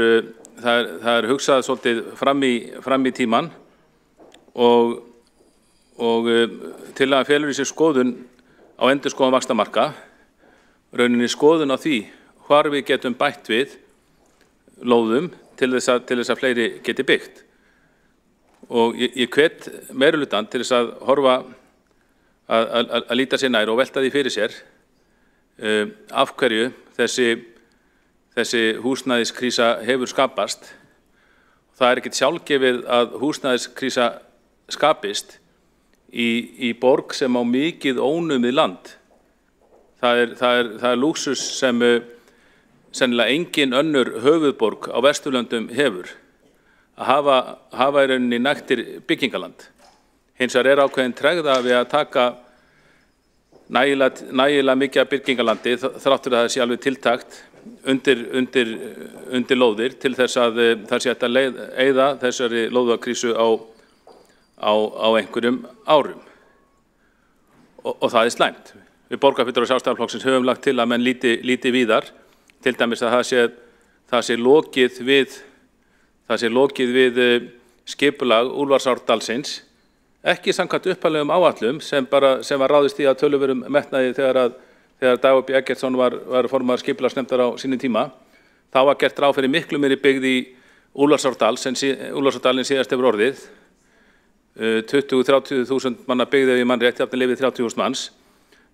það hugsað svolítið fram í tímann og tillagan felur í sér skoðun á endurskoðun vaxtamarka, rauninni skoðun á því hvar við getum bætt við lóðum til þess að fleiri geti byggt. Og ég hvet meirihlutann til þess að horfa að líta sér nær og velta því fyrir sér af hverju þessi húsnæðiskrísa hefur skapast. Það ekkert sjálfgefið að húsnæðiskrísa skapist í borg sem á mikið ónumið land. Það er lúxus sem sennilega engin önnur höfuðborg á Vesturlöndum hefur, að hafa í rauninni nægtir byggingaland. Hins vegar ákveðin tregða við að taka nægilega mikið af byggingalandi þráttur að það sé alveg tiltakt undir lóðir til þess að það sé hægt að eyða þessari lóðakrísu á einhverjum árum. og það slæmt. Við borgarfulltrúar Sjálfstæðisflokksins höfum lagt til að menn líti víðar, til dæmis að það sé lokið við skipulag Úlfarsárdalsins, ekki samkvæmt upphaflegum áætlunum sem var ráðist í að töluverðum metnaði þegar Dagur B. Eggertsson var formaður skipulagsnefndar á sínum tíma. Þá var gert ráð fyrir miklu meiri byggð í Úlfarsárdalinn síðast hefur orðið. 20–30.000 manna byggð ef ég man rétt, jafnvel yfir 30.000 manns.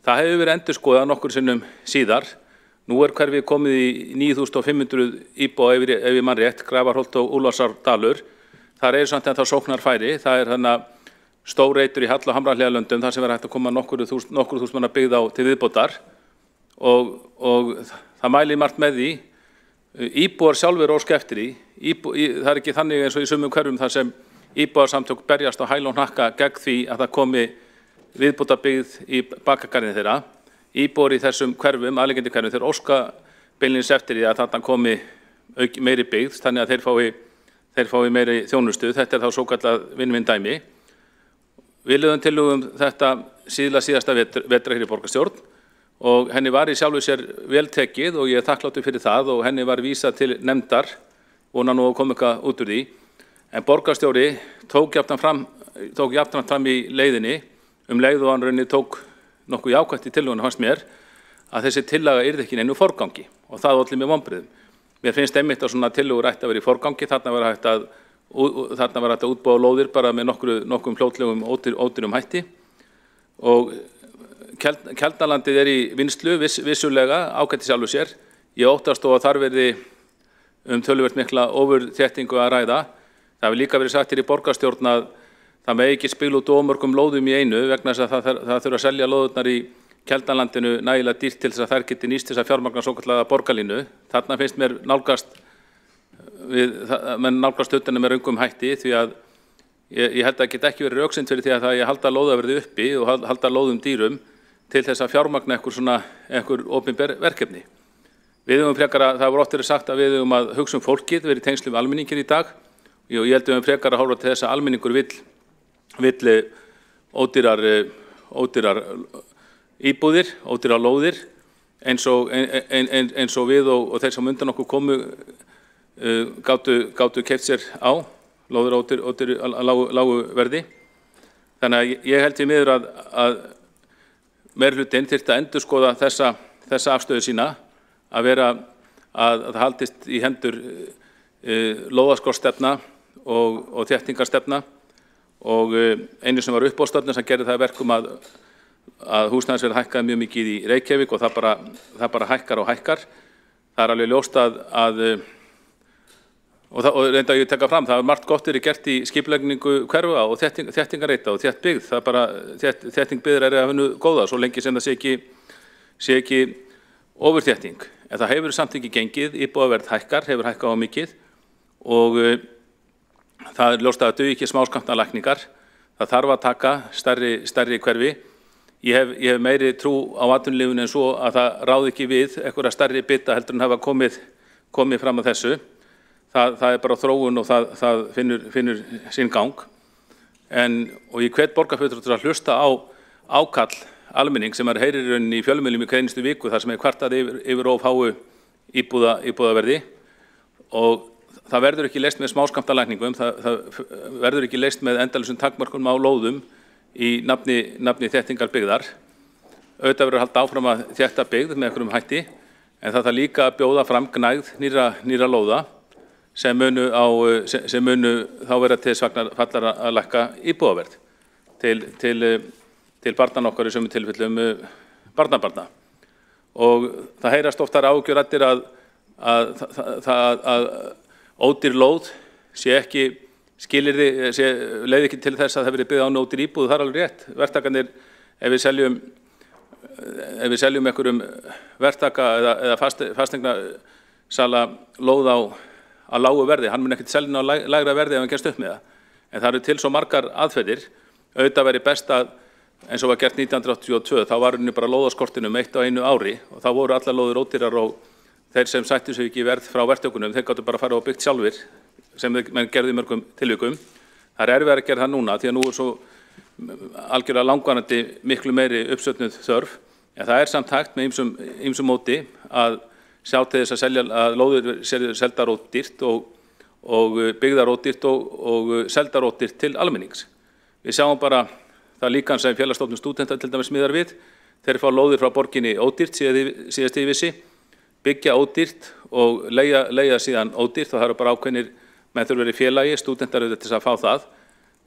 Það hefur verið endurskoðað nokkur sinnum síðar. Nú hverfið komið í 9.500 íbúa ef ég man rétt, Grafarholt og Úlfarsárdalur. Það samt en þá sóknarfæri. Það þarna Stórreitur í Hall- og Hamrahlíðarlöndum þar sem hægt að koma nokkur þúsund manna byggð á til viðbótar. Og það mælir margt með því. Íbúar sjálfur óska eftir því. Það ekki þannig eins og í sumum hverfum þar sem íbúarsamtök berjast á hæl og hnakka gegn því að það komi viðbótarbyggð í bakagarðin þeirra. Íbúar í þessum hverfum, aðliggjandi hverfum, þeir óska beinlínis eftir því að þarna komi meiri byggð, þannig að þeir fái meiri þjónustu. Þetta þá svokallað win-win dæmi. Við lögðum tillögum þetta síðasta vetra hér í borgarstjórn og henni var í sjálfu sér vel tekið og ég þakkláttur fyrir það og henni var vísað til nefndar, vona nú að koma eitthvað út úr því. En borgarstjóri tók jafnan fram í leiðinni, leið og hann rauninni tók nokkuð jákvætt í tillögunum fannst mér, að þessi tillaga yrði ekki neinu forgangi og það olli mér vonbrigðum. Mér finnst einmitt að svona tillögur ætti að vera í forgangi, þarna var hægt að útbúa lóðir bara með nokkrum fljótlegum ódýrum hætti og Keldnalandið í vinnslu vissulega ágætt í sjálfu sér. Ég óttast þó að þar verði töluvert mikla ofurþéttingu að ræða. Það hefur líka verið sagt hér í borgarstjórn að það megi ekki spila út of mörgum lóðum í einu vegna þess að það þurfa að selja lóðurnar í Keldnalandinu nægilega dýrt til þess að þær geti nýst þess að fjármagna svokallaða borgarlínu. Þarna finnst mér nálgast utanum með röngum hætti því að ég held að það geti ekki verið röksemd fyrir því að ég halda lóðaverði uppi og halda lóðum dýrum til þess að fjármagna einhver opinber verkefni. Við höfum frekar að, það voru oft verið sagt að við höfum að hugsa fólkið, verið í tengslum við almenningin í dag og ég held að við höfum frekar að horfa til þess að almenningur vill ódýrar íbúðir, ódýrar lóðir eins og við og þeir sem undan okkur komu gátu keypt sér á lóðir ódýr lágu verði. Þannig að ég held því miður að meirihlutinn þyrfti að endurskoða þessa afstöðu sína að það haldist í hendur lóðaskortsstefna og þéttingarstefna og einu sem var uppboðsstefna sem gerði það verkum að húsnæðisverð hækkaði mjög mikið í Reykjavík og það bara hækkar og hækkar. Það alveg ljóst og reynda ég teka fram, það er margt gott verið gert í skipulagningu hverfa og þéttingareita og þétt byggð. Það bara, þétting byggðar að vinna góða, svo lengi sem það sé ekki ofurþétting. En það hefur samt ekki gengið, íbúðaverð hækkar, hefur hækkað á mikið og það er ljóst að það dugi ekki smáskammtalækningar. Það þarf að taka stærri hverfi. Ég hef meiri trú á atvinnulífinu en svo að það ráði ekki við einhverja stærri bita heldur en hafa komið fram að þessu. Það er bara þróun og það finnur sinn gang. Og ég hvet borgarfulltrúa til að hlusta á ákall almenning sem heyrir í rauninni í fjölmiðlum í hverja einustu viku þar sem kvartað yfir of háu íbúðaverði og það verður ekki leyst með smáskammtalækningum, það verður ekki leyst með endalausum takmörkunum á lóðum í nafni þéttingar byggðar. Auðvitað verður að halda áfram að þétta byggð með einhverjum hætti en það þarf líka að bjóða fram gnægð nýra lóða sem munu þá vera til þess fallar að lækka íbúðaverð til barnanna okkar í sömu tilfellum barnabarna. Og það heyrast oftar áhyggjur að ódýr lóð sé ekki leiði ekki til þess að það verið byggð á ódýr íbúð, það er alveg rétt. Verktakarnir, ef við seljum einhverjum verktaka eða fasteignasala lóð á lágu verði, hann mun ekkert selja á lægra verði ef hann gerst upp með það. En það eru til svo margar aðferðir, auðvitað verið best að eins og var gert 1982, þá var henni bara lóðaskortinum 1 á einu ári og þá voru allar lóðir ódýrar og þeir sem sættu sig ekki verð frá verktökunum, þeir gáttu bara að fara og byggt sjálfir sem menn gerði í mörgum tilvikum. Það er erfiðara að gera það núna því að nú er svo algjörlega langvarandi miklu meiri uppsöfnuð þörf, en það samt hægt með ýmsum móti að sjá til þess að lóðir séu seldar ódýrt og byggðar ódýrt og seldar ódýrt til almennings. Við sjáum bara það líkan sem Félagsstofnun stúdenta til dæmis miðar við. Þeir fá lóðir frá borginni ódýrt síðast yfirvissi, byggja ódýrt og leigja síðan ódýrt, og það eru bara ákveðnir menn þurfa verið félagi, stúdentar auðvitað til að fá það.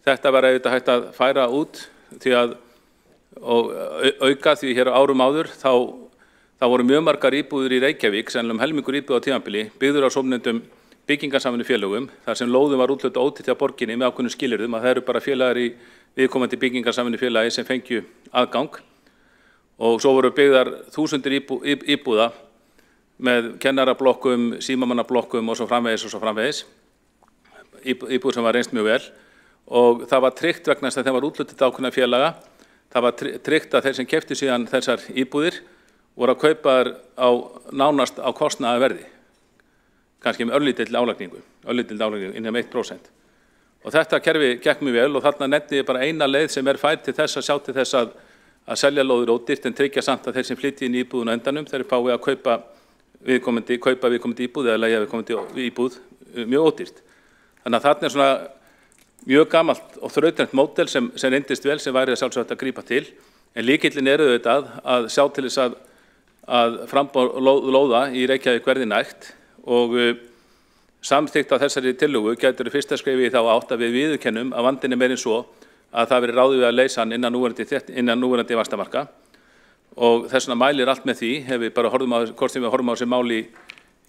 Þetta var auðvitað hægt að færa út og auka, því hér á árum áður þá voru mjög margar íbúðir í Reykjavík, sennilega helmingur íbúð á tímabili, byggður á svonefndum byggingarsamvinnufélögum, þar sem lóðum var úthlutað ódýrt hjá borginni með ákveðnum skilyrðum, að það eru bara félagar í viðkomandi byggingarsamvinnufélagi sem fengju aðgang, og svo voru byggðar þúsundir íbúða með kennarablokkum, símamannablokkum og svo framvegis, íbúð sem var reynst mjög vel, og það var tryggt vegna þess að þeim var úthlutað ákveðna félaga. Það var tryggt að þeir sem keyptu síðan þessar íbúðir voru að kaupa þær nánast á kostnaðarverði, kannski með örlítilli álagningu innan 1%. Og þetta kerfi gekk mjög vel, og þarna nefndi ég bara eina leið sem fær til þess að sjá til þess að selja lóðir ódýrt, en tryggja samt að þeir sem flytji inn í íbúðun á endanum, þeir fái að kaupa viðkomandi íbúð eða leigja viðkomandi íbúð mjög ódýrt. Þannig að þarna svona mjög gamalt og þrautrænt módel sem reyndist vel, sem væri sjálfsagt að grípa til, en lykillinn auðvitað að sjá til þess að framboð lóða í Reykjavík verði nægt, og samþykkt á þessari tillögu gætur fyrsta skrefi í þá átt að við viðurkennum að vandinn er meira en svo að það verið ráðið við að leysa hann innan núverandi vaxtamarka, og þess vegna mælir allt með því, ef við bara hvort sem við horfum á þessi máli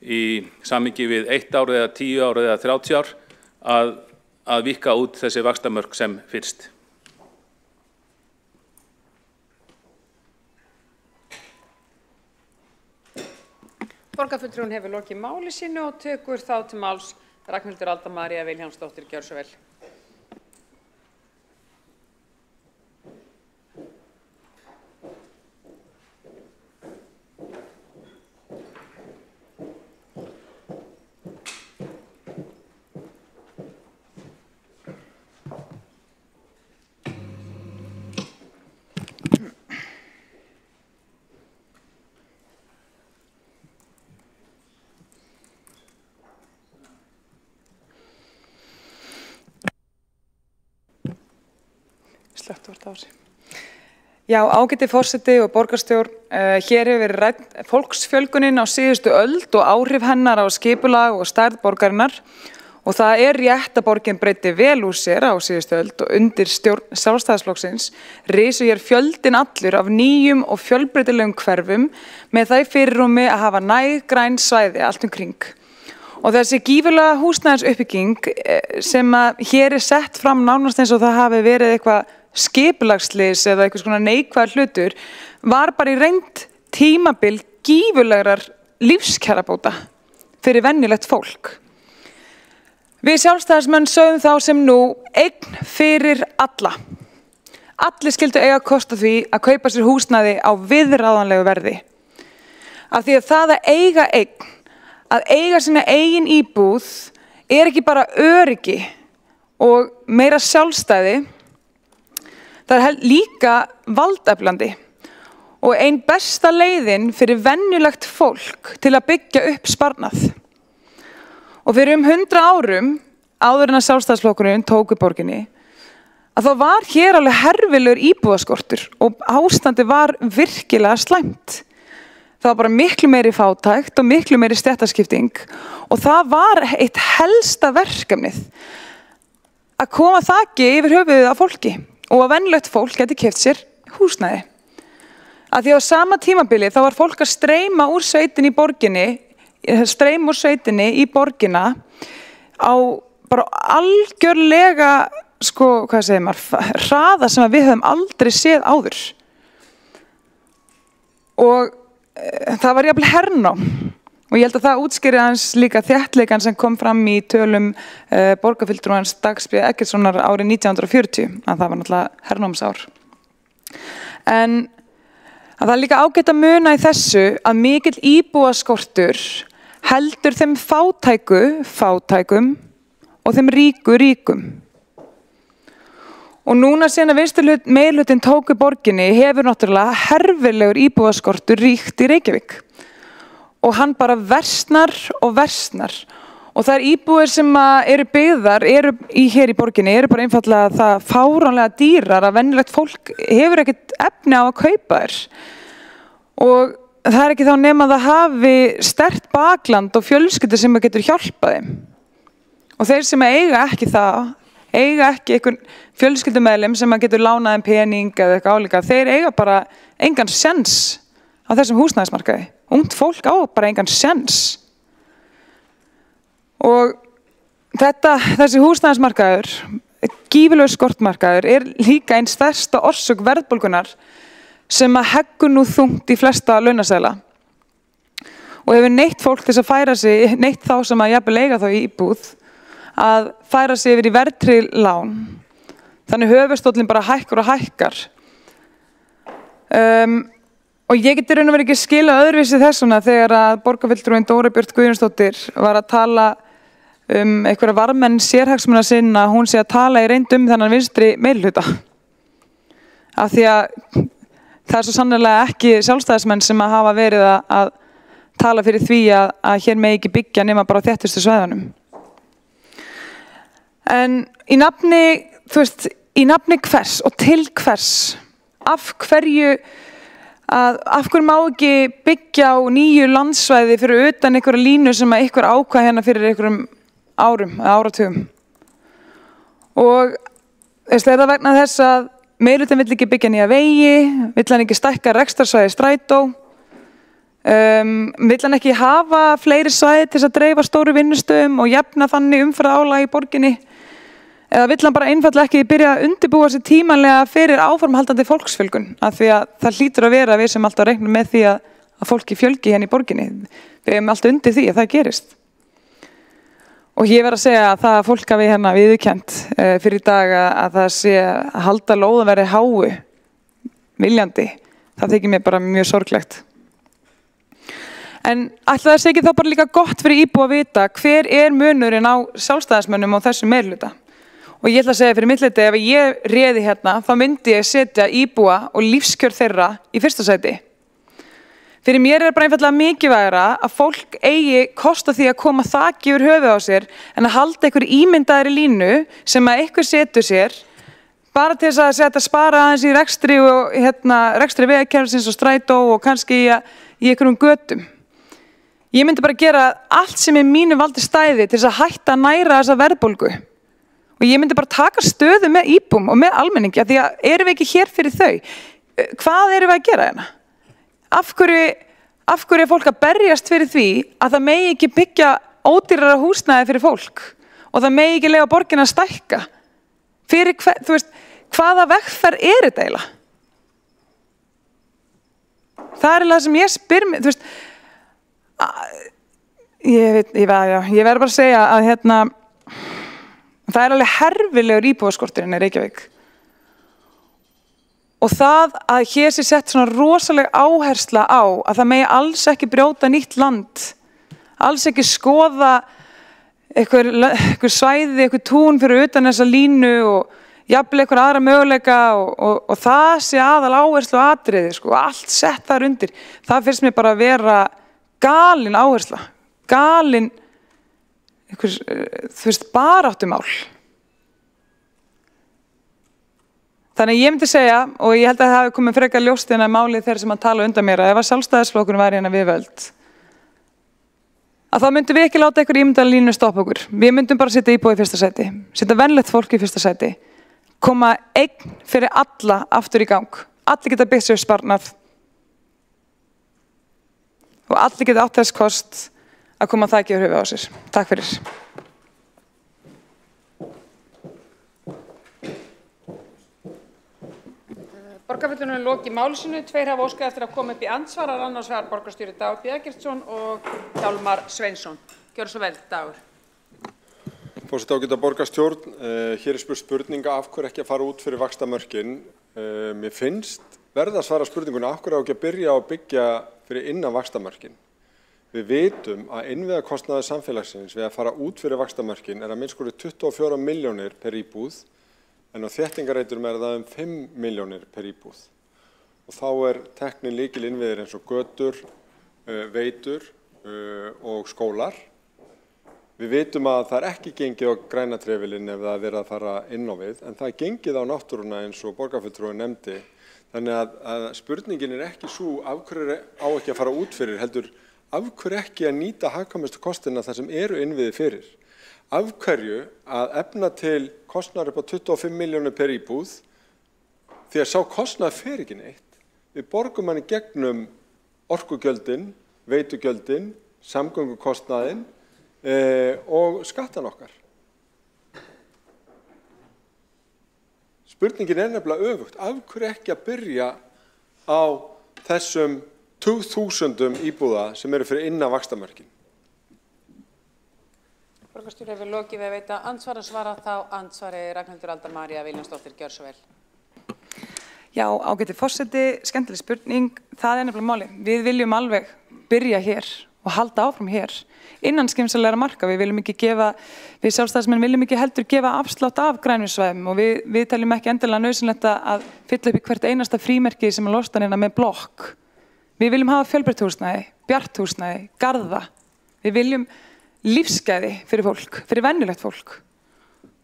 í samhengi við 1 ár eða 10 ár eða 30 ár, að víkka út þessi vaxtamörk sem fyrst. Borgarfulltrúinn hefur lokið máli sínu og tekur þá til máls Ragnhildur Alda María Vilhjálmsdóttir. Gjörðu svo vel. Já, ágæti forseti og borgarstjórn, hér hefur verið rædd fólksfjölgunin á síðustu öld og áhrif hennar á skipulag og stærð borgarinnar, og það rétt að borgin breyti vel úr sér á síðustu öld, og undir stjórn Sjálfstæðisflokksins risu hér fjöldinn allur af nýjum og fjölbreytilegum hverfum með það í fyrirrúmi að hafa næg græn svæði allt kring. Og þessi gífurlega húsnæðisuppbygging sem hér sett fram nánast eins og það hafi verið eitthvað skipulagsslys eða eitthvað svona neikvæður hlutur, var bara í reynd tímabil gífurlegrar lífskjarabóta fyrir venjulegt fólk. Við Sjálfstæðismenn sögðum þá sem nú eign fyrir alla. Allir skyldu eiga kost á því að kaupa sér húsnæði á viðráðanlegu verði. Af því að það að eiga sína eigin íbúð ekki bara öryggi og meira sjálfstæði, það líka valdeflandi, og ein besta leiðin fyrir venjulegt fólk til að byggja upp sparnað. Og fyrir 100 árum, áður en að Sjálfstæðisflokkurinn tók við borginni, að þá var hér alveg herfilegur íbúðaskortur og ástandi var virkilega slæmt. Það var bara miklu meiri fátækt og miklu meiri stéttaskipting, og það var eitt helsta verkefnið að koma þaki yfir höfuðið af fólki og að venjulegt fólk geti keypt sér húsnæði. Að því á sama tímabili þá var fólk að streyma úr sveitinni í borgina á bara algjörlega, hraða sem við höfum aldrei séð áður. Og það var jafnvel hernám, og ég held að það útskýri aðeins líka þéttleikan sem kom fram í tölum borgarfulltrúans Dags B. Eggertssonar árið 1940, að það var náttúrulega hernámsár. En að það er líka ágætt að muna í þessu að mikill íbúaskortur heldur þeim fátækum og þeim ríkum. Og núna síðan að vinstri meirihlutin tók við borginni hefur náttúrulega herfilegur íbúðaskortur ríkt í Reykjavík. Og hann bara versnar og versnar. Og þær íbúðir sem eru byggðar hér í borginni eru bara einfaldlega það fáránlega dýrar að venjulegt fólk hefur ekkert efni á að kaupa þær. Og það er ekki þá nema að það hafi sterkt bakland og fjölskyldu sem getur hjálpað þeim. Og þeir sem eiga ekki það, eiga ekki einhvern fjölskyldumeðlim sem getur lánað þeim pening eða eitthvað álíka, þeir eiga bara engan séns á þessum húsnæðismarkaði. Ungt fólk á bara engan séns. Og þessi húsnæðismarkaður, gífurlegur skortmarkaður, er líka einn stærsta orsök verðbólgunar sem heggur nú þungt í flesta launaseðla. Og hefur neytt fólk til að færa sig, neytt þá sem jafnvel eiga þá í íbúð, að færa sig yfir í verðtryggð lán. Þannig höfuðstóllinn bara hækkar og hækkar. Og ég geti raun og verið ekki skilað öðruvísi þessuna þegar að borgarfulltrúinn Dóra Björt Guðjónsdóttir var að tala einhverja varmenn sérhagsmuna sinna, hún sé að tala í reynd þennan vinstri meirihluta. Af því að það er svo sannarlega ekki sjálfstæðismenn sem hafa verið að tala fyrir því að hér megi ekki byggja nema bara á þéttustu svæðunum. En í nafni hvers og til hvers, af hverju má ekki byggja á nýju landsvæði fyrir utan einhverja línu sem einhver ákvað hérna fyrir einhverjum árum eða áratugum. Og er það vegna þess að meirihlutin vill ekki byggja nýja vegi, vill hann ekki stækka rekstrarsvæði strætó, vill hann ekki hafa fleiri svæði til að dreifa stóru vinnustöðum og jafna þannig umferðarálag í borginni, eða vill hann bara einfaldlega ekki byrja að undirbúa sig tímanlega fyrir áformhaldandi fólksfjölgun, af því að það hlýtur að vera við sem alltaf reiknum með því að fólki fjölgi hérna í borginni. Við erum alltaf undir því að það gerist. Og ég verð að segja að það að fólk hafi hérna viðurkennt fyrir í dag að það sé að halda lóðaverði háu viljandi, það þykir mér bara mjög sorglegt. En ætli það sé ekki þá bara líka gott fyrir íbúa að vita hver er munurinn á sjálfstæðismönnum og þessum meirihluta. Og ég ætla að segja fyrir mitt leyti, ef ég réði hérna, þá myndi ég setja íbúa og lífskjör þeirra í fyrsta sæti. Fyrir mér er bara einfaldlega mikilvægara að fólk eigi kost á því að koma þaki yfir höfuð á sér en að halda einhver ímyndaðri línu sem að einhver setur sér bara til þess að spara aðeins í rekstri og rekstri vegakerfisins og strætó og kannski í einhverjum götum. Ég myndi bara gera allt sem er mínu valdi stæði til þess að hætta að næra þessa verðbólgu. Og ég myndi bara taka stöðu með íbúum og með almenningi, af því að erum við ekki hér fyrir þau. Hvað erum við að gera hérna? Af hverju er fólk að berjast fyrir því að það megi ekki byggja ódýrara húsnæði fyrir fólk og það megi ekki leyfa borgina að stækka? Hvaða vegferð er þetta eiginlega? Það er eiginlega sem ég spyr mig, ég verð bara að segja að það er alveg herfilegur íbúðaskorturinn í Reykjavík. Og það að hér sé sett svona rosaleg áhersla á að það megi alls ekki brjóta nýtt land, alls ekki skoða einhver svæði, einhver tún fyrir utan þessa línu og jafnvel einhver aðra möguleika og það sé aðal áherslu og atriði, allt sett þar undir. Það finnst mér bara að vera galin áhersla, galin baráttumál. Þannig ég myndi segja, og ég held að það hafi komið frekar ljóst inn að málið þeirra sem að tala undan mér, að ef að sjálfstæðisflokkurinn væri hérna við völd, að þá myndum við ekki láta einhver ímyndaða línu stoppa okkur. Við myndum bara setja íbúa í fyrsta sæti, setja venlegt fólk í fyrsta sæti, koma eign fyrir alla aftur í gang. Allir geta byggt sér sparnað og allir geta átt þess kost að koma þaki yfir höfuð á sér. Takk fyrir. Borgarfulltrúinn er lokið máli sínu. Tveir hafa óskað eftir að koma upp í andsvar, annars vegar borgarstjóri Dagur B. Eggertsson og Hjálmar Sveinsson. Gjörðu svo vel, Dagur. Forseti, ágæta borgarstjórn, hér er spurninga af hverju ekki að fara út fyrir vaxtamörkin. Mér finnst verða að svara spurninguna af hverju á ekki að byrja að byggja fyrir innan vaxtamörkin. Við vitum að innviðakostnaður samfélagsins við að fara út fyrir vaxtamörkin er að minnst 24 milljónir per íbúð en á þéttingarreiturum það 5 milljónir per íbúð. Og þá teknir lykilinviðir eins og götur, veitur og skólar. Við vitum að það ekki gengið á græna trefilinn ef það verið að fara inn á við, en það gengið á náttúruna eins og borgarfulltrúi nefndi. Þannig að spurningin ekki svo af hverju á ekki að fara út fyrir, heldur af hverju ekki að nýta hagkvæmustu kostina þar sem eru innviði fyrir. Af hverju að efna til kostnaður upp á 25 milljónir per íbúð, því að sá kostnaður fer ekki neitt. Við borgum hann í gegnum orkugjöldin, veitugjöldin, samgöngukostnaðinn og skattan okkar. Spurningin nefnilega öfugt. Af hverju ekki að byrja á þessum 20.000 íbúða sem eru fyrir innan vaxtamörkin? Borgarstjóri hefur lokið við að veita andsvar og svara þá andsvari Ragnhildur Alda María Vilhjálmsdóttir, gjörðu svo vel. Já, ágæti forseti, skemmtileg spurning. Það nefnilega máli. Við viljum alveg byrja hér og halda áfram hér innan skynsamlegra marka. Við sjálfstæðismenn viljum ekki heldur gefa afslátt af grænusvæðum og við teljum ekki endilega nauðsynlegt að fylla upp í hvert einasta frímerki sem losnar hérna með blokk. Við viljum hafa fjölbreytt húsnæði, bjart húsnæði, garða. Við viljum lífsgæði fyrir fólk, fyrir venjulegt fólk.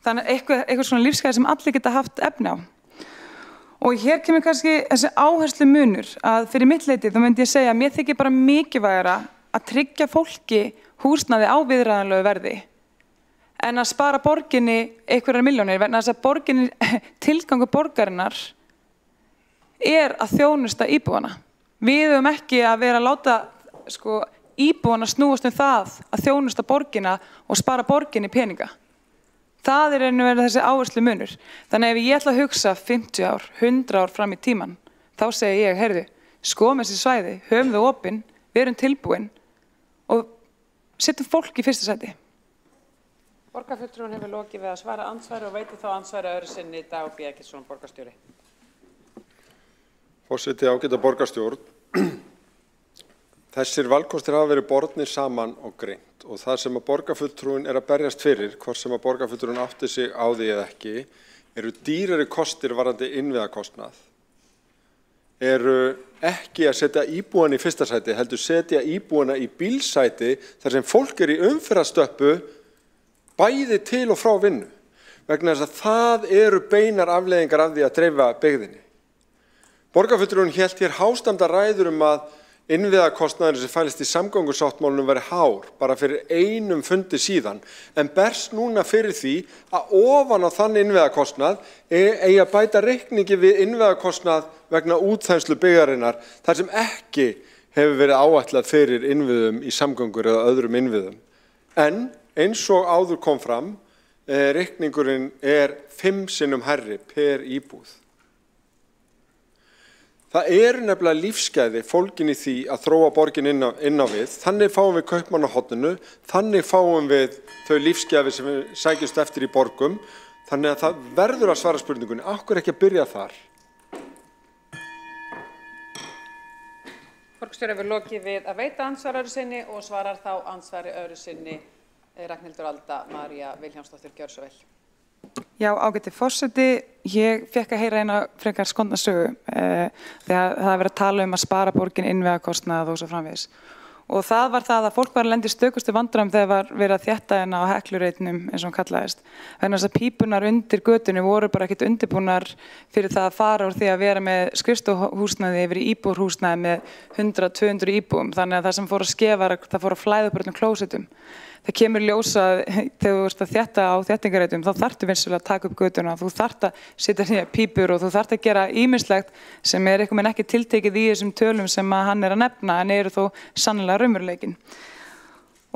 Þannig eitthvað svona lífsgæði sem allir geta haft efni á. Og hér kemur kannski þessi áherslu munur að fyrir mitt leyti þá myndi ég segja að mér þykir bara mikilvægara að tryggja fólki húsnæði á viðráðanlegu verði en að spara borginni einhverjar milljónir vegna þess að tilgangur borgarinnar að þjónusta íbúana. Við höfum ekki að vera að láta íbúana snúast það að þjónusta borgina og spara borginni peninga. Það einu verið þessi áherslu munur. Þannig ef ég ætla að hugsa 50 ár, 100 ár fram í tíman, þá segi ég, heyrðu, skoðum þessi svæði, höfum þau opin, við erum tilbúin og setjum fólk í fyrsta sæti. Borgarfulltrúinn hefur lokið við að svara andsvari og veitir þá andsvari öðru sinni Dagur B. Eggertsson, borgarstjóri. Forseti, ágæta borgarstjórn. Þessir valkostir hafa verið bornir saman og greint og það sem að borgarfulltrúinn að berjast fyrir, hvort sem að borgarfulltrúinn átti sig á því eða ekki, eru dýrari kostir varðandi innviðakostnað. Eru ekki að setja íbúana í fyrsta sæti, heldur setja íbúana í bílsæti þar sem fólk í umferðarstöppu bæði til og frá vinnu. Vegna þess að það eru beinar afleiðingar af því að dreifa byggðinni. Borgarfulltrúinn hélt hér hástemmdar ræður að innviðakostnaðurinn sem fælist í samgöngusáttmálunum væri hár bara fyrir einum fundi síðan, en berst núna fyrir því að ofan á þann innviðakostnað eigi að bæta reikningi við innviðakostnað vegna útþenslu byggðarinnar þar sem ekki hefur verið áætlað fyrir innviðum í samgöngur eða öðrum innviðum. En eins og áður kom fram, reikningurinn 5 sinnum hærri per íbúð. Það nefnilega lífsgæði fólgin í því að þróa borgin inn á við, þannig fáum við kaupmannahotninu, þannig fáum við þau lífsgæði sem við sækjumst eftir í borgum, þannig að það verður að svara spurningunni, af hverju ekki að byrja þar? Borgarstjóri hefur lokið við að veita andsvari öðru sinni og svarar þá andsvari öðru sinni Ragnhildur Alda María Vilhjálmsdóttir, gjörðu svo vel. Já, ágæti forseti, ég fekk að heyra eina frekar skondna sögu þegar það verið að tala að spara borgin innviðakostnað og svo framvegis. Og það var það að fólk var að lenda í stökustu vandræðum þegar var verið að þétta hérna á Heklureitnum eins og hún kallaðist. Þannig að þessar pípunar undir götunni voru bara ekkert undirbúnar fyrir það að fara úr því að vera með skrifstofuhúsnæði yfir í íbúðarhúsnæði með 100-200 íbúðum. Þannig að það sem fór að skefa, það fór að flæða upp öllum klósettum. Það kemur ljósa þegar þú ert að þétta á þéttingarreitum, þá þarftu vinsulega að taka upp götuna, þú þarft að setja nýja pípur og þú þarft að gera ýmislegt sem eitthvað ekki tiltekið í þessum tölum sem hann að nefna, en eru þó sannlega raunveruleikinn.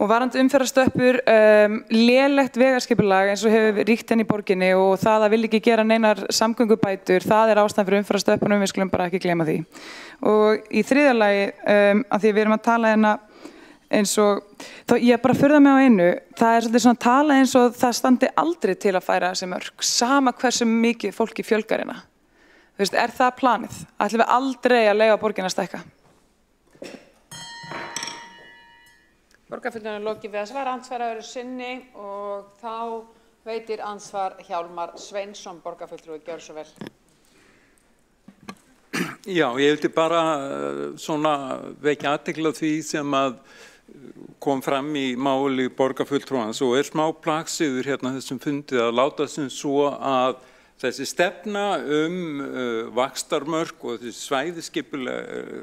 Og varðandi umferðarstöppur, lélegt vegarskipulag eins og hefur ríkt henni í borginni og það að vilja ekki gera neinar samgöngubætur, það ástæðan fyrir umferðarstöppunum, við skulum bara ekki gleyma því. Og í þriðja lagi, að því við erum að tala hérna eins og, ég bara furða mig á einu, það svolítið svona að tala eins og það standi aldrei til að færa þessi mörk, sama hversu mikið fólki fjölgar hérna. Þú veist, það planið? Ætlum við aldrei að leyfa borgina að stækka? Borgarfulltrúinn lokið við að svara andsvari öðru sinni og þá Veitir andsvar Hjálmar Sveinsson, borgarfulltrúi, gjörðu svo vel. Já, ég vildi bara svona vekja athygli á því sem að kom fram í máli borgarfulltrúans og smá plagsiður hérna þessum fundi að láta sem svo að þessi stefna vaxtarmörk og þessi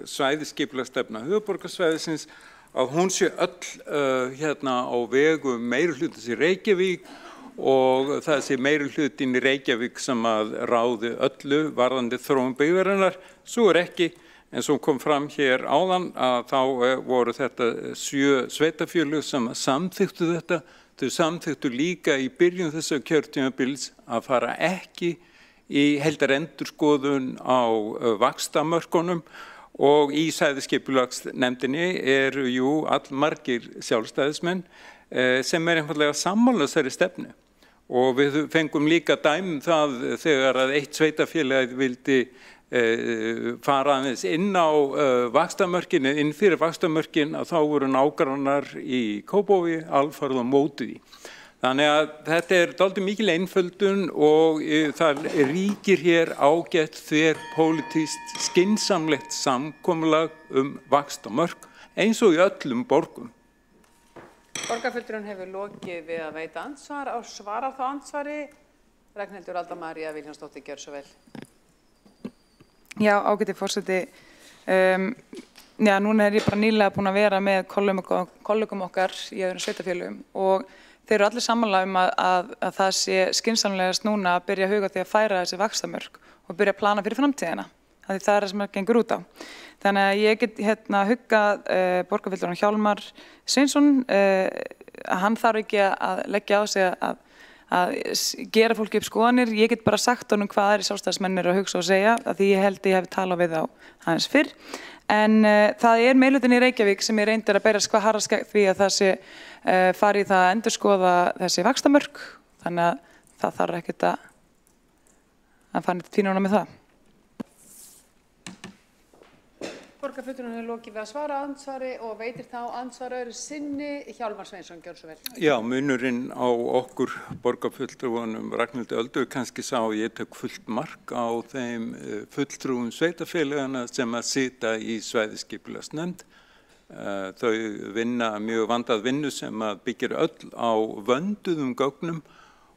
svæðisskipulega stefna höfuðborgarsvæðisins að hún sé öll hérna á vegum meirihlutans í Reykjavík og það sé meirihlutinn í Reykjavík sem að ráði öllu varðandi þróun byggðarinnar. Svo ekki, en svo kom fram hér áðan að þá voru þetta 7 sveitarfélög sem samþykktu þetta. Þau samþykktu líka í byrjun þessa kjörtímabils að fara ekki í heildarendurskoðun á vaxtamörkunum og í svæðisskipulagsnefndinni eru jú allmargir sjálfstæðismenn sem einfaldlega sammála þessari stefnu. Og við fengum líka dæmi það þegar að eitt sveitarfélag vildi fara aðeins inn á vaxtamörkin, inn fyrir vaxtamörkin að þá voru nágrannar í Kópavogi alfarið á móti því. Þannig að þetta dálítið mikil einföldun og það ríkir hér ágætt þverpólitískt skynsamlegt samkomulag vaxtamörk eins og í öllum borgum. Borgarfulltrúinn hefur lokið við að veita andsvar og svarar þá andsvari. Ragnhildur Alda María Vilhjálmsdóttir, gjörðu svo vel. Já, ágæti forseti. Já, núna ég bara nýlega búin að vera með kollegum okkar í öðrum sveitarfélögum og þeir eru allir sammála að það sé skynsamlegast núna að byrja að huga því að færa þessi vaxtamörk og byrja að plana fyrir framtíðina. Það er það sem það gengur út á. Þannig að ég get huggað borgarfulltrúan Hjálmar Sveinsson, hann þarf ekki að leggja á sig að gera fólki upp skoðanir. Ég get bara sagt honum hvað aðrir sjálfstæðismenn eru að hugsa og segja, af því ég held ég hef talað við þá aðeins fyrr. En það meirihlutinn í Reykjavík sem ég reyndir að berjast hvað harðast gegn því að það sé fari í það að endurskoða þessi vaxtamörk. Þannig að það þarf ekkert að fara neitt fínuna með það. Borgarfulltrúinn hefur lokið við að svara andsvari og veitir þá andsvar öðru sinni. Hjálmar Sveinsson, gjörðu svo vel. Já, munurinn á okkur borgarfulltrúanum Ragnhildi Öldu kannski sá ég tek fullt mark á þeim fulltrúum sveitarfélagana sem að sita í svæðisskipulagsnefnd. Þau vinna mjög vandað vinnu sem að byggir öll á vönduðum gögnum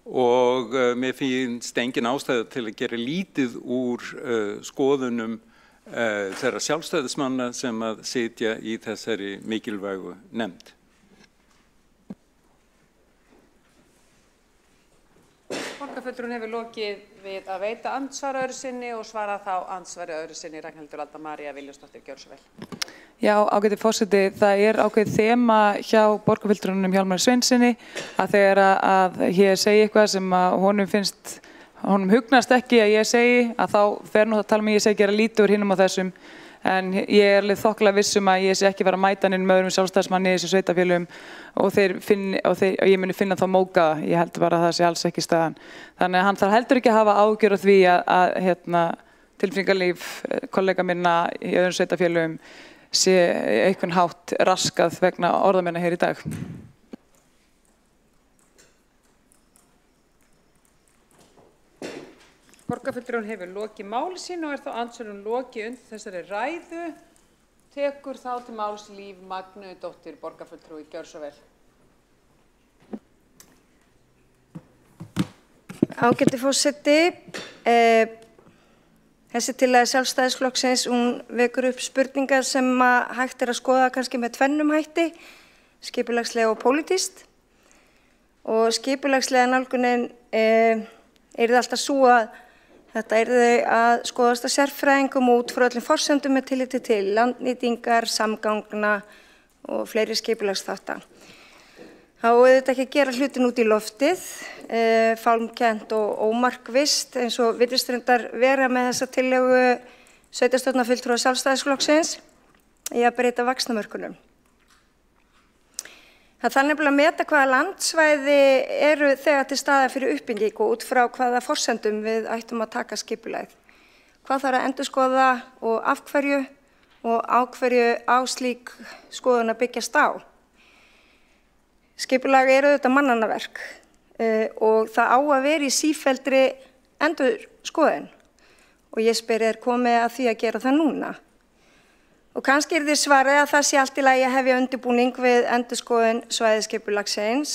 og mér finnst engin ástæða til að gera lítið úr skoðunum þeirra sjálfstæðismanna sem að sitja í þessari mikilvægu nefnd. Borgarfulltrúinn hefur lokið við að veita andsvar öðru sinni og svara þá andsvari öðru sinni. Ragnhildur Alda María Vilhjálmsdóttir, gjörðu svo vel. Já, ágæti forseti, það ákveðið þema hjá borgarfulltrúnum Hjálmari Sveinsinni að þegar að ég segi eitthvað sem að honum hugnast ekki að ég segi að þá fer nú að tala ég segi gera lítið úr hinum á þessum en ég alveg þokkalega viss að ég sé ekki vera að mæta hann með öðrum sjálfstæðismanni í þessu sveitarfélögum og ég muni finna þá móka, ég held bara að það sé alls ekki staðan. Þannig að hann þarf heldur ekki að hafa ágjör á því að tilfinningalíf kollega minna í öðrum sveitarfélögum sé einhvern hátt raskað vegna orða minna hér í dag. Borgarfulltrúinn hefur lokið máli sínu og þá andsvörum lokið undir þessari ræðu. Tekur þá til máls Líf Magnúsdóttir, borgarfulltrúi, gjörðu svo vel. Ágæti forseti, þessi tillaga Sjálfstæðisflokksins, hún vekur upp spurningar sem hægt að skoða kannski með tvennum hætti, skipulagslega og pólitískt. Og skipulagslega nálgunin yrði alltaf svo að þetta yrði að skoðast að sérfræðingum út frá öllum forsendum með tilliti til landnýtingar, samgangna og fleiri skipulagsþátta. Þá auðvitað ekki að gera hlutin út í loftið, fálmkennt og ómarkvisst eins og virðist reyndar vera með þessa tillögu sveitarstjórnarfulltrúa Sjálfstæðisflokksins í að breyta vaxtamörkunum. Það þarf nefnilega að meta hvaða landsvæði eru þegar til staðar fyrir uppbyggingu út frá hvaða forsendum við ættum að taka skipulagið. Hvað þarf að endurskoða og af hverju og á hverju á slík skoðun að byggjast á. Skipulag eru auðvitað mannanna verk og það á að vera í sífelldri endurskoðun og ég spyr komið að því að gera það núna. Og kannski þið svarið að það sé allt í lagi að hefja undirbúning við endurskoðun svæðisskipulagsins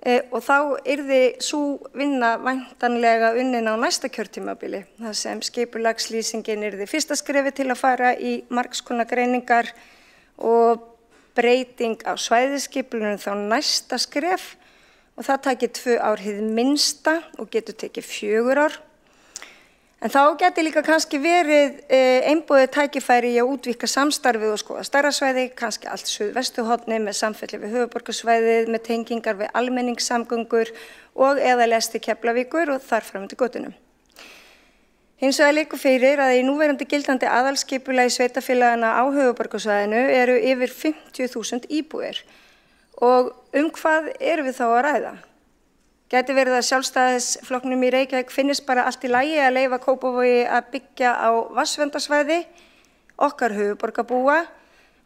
og þá yrði sú vinna væntanlega unnin á næsta kjörtímabili. Það sem skipulagslýsingin yrði fyrsta skrefi til að fara í margs konar greiningar og breyting á svæðisskipulunum þá næsta skref og það taki 2 ár hið minnsta og getur tekið 4 ár. En þá geti líka kannski verið einboðið tækifæri í að útvíkka samstarfið og skoða stærra svæði, kannski allt suðvestuhornið með samfelli við höfuðborgarsvæðið, með tengingar við almenningssamgöngur og eða lesti Keflavíkur og þar fram undir götunum. Hins vegar liggur fyrir að í núverandi gildandi aðalskipulagi sveitarfélagana á höfuðborgarsvæðinu eru yfir 50.000 íbúðir og hvað erum við þá að ræða? Gæti verið að Sjálfstæðisflokknum í Reykjavík finnist bara allt í lagi að leyfa Kópavogi að byggja á vatnsverndarsvæði, okkar höfuðborgarbúa,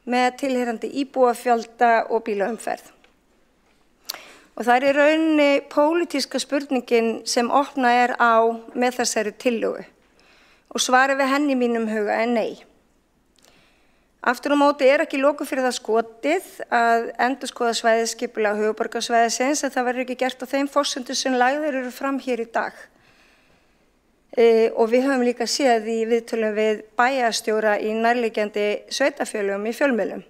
með tilheyrandi íbúafjölda og bílaumferð. Og það í rauninni pólitíska spurningin sem opnað á með þessari tillögu og svarið við henni í mínum huga nei. Aftur á móti ekki loku fyrir það skotið að endurskoða svæðisskipulag höfuðborgarsvæðisins en það verður ekki gert á þeim forsendum sem lagðir eru fram hér í dag. Og við höfum líka séð í viðtölum við bæjarstjóra í nærliggjandi sveitarfélögum í fjölmiðlum.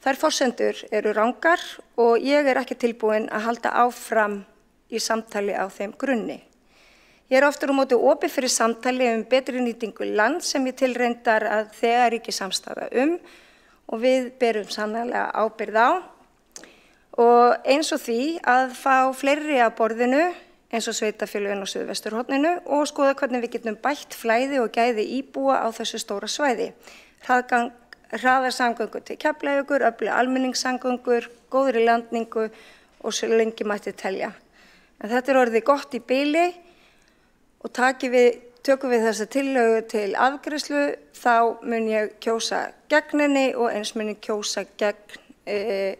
Þær forsendur eru rangar og ég ekki tilbúin að halda áfram í samtali á þeim grunni. Ég aftur á móti opið fyrir samtali betri nýtingu land sem ég tilreyndar að þegar ekki samstaða og við berum sannarlega ábyrgð á og eins og því að fá fleiri að borðinu eins og sveitarfélögin á suðvesturhorninu og skoða hvernig við getum bætt flæði og gæði íbúa á þessu stóra svæði. Hraðarsamgöngur til Keflavíkur, öflug almenningssamgöngur, góðri landningu og svo lengi mætti telja. En þetta orðið gott í bili og tökum við þessa tillögu til afgreiðslu, þá mun ég kjósa gegn henni og eins mun ég kjósa gegn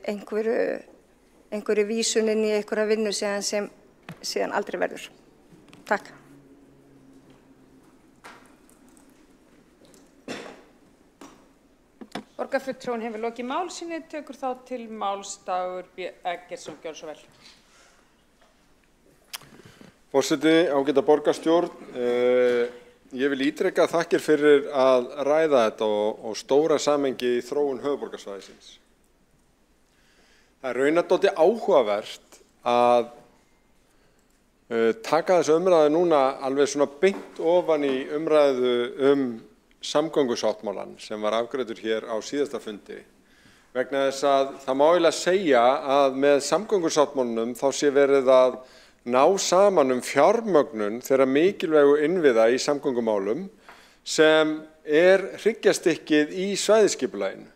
einhverju vísunin í einhverja vinnu sem síðan aldrei verður. Takk. Borgarfulltrúinn hefur lokið máli sínu, tekur þá til máls Dagur B. Eggertsson, gjörðu svo vel. Forseti, ágæta borgarstjórn, ég vil ítreka þakkir fyrir að ræða þetta og stóra samhengi í þróun höfuðborgarsvæðisins. Það raunar dálítið áhugavert að taka þessu umræðu núna alveg svona beint ofan í umræðu samgöngusáttmálann sem var afgreiddur hér á síðasta fundi. Vegna þess að það má eiginlega segja að með samgöngusáttmálanum þá sé verið að ná saman fjármögnun þeirra mikilvægu innviða í samgöngumálum sem hryggjarstykkið í svæðisskipulaginu.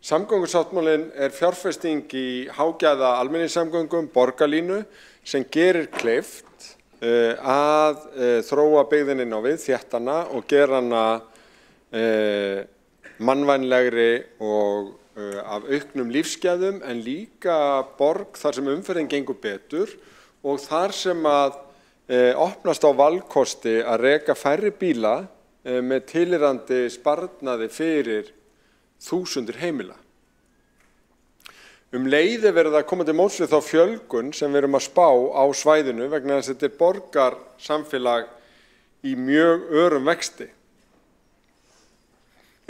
Samgöngusáttmálinn fjárfesting í hágæða almenningssamgöngum, borgarlínu sem gerir kleift að þróa byggðina inn á við, þéttana og gera hana mannvænlegri og af auknum lífsgæðum en líka borg þar sem umferðin gengur betur og þar sem að opnast á valkosti að reka færri bíla með tilheyrandi sparnaði fyrir þúsundir heimila. Leiði verið að koma til móts við þá fjölgun sem við erum að spá á svæðinu vegna þess að þetta borgarsamfélag í mjög örum vexti.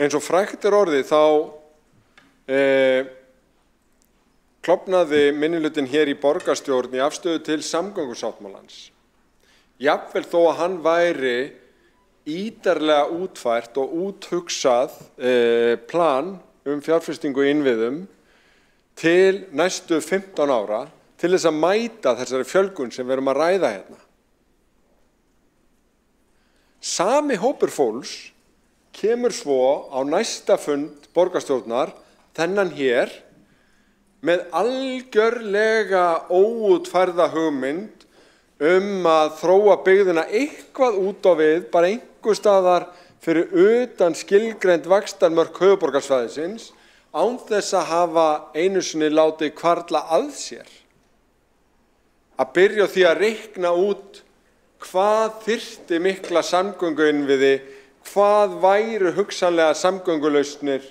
Eins og frægt orðið þá klofnaði minnihlutinn hér í borgarstjórn í afstöðu til samgöngusáttmálans. Jafnvel þó að hann væri ítarlega útfært og úthugsað plan fjárfestingu í innviðum til næstu 15 ára til þess að mæta þessari fjölgun sem við erum að ræða hérna. Sami hópur fólks kemur svo á næsta fund borgarstjórnar þennan hér með algjörlega óútfærða hugmynd að þróa byggðina eitthvað út á við, bara einhver staðar fyrir utan skilgreind vaxtarmörk höfuðborgarsvæðisins án þess að hafa einu sinni látið hvarfla að sér að byrja á því að reikna út hvað þyrfti mikla samgönguinnviði, hvað væru hugsanlega samgöngulausnir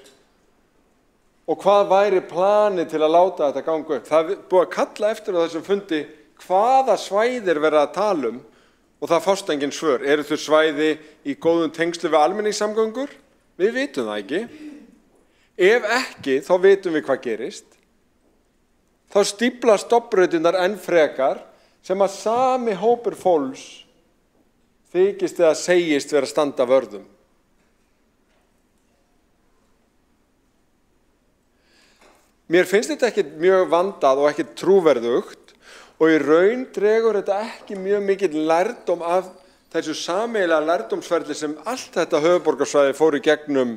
og hvað væri planið til að láta þetta ganga upp. Það er búið að kalla eftir á þessum fundi hvaða svæðir verða að tala og það fást engin svör. Eru þau svæði í góðum tengslu við almenningssamgöngur? Við vitum það ekki. Ef ekki, þá vitum við hvað gerist. Þá stífla stofnbrautirnar enn frekar sem að sami hópur fólks þykist eða segist vera að standa vörðum. Mér finnst þetta ekki mjög vandað og ekki trúverðugt og í raun dregur þetta ekki mjög mikill lærdóm af þessu sameiginlega lærdómsferli sem allt þetta höfuðborgarsvæði fór í gegnum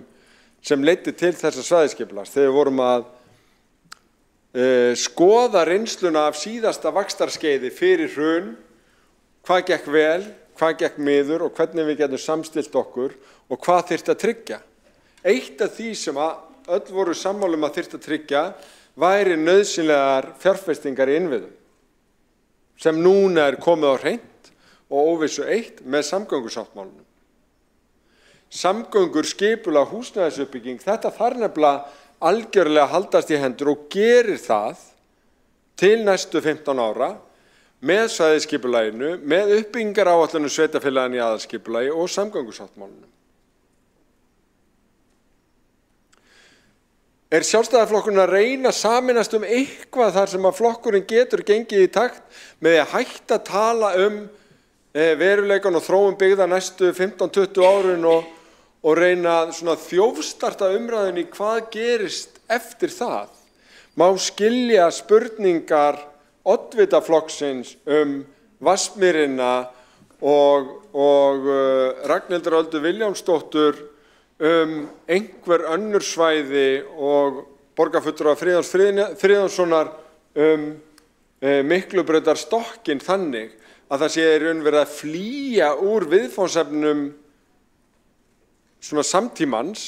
sem leiddi til þessa svæðisskipulags. Þegar við vorum að skoða reynsluna af síðasta vaxtarskeiði fyrir hrun, hvað gekk vel, hvað gekk miður og hvernig við getum samstillt okkur og hvað þyrfti að tryggja. Eitt af því sem öll voru sammála að þyrfti að tryggja væri nauðsynlegar fjárfestingar í innviðum sem núna er komið á hreint og óvissu eitt með samgöngusáttmálanum. Samgöngur, skipulag, húsnæðisuppbygging, þetta þarf nefnilega algjörlega að haldast í hendur og gerir það til næstu 15 ára með svæðisskipulaginu, með uppbyggingaráætlunum sveitarfélaganna í aðalskipulagi og samgöngusáttmálanum. Er Sjálfstæðisflokkurinn að reyna að sameinast eitthvað þar sem að flokkurinn getur gengið í takt með að hætta að tala veruleikann og þróun byggða næstu 15-20 árin og reyna svona þjófstarta umræðinni hvað gerist eftir það? Má skilja spurningar oddvitaflokksins Vatnsmýrina og Ragnhildur Öldu Vilhjálmsdóttur einhver önnur svæði og borgarfulltrúa Friðjóns Friðjónssonar Miklubrautarstokkinn þannig að það sé í raun verið að flýja úr viðfangsefnum svona samtímans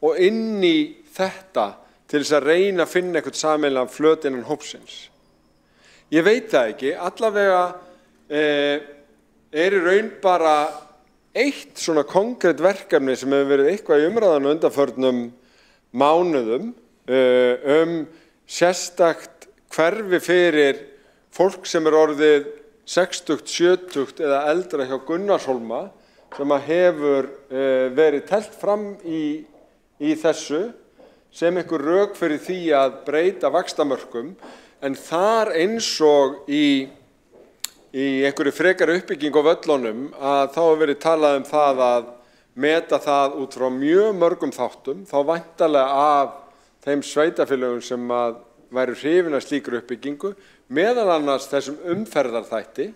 og inn í þetta til þess að reyna að finna eitthvað sameiginlegan flöt innan hópsins. Ég veit það ekki, allavega er í raun bara eitt svona konkrétt verkefni sem hefur verið eitthvað í umræðan undanförnum mánuðum sérstakt hverfi fyrir fólk sem er orðið 60, 70 eða eldra hjá Gunnarshólma sem að hefur verið teflt fram í þessu sem einhver rök fyrir því að breyta vaxtamörkum en þar eins og í einhverju frekari uppbygging á völlunum að þá hefur verið talað það að meta það út frá mjög mörgum þáttum, þá væntanlega af þeim sveitarfélögum sem að væru hrifin af slíkri uppbyggingu, meðal annars þessum umferðarþætti,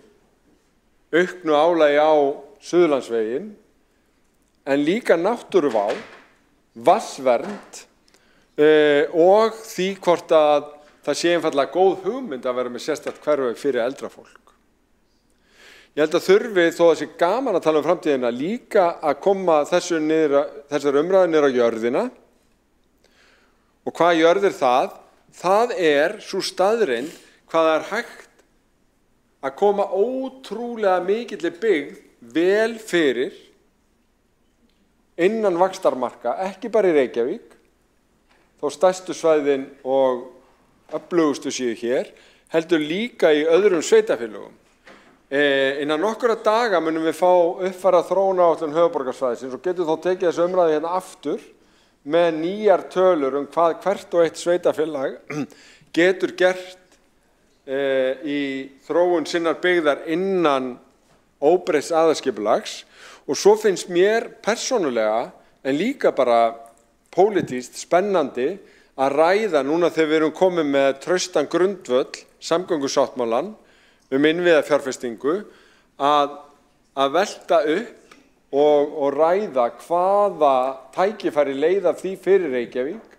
auknu álagi á Suðurlandsveginn, en líka náttúruvá, vatnsvernd og því hvort að það sé einfaldlega góð hugmynd að vera með sérstakt hverfi fyrir eldra fólk. Ég held að þurfi, þó að það sé gaman að tala framtíðina, líka að koma þessar umræðu niður á jörðina. Og hvað jörð það? Það er svo staðreynd hvað það er hægt að koma ótrúlega mikilli byggð vel fyrir innan vaxtarmarka, ekki bara í Reykjavík, þó stærstu svæðin og öflugustu séu hér, heldur líka í öðrum sveitarfélögum. Innan nokkura daga munum við fá uppfæra þróunaráætlun höfuðborgarsvæðisins og getum þá tekið þessu umræðu hérna aftur með nýjar tölur hvað hvert og eitt sveitarfélag getur gert í þróun sinnar byggðar innan óbreytts aðalskipulags og svo finnst mér persónulega en líka bara pólitískt spennandi að ræða núna þegar við erum komið með traustan grundvöll samgöngusáttmálann innviðafjárfestingu að velta upp og ræða hvaða tækifæri leiða því fyrir Reykjavík,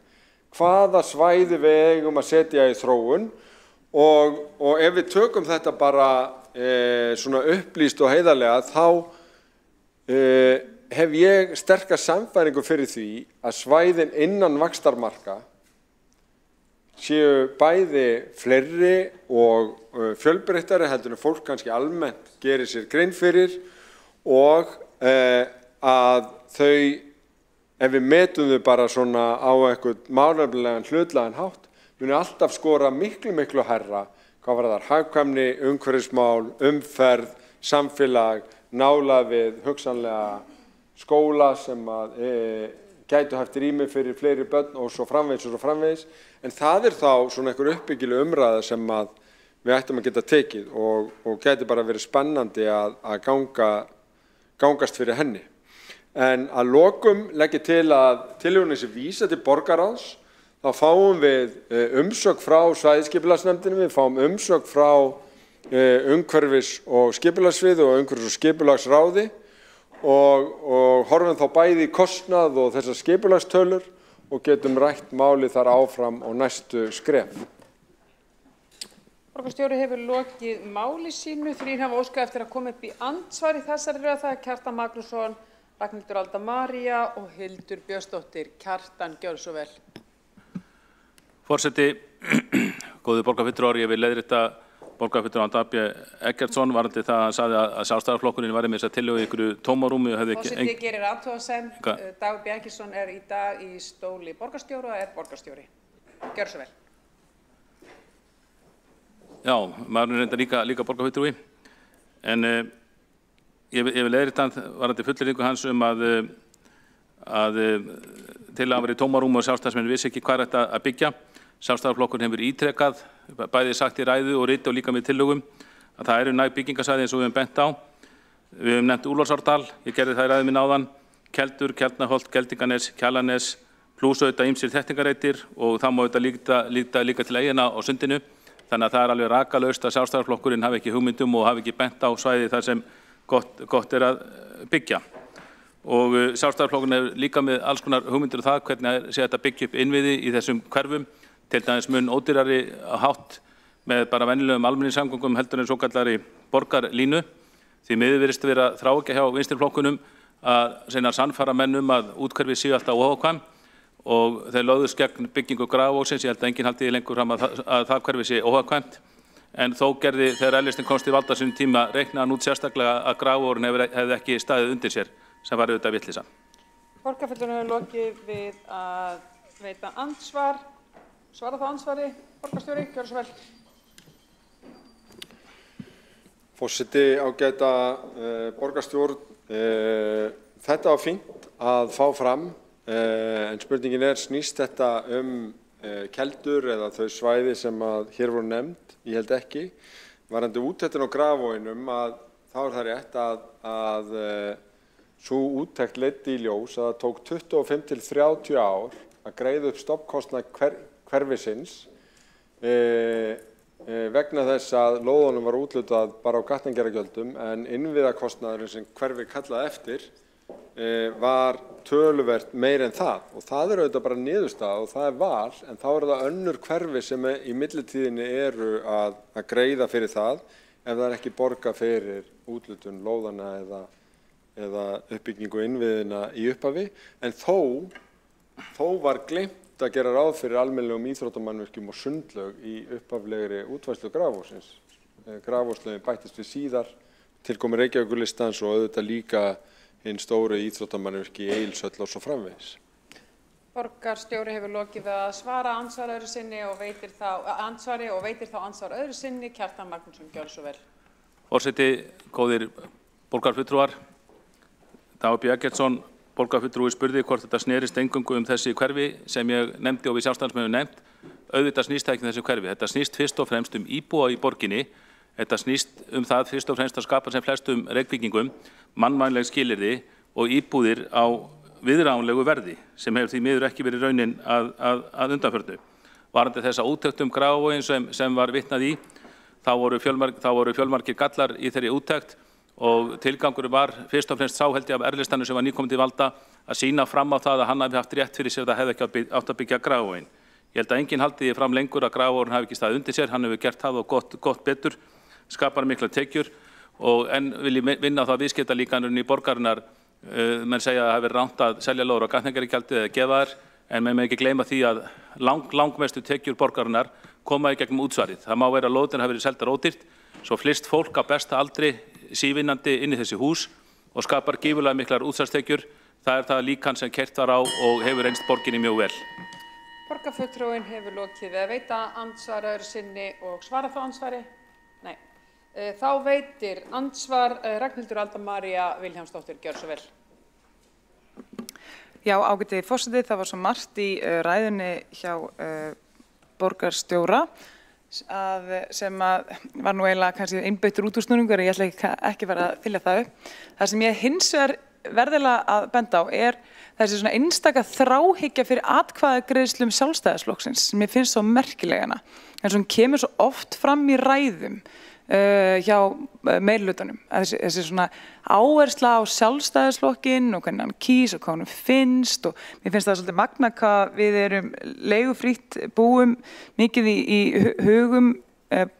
hvaða svæði við eigum að setja í þróun og ef við tökum þetta bara svona upplýst og heiðarlega þá hef ég sterka sannfæringu fyrir því að svæðin innan vaxtarmarka séu bæði fleiri og fjölbreyttari heldur en fólk kannski almennt gerir sér grein fyrir og að þau, ef við metum þau bara svona á eitthvað málefnalegan hlutlægan hátt, muni alltaf skora miklu hærra hvað varðar hagkvæmni, umhverfismál, umferð, samfélag, nálægð við hugsanlega skóla sem að gætu haft rými fyrir fleiri börn og svo framvegis. En það þá svona einhver uppbyggileg umræða sem að við ættum að geta tekið og gæti bara verið spennandi að gangast fyrir henni. En að lokum legg ég til að tillögunni sé vísað til borgarráðs. Þá fáum við umsögn frá svæðisskipulagsnefndinni, við fáum umsögn frá umhverfis- og skipulagssviði og umhverfis- og skipulagsráði og horfum þá bæði í kostnað og þessar skipulagstölur og getum rætt málið þar áfram og næstu skref. Borgarstjóri hefur lokið máli sínu. 3 hafa óskað eftir að koma upp í andsvar í þessari röð. Það Kjartan Magnússon, Ragnhildur Alda María og Hildur Björnsdóttir. Kjartan, gjörðu svo vel. Forseti, góði borgarfulltrúar, ég vil leiðrétta borgarfulltrúa Dabi Eggertsson varðandi það að hann sagði að Sjálfstæðisflokkurinn væri með þessa tillögu í einhverju tómarúmi og hefði ekki... Forseti gerir athugasemd. Dagur B. Eggertsson í dag í stóli borgarstjóra og borgarstjóri. Gjörðu svo vel. Já, maður reyndar líka borgarfulltrúi. En ég vil leiðrétta varðandi fullyrðingu hans að tillagan var í tómarúmi og Sjálfstæðismenn vissi ekki hvað þetta að byggja. Sjálfstæðisflokkurinn hefur ítrekað, bæði sagt í ræðu og riti og líka með tillögum, að það eru næg byggingasvæði eins og við höfum bent á. Við höfum nefnt Úlfarsárdal, ég gerði það í ræðu mín áðan, Keldur, Keldnaholt, Geldinganes, Kjalarnes, pluss auðvitað ýmsir þéttingarreitir og það má auðvitað líka til eigina á Sundinu. Þannig að það er alveg rakalaust að Sjálfstæðisflokkurinn hafi ekki hugmyndum og hafi ekki bent á svæði þar sem gott að byggja. Og Sjálfstæðisflokkurinn er líka með alls konar hugmyndir það hvernig sé þetta byggja upp innviði í þessum hverfum, til dæmis mun ódýrari hátt með bara venjulegum almenningssamgöngum heldur en svokallari borgarlínu. Því miður virðist vera þráhyggja hjá vinstriflokkunum að reyna að sannfæra menn að úthverfi séu alltaf óhagkvæm og þeir lögðust gegn byggingu Grafarvogsins. Ég held að enginn haldi því lengur fram að það hverfi sé óhagkvæmt. En þó gerði þegar L-listinn komst í valda sínum tíma reiknaði hann út sérstaklega að Grafarvogurinn hefði ekki staðið undir sér, sem var auðvitað vitleysa. Borgarfulltrúinn hefur lokið við að veita andsvar. Svara þá andsvari, borgarstjóri, gjörðu svo vel. Forseti, ágæta borgarstjórn, þetta var fínt að fá fram, en spurningin snýst þetta keldur eða þau svæði sem að hér voru nefnd, ég held ekki. Varðandi úttektin á Grafarvoginum að þá það rétt að sú úttekt leiddi í ljós að það tók 25 til 30 ár að greiða upp stofnkostnað hverfisins vegna þess að lóðunum var úthlutað bara á gatnagerðargjöldum en innviðakostnaðurinn sem hverfi kallaði eftir var töluvert meir en það og það auðvitað bara niðurstaða og það val en þá það önnur hverfi sem í millitíðinni eru að greiða fyrir það ef það ekki borga fyrir úthlutun lóðana eða uppbyggingu innviðina í upphafi en þó var gleymt að gera ráð fyrir almennilegum íþróttamannvirkjum og sundlaug í upphaflegri útfærslu Grafarvogsins. Grafarvogslaugin bættist við síðar, tilkomi Reykjavíkurlistans og auðvitað líka hinn stóru íþróttamannvirki í Egilshöll og svo framvegis. Borgarstjóri hefur lokið við að svara andsvar öðru sinni og veitir þá andsvar öðru sinni. Kjartan Magnússon, gjörðu svo vel. Forseti, góðir borgarfulltrúar, Dagur B. Eggertsson, borgarfulltrúi spurði hvort þetta snerist eingöngu þessi hverfi sem ég nefndi og við Sjálfstæðismenn nefnt. Auðvitað snýst það ekki þessi hverfi. Þetta snýst fyrst og fremst íbúa í borginni. Þetta snýst það fyrst og fremst að skapa sem flestum Reykvíkingum mannvænleg skilyrði og íbúðir á viðráðanlegu verði sem hefur því miður ekki verið raunin að undanförnu. Varðandi þessa úttekt Grafarvoginn sem var vitnað í, þá voru fjölmargir gallar í þeirri úttekt og tilgangur var fyrst og fremst sá held ég af R-listanum sem var nýkominn til valda að sýna fram á það að hann hafi haft rétt fyrir sér það hefði ekki átt að byggja Grafarvoginn. Ég held að enginn haldi því fram lengur að Grafarvogurinn hafi ekki staðið undir sér, hann hefur gert það og gott betur, skapar mikla tekjur og enn vil ég vinna á það viðskiptalíkanurinn í borgarinnar, menn segja að það hafi verið rangt að selja lóðir á gatnagerðargjaldið eða gefa þær, en með ekki gleyma því að langmestu tekjur borgarinnar koma í gegnum útsvarið. Það má vera að lóðirnar hafi verið seldar ódýrt, svo flyst fólk á besta aldri sívinnandi inn í þessi hús og skapar gífurlega miklar útsvarstekjur. Það það líkan sem keyrt var á og hefur reynst borginni mjög vel. Borgarfulltrúinn hefur lokið við að veita andsvar öðru sinni og svara þá andsvari? Nei. Þá veitir andsvar Ragnhildur Alda María Vilhjálmsdóttir. Gjörðu svo vel. Já, ágæti forseti, það var svo margt í ræðunni hjá borgarstjóra sem var nú eiginlega kannski einbeittur útúrsnúningur, ég ætla ekki vera að þylja það upp. Það sem ég hins vegar verðilega að benda á þessi svona einstaka þráhyggja fyrir atkvæðagreiðslum Sjálfstæðisflokksins sem ég finnst svo merkilegana, en sem kemur svo oft fram í ræðum hjá meirihlutanum. Þessi svona áhersla á Sjálfstæðisflokkinn og hvernig hann kýs og hvað hann finnst, og mér finnst það svolítið magna hvað við erum leigufrítt, búum mikið í hugum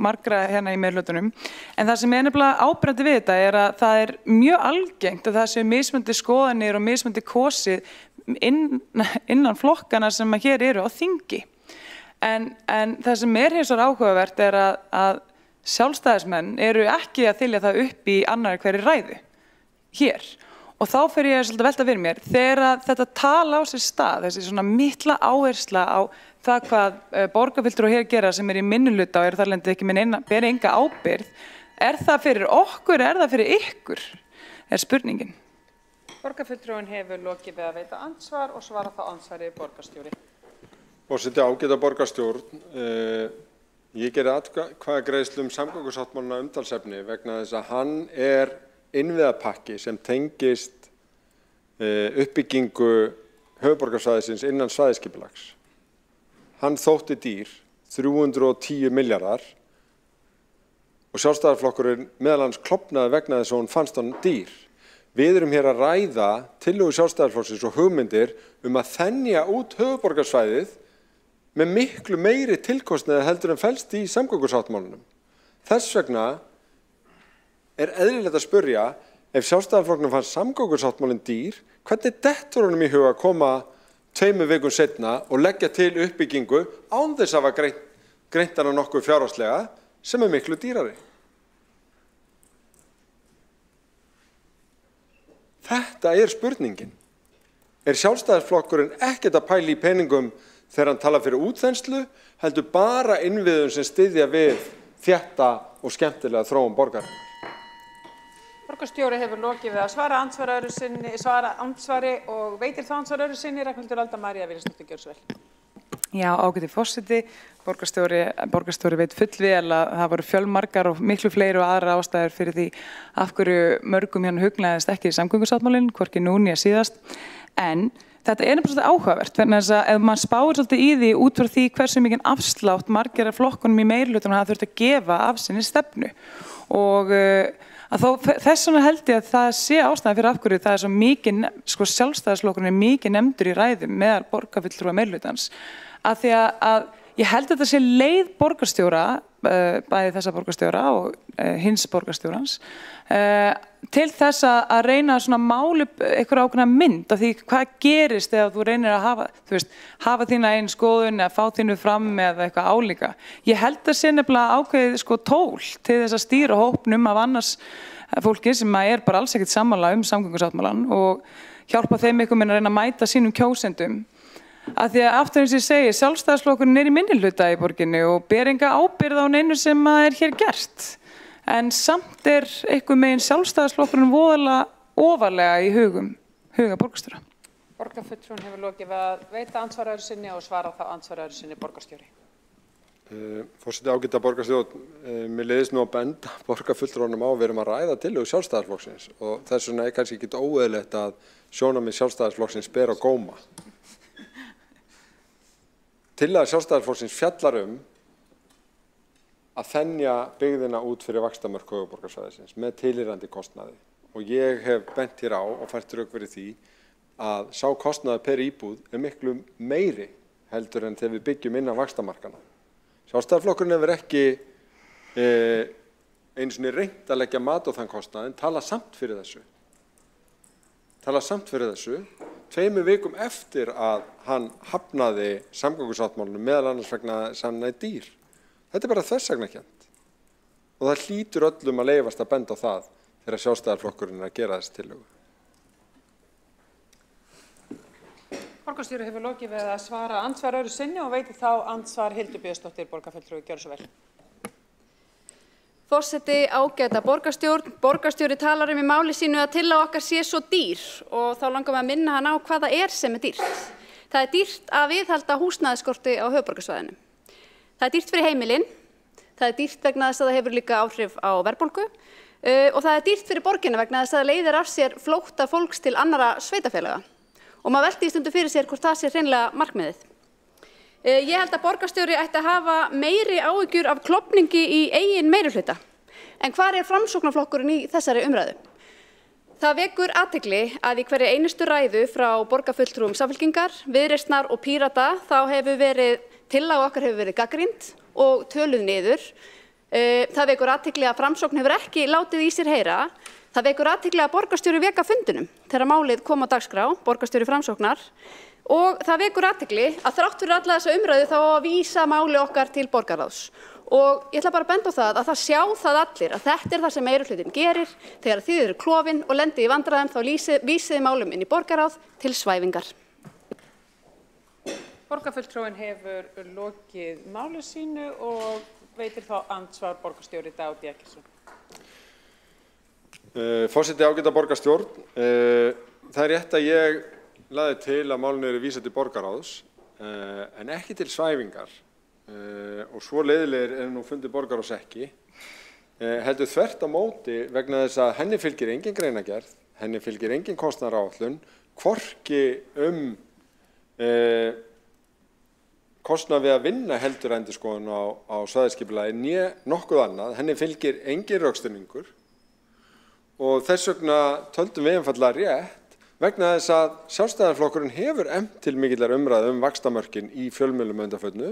margra hérna í meirihlutanum. En það sem nefnilega áberandi við þetta að það mjög algengt að það séu mismunandi skoðanir og mismunandi kosið innan flokkana sem hér eru á þingi. En það sem hins vegar áhugavert að Sjálfstæðismenn eru ekki að þylja það upp í annarri hverri ræðu hér. Og þá fer ég svolítið að velta fyrir mér, þegar þetta tala á sér stað, þessi svona mikla áhersla á það hvað borgarfulltrúar hér gera sem í minnihluta og þar lendi ekki beri enga ábyrgð, það fyrir okkur, það fyrir ykkur, spurningin. Borgarfulltrúinn hefur lokið við að veita andsvar og svara þá andsvari borgarstjóri. Forseti, ágæta borgarstjórn, ég gerði atkvæðagreiðslu samgöngusáttmálana umtalsefni vegna þess að hann innviðapakki sem tengist uppbyggingu höfuðborgarsvæðisins innan svæðisskipulags. Hann þótti dýr, 310 milljarðar, og Sjálfstæðisflokkurinn meðal annars klofnaði vegna þess að hún fannst hann dýr. Við erum hér að ræða tillögu Sjálfstæðisflokksins og hugmyndir að þenja út höfuðborgarsvæðið með miklu meiri tilkostnaði heldur en felst í samgöngusáttmálanum. Þess vegna eðlilegt að spyrja, ef Sjálfstæðisflokknum fannst samgöngusáttmálinn dýr, hvernig dettur honum í huga að koma 2 vikum seinna og leggja til uppbyggingu án þess að hafa greint hana nokkuð fjárhagslega sem miklu dýrari? Þetta spurningin. Sjálfstæðisflokkurinn ekkert að pæla í peningum þegar hann talar fyrir útþenslu, heldur bara innviðum sem styðja við þétta og skemmtilega þróun borgarinnar? Borgarstjóri hefur lokið við að svara andsvari og veitir þá andsvar öðru sinni. Ragnhildur Alda María Vilhjálmsdóttir. Gjörðu svo vel. Já, ágæti forseti, borgarstjóri veit fullvel að það voru fjölmargar og miklu fleiri og aðra ástæður fyrir því af hverju mörgum hérna hugnaðist ekki samgöngusáttmálinn, hvorki nú né síðast. En þetta nefnilega áhugavert, vegna þess að ef maður spáir svolítið í því út frá því hversu mikinn afslátt margir af flokkunum í meirihlutanum hafa þurft að gefa af sinni stefnu. Og þess vegna held ég að það sé ástæðan fyrir af hverju það svo mikið, Sjálfstæðisflokkurinn mikið nefndur í ræðum meðal borgarfulltrúa meirihlutans. Af því að ég held að þetta sé leið borgarstjóra, bæði þessa borgarstjóra og hins borgarstjórans, til þess að reyna að mála upp einhverja ákveðna mynd af því hvað gerist þegar þú reynir að hafa þína einn skoðun eða fá þínu fram eða eitthvað álíka. Ég held að sé nefnilega ákveðið tól til þess að stýra hópnum af annars fólki sem bara alls ekkert sammála samgöngusáttmálann og hjálpa þeim einhvern veginn að reyna að mæta sínum kjósendum. Af því að aftur eins og ég segi, Sjálfstæðisflokkurinn í minnihluta í borginni og ber enga ábyrgð á neinu sem hér gert. En samt einhvern megin Sjálfstæðisflokkurinn voðalega ofarlega í huga borgarstjóra. Borgarfulltrúinn hefur lokið við að veita andsvar öðru sinni og svara þá andsvar öðru sinni borgarstjóri. Forseti, ágæta borgarstjórn, mér leiðist nú að benda borgarfulltrúanum á að við erum að ræða tillögu Sjálfstæðisflokksins og þess vegna kannski ekki óeðlilegt að sjónarmið Sjálfstæðisflokksins ber á góma. Tillaga Sjálfstæðisflokksins fjallar að þenja byggðina út fyrir vaxtamörk höfuðborgarsvæðisins með tilheyrandi kostnaði. Og ég hef bent hér á og fært rök fyrir því að sá kostnaður per íbúð miklu meiri heldur en þegar við byggjum innan vaxtamarkana. Sjálfstæðisflokkurinn hefur ekki einu sinni reynt að leggja mat á þann kostnað en tala samt fyrir þessu. 2 vikum eftir að hann hafnaði samgöngusáttmálunum meðal annars vegna þess að hann er dýr. Þetta bara þversagnakennt. Og það hlýtur öllum að leyfast að benda á það þegar Sjálfstæðisflokkurinn að gera þessi tillögu. Borgarstjóri hefur lokið við að svara andsvar öðru sinni og veitir þá andsvar Hildur Björnsdóttir, borgarfulltrúi. Gjörðu svo vel. Forseti, ágæta borgarstjórn. Borgarstjóri talar í máli sínu að tillaga okkar sé svo dýr og þá langar við að minna hann á hvað það er sem er dýrt. Það er dýrt að viðhalda húsnæðisskorti á höfuðborgarsvæðinu. Það er dýrt fyrir heimilin, það er dýrt vegna þess að það hefur líka áhrif á verðbólgu og það er dýrt fyrir borgina vegna þess að það leiðir af sér flótta fólks til annarra sveitarfélaga. Og maður velti í stundu fyrir sér hvort það sé hreinlega markmiðið. Ég held að borgarstjóri ætti að hafa meiri áhyggjur af klofningi í eigin meirihluta. En hvar er framsóknarflokkurinn í þessari umræðu? Það vekur athygli að í hverri einustu ræðu frá borgarfulltrúum Samfylkingar, Viðreisnar og Pírata tillaga okkar hefur verið gagnrýnd og töluð niður. Það vekur athygli að Framsókn hefur ekki látið í sér heyra. Það vekur athygli að borgarstjóri vék af fundinum þegar málið kom á dagskrá, borgarstjóri Framsóknar. Og það vekur athygli að þrátt fyrir alla þessa umræðu þá að vísa máli okkar til borgarráðs. Og ég ætla bara að benda á það sjá það allir að þetta er það sem meirihlutinn gerir þegar þið eru klofin og lendið í vandræðum þá vísið málum inn í borgarráð til svæfingar. Borgarfulltrúin hefur lokið máli sínu og veitir þá andsvar borgarstjóri Dagur B. Eggertsson. Forseti, ágæta borgarstjórn, það er rétt að ég lagði til að málinu eru vísað til borgarráðs en ekki til svæfingar og svo leiðilegir er nú fundið borgarráðs ekki. Heldur þvert á móti vegna þess að henni fylgir engin greinagerð, henni fylgir engin kostnaðaráætlun, hvorki kostnað við að vinna heldur endurskoðun á svæðisskipulagi né nokkuð annað, henni fylgir engin rökstuðningur. Og þess vegna töldum við einfaldlega rétt vegna þess að Sjálfstæðisflokkurinn hefur efnt til mikillar umræðu vaxtamörkin í fjölmiðlum að undanförnu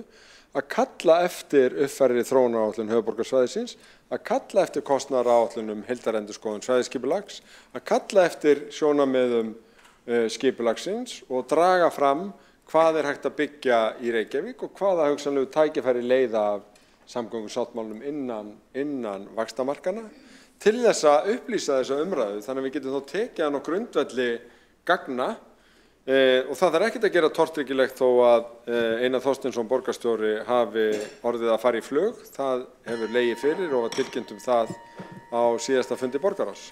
að kalla eftir uppfærðri þróunaráætlun höfuðborgarsvæðisins, að kalla eftir kostnaðaráætlun heildarendurskoðun svæðisskipulags, að kalla eftir sjónarmiðum skipulagsins og draga fram hvað er hægt að byggja í Reykjavík og hvaða hugsanlegu tækifæri leiða af samgöngusáttmálum innan vaxtamarkana. Til þess að upplýsa þessa umræðu þannig að við getum þá tekið hann á grundvelli gagna og það þarf ekkert að gera tortryggilegt þó að Einar Þorsteinsson borgarstjóri hafi orðið að fara í flug. Það hefur legið fyrir og var tilkynnt það á síðasta fundi borgarráðs.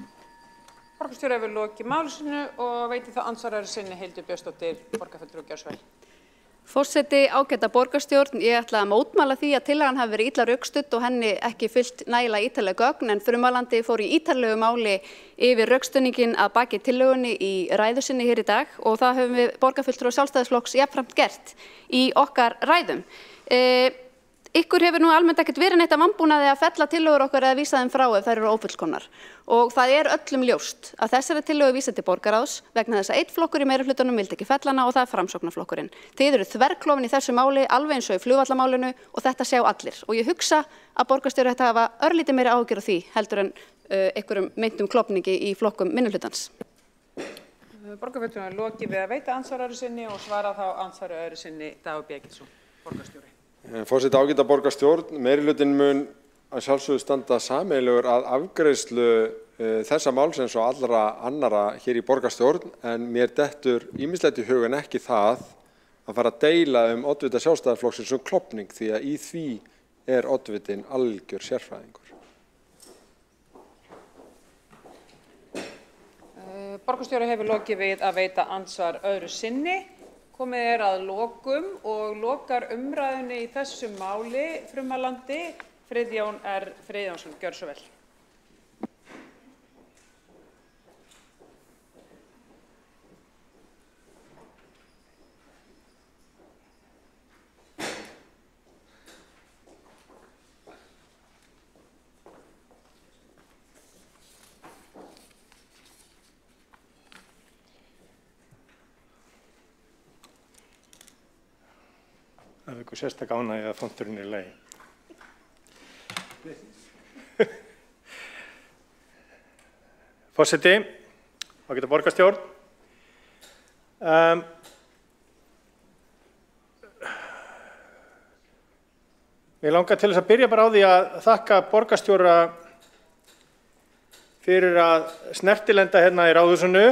Borgarstjóri hefur lokið máli sínu og veitir þá andsvar öðru sinni Hildur Björnsdóttir, borgarfulltrúi. Gjörðu svo vel. Forseti, ágæta borgarstjórn, ég ætla að mótmæla því að tillagan hafi verið illa rökstudd og henni ekki fylgt nægilega ítarleg gögn en frummælandi fór í ítarlegu máli yfir rökstuðninginn að baki tillögunni í ræðu sinni hér í dag og það höfum við borgarfulltrúar Sjálfstæðisflokks jafnframt gert í okkar ræðum. Ykkur hefur nú almennt ekkert verið neitt að vanbúnaði að fella tillögur okkar eða vísa þeim frá ef þær eru ófullkomnar. Og það er öllum ljóst að þessari tillögu vísað til borgarráðs vegna þess að einn flokkur í meirihlutanum vildi ekki fella hana og það er Framsóknarflokkurinn. Þið eru þverklofin í þessu máli alveg eins og í flugvallamálinu og þetta sjá allir. Og ég hugsa að borgarstjóri ætti að hafa örlítið meiri áhyggjur af því heldur en einhverjum meintum klofningi í flokkum minnihlutans. Borgarfulltrúin er lokið við að veita andsvar öðru sinni og svara þá andsvari öðru sinni Dagur B. Eggertsson, borgarstjóri. Forseti, ágæta borgarstjórn, meirihlutinn mun að sjálfsögðu standa sameiginlegur að afgreiðslu þessa máls eins og allra annara hér í borgarstjórn en mér dettur ýmislegt í hug en ekki það að fara að deila oddvita Sjálfstæðisflokksins klofning því að í því er oddvitinn algjör sérfræðingur. Borgarstjóri hefur lokið við að veita andsvar öðru sinni. Komið er að lokum og lokar umræðunni í þessu máli frummælandi Friðjón R. Friðjónsson. Gjörðu svo vel. Það er eitthvað sérstaklega ánægja að fonturinn er í lagi. Forseti, ágæta borgarstjórn. Mér langar til þess að byrja bara á því að þakka borgarstjóra fyrir að snertilenda hérna í Ráðhúsinu,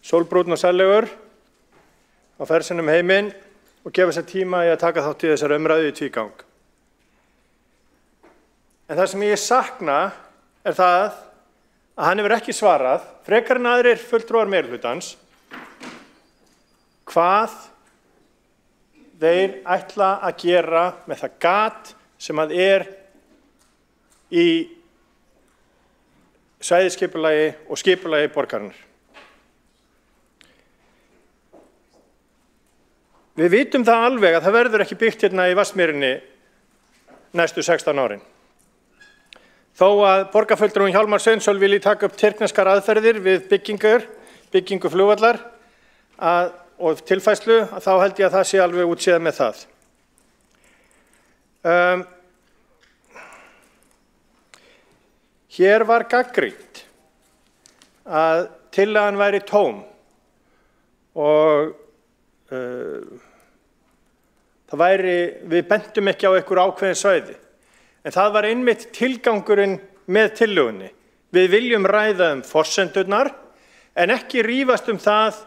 sólbrúnn og sællegur, á ferð sinni heiminn og gefa sér tíma í að taka þátt í þessari umræðu í tvígang. En það sem ég sakna er það að hann hefur ekki svarað, frekar en aðrir fulltrúar meirihlutans, hvað þeir ætla að gera með það gat sem að í svæðisskipulagi og skipulagi borgarinnar. Við vitum það alveg að það verður ekki byggt hérna í Vatnsmýrinni næstu 16 árin. Þó að borgarfulltrúinn Hjálmar Sveinsson vilji taka upp tyrkneskar aðferðir við byggingu flugvallar og tilfærslu, þá held ég að það sé alveg útséð með það. Hér var gagnrýnt að tillagan væri tóm og við bentum ekki á einhver ákveðin svæði. En það var einmitt tilgangurinn með tillögunni. Við viljum ræða forsendurnar en ekki rífast það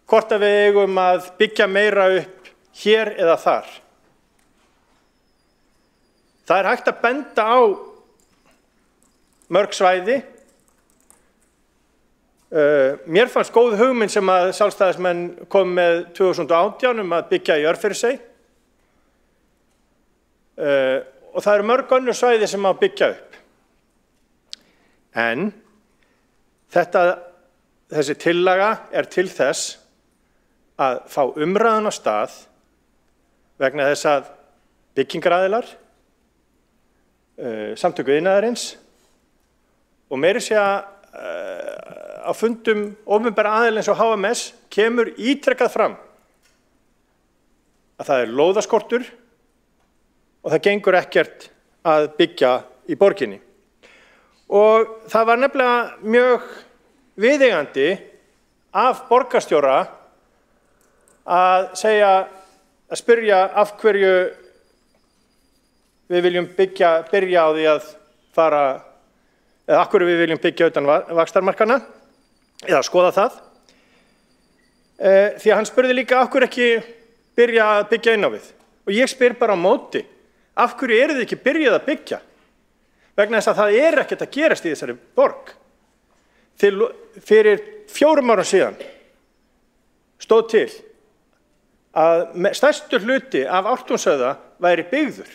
hvort að við eigum að byggja meira upp hér eða þar. Það er hægt að benda á mörg svæði. Mér fannst góð hugmynd sem að sjálfstæðismenn kom með 2018 að byggja í Örfirisey. Og það eru mörg önnur svæði sem að byggja upp. En þessi tillaga er til þess að fá umræðan á stað vegna þess að byggingaraðilar, samtök iðnaðarins og meira segja á fundum opinberra aðila eins og HMS kemur ítrekkað fram að það er lóðaskortur og það gengur ekkert að byggja í borginni. Og það var nefnilega mjög viðeigandi af borgarstjóra að spyrja af hverju við viljum byrja á því að eða af hverju við viljum byggja utan vaxtarmarkana, eða skoða það. Því að hann spurði líka af hverju ekki byrja að byggja inn á við. Og ég spyr bara á móti, af hverju eru þið ekki byrjað að byggja? Vegna þess að það er ekkert að gerast í þessari borg. Fyrir 4 árum síðan stóð til að stærstu hluti af Ártúnshöfða væri byggður.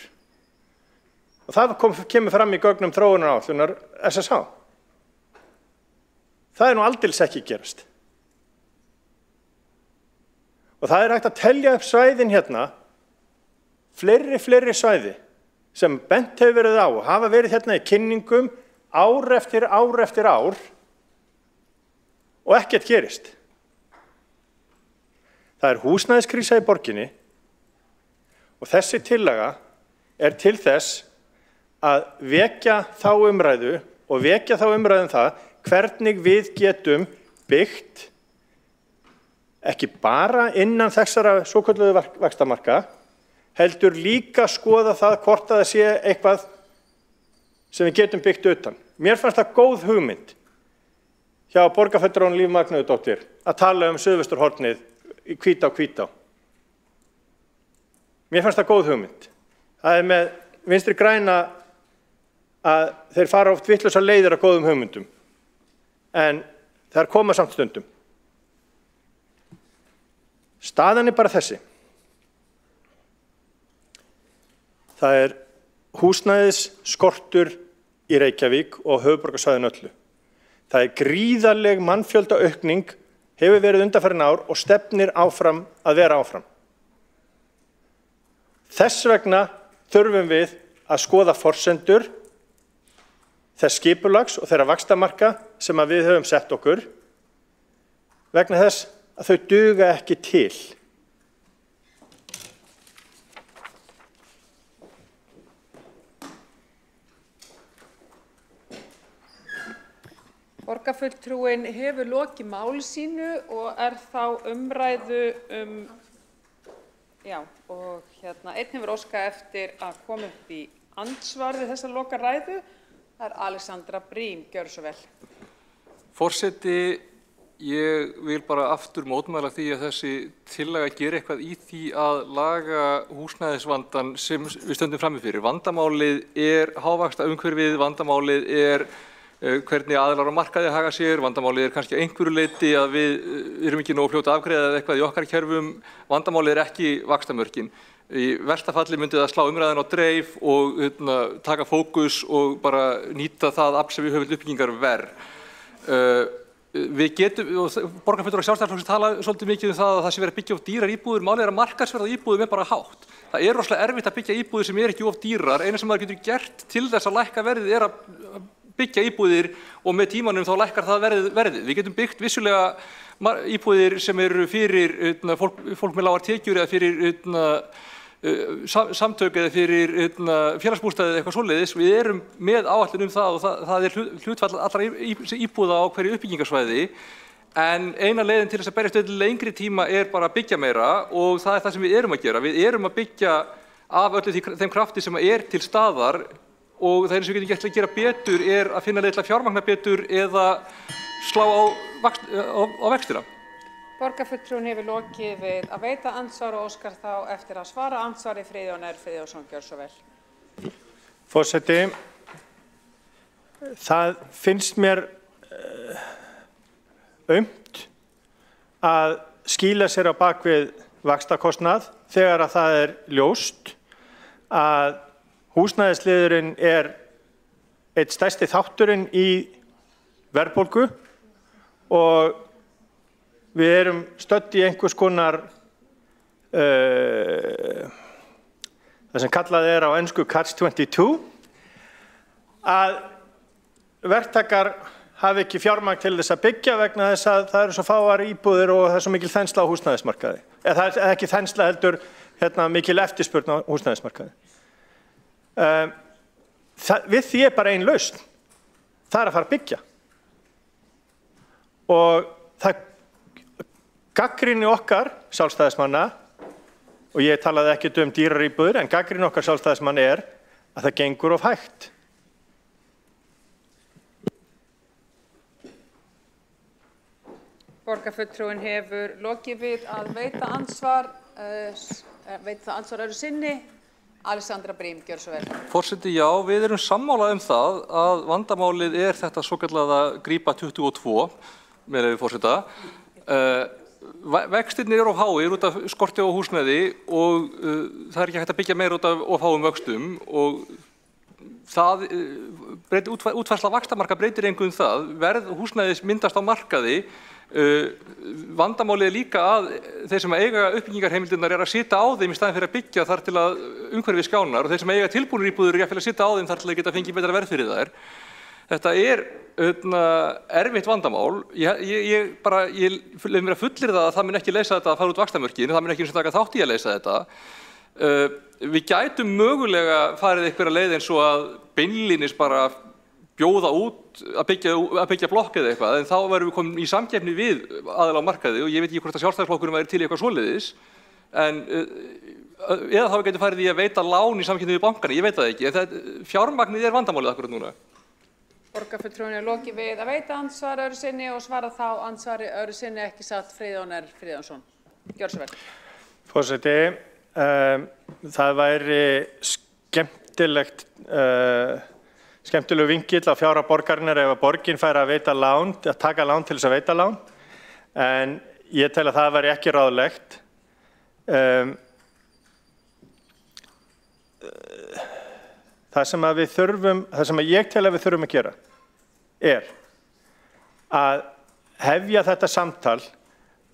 Og það kemur fram í gögnum þróunaráætlunar SSH. Það er nú aldeilis ekki gerast. Og það er hægt að telja upp svæðin hérna, fleiri svæði sem bent hefur verið á og hafa verið hérna í kynningum ár eftir ár og ekkert gerist. Það er húsnæðiskrísa í borginni og þessi tillaga er til þess að vekja þá umræðu og vekja þá umræðu það hvernig við getum byggt ekki bara innan þessara svokölluðu vaxtarmarka, heldur líka skoða það hvort að það sé eitthvað sem við getum byggt utan. Mér fannst það góð hugmynd hjá borgarfulltrúanum Líf Magnúsdóttur að tala suðvesturhornið í Hvítá. Mér fannst það góð hugmynd. Það er með Vinstri græna að þeir fara oft vitlausar leiðir að góðum hugmyndum, en það koma samt stundum. Staðan er bara þessi. Það er húsnæðisskortur í Reykjavík og höfuðborgarsvæðinu öllu. Það er gríðarleg mannfjöldaaukning, hefur verið undanfarin ár og stefnir áfram að vera áfram. Þess vegna þurfum við að skoða forsendur þess skipulags og þeirra vaxtarmarka sem að við höfum sett okkur, vegna þess að þau duga ekki til. Borgarfulltrúinn hefur lokið máli sínu og er þá umræðu einn hefur óskað eftir að koma upp í andsvar við þessa lokaræðu. Það er Alexandra Brím, gjörðu svo vel. Forseti, ég vil bara aftur mótmæla því að þessi tillaga geri eitthvað í því að laga húsnæðisvandann sem við stöndum frammi fyrir. Vandamálið er hávaxtaumhverfið, vandamálið er hvernig aðilar á markaði haga sér, vandamálið er kannski að einhverju leyti að við erum ekki nógu fljótt að afgreiða eða eitthvað í okkar kerfum, vandamálið er ekki vaxtamörkin. Í versta falli myndi það slá umræðan á dreif og taka fókus og bara nýta það afl sem við höfum til uppbyggingar verr. Við getum, borgarfulltrúar Sjálfstæðisflokksins tala svolítið mikið það að það sé verið að byggja of dýrar íbúðir, málið er að markaðsverð á íbúðum bara hátt. Það er rosalega erfitt að byggja íbúðir sem ekki of dýrar, eina sem maður getur gert til þess að lækka verðið er að byggja íbúðir og með tímanum þá lækkar það verðið. Við getum byggt vissulega íbúðir sem eru fyrir fólk með lágar tekjur eða fyrir samtök eða fyrir félagsbústaði eða eitthvað svoleiðis. Við erum með áætlun það og það er hlutfall allra íbúða á hverju uppbyggingarsvæði. En eina leiðin til þess að berjast til lengri tíma er bara að byggja meira og það er það sem við erum að gera. Við erum að byggja af öllu þeim krafti sem er til staðar og það sem við getum gert til að gera betur er að finna leið til að fjármagna betur eða slá á vextina. Borgarfulltrúinn hefur lokið við að veita andsvar og óskar þá eftir að svara andsvari Friðjón R. Friðjónsson, gjörðu svo vel. Forseti, það finnst mér aumt að skýla sér á bak við vaxtakostnað þegar að það er ljóst að húsnæðisliðurinn er eitt stærsti þátturinn í verðbólgu og við erum stödd í einhvers konar það sem kallað er á ensku catch-22 að verktakar hafi ekki fjármagn til þess að byggja vegna þess að það eru svo fáar íbúðir og það er svo mikil þensla á húsnæðismarkaði. Eða það er ekki þensla heldur mikil eftirspurn á húsnæðismarkaði. Við því er bara ein lausn. Það er að fara að byggja. Og það gagnrýni okkar sjálfstæðismanna, og ég talaði ekkert dýrar íbúðir, en gagnrýni okkar sjálfstæðismanna er að það gengur of hægt. Borgarfulltrúinn hefur lokið við að veita andsvar öðru sinni. Alexandra Brím, gjörðu svo vel. Forseti, já, við erum sammála það að vandamálið er þetta svokallaða grípa 22, með leyfi forseta. Vextirnir eru of háir út af skorti á húsnæði og það er ekki hægt að byggja meira út af of háum vöxtum og það útfærsla vaxtamarka breytir engu það. Verð húsnæðis myndast á markaði. Vandamálið er líka að þeir sem eiga uppbyggingarheimildirnar að sitja á þeim í staðinn fyrir að byggja þar til að umhverfið skjánar og þeir sem eiga tilbúnir íbúðir að sitja á þeim þar til að geta fengið betra verð fyrir þær. Þetta er erfitt vandamál. Ég leyfi mér að fullyrða að það mun ekki leysa þetta að fara út vaxtamörkin, það mun ekki eins og taka þátt í að leysa þetta. Við gætum mögulega farið einhverja leið eins og að beinlínis bara bjóða út að byggja blokk eða eitthvað, en þá verðum við komin í samkeppni við aðila á markaði og ég veit ekki hvort að Sjálfstæðisflokkurinn væri til í eitthvað svoleiðis, en eða þá getum farið í að veita lán í samkeppni við bankana, ég veit það ekki, en fjármagnið er vandamálið akkurat núna. Borgarfulltrúinn er lokið við að veita andsvar öðru sinni og svara þá andsvari öðru sinni, ekki satt Friðjón R. Friðjónsson. Gjörðu svo vel. Forseti, það væri skemmtilegu vingill á fjárhag borgarinnar ef að borgin fær að veita lán, að taka lán til þess að veita lán, en ég tel að það væri ekki ráðlegt. Það sem ég tel að við þurfum að gera er að hefja þetta samtal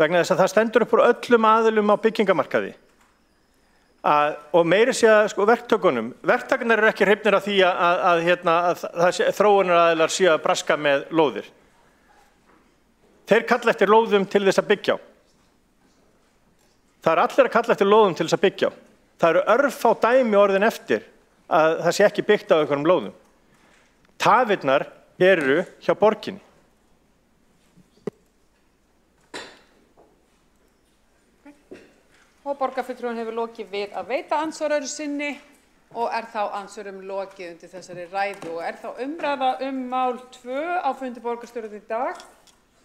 vegna þess að það stendur upp úr öllum aðilum á byggingamarkaði. Og meiri sé að verktökunum, verktakarnir eru ekki hrifnir af því að þróunaraðilar séu að braska með lóðir. Þeir kalla eftir lóðum til þess að byggja á. Það eru allir að kalla eftir lóðum til þess að byggja á. Það eru örfá dæmi orðin eftir að það sé ekki byggt á einhverjum lóðum. Tafirnar eru hjá borginni. og borgarfulltrúinn hefur lokið við að veita andsvar öðru sinni og þá andsvörum lokið undir þessari ræðu og þá umræða mál 2 á fundi borgarstjórnar í dag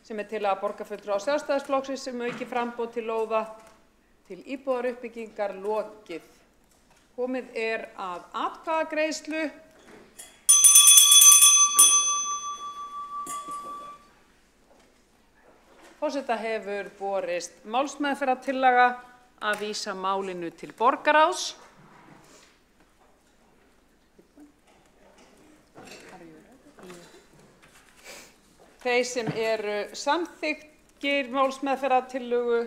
sem tillaga borgarfulltrúa Sjálfstæðisflokksins auki framboð til lóða til íbúðaruppbyggingar lokið. Komið að atkvæðagreiðslu. Forseta hefur borist málsmeðferðartillaga að vísa málinu til borgarráðs. Þeir sem eru samþykkir málsmeðferðartillögu.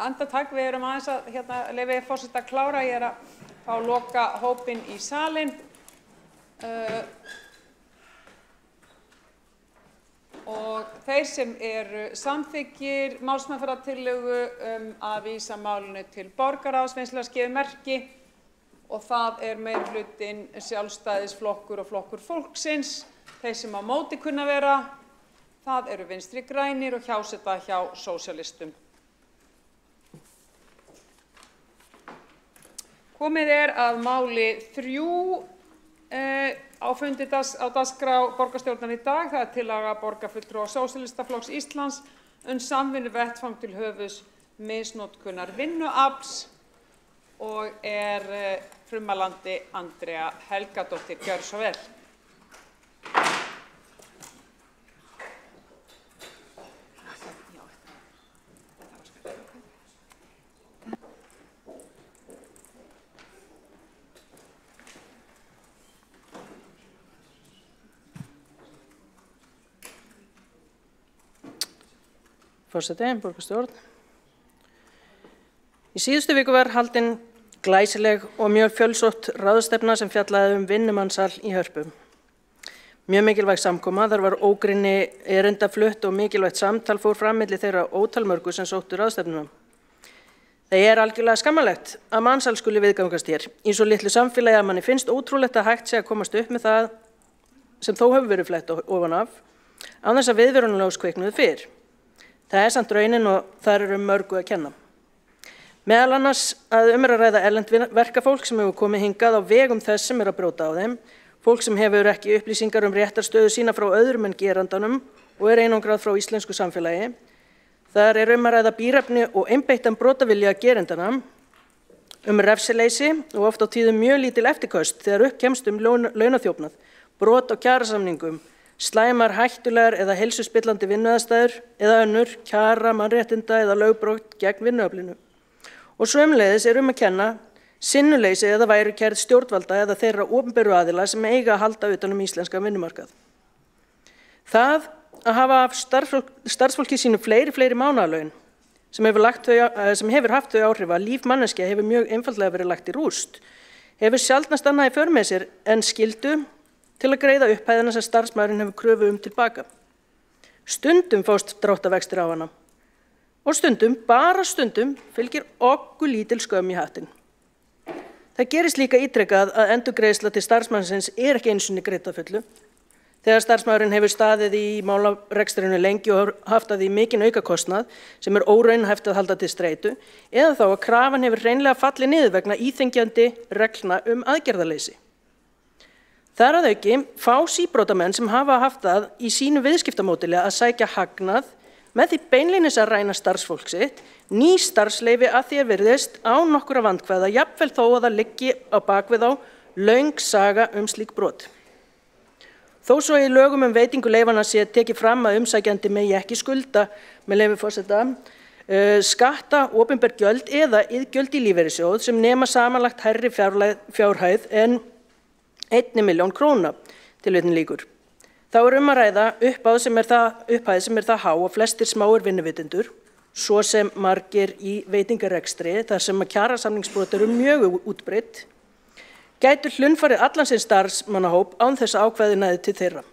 Andartak, við erum aðeins að leyfa forseta að klára. Ég að fá loka hópinn í salinn. Og þeir sem eru samþykkir málsmeðferðartillögu að vísa málinu til borgarráðs vinsamlegast gefið merki og það meirihlutinn Sjálfstæðisflokkur og Flokkur fólksins. Þeir sem á móti kunna vera, það eru Vinstri grænir og hjáseta hjá sósíalistum. Komið að máli 3 á fundi á dagskrá borgarstjórnar í dag. Það tillaga borgarfulltrúa Sósíalistaflokks Íslands samvinnuvettvang til höfuðs misnotkunar vinnuafls og frummælandi Andrea Helgadóttir. Gjörðu svo vel. Forseti, borgarstjórn. Í síðustu viku var haldin glæsileg og mjög fjölsótt ráðstefna sem fjallaði vinnumansal í Hörpu. Mjög mikilvæg samkoma, þar var ógrynni erindaflutt og mikilvægt samtal fór fram milli þeirra ótalmörgu sem sóttu ráðstefnuna. Það algjörlega skammarlegt að mansal skuli viðgangast hér. Í svo litlu samfélagi að manni finnst ótrúlegt að hægt sé að komast upp með það sem þó hefur verið flett ofan af, án þess að viðvörunarljós kviknuðu fyrr. Það samt raunin og þar mörgu að kenna. Meðal annars að að ræða erlent verkafólk sem hefur komið hingað á vegum þess sem að brjóta á þeim, fólk sem hefur ekki upplýsingar réttarstöðu sína frá öðrum en gerandanum og einangrað frá íslensku samfélagi. Þar að ræða bíræfni og einbeittan brotavilja gerandana, refsileysi og oft á tíðum mjög lítil eftirköst þegar upp kemst launaþjófnað, brot á kjarasamningum, slæmar, hættulegar eða heilsuspillandi vinnuaðstæður eða önnur kjara, mannréttinda eða lögbrot gegn vinnuaflinu. Og sömuleiðis að kenna sinnuleysi eða værukærð stjórnvalda eða þeirra opinberu aðila sem eiga að halda utan íslenska vinnumarkað. Það að hafa af starfsfólki sínu fleiri mánaðarlaun sem hefur haft þau áhrif að líf manneskja hefur mjög einfaldlega verið lagt í rúst, hefur sjaldnast annað í för með sér en skyldu til að greiða upphæðina sem starfsmaðurinn hefur kröfu tilbaka. Stundum fást dráttarvextir á hana og stundum, bara stundum, fylgir lítil skömm í hattinn. Það gerist líka ítrekað að endurgreiðsla til starfsmannsins ekki einu sinni greidd að fullu. Þegar starfsmaðurinn hefur staðið í málarekstrinu lengi og haft að því mikinn aukakostnað sem óraunhæft að halda til streitu, eða þá að krafan hefur hreinlega fallið niður vegna íþengjandi reglna aðgerðaleysi. Þar að auki fá síbrotamenn sem hafa haft það í sínu viðskiptamódeli að sækja hagnað með því beinlínis að ræna starfsfólk sitt, ný starfsleyfi að því virðist án nokkurra vandkvæða, jafnvel þó að það liggi á bakvið á löng saga slík brot. Þó svo í lögum veitingu leyfanna sé tekið fram að umsækjandi megi ekki skulda, með leyfi forseta, skatta, opinber gjöld eða iðgjöld í lífeyrissjóð sem nema samanlagt hærri fjárhæð en 1 milljón króna, tilvitnun lýkur. Þá að ræða upphæð sem það há og flestir smáir vinnuvitendur, svo sem margir í veitingarekstri, þar sem kjarasamningsbrot eru mjög útbreidd, gætu hlunnfarið allan sinn starfsmannahóp án þess að ákvæði næði til þeirra.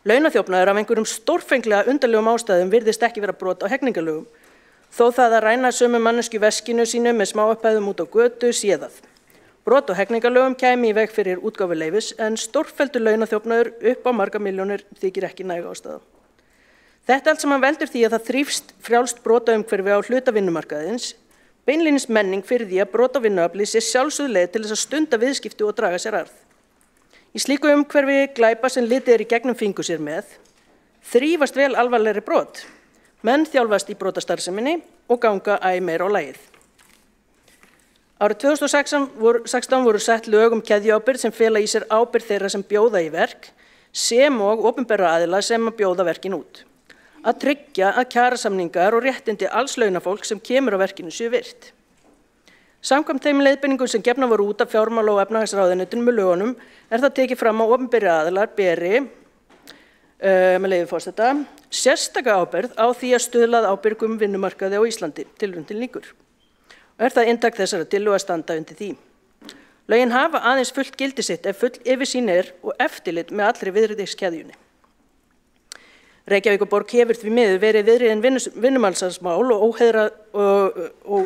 Launaþjófnaður af einhverjum stórfenglega undarlegum ástæðum virðist ekki vera brot á hegningarlögum, þó það að ræna sömu mannesku veskinu sínu með smáupphæðum út á götu sé það. Brot á hegningarlögum kæmi í veg fyrir útgáfuleyfis en stórfelldur launaþjófnaður upp á marga milljónir þykir ekki næg ástæða. Þetta allt saman veldur því að það þrífst frjálst brotaumhverfi á hluta vinnumarkaðins, beinlínis menning fyrir því að brotavinnuafli sé sjálfsögð leið til þess að stunda viðskipti og draga sér arð. Í slíku umhverfi glæpa sem litið í gegnum fingur sér með, þrífast vel alvarlegri brot. Menn þjálfast í brotastarfseminni og ganga æ meira á lagið. Árið 2016 voru sett lög keðjuábyrgð sem fela í sér ábyrgð þeirra sem bjóða í verk, sem og opinberra aðila sem að bjóða verkin út. Að tryggja að kjarasamningar og réttindi alls launafólk sem kemur á verkinu séu virt. Samkvæmt þeim leiðbeiningum sem gefnar voru út af fjármála- og efnahagsráðuneytinu með lögunum það tekið fram að opinberri aðilar beri, með leyfi forseta, sérstaka ábyrgð á því að stuðla að ábyrgum vinnumarkaði á Íslandi, tilrundin lýkur. Og það inntak þessara tillögu að standa undir því. Lögin hafa aðeins fullt gildi sitt ef full yfirsýn og eftirlit með allri viðræðiskeðjunni. Reykjavíkurborg hefur því miður verið viðriðin vinnumansalsmál og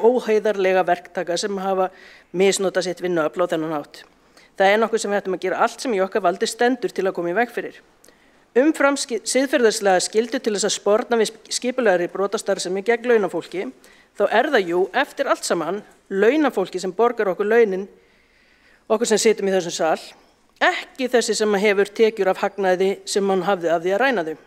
óheiðarlega verktaka sem hafa misnotað sitt vinnuafl á þennan hátt. Það nokkuð sem við ættum að gera allt sem í okkar valdi stendur til að koma í veg fyrir. Umfram siðferðislega skyldu til þess að sporna við skipulegri brotastarfsemi gegn launafólki, þá það jú eftir allt saman launafólki sem borgar okkur launin, okkur sem situm í þessum sal, ekki þessi sem hefur tekjur af hagnaði sem hann hafði af því að ræna þau.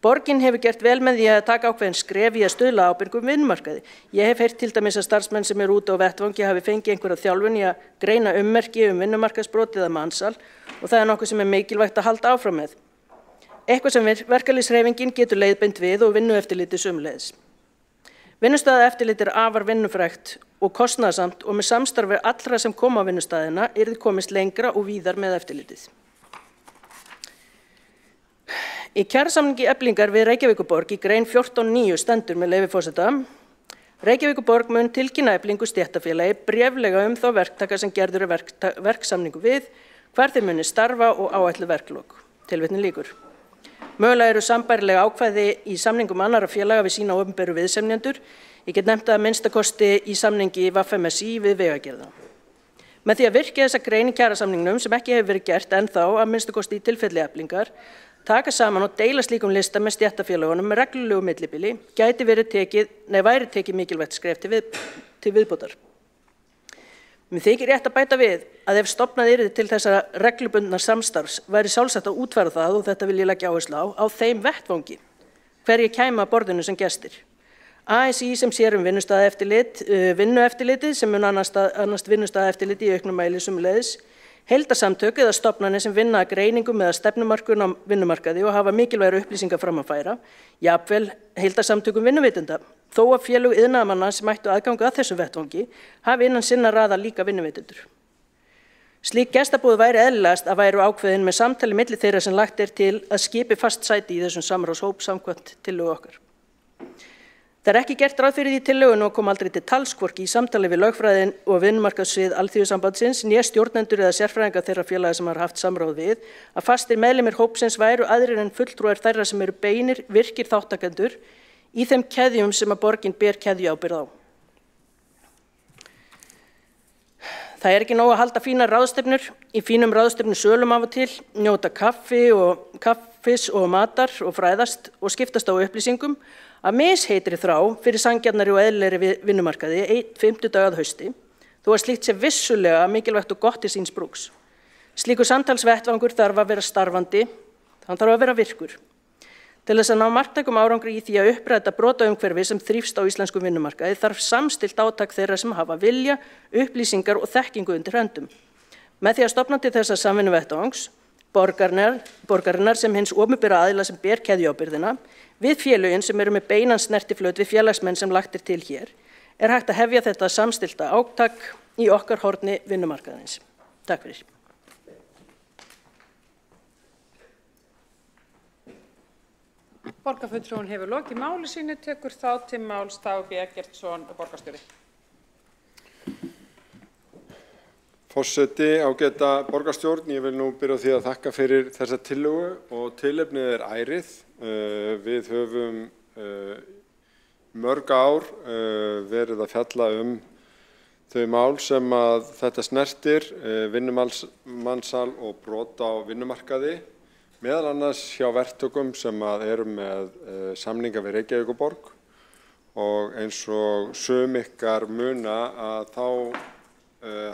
Borgin hefur gert vel með því að taka ákveðin skref í að stuðla ábyrgum vinnumarkaði. Ég hef heyrt til dæmis að starfsmenn sem úti á vettvangi hafi fengið einhverja þjálfun í að greina ummerki vinnumarkaðsbrot eða mansal og það nokkuð sem mikilvægt að halda áfram með. Eitthvað sem verkalýðshreyfingin getur leiðbeint við og vinnueftirlitið sömuleiðis. Vinnustaðaeftirlit afar vinnufrekt og kostnaðarsamt og með samstarfi allra sem koma á vinnustaðina yrði komist lengra og víðar með eftirlitið. Í kjarasamningi Eflingar við Reykjavíkurborg í grein 14.9 stendur með leyfi forseta: Reykjavíkurborg mun tilkynna Eflingu stéttarfélagi bréflega þá verktaka sem gerður verksamningu við, hvar þeir muni starfa og áætluð verklok. Tilvitnun lýkur. Mögulega sambærileg ákvæði í samningum annarra félaga við sína opinberu viðsemjendur. Ég get nefnt að minnstakosti í samningi VFMSI við Vegagerða. Með því að virkja þessa grein í kjarasamningnum sem ekki hefur verið gert ennþá að minnstakosti í tilfelli Eflingar, taka saman og deila slíkum lista með stéttarfélögunum með reglulegu millibili væri tekið mikilvægt skref til viðbótar. Mér þykir rétt að bæta við að ef stofnað yrði til þessa reglubundna samstarfs væri sjálfsagt að útfæra það, og þetta vil ég leggja áherslu á þeim vettvangi hverjir kæmu að borðinu sem gestir. ASÍ sem sér vinnustaðaeftirlit, vinnueftirlitið sem mun annast vinnustaðaeftirlit í auknum mæli sömuleiðis, heildarsamtök eða stofnanir sem vinna að greiningum eða stefnumarkun á vinnumarkaði og hafa mikilvægar upplýsingar fram að færa, jafnvel heildarsamtökum vinnuveitenda, þó að félög iðnaðarmanna sem ættu aðgang að þessu vettvangi hafi innan sinna raða líka vinnuveitendur. Slík gestabóð væri eðlilegast að væru ákveðin með samtali milli þeirra sem lagt til að skipi fast sæti í þessum samráðshóp samkvæmt tillögu okkar. Það ekki gert ráð fyrir því tillögunni og kom aldrei til tals hvorki í samtali við lögfræðin og vinnumarkaðssvið Alþýðusambandsins né stjórnendur eða sérfræðinga þeirra félaga sem haft samráð við að fastir meðlimir hópsins væru aðrir en fulltrúar þeirra sem eru beinir virkir þáttakendur í þeim keðjum sem að borgin ber keðjuábyrgð á. Það ekki nóg að halda fínar ráðstefnur, í fínum ráðstefnu sölum af og til, njóta kaffis og matar og fræðast og skiptast á upplýsingum að misheitri þrá fyrir sanngjarnari og eðlilegri vinnumarkaði 1/5 að hausti, þó að slíkt sé vissulega mikilvægt og gott til síns brúks. Slíkur samtalsvettvangur þarf að vera starfandi, hann þarf að vera virkur. Til þess að ná marktækum árangri í því að uppræta brotaumhverfi sem þrífst á íslenskum vinnumarkaði þarf samstillt átak þeirra sem hafa vilja, upplýsingar og þekkingu undir höndum. Með því að stofna til þessa samvinnuvettvangs, borgarinnar sem hins opinbera aðila sem ber keðjuábyrgðina, við félögin sem eru með beinan snertiflöt við félagsmenn sem lagt til hér, hægt að hefja þetta samstillta átak í okkar horni vinnumarkaðins. Takk fyrir. Borgarfulltrúinn hefur lokið máli sínu, tekur þá til máls Dagur B. Eggertsson, borgarstjóri. Forseti, ágæta borgarstjórn, ég vil nú byrja á því að þakka fyrir þessa tillögu og tilefnið ærið. Við höfum mörg ár verið að fjalla þau mál sem að þetta snertir, vinnumansal og brot á vinnumarkaði. meðal annars hjá verktökum sem eru með samninga við Reykjavíkurborg og eins og sum ykkar muna að þá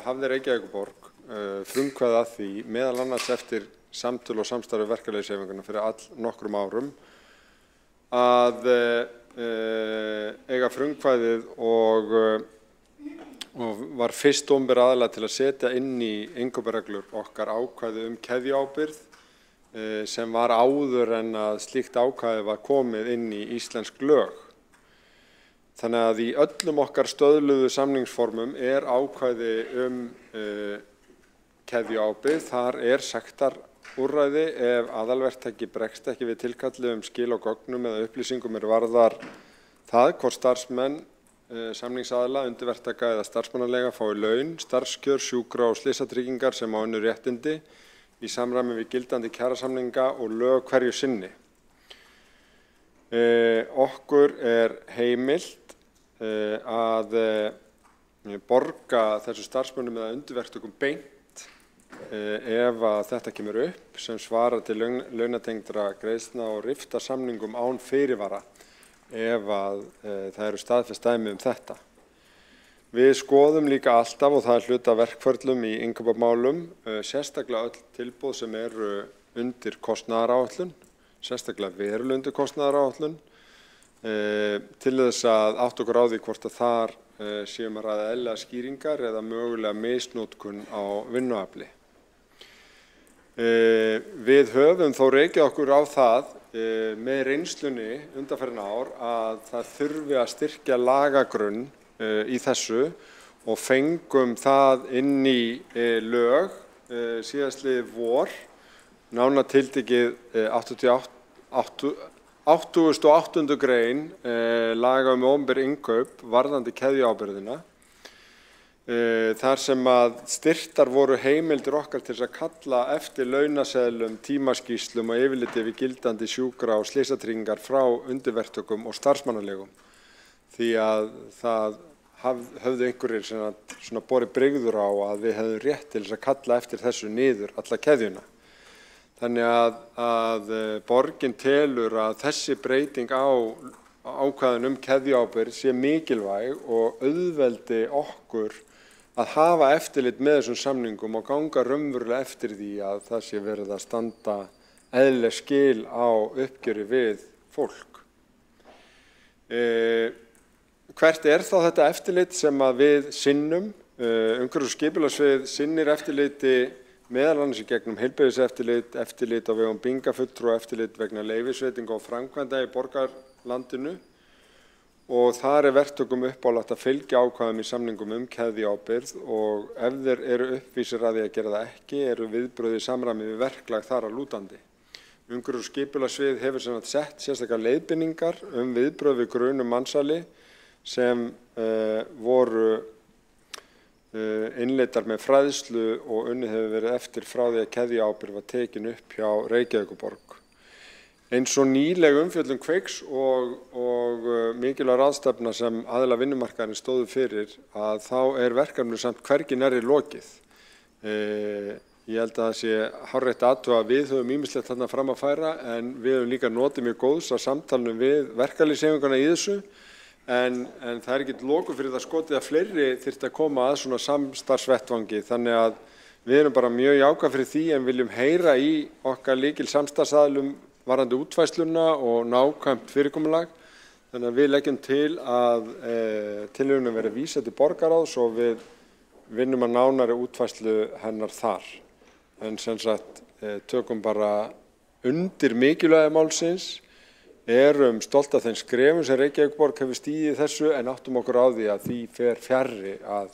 hafði Reykjavíkurborg frumkvæði að því meðal annars eftir samtöl og samstarfi verkalýðshreyfingarinnar fyrir nokkrum árum að eiga frumkvæðið og var fyrst opinber aðila til að setja inn í innkaupareglur okkar ákvæði keðjuábyrgð sem var áður en að slíkt ákvæði var komið inn í íslensk lög. Þannig að í öllum okkar stöðluðu samningsformum ákvæði keðjuábyrgð. Þar sektarúrræði ef aðalverktaki bregst ekki við tilkalli skil á gögnum eða upplýsingum varðar það hvort starfsmenn samningsaðila, undirverktaka eða starfsmannaleiga fái laun, starfskjör, sjúkra- og slysatryggingar sem á önnur réttindi í samræmi við gildandi kjarasamninga og lög hverju sinni. Okkur heimilt að borga þessu starfsmönnum eða undirverktökum beint ef að þetta kemur upp sem svarar til launatengdra greiðslna og riftarsamningum án fyrirvara ef að það eru staðfest dæmi þetta. Við skoðum líka alltaf, og það hluti af verkferlum í innkaupamálum, sérstaklega öll tilboð sem eru undir kostnaðaráætlun, sérstaklega verulega undir kostnaðaráætlun, til þess að átta okkur á því hvort að þar séum að ræða eðlilegar skýringar eða mögulega misnotkun á vinnuafli. Við höfum þó rekið okkur á það með reynslunni undanfarin ár að það þurfi að styrkja lagagrunn í þessu og fengum það inn í lög síðastliðið vor, nánar tiltekið 88. grein laga opinber innkaup varðandi keðjuábyrgðina, þar sem að styrktar voru heimildir okkar til að kalla eftir launaseðlum, tímaskýrslum og yfirliti við gildandi sjúkra- og slysatryggingar frá undirverktökum og starfsmannalegum. Því að það höfðu einhverjir svona borið brigður á að við hefðum rétt til að kalla eftir þessu niður alla keðjuna. Þannig að borgin telur að þessi breyting á ákvæðum keðjuábyrgð sé mikilvæg og auðveldi okkur að hafa eftirlit með þessum samningum og ganga raunverulega eftir því að það sé verið að standa eðlileg skil á uppgjöri við fólk. Hvert þá þetta eftirlit sem að við sinnum? Umhverfis- og skipulagssvið sinnir eftirliti meðal annars í gegnum heilbrigðiseftirlit, eftirlit á vegum bingafulltrúa, eftirlit vegna leyfisveitinga og framkvæmda í borgarlandinu og þar verktökum uppálagt að fylgja ákvæðum í samningum keðjuábyrgð og ef þeir eru uppvísir að því að gera það ekki eru viðbrögð í samræmi við verklag þar að lútandi. Umhverfis- og skipulagssvið hefur sett sérstakar leiðbeiningar viðbrögð við grunum mansali sem voru innleiddar með fræðslu og unnið hefur verið eftir frá því að keðjuábyrgð var tekin upp hjá Reykjavíkurborg. Eins og nýleg umfjöllun Kveiks og mikilvæg ráðstefna sem aðilar vinnumarkaðarins stóðu fyrir að þá verkefninu samt hvergi nærri lokið. Ég held að það sé hárrétt athuga að við höfum ýmislegt þarna fram að færa en við höfum líka notið mjög góðs að samtalinu við verkalýðshreyfinguna í þessu. En það ekki loku fyrir það skotið að fleiri þyrfti að koma að svona samstarfsvettvangi. Þannig að við erum bara mjög jákvæð fyrir því en viljum heyra í okkar lykil samstarfsaðilum varðandi útfærsluna og nákvæmt fyrirkomulag. Þannig að við leggjum til að tillögunni verði vísað til borgarráðs og við vinnum að nánari útfærslu hennar þar. En sem sagt tökum bara undir mikilvægi málsins. Erum stolt af þeim skrefum sem Reykjavíkurborg hefur stigið þessu en áttum okkur á því að því fer fjarri að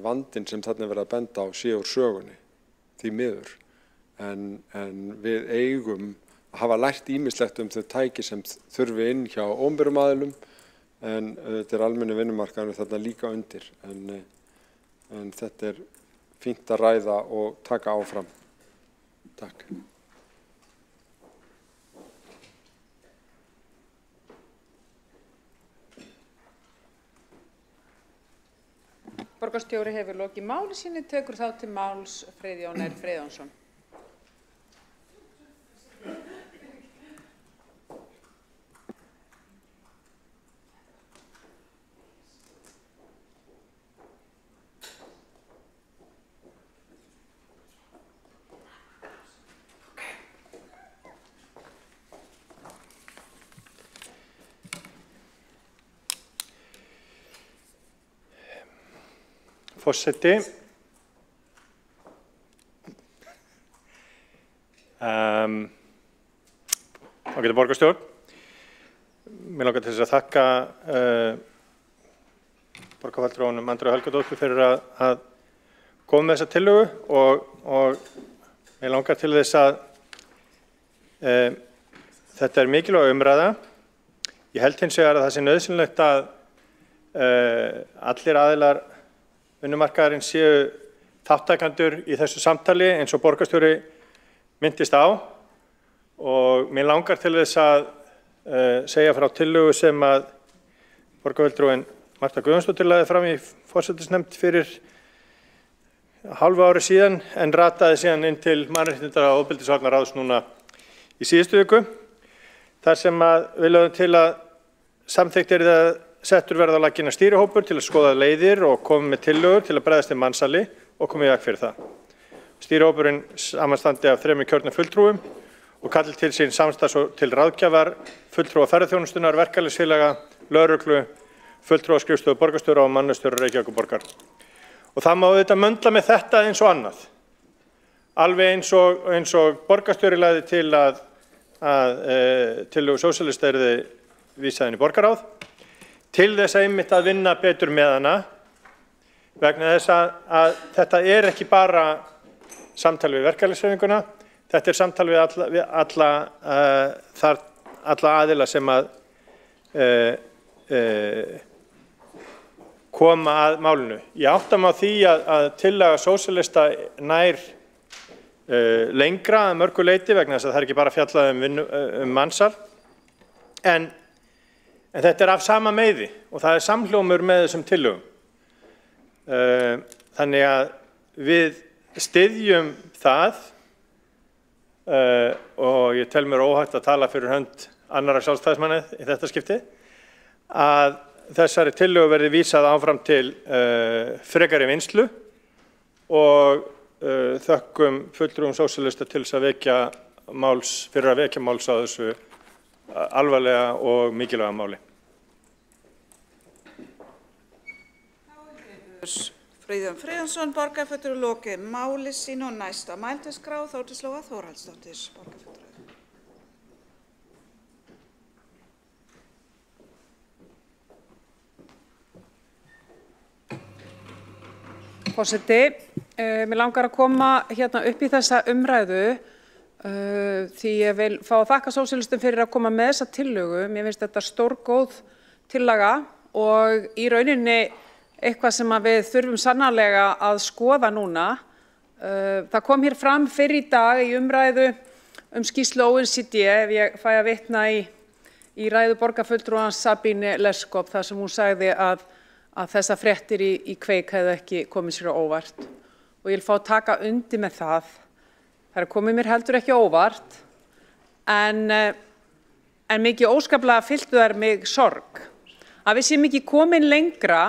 vandinn sem þarna verið að benda á sé úr sögunni, því miður. En við eigum að hafa lært ýmislegt þau tæki sem þurfi inn hjá opinberum aðilum en þetta almennu vinnumarkaðurinn þarna líka undir. En þetta fínt að ræða og taka áfram. Takk. Borgarstjóri hefur lokið máli sínu, tekur þá til máls Friðjón R. Friðjónsson. forseti. Ágæta borgarstjórn. Mig langar til þess að þakka borgarfulltrúanum Andreu Helgadóttur fyrir að koma með þessa tillögu og mig langar til þess að þetta er mikilvæg umræða. Ég held hins vegar að það sé nauðsynlegt að allir aðilar vinnumarkaðarins séu þáttakendur í þessu samtali eins og borgarstjóri minntist á og mig langar til þess að segja frá tillögu sem að borgarfulltrúinn Marta Guðjónsdóttir lagði fram í forsætisnefnd fyrir hálfu ári síðan en rataði síðan inn til mannréttinda- og ofbeldisvarnaráðs núna í síðustu viku. Þar sem að við lögðum til að samþykkt yrði að settur verða á laggirnar stýrihópur til að skoða leiðir og koma með tillögur til að bregðast við mansali og koma í veg fyrir það. Stýrihópurinn samanstandi af 3 kjörnum fulltrúum og kalli til sín samstarfs og til ráðgjafar, fulltrúa ferðaþjónustunnar, verkalýðsfélaga, lögreglu, fulltrúa skrifstofu borgarstjóra og mannauðsstjóra Reykjavíkurborgar. Og það má auðvitað möndla með þetta eins og annað. Alveg eins og borgarstjóri lagði til að tillögu sósíalista yrði vísað inn í borgarráð til þess að einmitt að vinna betur með hana vegna þess að þetta er ekki bara samtal við verkalýðshreyfinguna, þetta er samtal við alla aðila sem að koma að málinu. Ég átta mig á því að tillaga sósíalista nær lengra að mörgu leyti vegna þess að það er ekki bara fjallað um mansal en þetta er af sama meiði og það er samhljómur með þessum tillögum. Þannig að við styðjum það og ég tel mér óhætt að tala fyrir hönd annarra sjálfstæðismanna í þetta skipti að þessari tillögu verði vísað áfram til frekari vinnslu og þökkum fulltrúum sósíalista til þess að vekja máls á þessu alvarlega og mikilvæga máli. Friðjón Friðjónsson, borgarfulltrúi, lokið máli sínu og næsta mælendaskrá Þórdís Lóa Þórhallsdóttir, borgarfulltrúi. Forseti, mér langar að koma hérna upp í þessa umræðu því ég vil fá að þakka sósíalistum fyrir að koma með þessa tillögu. Mér finnst þetta stórgóð tillaga og í rauninni eitthvað sem við þurfum sannarlega að skoða núna. Það kom hér fram fyrr í dag í umræðu skýrslu OECD, ef ég fæ að vitna í ræðu borgarfulltrúans Sabine Leskop, þar sem hún sagði að þessar fréttir í kveik hefðu ekki komið sér á óvart. Og ég vil fá að taka undir með það. Það komið mér heldur ekki á óvart, en mikið óskaplega fylltu þær mig sorg. Að við séum ekki komin lengra,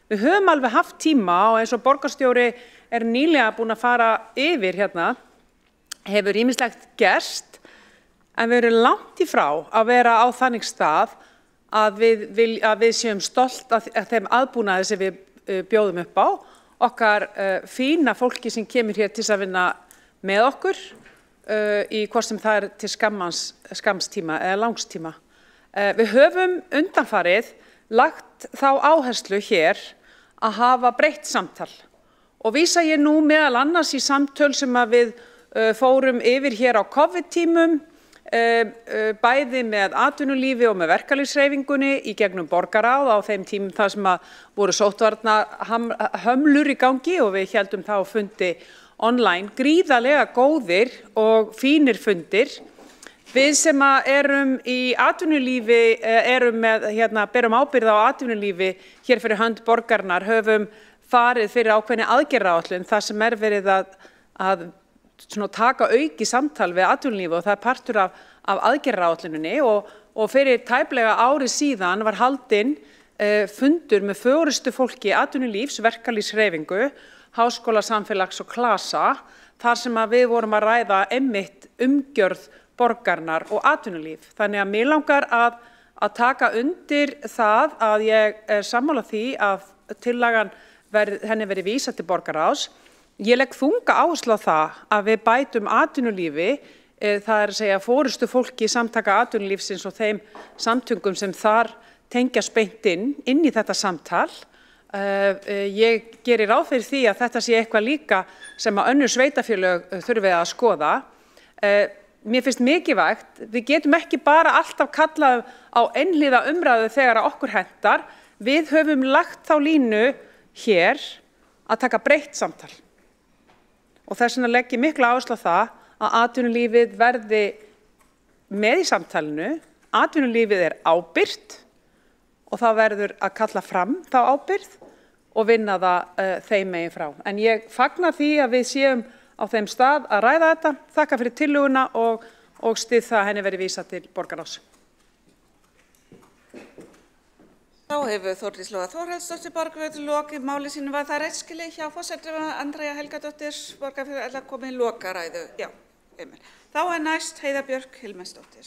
við höfum alveg haft tíma og eins og borgarstjóri er nýlega búin að fara yfir hérna, hefur ýmislegt gerst, en við erum langt í frá að vera á þannig stað að við séum stolt af þeim aðbúnaði sem við bjóðum upp á, okkar fína fólki sem kemur hér til að vinna með okkur í hvort sem það er til skamstíma eða langstíma. Við höfum undanfarið lagt þá áherslu hér að hafa breytt samtal og vísa ég nú meðal annars í samtöl sem við fórum yfir hér á COVID-tímum, bæði með atvinnulífi og með verkalýðshreyfingunni í gegnum borgarráð á þeim tímum þar sem voru sóttvarnahömlur í gangi og við héldum þá fundi online, gríðarlega góðir og fínir fundir. Við sem erum í atvinnulífi, berum ábyrgð á atvinnulífi hér fyrir hönd borgarnar, höfum farið fyrir ákveðni aðgerðaáætlun þar sem verið að taka auki samtal við atvinnulífi og það er partur af aðgerðaáætluninni og fyrir tæplega ári síðan var haldinn fundur með forystu fólki atvinnulífs, verkalýðshreyfingu, háskóla, samfélags og klasa, þar sem við vorum að ræða einmitt umgjörð borgarnar og atvinnulíf. Þannig að mig langar að taka undir það að ég er sammála því að tillagan henni verið vísað til borgarráðs. Ég legg þunga áherslu á það að við bætum atvinnulífi, það er að segja forystu fólki samtaka atvinnulífsins og þeim samtökum sem þar tengjast beint inn í þetta samtal. Ég geri ráð fyrir því að þetta sé eitthvað líka sem að önnur sveitarfélög þurfi að skoða. Mér finnst mikilvægt, við getum ekki bara alltaf kallað á einhliða umræðu þegar að okkur hentar. Við höfum lagt þá línu hér að taka breytt samtal. Og þess vegna legg ég mikla áherslu á það að atvinnulífið verði með í samtalinu. Atvinnulífið ábyrgt og það verður að kalla fram þá ábyrgð og vinna það þeim megin frá. En ég fagna því að við séum á þeim stað að ræða þetta, þakka fyrir tillöguna og styð það að henni verið vísað til borgarráðs. Þá hefur Þórdís Lóa Þórhallsdóttir borgarfulltrúi lokið máli sínu. Var það réttskilið hjá forseta Andrea Helgadóttir borgarfulltrúi eða komið í lokaræðu? Já, einmitt. Þá næst Heiða Björk Hilmarsdóttir.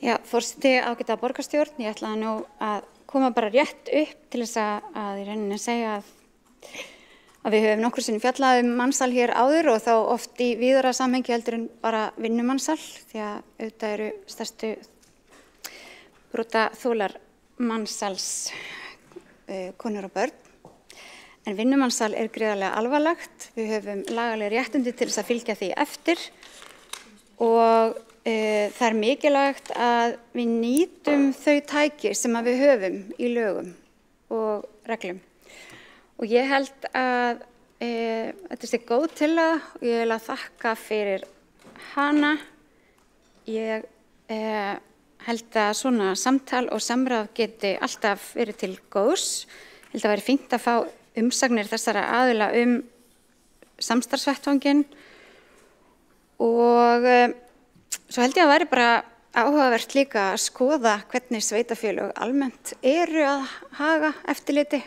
Já, forseti ágæta borgarstjórn, ég ætlaði nú að koma bara rétt upp til þess að í rauninni segja að við höfum nokkur sinni fjallað mansal hér áður og þá oft í víðara samhengi heldur en bara vinnumansal því að auðvitað eru stærstu brotaþolar mansals konur og börn. En vinnumansal gríðarlega alvarlegt, við höfum lagaleg réttindi til þess að fylgja því eftir og það mikilvægt að við nýtum þau tæki sem að við höfum í lögum og reglum. Og ég held að þetta sé góð tillaga og ég vil að þakka fyrir hana. Ég held að svona samtal og samráð geti alltaf verið til góðs. Ég held að væri fínt að fá umsagnir þessara aðila samstarfsvettvanginn og svo held ég að væri bara áhugavert líka að skoða hvernig sveitarfélög almennt eru að haga eftirliti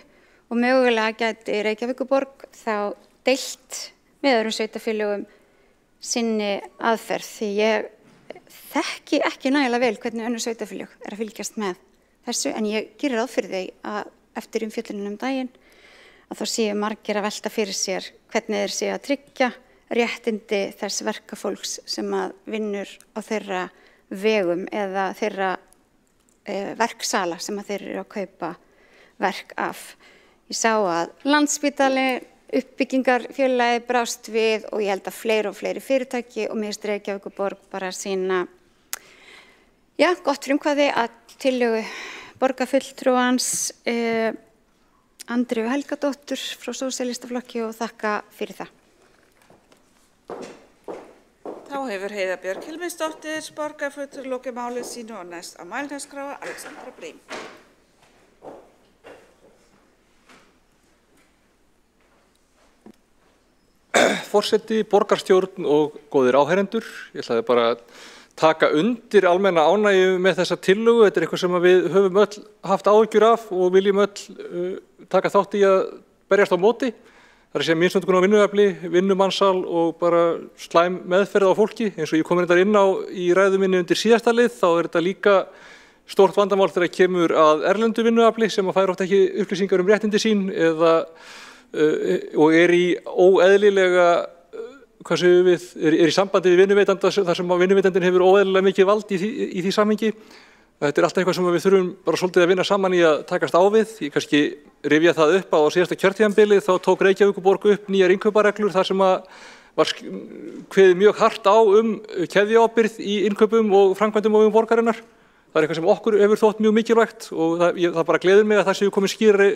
og mögulega gæti Reykjavíkurborg þá deilt með öðrum sveitarfélögum sinni aðferð því ég þekki ekki nægilega vel hvernig önnur sveitarfélög að fylgjast með þessu en ég gerir ráð fyrir því að eftir umfjöllunum daginn að þá séu margir að velta fyrir sér hvernig þeir séu að tryggja réttindi þess verkafólks sem að vinnur á þeirra vegum eða þeirra verksala sem að þeir eru að kaupa verk af. Ég sá að Landspítali uppbyggingarfélagi brást við og ég held að fleiri og fleiri fyrirtæki og miðst Reykjavíkurborg bara sína gott frumkvæði að tillögu borgarfulltrúans Andreu Helgadóttur frá Sósíalistaflokki og þakka fyrir það. Þá hefur Heiða Björk Hilmarsdóttir borgarfulltrúi lokið máli sínu og næst á mælendaskrá Alexandra Brím. Forseti, borgarstjórn og góðir áheyrendur. Ég ætlaði bara að taka undir almenna ánægju með þessa tillögu. Þetta eitthvað sem við höfum öll haft áhyggjur af og viljum öll taka þátt í að berjast á móti. Það að segja misnotkun á vinnuafli, vinnumansal og bara slæm meðferð á fólki. Eins og ég kom inn á í ræðu minni undir síðasta lið, þá þetta líka stórt vandamál þegar kemur að erlendu vinnuafli sem að fær oft ekki upplýsingar réttindi sín eða og í óeðlilega, hvað segum við, í sambandi við vinnuveitanda þar sem vinnuveitandinn hefur óeðlilega mikið vald í því samhengi. Þetta alltaf eitthvað sem við þurfum bara svolítið að vinna saman í að takast á við. Ég kannski rifja það upp á síðasta kjörtímabili þá tók Reykjavíkurborg upp nýjar innkaupareglur þar sem að var kveðið mjög hart á keðjuábyrgð í innkaupum og framkvæmdum á vegum borgarinnar. Það eitthvað sem okkur hefur þótt mjög mikilvægt og það bara gleður mig að það séu komið skýrari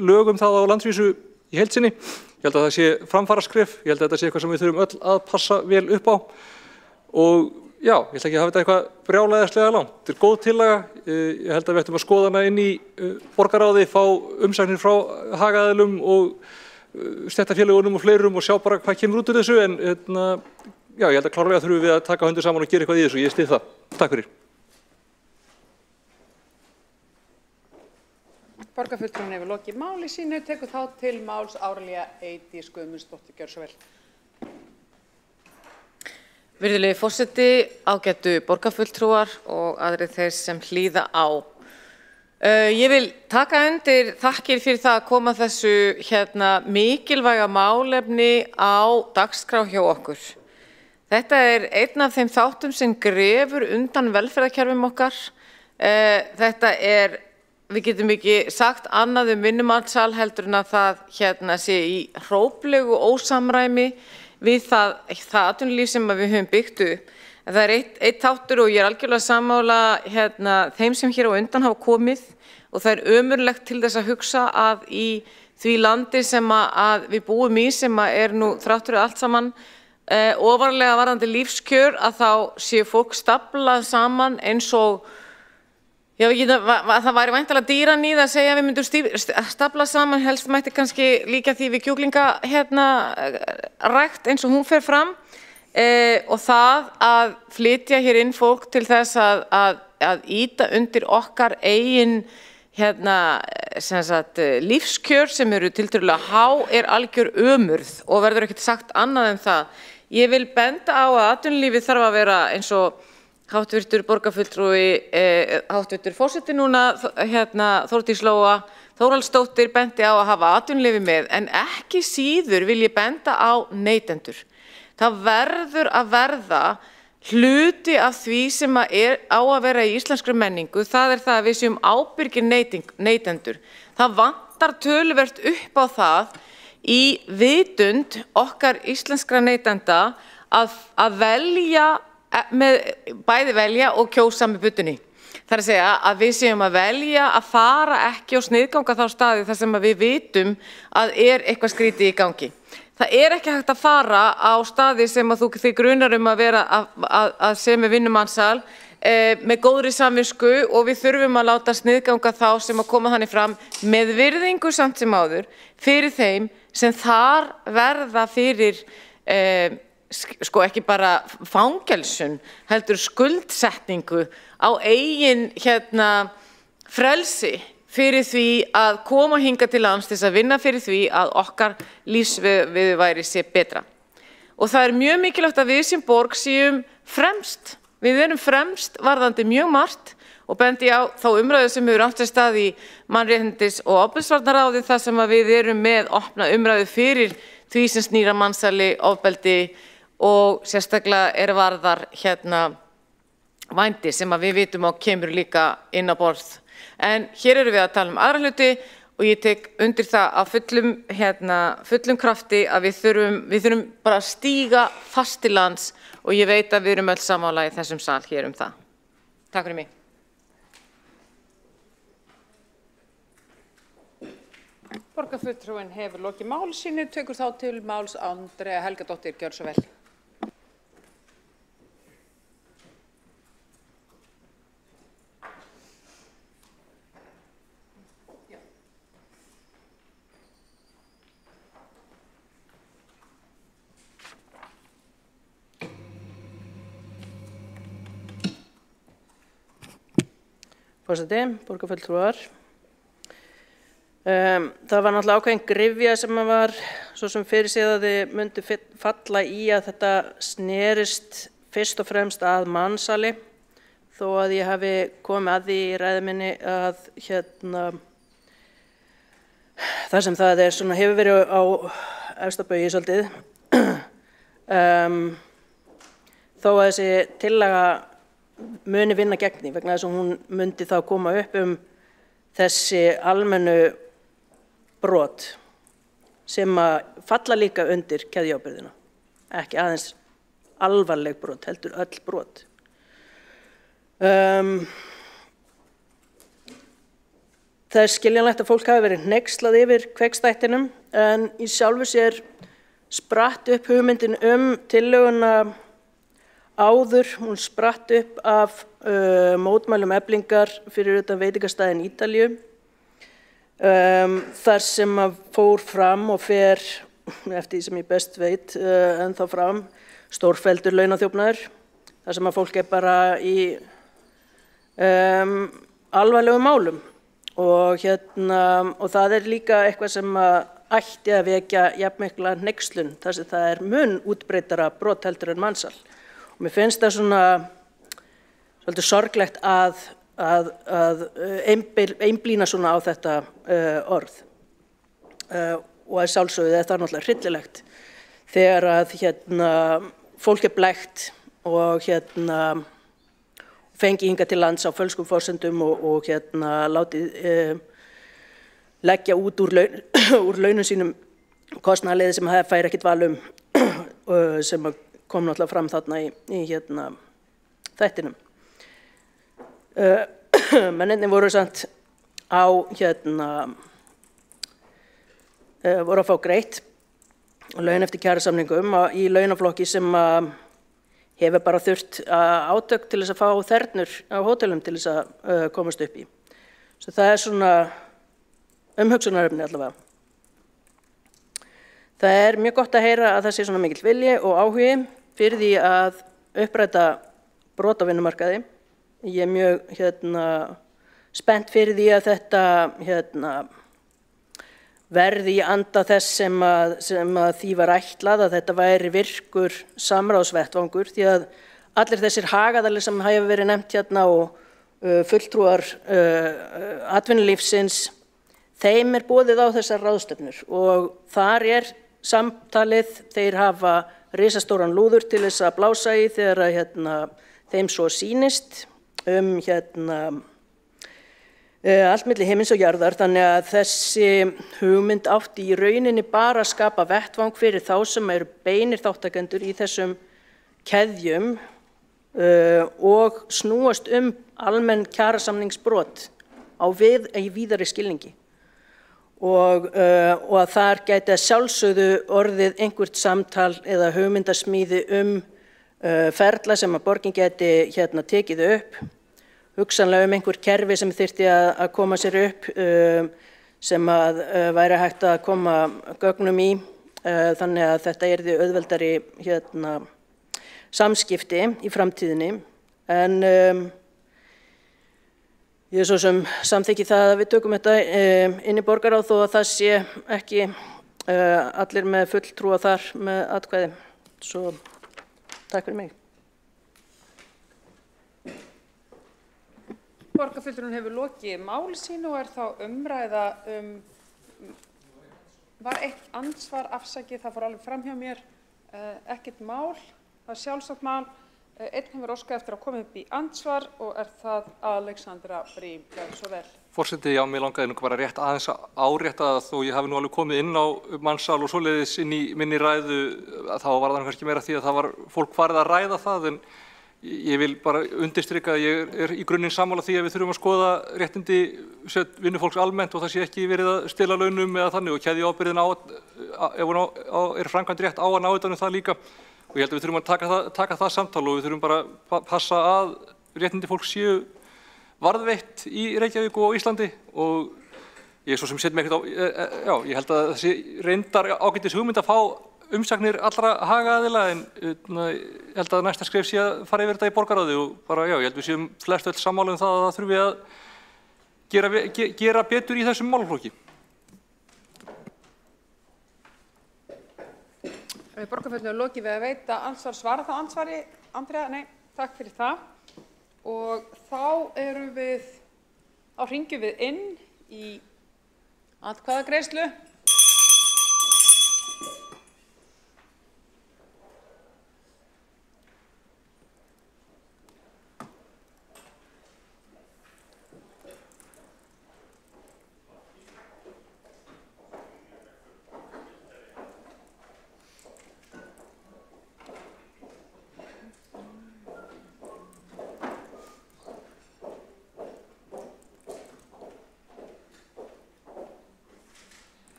lög það á landsvísu í heild sinni. Ég held að það sé framfaraskref, ég held að þetta sé eitthvað sem við þurfum öll að passa vel upp á og já, ég ætla ekki að hafa þetta eitthvað brjálæðislega langt. Þetta góð tillaga, ég held að við ættum að skoða hana inn í borgarráði, fá umsagnir frá hagaðilum og stéttarfélögunum og fleirum og sjá bara hvað kemur út úr þessu en já, ég held að klárlega þurfum við að taka höndum saman og gera eitthvað í þessu, ég styð það. Takk fyrir. Borgarfulltrúinn hefur lokið máli sínu, tekur þá til máls Árelía Eydís Guðmundsdóttir, gjörðu svo vel. Virðulegi forseti, ágætu borgarfulltrúar og aðrir þeir sem hlýða á. Ég vil taka undir þakkir fyrir það að koma þessu mikilvæga málefni á dagskrá hjá okkur. Þetta einn af þeim þáttum sem grefur undan velferðarkerfum okkar. Þetta við getum ekki sagt annað vinnumansal heldur en að það sé í hróplegu ósamræmi við það atvinnulíf sem við höfum byggt upp. En það einn þáttur og ég algjörlega sammála þeim sem hér á undan hafa komið og það ömurlegt til þess að hugsa að í því landi sem að við búum í sem nú þrátt fyrir allt saman ofarlega varðandi lífskjör að þá séu fólk staplað saman eins og það væri væntanlega dýraníð að segja að við myndum stapla saman, helst mætti kannski líka því við kjúklinga rækt eins og hún fer fram og það að flytja hér inn fólk til þess að ýta undir okkar eigin lífskjör sem eru tiltölulega há algjör ömurð og verður ekkert sagt annað en það. Ég vil benda á að atvinnulífið þarf að vera eins og háttvirtur borgarfulltrúi, háttvirtur forseti núna, Þórdís Lóa Þórhallsdóttir benti á að hafa atvinnulífið með, en ekki síður vil ég benda á neytendur. Það verður að verða hluti af því sem á að vera í íslenskri menningu, það það að við séum ábyrgir neytendur. Það vantar töluvert upp á það í vitund okkar íslenskra neytenda að velja bæði velja og kjósa með buddunni. Það að segja að við séum að velja að fara ekki og sniðganga þá staði þar sem við vitum að eitthvað skrítið í gangi. Það ekki hægt að fara á staði sem að þig grunar að vera að sem vinnumansal með góðri samvisku og við þurfum að láta sniðganga þá sem að koma þannig fram með virðingu samt sem áður fyrir þeim sem þar verða fyrir ekki bara fangelsun, heldur skuldsetningu á eigin frelsi fyrir því að koma hingað til lands til að vinna fyrir því að okkar lífsviðurværi sé betra. Og það mjög mikilvægt að við sem borg séum fremst. Við erum fremst varðandi mjög margt og bendi á þá umræðu sem hefur átt sér stað í mannréttindis- og ofbeldisvarnaráði þar sem við erum með opna umræðu fyrir því sem snýr að mansali, ofbeldi og sérstaklega varðar vændi sem að við vitum og kemur líka inn á borð. En hér erum við að tala aðra hluti og ég tek undir það að fullum krafti að við þurfum bara að stíga fast til lands og ég veit að við erum öll sammála í þessum sal hér það. Takk fyrir mig. Borgarfulltrúinn hefur lokið máli sínu, tekur þá til máls Andrea Helgadóttir, gjörðu svo vel. Forseti, borgarfulltrúar. Það var náttúrulega ákveðin gryfja sem var svo sem fyrirséð að þið myndu falla í að þetta snerist fyrst og fremst að mansali þó að ég hafi komið að því í ræðu minni að það sem það svona hefur verið á efsta baugi svolítið þó að þessi tillaga muni vinna gegn því vegna þess að hún myndi þá koma upp þessi almennu brot sem að falla líka undir keðjuábyrgðina, ekki aðeins alvarleg brot, heldur öll brot. Það skiljanlegt að fólk hafi verið hneykslað yfir Kveiksþættinum en í sjálfu sér spratt upp hugmyndin tillöguna áður, hún spratt upp af mótmælum Eflingar fyrir utan veitingastaðinn Ítalíu þar sem að fór fram og fer, eftir því sem ég best veit, ennþá fram stórfelldur launaþjófnaður þar sem að fólk bara í alvarlegum málum og það er líka eitthvað sem ætti að vekja jafnmikla hneykslun þar sem það er mun útbreiddara brot heldur en mansal. Og mér finnst það svona svolítið sorglegt að einblína svona á þetta orð. Og að sjálfsögðu er það náttúrulega hryllilegt þegar að fólk er blekkt og fengi hingað til lands á fölskum forsendum og látið leggja út úr launum sínum kostnaðarliði sem það fær ekkert val sem kom náttúrulega fram þarna í þættinum. Mennirnir voru samt voru að fá greitt laun eftir kjarasamningum í launaflokki sem hefur bara þurft átök til þess að fá þernur á hótelum til þess að komast upp í. Svo það er svona umhugsunarefni allavega. Það er mjög gott að heyra að það sé svona mikill vilji og áhugi fyrir því að uppræta brot á vinnumarkaði. Ég er mjög spennt fyrir því að þetta verði í anda þess sem að því var ætlað að þetta væri virkur samráðsvettvangur því að allir þessir hagadalir sem hafa verið nefnt hérna og fulltrúar atvinnulífsins, þeim er boðið á þessar ráðstefnur og þar er samtalið, þeir hafa risastóran lúður til þess að blása í þegar þeim svo sýnist allt milli himins og jarðar, þannig að þessi hugmynd átti í rauninni bara að skapa vettvang fyrir þá sem eru beinir þáttakendur í þessum keðjum og snúast almenn kjarasamningsbrot í víðari skilningi. Og að þar gæti að sjálfsögðu orðið einhvert samtal eða hugmyndasmíði ferla sem að borgin gæti tekið upp, hugsanlega einhver kerfi sem þyrfti að koma sér upp sem að væri hægt að koma gögnum í þannig að þetta yrði auðveldari samskipti í framtíðinni. En ég er svo sem samþykki það að við tökum þetta inn í borgarráð þó að það sé ekki allir með fulltrúa þar með atkvæði. Svo takk fyrir mig. Borgarfulltrúinn hefur lokið máli sínu og er þá umræða var eitt andsvar afsakið, það fór alveg fram hjá mér, ekkert mál, það er sjálfsagt mál, einn hefur óskað eftir að koma upp í andsvar og er það Alexandra Brím, gjörðu svo vel. Forseti, já, mér langaði nú bara rétt aðeins að árétta þó ég hafi nú alveg komið inn á mansal og svoleiðis inn í minni ræðu, þá var það kannski meira því að það var fólk farið að ræða það, en ég vil bara undirstrika að ég er í grunninn sammála því að við þurfum að skoða réttindi vinnufólks almennt og það sé ekki verið að stela launum eða þannig og keðjuábyrgðin ef hún er framkvæmd rétt á að ná utan um það líka og ég held að við þurfum að taka það samtal og við þurfum bara að passa að réttindi fólks séu varðveitt í Reykjavík og Íslandi og ég er svo sem set mig ekkert á, ég held að þessi reyndar ágætis hugmynd að fá umsagnir allra hagaðila en ég held að næsta skref sé að fara yfir þetta í borgarráði og bara já, ég held við séum flest öll sammála það að það þurfi að gera betur í þessum málaflokki. Borgarfulltrúinn lokið við að veita ansvar, svara þá ansvari, Andrea, nei, takk fyrir það og þá hringjum við inn í atkvæðagreiðslu.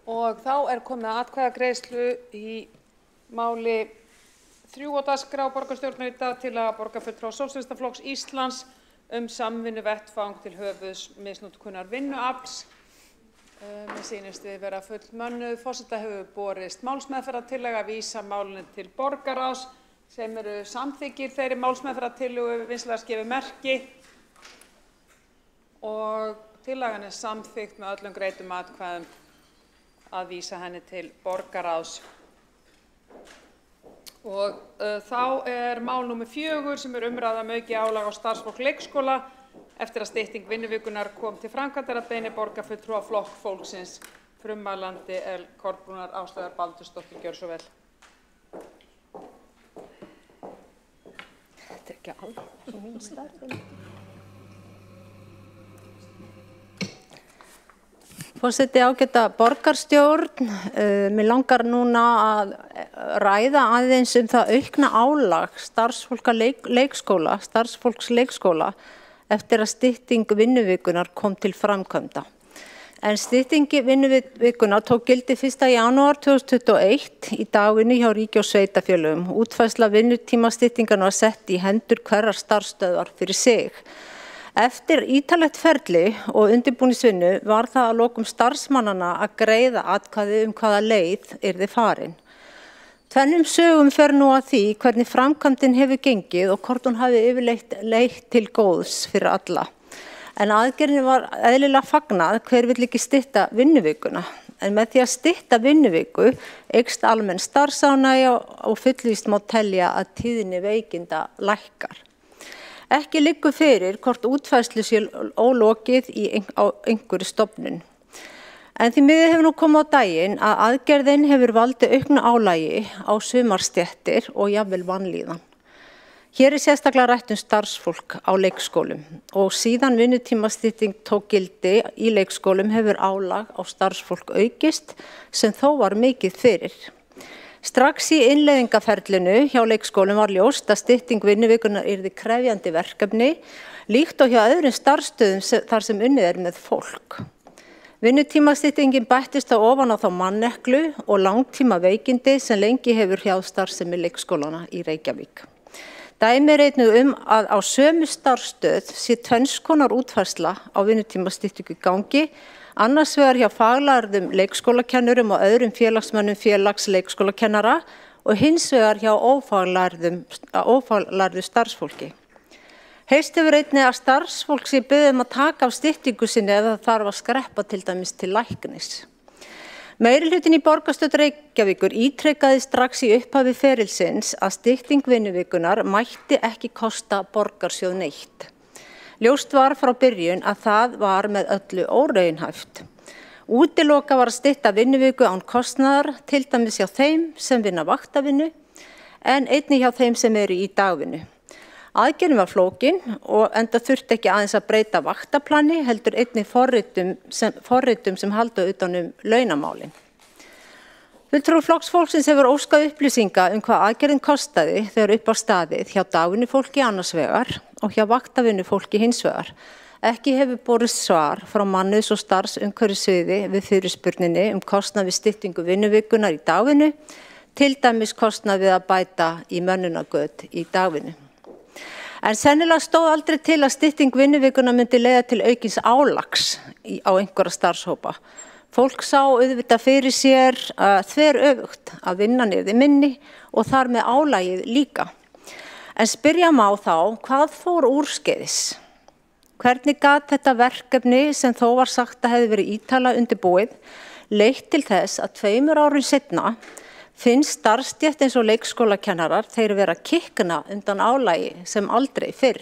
Og þá er komið að atkvæðagreiðslu í máli 3 á dagskrá borgarstjórnar í dag tillaga borgarfulltrúa Sósíalistaflokks Íslands samvinnu vettvang til höfuðs misnotkunar vinnuafls. Mér sýnist við vera fullmönnuð. Forseta hefur borist málsmeðferðartillaga að vísa málinu til borgarráðs sem eru samþykkir þeirri málsmeðferðartillögu vinsamlegast gefið merki og tillagan er samþykkt með öllum greiddum atkvæðum að vísa henni til borgarráðs. Og þá er mál númer 4 sem er umræða aukið álag á starfsfólk leikskóla eftir að stytting vinnuvikunnar kom til framkvæmdar að beiðni borgarfulltrúa Flokks fólksins. Frummælandi Kolbrúnar Áslaugar Baldursdóttir, gjörðu svo vel. Þetta ekki alveg svo mín stærð. Forseti, ágæta borgarstjórn, mér langar núna að ræða aðeins það aukna álag starfsfólks leikskóla eftir að stytting vinnuvikunar kom til framkvæmda. En styttingi vinnuvikuna tók gildi 1. janúar 2021 í dagvinnu hjá ríki og sveitarfélögum. Útfærsla vinnutímastyttingarna var sett í hendur hverrar starfsstöðvar fyrir sig. Eftir ítarlegt ferli og undirbúningsvinnu var það að lokum starfsmannanna að greiða atkvæði hvaða leið yrði farin. Tvennum sögum fer nú að því hvernig framkvæmdin hefur gengið og hvort hún hafi yfirleitt leitt til góðs fyrir alla. En aðgerðin var eðlilega fagnað, hver vill ekki stytta vinnuvikuna. En með því að stytta vinnuviku eykst almenn starfsánægja og fullvíst má telja að tíðni veikinda lækkar. Ekki liggur fyrir hvort útfærslu sé ólokið á einhverju stofnun. En því miður hefur nú komið á daginn að aðgerðin hefur valdið auknu álagi á sumarstéttir og jafnvel vanlíðan. Hér er sérstaklega rætt starfsfólk á leikskólum og síðan vinnutímastytting tók gildi í leikskólum hefur álag á starfsfólk aukist sem þó var mikið fyrir. Strax í innleiðingaferlinu hjá leikskólum var ljóst að stytting vinnuvikunar yrði krefjandi verkefni líkt og hjá öðrum starfsstöðum þar sem unnið með fólk. Vinnutímastyttingin bættist á ofan á þá manneklu og langtíma veikindi sem lengi hefur hjá starfsemi leikskólana í Reykjavík. Dæmi er einnig að á sömu starfsstöð sé tvenns konar útfærsla á vinnutímastyttingu í gangi, annars vegar hjá faglærðum leikskólakennurum og öðrum félagsmönnum félagsleikskólakennara og hins vegar hjá ófaglærðu starfsfólki. Heyrst hefur einnig að starfsfólk sé beðið að taka af styttingu sinni ef það þarf að skreppa til dæmis til læknis. Meirihlutin í borgarstjórn Reykjavíkur ítrekaði strax í upphafi ferilsins að stytting vinnuvikunar mætti ekki kosta borgarsjóð neitt. Ljóst var frá byrjun að það var með öllu óraunhæft. Útiloka var að stytta vinnuviku án kostnaðar, til dæmis hjá þeim sem vinna vaktavinnu, en einnig hjá þeim sem eru í dagvinnu. Aðgerðin var flókin og enda þurfti ekki aðeins að breyta vaktaplani, heldur einnig forritum sem halda utan launamálin. Fulltrúi Flokks fólksins hefur óskað upplýsinga hvað aðgerðin kostaði þegar upp á staðið hjá dagvinnufólki annars vegar og hjá vaktavinnufólki hins vegar. Ekki hefur borist svar frá mannauðs- og starfsumhverfissviði við fyrirspurninni kostnað við styttingu vinnuvikunar í dagvinnu, til dæmis kostnað við að bæta í mönnunargöt í dagvinnu. En sennilega stóð aldrei til að stytting vinnuvikuna myndi leiða til aukins álags á einhverja starfshópa. Fólk sá auðvitað fyrir sér þveröfugt að vinnan yrði minni og þar með álagið líka. En spyrja má þá, hvað fór úrskeiðis? Hvernig gat þetta verkefni sem þó var sagt að hefði verið ítarlega undirbúið leitt til þess að 2 árum seinna finnst starfsstétt eins og leikskólakennarar þeir vera kikkna undan álagi sem aldrei fyrr.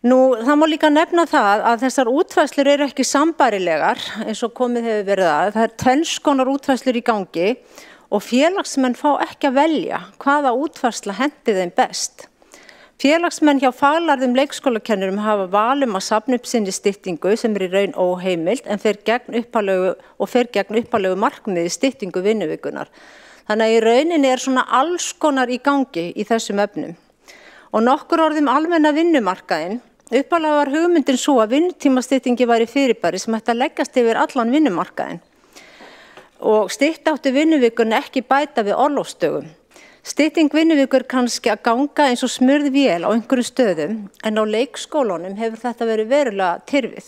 Það má líka nefna það að þessar útfærslur eru ekki sambærilegar eins og komið hefur verið að. Það er tvenns konar útfærslur í gangi og félagsmenn fá ekki að velja hvaða útfærsla henti þeim best. Félagsmenn hjá faglærðum leikskólakennurum hafa val að safna upp sinni styttingu sem í raun óheimilt en fer gegn upphaflegu markmiði styttingu vinnuvikunar. Þannig að í rauninni er svona alls konar í gangi í þessum efnum. Og nokkur orðum almenna vinnumarkaðinn. Upphaflega var hugmyndin svo að vinnutímastyttingi væri fyrirbæri sem ætti að leggjast yfir allan vinnumarkaðinn. og stytta átti vinnuvikuna ekki bæta við orlofsdögum. Stytting vinnuvikur kannski að ganga eins og smurð vél á einhverjum stöðum en á leikskólunum hefur þetta verið verulega tyrfið.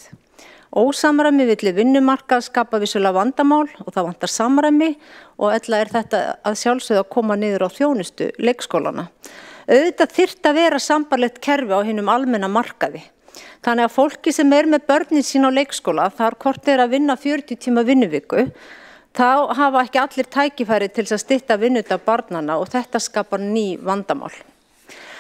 Ósamræmi milli vinnumarkað skapa vissulega vandamál og það vantar samræmi og ella þetta að sjálfsögðu að koma niður á þjónustu leikskólana. Auðvitað þyrfti að vera sambarlegt kerfi á hinum almenna markaði. Þannig að fólki sem með börnin sín á leikskóla þar hvort að vinna 40 tíma vinnuviku, þá hafa ekki allir tækifæri til að stytta vinnudag barnanna og þetta skapar ný vandamál.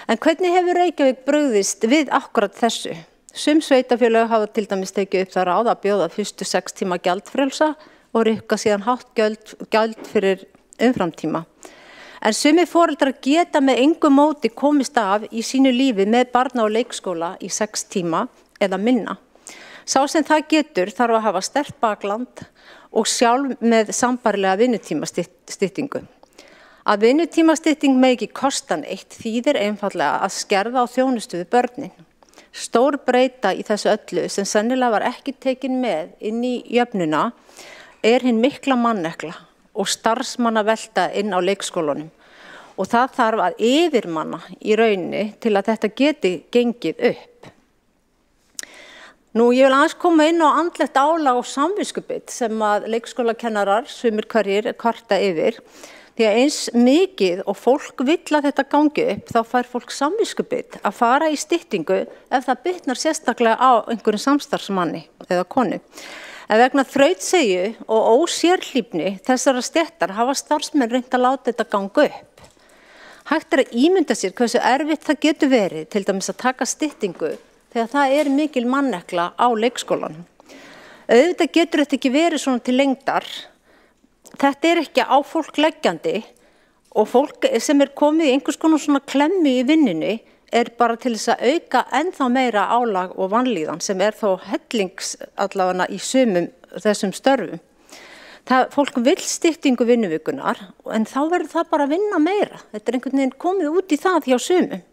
En hvernig hefur Reykjavík brugðist við akkurat þessu? Sum sveitarfélög hafa til dæmis tekið upp það ráð að bjóða fyrstu 6 tíma gjaldfrelsa og rukka síðan hátt gjald fyrir umframtíma. En sumir foreldrar geta með engu móti komist af í sínu lífi með barna á leikskóla í 6 tíma eða minna. Sá sem það getur þarf að hafa sterkt bakland og sjálf með sambarilega vinnutímastyttingu. Að vinnutímastytting með ekki kosta neitt þýðir einfallega að skerða á þjónustu við börnin. Stór breyta í þessu öllu sem sennilega var ekki tekin með inn í jöfnuna hin mikla mannekla og starfsmannavelta inn á leikskólunum og það þarf að yfirmanna í rauninni til að þetta geti gengið upp. Nú, ég vil aðeins koma inn á andlegt álag og samviskubit sem að leikskólakennarar sumir hverjir kvarta yfir. Því að eins mikið og fólk vill að þetta gangi upp, þá fær fólk samviskubit að fara í styttingu ef það bitnar sérstaklega á einhverjum samstarfsmanni eða konu. En vegna þrautsegju og ósérhlífni þessara stéttar hafa starfsmenn reynt að láta þetta ganga upp. Hægt að ímynda sér hversu erfitt það getur verið, til dæmis að taka styttingu, þegar það mikil mannekla á leikskólanum. Auðvitað getur þetta ekki verið svona til lengdar. Þetta ekki á fólk leggjandi og fólk sem komið í einhvers konar svona klemmu í vinnunni bara til þess að auka ennþá meira álag og vanlíðan sem þó hellings allavega í sumum þessum störfum. Fólk vill styttingu vinnuvikunar en þá verður það bara að vinna meira. Þetta einhvern veginn komið út í það hjá sumum.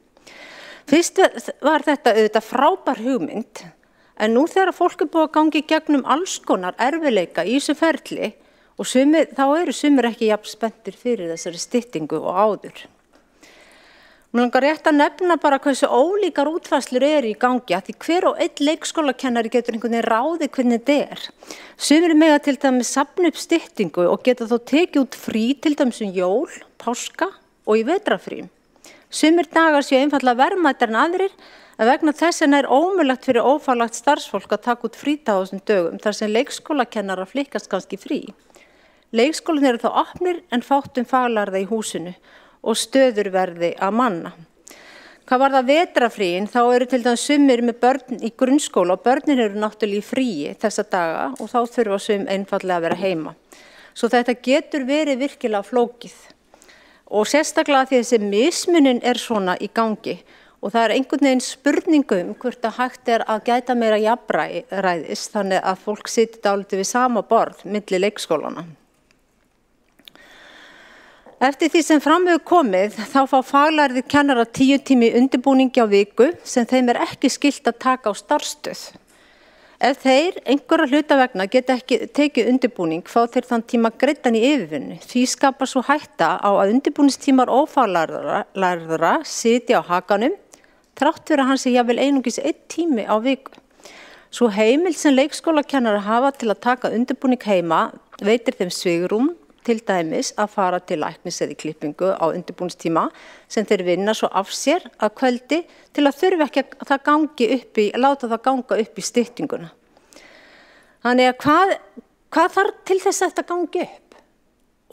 Fyrst var þetta auðvitað frábær hugmynd, en nú þegar fólk búið að gangi gegnum alls konar erfiðleika í þessu ferli og þá eru sumir ekki jafn spenntir fyrir þessari styttingu og áður. Mér langar rétt að nefna bara hversu ólíkar útfærslur í gangi, að því hver og einn leikskólakennari getur einhvern veginn ráðið hvernig þetta Sumir mega til dæmis safna upp styttingu og geta þó tekið út frí til dæmis jól, páska og í vetrarfrí. Sumir dagar séu einfaldlega verðmætari en aðrir, en vegna þess ómögulegt fyrir ófaglegt starfsfólk að taka út frídag á þessum dögum þar sem leikskólakennarar flykkast kannski frí. Leikskólin eru þá opnir en fátt faglærða í húsinu og stöður verði að manna. Hvað var það vetrarfríin, þá eru til dæmis sumir með börn í grunnskóla og börnin eru náttúrulega í fríi þessa daga og þá þurfa sum einfaldlega að vera heima. Svo þetta getur verið virkilega flókið og sérstaklega því þessi mismunin svona í gangi og það einhvern veginn spurningum hvort að hægt að gæta meira jafnræðis þannig að fólk sitji dálítið við sama borð milli leikskólana. Eftir því sem fram hefur komið þá fá faglærðir kennarar 10 tíma í undirbúningi á viku sem þeim ekki skylt að taka á starfsstöð. Ef þeir einhverra hluta vegna geta ekki tekið undirbúning fá þeir þann tíma greiddan í yfirvinnu. Því skapar svo hætta á að undirbúningstímar ófaglærðra sitja á hakanum þrátt fyrir að hann sé jafnvel einungis 1 tími á viku. Svo heimild sem leikskólakennarar hafa til að taka undirbúning heima veitir þeim svigrúm til dæmis að fara til læknis eða í klippingu á undirbúningstíma sem þeir vinna svo af sér að kvöldi til að þurfa ekki að það gangi láta það ganga upp í styttinguna. Þannig að hvað þarf til þess að þetta gangi upp?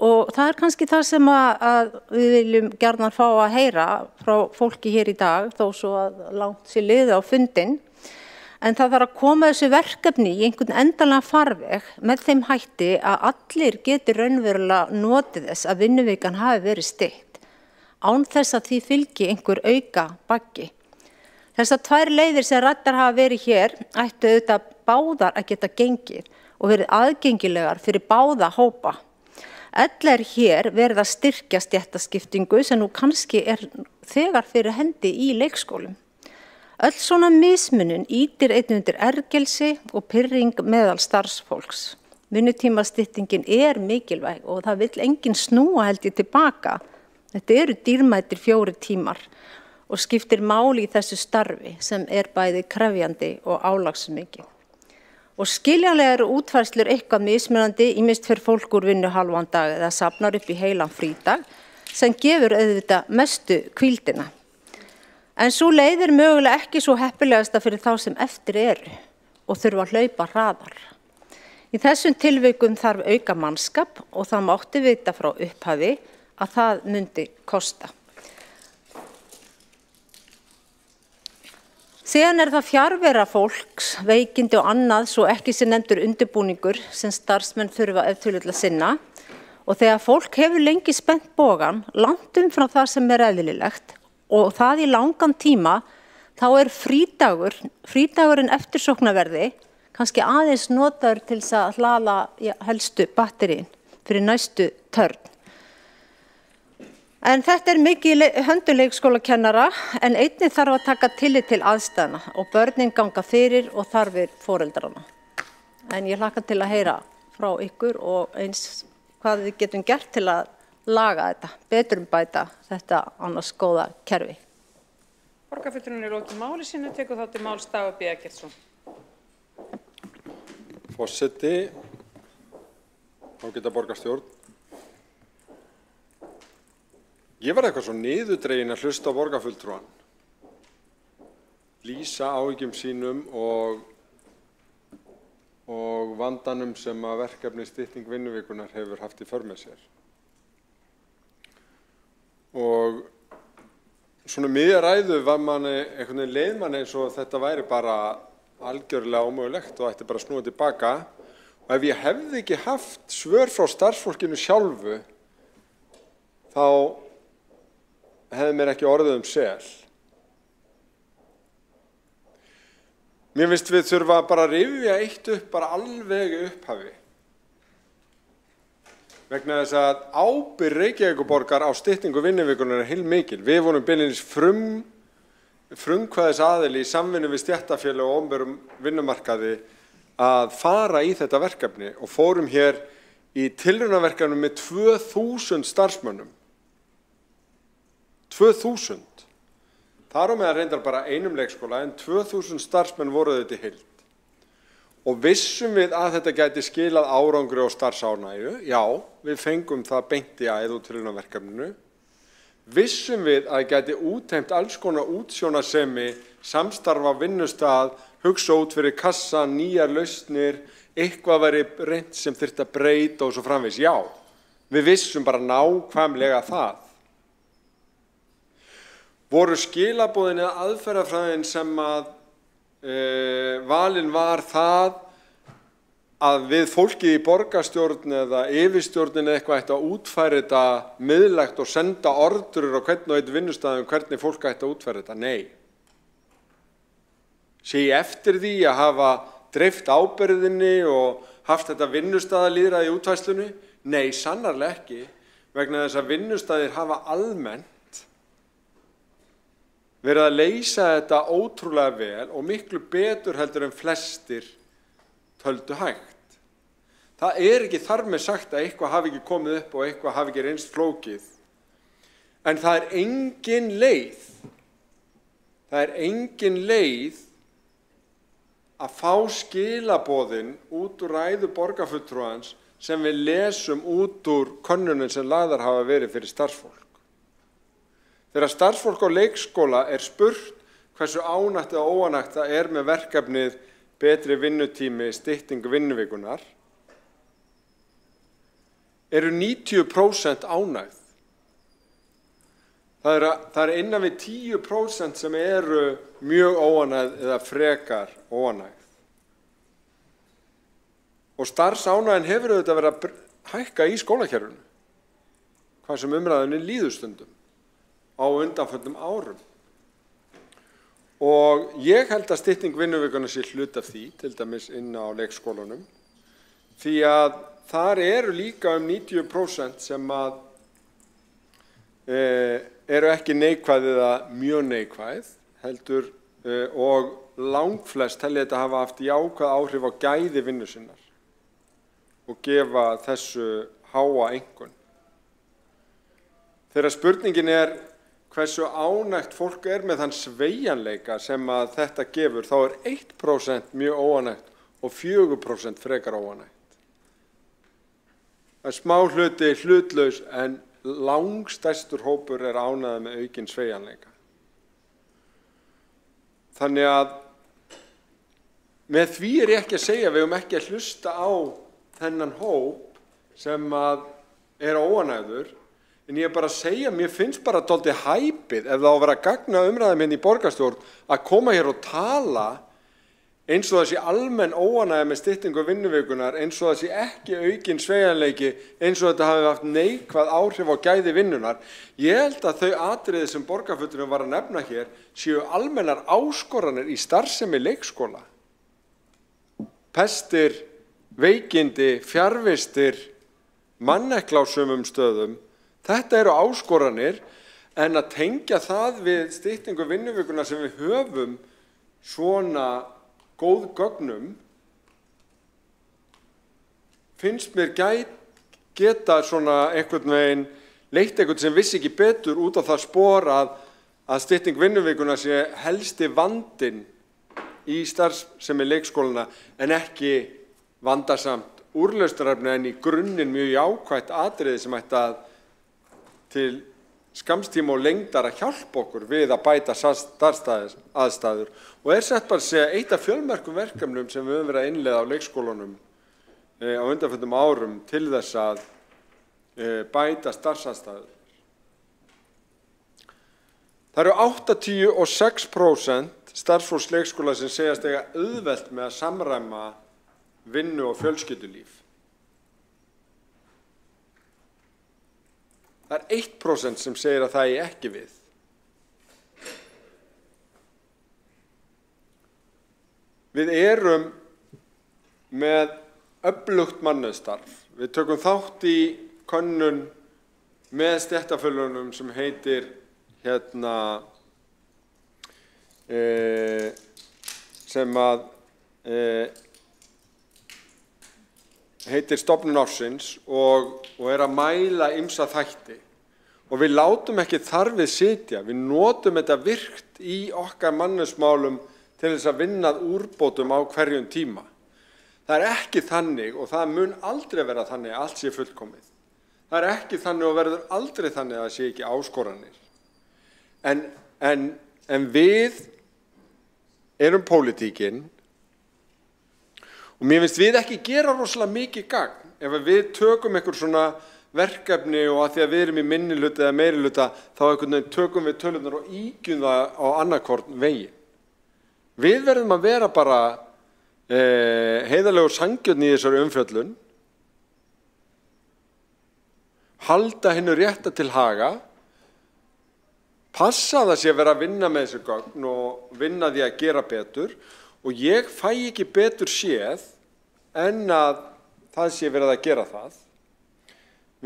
Og það kannski það sem að við viljum gjarnan fá að heyra frá fólki hér í dag þó svo að langt sé liðið á fundin. En það þarf að koma þessu verkefni í einhvern endanlega farveg með þeim hætti að allir geti raunverulega notið þess að vinnuvikan hafi verið stytt, án þess að því fylgi einhver auka baggi. Þessar 2 leiðir sem ræddar hafa verið hér ættu auðvitað báðar að geta gengið og verið aðgengilegar fyrir báða hópa. Ella hér verið að styrkja stéttaskiptingu sem nú kannski þegar fyrir hendi í leikskólum. Öll svona mismunun ýtir einnig undir ergelsi og pirring meðal starfsfólks Vinnutímastyttingin mikilvæg og það vill enginn snúa held ég tilbaka. Þetta eru dýrmætir 4 tímar og skiptir máli í þessu starfi sem bæði krefjandi og álagsmikið. Og skiljanlega eru útfærslur eitthvað mismunandi, ýmist fyrir fólk úr vinnu halvan dag eða safnar upp í heilan frídag sem gefur auðvitað mestu hvíldina. En svo leið mögulega ekki svo heppilegasta fyrir þá sem eftir eru og þurfa að hlaupa hraðar. Í þessum tilvikum þarf auka mannskap og það mátti vita frá upphafi að það myndi kosta. Síðan það fjarvera fólks, veikindi og annað, svo ekki sem nefndur undirbúningur sem starfsmenn þurfa ef til að sinna. Og þegar fólk hefur lengi spennt bogan, langt umfram það sem eðlilegt og það í langan tíma, þá frídagurinn eftirsóknarverði kannski aðeins notaður til að hlaða helstu batterín fyrir næstu törn. En þetta mikið höndum leikskólakennara en einnig þarf að taka tillit til aðstæðna og börnin ganga fyrir og þarfir foreldrana. En ég hlakka til að heyra frá ykkur og eins hvað við getum gert til að laga þetta, betrumbæta þetta annars góða kerfi. Borgarfulltrúinn lokið máli sínu, tekur þá til máls Dagur B. Eggertsson. Forseti, ágæta borgarstjórn. Ég var eitthvað svo niðurdreginn að hlusta á borgarfulltrúann, lýsa áhyggjum sínum og vandanum sem að verkefni stytting vinnuvikunnar hefur haft í för með sér. Og svona miðja ræðu var manni einhvern veginn leið manni eins og þetta væri bara algjörlega ómögulegt og ætti bara að snúa tilbaka. Og ef ég hefði ekki haft svör frá starfsfólkinu sjálfu, þá hefði mér ekki orðið sel. Mér finnst við þurfa bara að rifja eitt upp, bara alveg upphafi. Vegna þess að ábyrgð Reykjavíkurborgar á styttingu vinnuvikunnar heilmikil. Við vorum beinlínis frumkvæðisaðili í samvinnu við stéttarfélög og opinberum vinnumarkaði að fara í þetta verkefni og fórum hér í tilraunaverkefni með 2000 starfsmönnum. 2000. Þar á meðal reyndar bara einum leikskóla en 2000 starfsmenn voru þetta í heild. Og vissum við að þetta gæti skilað árangri og starfsánægju? Já, við fengum það beint í æð úr tilraunaverkefninu. Vissum við að það gæti útheimt alls konar útsjónarsemi, samstarfa vinnustað, hugsa út fyrir kassa, nýjar lausnir, eitthvað væri reynt sem þyrfti að breyta og svo framvegis? Já, við vissum bara nákvæmlega það. Voru skilaboðin eða aðferðafræðin sem að valin var það að við fólkið í borgarstjórn eða yfirstjórnin eða eitthvað ætti að útfæra þetta miðlægt og senda orðrur á hvern og einn vinnustæðum hvernig fólk ætti að útfæra þetta? Nei. Sé ég eftir því að hafa dreift ábyrgðinni og haft þetta vinnustæðalýðræði í útfærslunni? Nei, sannarlega ekki, vegna þess að vinnustæðir hafa almennt verið að leysa þetta ótrúlega vel og miklu betur heldur en flestir töldu hægt. Það ekki þar með sagt að eitthvað hafi ekki komið upp og eitthvað hafi ekki reynst flókið. En það engin leið. Það engin leið að fá skilaboðin út úr ræðu borgarfulltrúans sem við lesum út úr könnunin sem lagðar hafa verið fyrir starfsfólk. Þegar starfsfólk á leikskóla spurt hversu ánægt eða óánægt það með verkefnið betri vinnutími, stytting vinnuvikunar, eru 90% ánægð. Það innan við 10% sem eru mjög óánægð eða frekar óánægð. Og starfsánægðin hefur auðvitað verið að hækka í skólakerfinu, hvað sem umræðunni líður stundum á undanförnum árum. Og ég held að stytting vinnuvikunnar sé hluti af því, til dæmis inn á leikskólanum, því að þar eru líka 90% sem að eru ekki neikvæð eða mjög neikvæð, heldur og langflest telja þetta hafa haft jákvæð áhrif á gæði vinnu sinnar. og gefa þessu háa einkunn. Þegar spurningin hversu ánægt fólk með þann sveigjanleika sem að þetta gefur, þá 1% mjög óánægt og 4% frekar óánægt. Það smá hluti hlutlaus en langstærstur hópur ánægður með aukinn sveigjanleika. Þannig að með því ég ekki að segja við ekki að hlusta á þennan hóp sem að óánægður, en ég bara að segja, mér finnst bara dálítið hæpið ef það á að vera að gagna umræðum hérna í borgarstjórn að koma hér og tala eins og það sé almenn óánægja með styttingu vinnuvikunar, eins og það sé ekki aukinn sveigjanleiki, eins og þetta hafi haft neikvæð áhrif á gæði vinnunar. Ég held að þau atriði sem borgarfulltrúinn var að nefna hér séu almennar áskoranir í starfsemi leikskóla. Pestir, veikindi, fjarvistir, mannekla á sumum stöðum, þetta eru áskoranir, en að tengja það við styttingu vinnuvikuna sem við höfum svona góð gögnum, finnst mér geta svona einhvern veginn leitt einhvern sem vissi ekki betur út á það spor að stytting vinnuvikuna sé helsti vandinn í starfsemi leikskólana en ekki vandasamt úrlausnarefni en í grunninn mjög jákvætt atriði sem ætti að til skamstíma og lengdar að hjálpa okkur við að bæta starfsaðstæður og sett bara að segja eitt af fjölmörkum verkefnum sem við höfum verið að innleiða á leikskólunum á undanförnum árum til þess að bæta starfsaðstæður. Það eru 86% starfsfólks leikskóla sem segjast eiga auðvelt með að samræma vinnu og fjölskyldulíf. Það 1% sem segir að það ekki við. Við erum með öflugt mannauðsstarf. Við tökum þátt í könnun með stéttarfélögunum sem heitir heitir Stofnun ársins og að mæla ýmsa þætti. Og við látum ekki þarfið sitja, við notum þetta virkt í okkar mannauðsmálum til þess að vinna að úrbótum á hverjum tíma. Það ekki þannig og það mun aldrei vera þannig að allt sé fullkomið. Það ekki þannig og verður aldrei þannig að það sé ekki áskoranir. En við erum pólitíkin og mér finnst við ekki gera rosalega mikið gagn ef við tökum einhver svona verkefni og að því að við erum í minnihluta eða meirihluta þá tökum við tölurnar og ýkjum það á annarkorn vegi. Við verðum að vera bara heiðarlegur sanngjörn í þessari umfjöllun, halda hinu rétta til haga, passa það sé að vera að vinna með þessu gögn og vinna því að gera betur og ég fæ ekki betur séð en að það sé verið að gera það.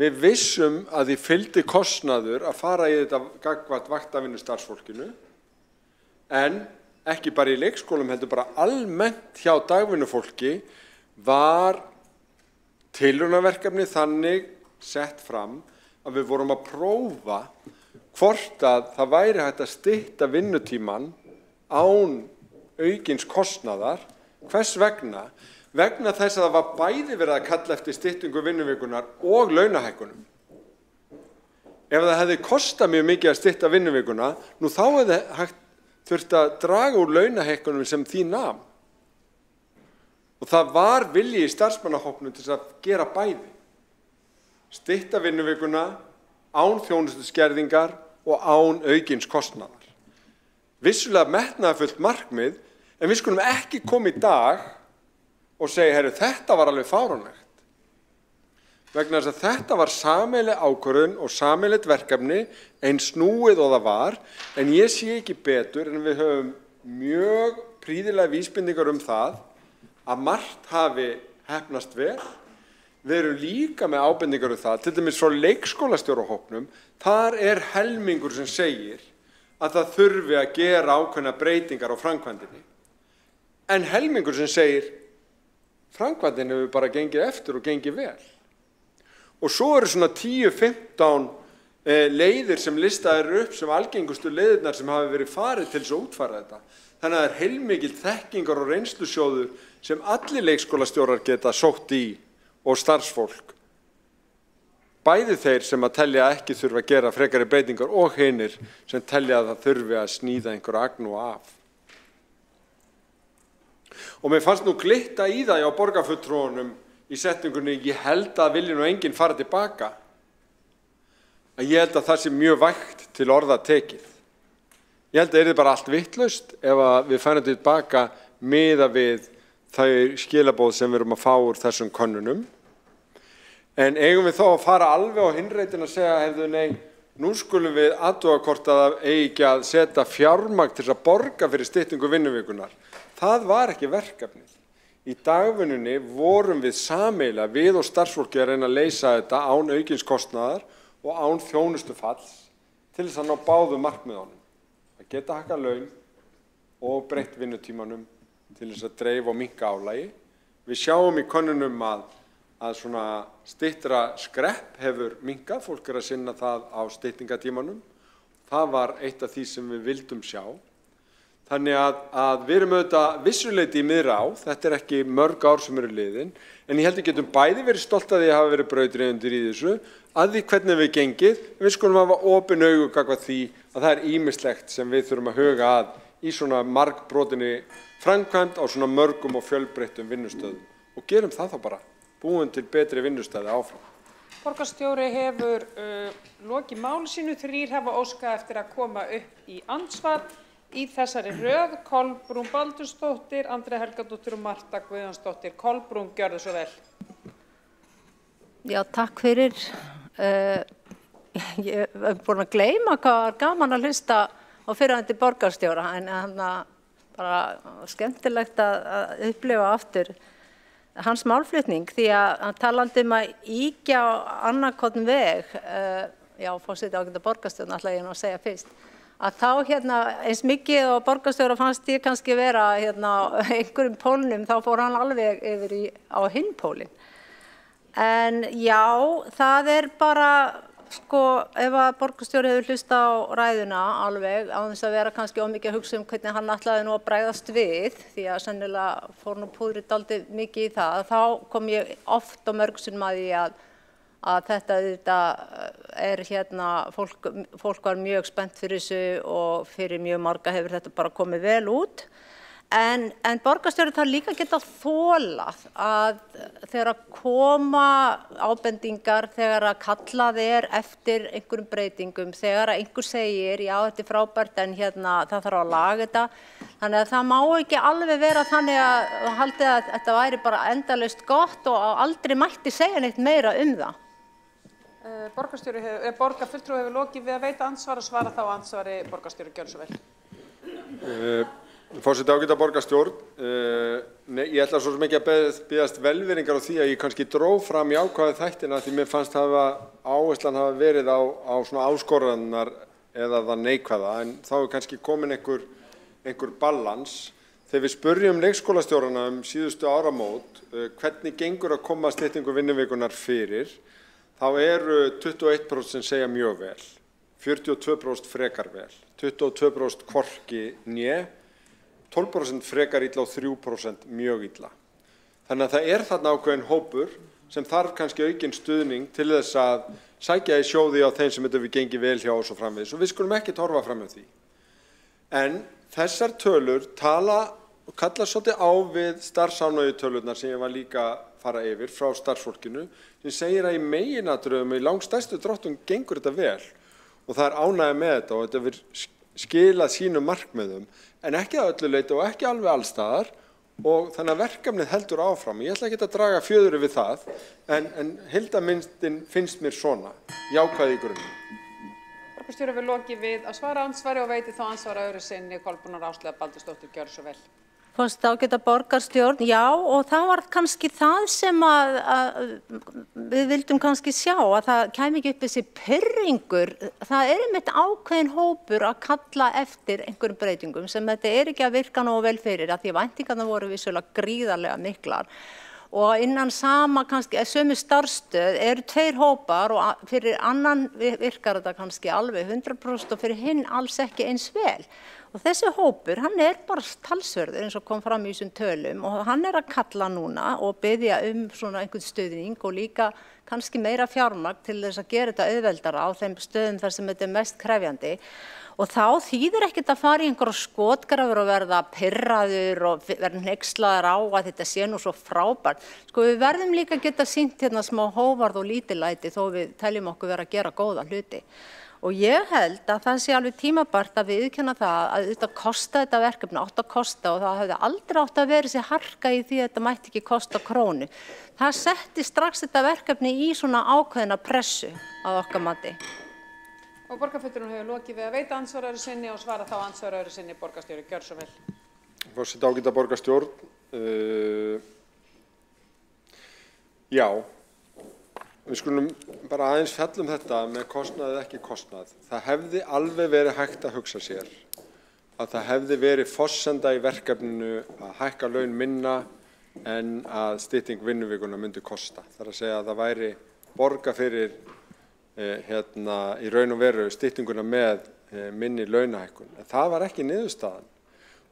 Við vissum að því fylgdi kostnaður að fara í þetta gagnvart vaktavinnu starfsfólkinu en ekki bara í leikskólum heldur bara almennt hjá dagvinnufólki var tilraunaverkefni þannig sett fram að við vorum að prófa hvort að það væri hægt að stytta vinnutíman án aukins kostnaðar. Hvers vegna? Vegna þess að það var bæði verið að kalla eftir styttingu vinnuvikunar og launahækkunum. Ef það hefði kostað mjög mikið að stytta vinnuvikuna, nú þá hefði þurft að draga úr launahækkunum sem því nam. Og það var vilji í starfsmannahópnum til að gera bæði. Stytta vinnuvikuna án þjónustuskerðingar og án aukins kostnaðar. Vissulega metnaðarfullt markmið, en við skulum ekki koma í dag og segja, heyrðu, þetta var alveg fáránlegt. Vegna þess að þetta var sameiginleg ákvörðun og sameiginlegt verkefni, eins snúið og það var, en ég sé ekki betur en við höfum mjög prýðilega vísbendingar það að margt hafi heppnast vel. Við erum líka með ábendingar það, til dæmis frá leikskólastjórahópnum, þar helmingur sem segir að það þurfi að gera ákveðna breytingar á framkvæmdinni. En helmingur sem segir Framkvæmdin hefur bara gengið eftir og gengið vel. Og svo eru svona 10-15 leiðir sem listaðir eru upp sem algengustu leiðirnar sem hafi verið farið til þess að útfæra þetta. Þannig að það heilmikil þekkingar og reynslusjóður sem allir leikskólastjórar geta sótt í og starfsfólk. Bæði þeir sem að telja ekki þurfa að gera frekari breytingar og hinir sem telja að það þurfi að sníða einhverja agnúa af. Og mér fannst nú glitta í það hjá borgarfulltrúunum í setningunni ég held að vilji nú enginn fara tilbaka. Að ég held að það sé mjög vægt til orða tekið. Ég held að það er bara allt vitlaust ef að við færum tilbaka miða við þau skilaboð sem við erum að fá úr þessum könnunum. En eigum við þá að fara alveg á hinreitin að segja, hefðu nei, nú skulum við athuga hvort að það eigi ekki að setja fjármagn til að borga fyrir styttingu vinnuvikunar. Það var ekki verkefnið. Í dagvinnunni vorum við sameiginlega, við og starfsfólki að reyna að leysa þetta án aukins kostnaðar og án þjónustufalls til þess að ná báðum markmiðunum. Að geta hækka laun og breytt vinnutímanum til þess að dreifa og minnka álagi. Við sjáum í könnunum að svona styttra skrepp hefur minnkað, fólk að sinna það á styttingatímanum. Það var eitt af því sem við vildum sjá. Þannig að við erum auðvitað vissuleyti í miðra á, þetta er ekki mörg ár sem eru liðin, en ég held að getum bæði verið stolt að því að hafa verið brautryðjendur í þessu, að því hvernig við gengið, en við skulum hafa opin augu gagnvart því að það er ýmislegt sem við þurfum að huga að í svona margbrotinni framkvæmd á svona mörgum og fjölbreyttum vinnustöðum. Og gerum það þá bara. Búin til betri vinnustæði áfram. Borgarstjóri hefur lokið máli sínu, 3 hafa óskað eftir að koma upp í andsvar í þessari röð. Kolbrún Baldursdóttir, Andrea Helgadóttir og Marta Guðjónsdóttir. Kolbrún, gjörðu svo vel. Já, takk fyrir. Ég hef búin að gleyma hvað var gaman að hlusta á fyrrverandi borgarstjóra, en bara skemmtilegt að upplifa aftur hans málflutning, því að talandi að ýkja á annarkotn veg, já, forseti ágæta borgarstjórn ætla ég nú að segja fyrst, að þá eins mikið og borgarstjóra fannst ég kannski vera einhverjum pólnum, þá fór hann alveg yfir á hinn pólinn. En já, það er bara, ef að borgarstjóri hefur hlusta á ræðuna alveg, á þess að vera kannski ómikið að hugsa hvernig hann ætlaði nú að bregðast við, því að sennilega fór nú púðrið dálítið mikið í það, þá kom ég oft á mörgsunum að því að þetta er fólk var mjög spennt fyrir þessu og fyrir mjög marga hefur þetta bara komið vel út. En borgarstjóri þarf líka að geta þolað að þegar koma ábendingar, þegar að kallað eftir einhverjum breytingum, þegar að einhver segir, já þetta er frábært en það þarf að laga þetta. Þannig að það má ekki alveg vera þannig að haldið að þetta væri bara endalaust gott og aldrei mætti segja neitt meira það. Borgarfulltrúi hefur lokið við að veita ansvar og svara þá ansvari borgarstjóri, gjörðu svo vel. Forseti ágæta borgarstjórn, ég ætla svo sem ekki að biðjast velvirðingar á því að ég kannski dró fram jákvæðu þættina því mér fannst áherslan hafa verið á svona áskoranirnar eða það neikvæða, en þá er kannski komin einhver balans. Þegar við spurjum leikskólastjórana síðustu áramót hvernig gengur að koma styttingu vinnuvikunar fyrir, þá eru 21% sem segja mjög vel, 42% frekar vel, 22% hvorki né, 12% frekar illa og 3% mjög illa. Þannig að það er þarna ákveðin hópur sem þarf kannski aukinn stuðning til þess að sækja í sjóði á þeim sem þetta við gengi vel hjá og svo framvegis og við skulum ekki horfa fram hjá því. En þessar tölur kalla svolítið á við starfsánægjutölurnar sem ég var líka að fara yfir frá starfsfólkinu sem segir að í meginatriðum í langstærstu dráttum gengur þetta vel og það er ánægja með þetta og þetta hefur skilað sínum markmiðum en ekki að öllu leyti og ekki alveg allstaðar og þannig að verkefnið heldur áfram. Ég ætla ekki að draga fjöður við það en heildarmyndin finnst mér svona, jákvæð í grunninn. Borgarstjóri hefur lokið við að svara ansvari og veiti þá ansvara öðru sinni Kolbrúnar Áslaugar Baldursdóttur, gjörðu svo vel. Forseti ágæta borgarstjórn, já og það var kannski það sem að við vildum kannski sjá að það kæmi ekki upp þessi pirringur, það er einmitt ákveðin hópur að kalla eftir einhverjum breytingum sem þetta er ekki að virka nógu vel fyrir að því að væntingarnar voru vissulega gríðarlega miklar og innan sama kannski, sömu starfsstöð eru 2 hópar og fyrir annan virkar þetta kannski alveg 100% og fyrir hinn alls ekki eins vel. Og þessi hópur, hann bara talsverður eins og kom fram í þessum tölum og hann að kalla núna og biðja svona einhvern stuðning og líka kannski meira fjármagn til þess að gera þetta auðveldara á þeim stöðum þar sem þetta mest krefjandi. Og þá þýðir ekkert að fara í einhverja skotgrafir og verða pirraður og verða hneykslaður á að þetta sé nú svo frábært. Sko við verðum líka að geta sýnt hérna smá hóvarð og lítillæti þó við teljum okkur vera að gera góða hluti. Og ég held að það sé alveg tímabært að viðurkenna það að þetta kosta þetta verkefni, átt að kosta og það hefði aldrei átt að vera þessi harka í því að þetta mætti ekki kosta krónu. Það setti strax þetta verkefni í svona ákveðna pressu að okkar mati. Og borgarfulltrúinn hefur lokið við að veita andsvara öðru sinni og svara þá andsvara öðru sinni borgarstjóri. Gjörðu svo vel. Forseti, ágæta borgarstjórn. Já, við skulum bara aðeins fjalla þetta með kostnað eða ekki kostnað. Það hefði alveg verið hægt að hugsa sér að það hefði verið forsenda í verkefninu að hækka laun minna en að stytting vinnuvikuna myndi kosta. Það að segja að það væri borga fyrir í raun og veru styttinguna með minni launahækkun. En það var ekki niðurstaðan.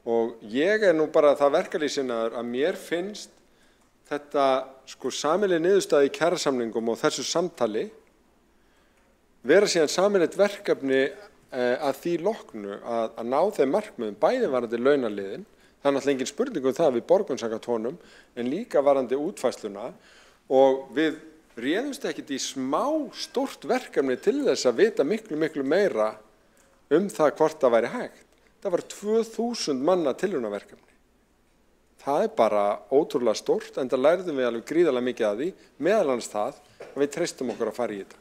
Og ég nú bara það verkalýðssinnaður að mér finnst þetta sameiginleg niðurstaða í kjarasamningum og þessu samtali vera síðan sameiginlegt verkefni að því loknu að ná þeim markmiðum bæði varðandi launaliðinn. Það náttúrulega engin spurning það við borgum samkvæmt honum en líka varðandi útfærsluna og við réðumst ekkert í smá stórt verkefni til þess að vita miklu meira það hvort það væri hægt. Það var 2000 manna tilraunaverkefni. Það bara ótrúlega stórt, en það lærðum við alveg gríðarlega mikið af því, meðal annars það að við treystum okkur að fara í þetta.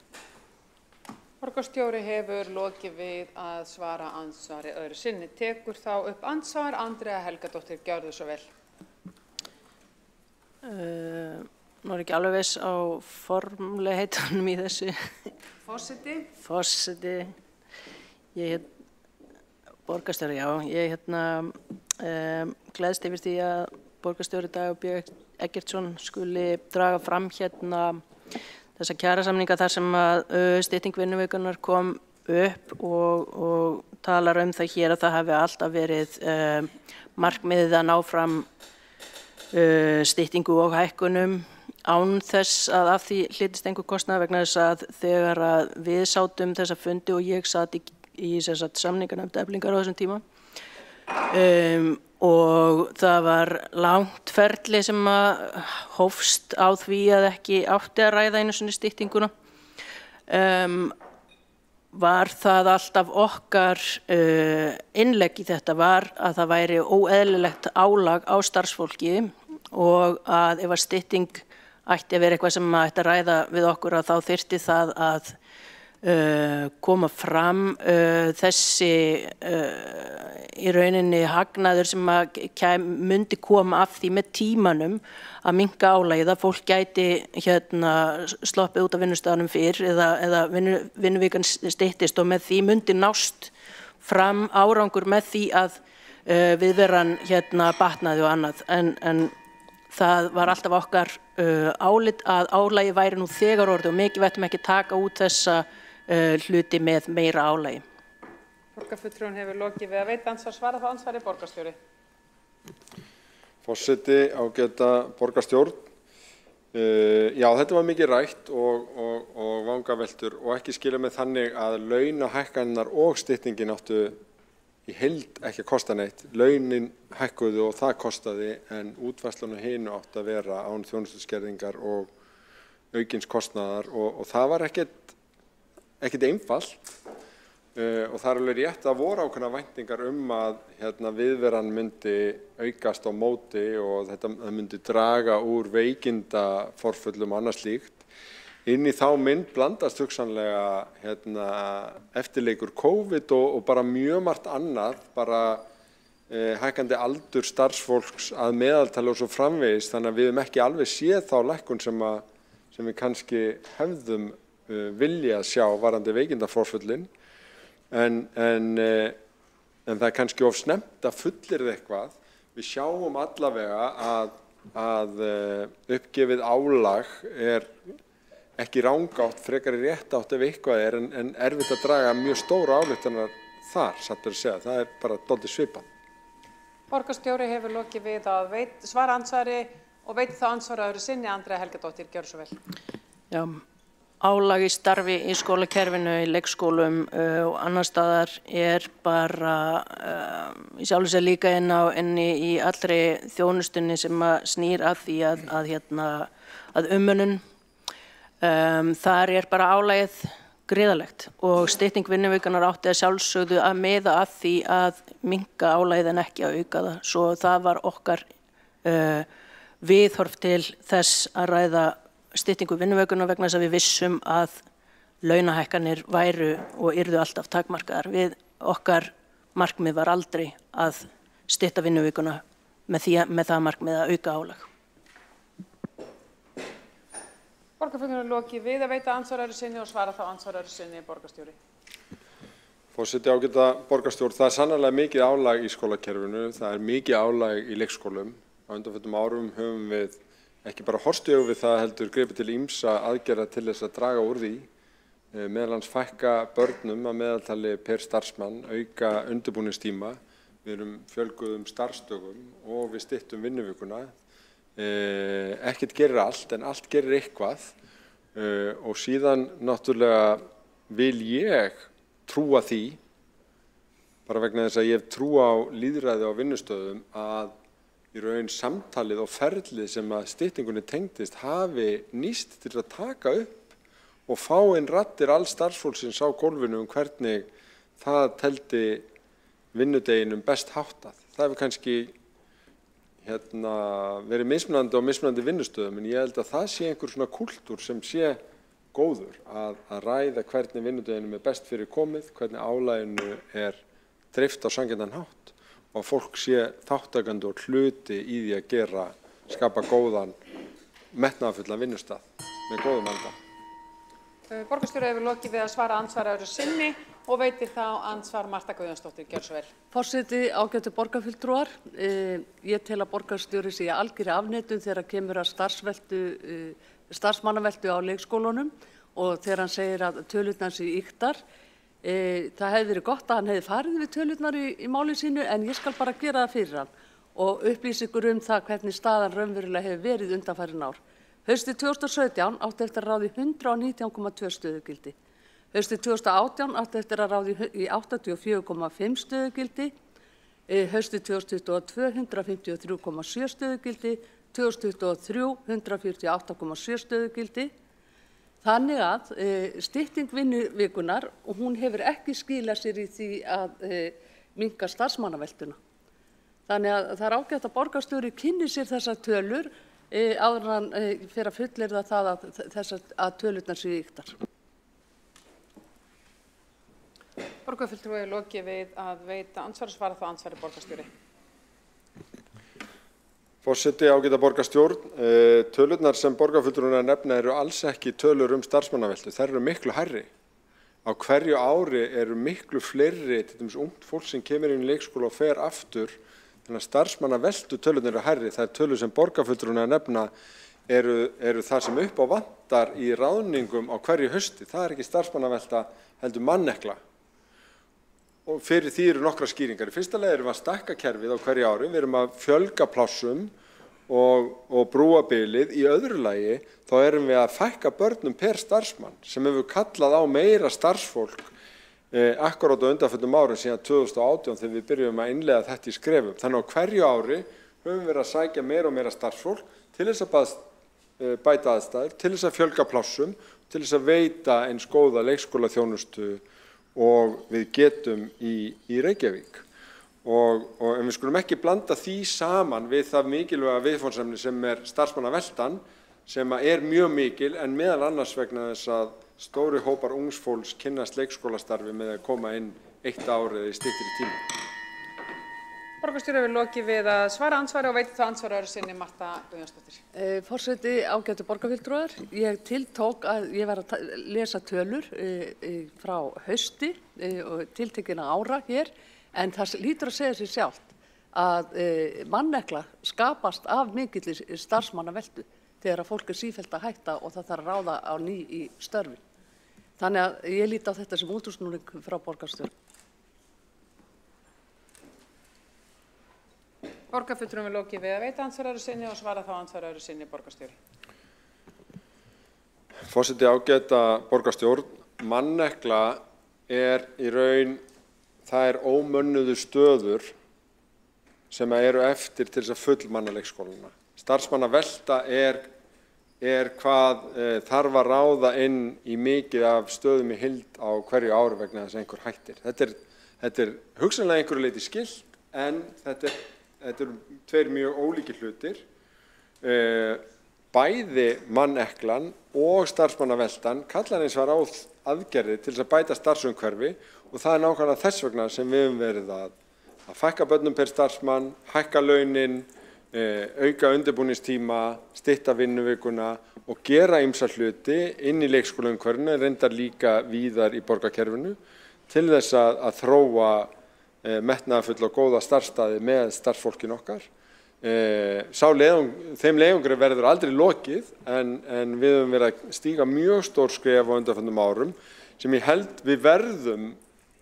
Borgarstjóri hefur lokið við að svara andsvari öðru sinni. Tekur þá upp andsvar Andrea Helgadóttir. Gjörðu svo vel. Nú ekki alveg viss á formlegheitunum í þessu. Forseti. Forseti. Ég borgarstjóri, já. Ég gleðst yfir því að borgarstjóri Dagur B. Eggertsson skuli draga fram þessa kjarasamninga þar sem að stytting vinnuvikunar kom upp og talar það hér að það hafi alltaf verið markmiðið að ná fram styttingu og hækkunum án þess að af því hlýtist einhver kostnað vegna þess að þegar að við sátum þessa fundi og ég sat í samninganefnd Eflingar á þessum tíma og það var langt ferli sem að hófst á því að ekki átti að ræða einu sinni styttinguna var það alltaf okkar innlegg í þetta var að það væri óeðlilegt álag á starfsfólki og að ef að stytting ætti að vera eitthvað sem ætti að ræða við okkur að þá þyrfti það að koma fram þessi í rauninni hagnaður sem myndi koma af því með tímanum að minnka álagið að fólk gæti sloppið út af vinnustaðnum fyrr eða vinnuvikan styttist og með því myndi nást fram árangur með því að viðveran batnaði og annað en það var alltaf okkar álit að álagið væri nú þegar orðið og mikið vættum ekki taka út þessa hluti með meira álagi. Borgarfulltrúinn hefur lokið við að veita andsvar. Svara þá andsvari borgarstjóri. Forseti, ágæta borgarstjórn. Já, þetta var mikið rætt og vangaveltur og ekki skilja með þannig að launahækkanirnar og styttingin áttu í heild ekki að kosta neitt. Launin hækkuðu og það kostaði en útfærslan og hinu átti að vera án þjónustuskerðingar og aukins kostnaðar og það var ekkert einfalt og það alveg rétt að voru ákveðna væntingar að viðveran myndi aukast á móti og það myndi draga úr veikindaforföllum og annað slíkt. Inn í þá mynd blandast hugsanlega eftirleikur COVID og bara mjög margt annað, bara hækkandi aldur starfsfólks að meðaltali og svo framvegis, þannig að við höfum ekki alveg séð þá lækkun sem við kannski hefðum vilja að sjá varðandi veikindaforföllin en það kannski of snemmt að fullyrða eitthvað. Við sjáum allavega að að uppgefið álag ekki rangátt, frekar rétt átt ef eitthvað en erfitt að draga mjög stóra ályktanir þar, satt að segja. Það bara dálítið svipað. Borgarstjóri hefur lokið við að svara andsvari og veitir þá andsvara öðru sinni. Andrea Helgadóttir, gjörðu svo vel. Já, álag í starfi í skólakerfinu, í leikskólum og annar staðar bara í sjálfu sér líka inni í allri þjónustunni sem snýr að því að umönnun. Þar bara álagið gríðarlegt og stytting vinnuvikunar átti að sjálfsögðu að miða að því að minnka álagið en ekki að auka það. Svo það var okkar viðhorf til þess að ræða styttingu vinnuvikunar vegna þess að við vissum að launahækkanir væru og yrðu alltaf takmarkaðar. Okkar markmið var aldrei að stytta vinnuvikuna með það markmið að auka álag. Borgarfundurinn lokið við að veita andsvar öðru sinni og svara þá andsvar öðru sinni borgarstjóri. Forseti, ágæta borgarstjórn, það sannarlega mikið álag í skólakerfinu, það mikið álag í leikskólum. Á undanförnum árum höfum við ekki bara horfst í augu við það heldur gripið til ýmsa aðgerða til þess að draga úr því, meðal annars fækka börnum að meðaltali per starfsmann, auka undirbúningstíma, við fjölguðum starfsdögum og við styttum vinnuvikuna. Ekkert gerir allt en allt gerir eitthvað og síðan náttúrulega vil ég trúa því, bara vegna þess að ég hef trú á lýðræði á vinnustöðum, að í raun samtalið og ferlið sem að styttingunni tengdist hafi nýst til að taka upp og fá inn raddir alls starfsfólksins á gólfinu hvernig það teldi vinnudeginum best háttað. Það hefur kannski verið mismunandi á mismunandi vinnustöðum, en ég held að það sé einhver svona kúltúr sem sé góður að ræða hvernig vinnudeginum best fyrir komið, hvernig álaginu dreift á sanngjarnan hátt og fólk sé þátttakandi og hluti í því að skapa góðan, metnaðarfullan vinnustað með góðum anda. Borgarstjóri hefur lokið við að svara andsvar öðru sinni og veitir þá andsvar Marta Guðjónsdóttir, gjörðu svo vel. Forseti, ágætu borgarfulltrúar, ég tel að borgarstjóri sé algjörri afneitun þegar kemur að starfsmannaveltu á leikskólunum og þegar hann segir að tölurnar sé ýktar. Það hefði verið gott að hann hefði farið við tölurnar í máli sínu, en ég skal bara gera það fyrir hann og upplýsa ykkur það hvernig staðan raunverulega hefur verið undanfarin ár. Haustið 2017 átti eftir að ráða í 119,2 stöðugildi. Haustið 2018 átti eftir að ráða í 84,5 stöðugildi. Haustið 2022 153,7 stöðugildi. 2023 148,7 stöðugildi. Þannig að stytting vinnuvikunar, og hún hefur ekki skilað sér í því að minnka starfsmannaveltuna. Þannig að það ágætt að borgarstjóri kynni sér þessar tölur áður en hann fer að fullyrða það að tölurnar séu ýktar. Borgarfulltrúi er lokið við að veita andsvar og svara þá andsvari borgarstjóri. Forseti, ágæta borgarstjórn, tölurnar sem borgarfulltrúinn nefna eru alls ekki tölur starfsmannaveltu, þær eru miklu hærri. Á hverju ári eru miklu fleiri, til dæmis ungt fólk sem kemur inn í leikskóla og fer aftur, þannig að starfsmannaveltu tölurnar eru hærri. Það tölur sem borgarfulltrúinn nefna eru það sem upp á vantar í ráðningum á hverju hausti. Það ekki starfsmannavelta heldur mannekla. Og fyrir því eru nokkra skýringar. Í fyrsta lagi erum við að stækka kerfið á hverju ári, við erum að fjölga plássum og brúa bilið. Í öðru lagi þá erum við að fækka börnum per starfsmann sem hefur kallað á meira starfsfólk akkurát á undanförnum árum síðan 2018 þegar við byrjum að innleiða þetta í skrefum. Þannig á hverju ári höfum við verið að sækja meira og meira starfsfólk til þess að bæta aðstæður, til þess að fjölga plássum, til þess að veita eins góða leikskólaþjónustu og við getum í Reykjavík. En við skulum ekki blanda því saman við það mikilvæga viðfangsefni sem starfsmannaveltan, sem mjög mikil, en meðal annars vegna þess að stóri hópar ungs fólks kynnast leikskólastarfi með að koma inn 1 ár eða í styttri tíma. Borgarstjóri hefur lokið við að svara andsvari og veitir þá andsvar öðru sinni Marta Guðjónsdóttir. Forseti, ágætu borgarfulltrúar, ég tiltók að ég var að lesa tölur frá hausti og tiltekinna ára hér, en það lítur að segja sér sjálft. að mannekla skapast af mikilli starfsmannaveltu þegar að fólk sífellt að hætta og það þarf að ráða á ný í störfin. Þannig að ég líti á þetta sem útúrsnúning frá borgarstjórn. Borgarfulltrúum er lokið við að veita andsvar öðru sinni og svara þá andsvar öðru sinni borgarstjóri. Forseti, ágæta borgarstjórn, mannekla er í raun, það er ómönnuðu stöður sem eru eftir til þess að fullmanna leikskólana. Starfsmannavelta er hvað þarf að ráða inn í mikið af stöðum í heild á hverju ári vegna þess að einhver hættir. Þetta er hugsanlega einhverju leyti skylt, en þetta eru tveir mjög ólíkir hlutir. Bæði manneklan og starfsmannaveltan kallar eins og á aðgerðir til þess að bæta starfsumhverfi og það er nákvæmlega þess vegna sem við höfum verið að fækka börnum per starfsmann, hækka launin, auka undirbúningstíma, stytta vinnuvikuna og gera ýmsa hluti inn í leikskólaumhverfinu, reyndar líka víðar í borgarkerfinu til þess að þróa metnaðarfulla og góða starfsstaði með starfsfólkinu okkar. Þeim leiðangri verður aldrei lokið en við höfum verið að stíga mjög stór skref á undanförnum árum sem ég held við verðum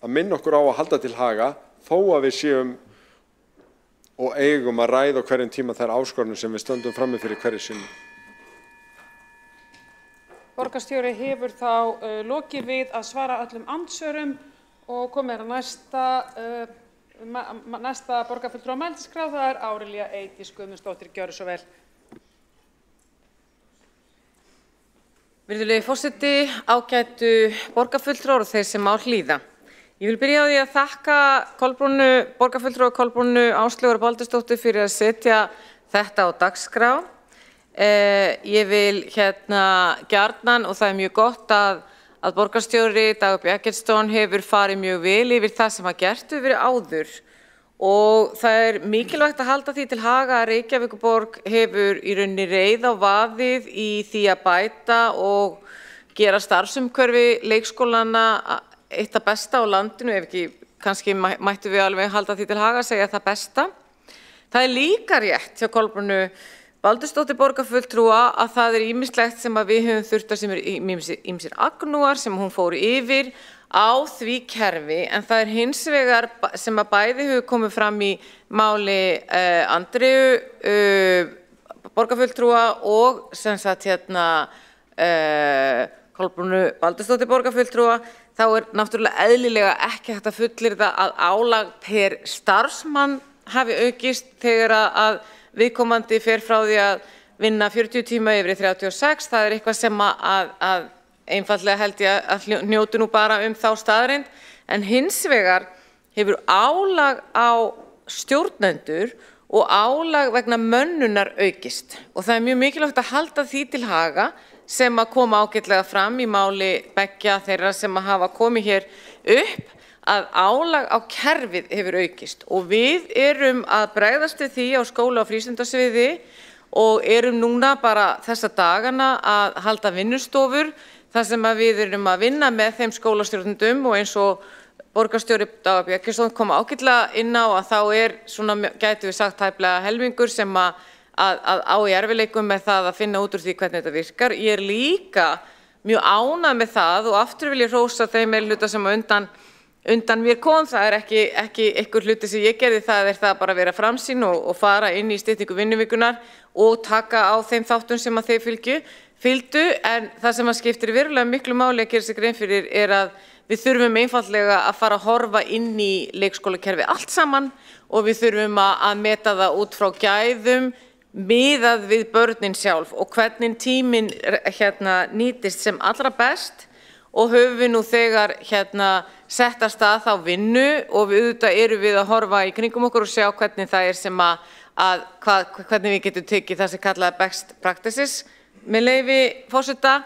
að minna okkur á að halda til haga þó að við séum og eigum að ræða á hverjum tíma þær áskorunum sem við stöndum frammi fyrir hverju sinni. Borgarstjóri hefur þá lokið við að svara öllum andsvörum og komið næsta borgarfulltrúa á mælendaskrá, það er Árelía Eydís Guðmundsdóttir. Gjörðu svo vel. Virðulegi forseti, ágætu borgarfulltrúar og þeir sem á hlýða. Ég vil byrja á því að þakka borgarfulltrúa Kolbrúnu Áslaugar Baldursdóttur fyrir að setja þetta á dagskrá. Ég vil gjarnan, og það er mjög gott að borgarstjóri Dagur B. Eggertsson hefur farið mjög vel yfir það sem gert hefur verið áður og það er mikilvægt að halda því til haga að Reykjavíkurborg hefur í rauninni reið á vaðið í því að bæta og gera starfsumhverfi leikskólana eitt af besta á landinu, ef ekki kannski mættum við alveg halda því til haga að segja það besta. Það er líka rétt hjá Kolbrúnu Baldursdóttir borgarfulltrúa að það er ýmislegt sem við höfum þurft að sem ýmsir agnúar sem hún fór yfir á því kerfi, en það er hins vegar sem að bæði hefur komið fram í máli Andreu borgarfulltrúa og sem sagt Kolbrúnu Baldursdóttir borgarfulltrúa, þá er náttúrulega eðlilega ekki hægt að fullyrða að álag per starfsmann hafi aukist þegar að viðkomandi fer frá því að vinna 40 tíma yfir í 36. Það er eitthvað sem að einfaldlega held ég að hnjóti nú bara þá staðreynd. En hins vegar hefur álag á stjórnendur og álag vegna mönnunar aukist. Og það er mjög mikilvægt að halda því til haga sem að koma ágætlega fram í máli beggja þeirra sem að hafa komið hér upp, að álag á kerfið hefur aukist og við erum að bregðast við því á skóla- og frístundasviði og erum núna bara þessa dagana að halda vinnustofur þar sem að við erum að vinna með þeim skólastjórnendum og eins og borgarstjóri Dagur B. Eggertsson kom ágætlega inn á að þá er svona, gætu við sagt tæplega helmingur sem að á í erfiðleikum með það að finna út úr því hvernig þetta virkar. Ég er líka mjög ánægð með það og aftur vil ég hrósa þeim meirihluta sem undan mér kom, það er ekki einhver hluti sem ég gerði, það er það bara að vera framsýn og fara inn í styttingu vinnuvikunar og taka á þeim þáttum sem að þeir fylgdu, en það sem að skiptir verulega miklu máli að gera sig grein fyrir er að við þurfum einfaldlega að fara að horfa inn í leikskólakerfi allt saman og við þurfum að meta það út frá gæðum miðað við börnin sjálf og hvernig tíminn nýtist sem allra best. Og höfum við nú þegar sett af stað þá vinnu og við erum við að horfa í kringum okkur og sjá hvernig það er sem hvernig við getum tekið það sem kallaði best practices með leyfi forseta,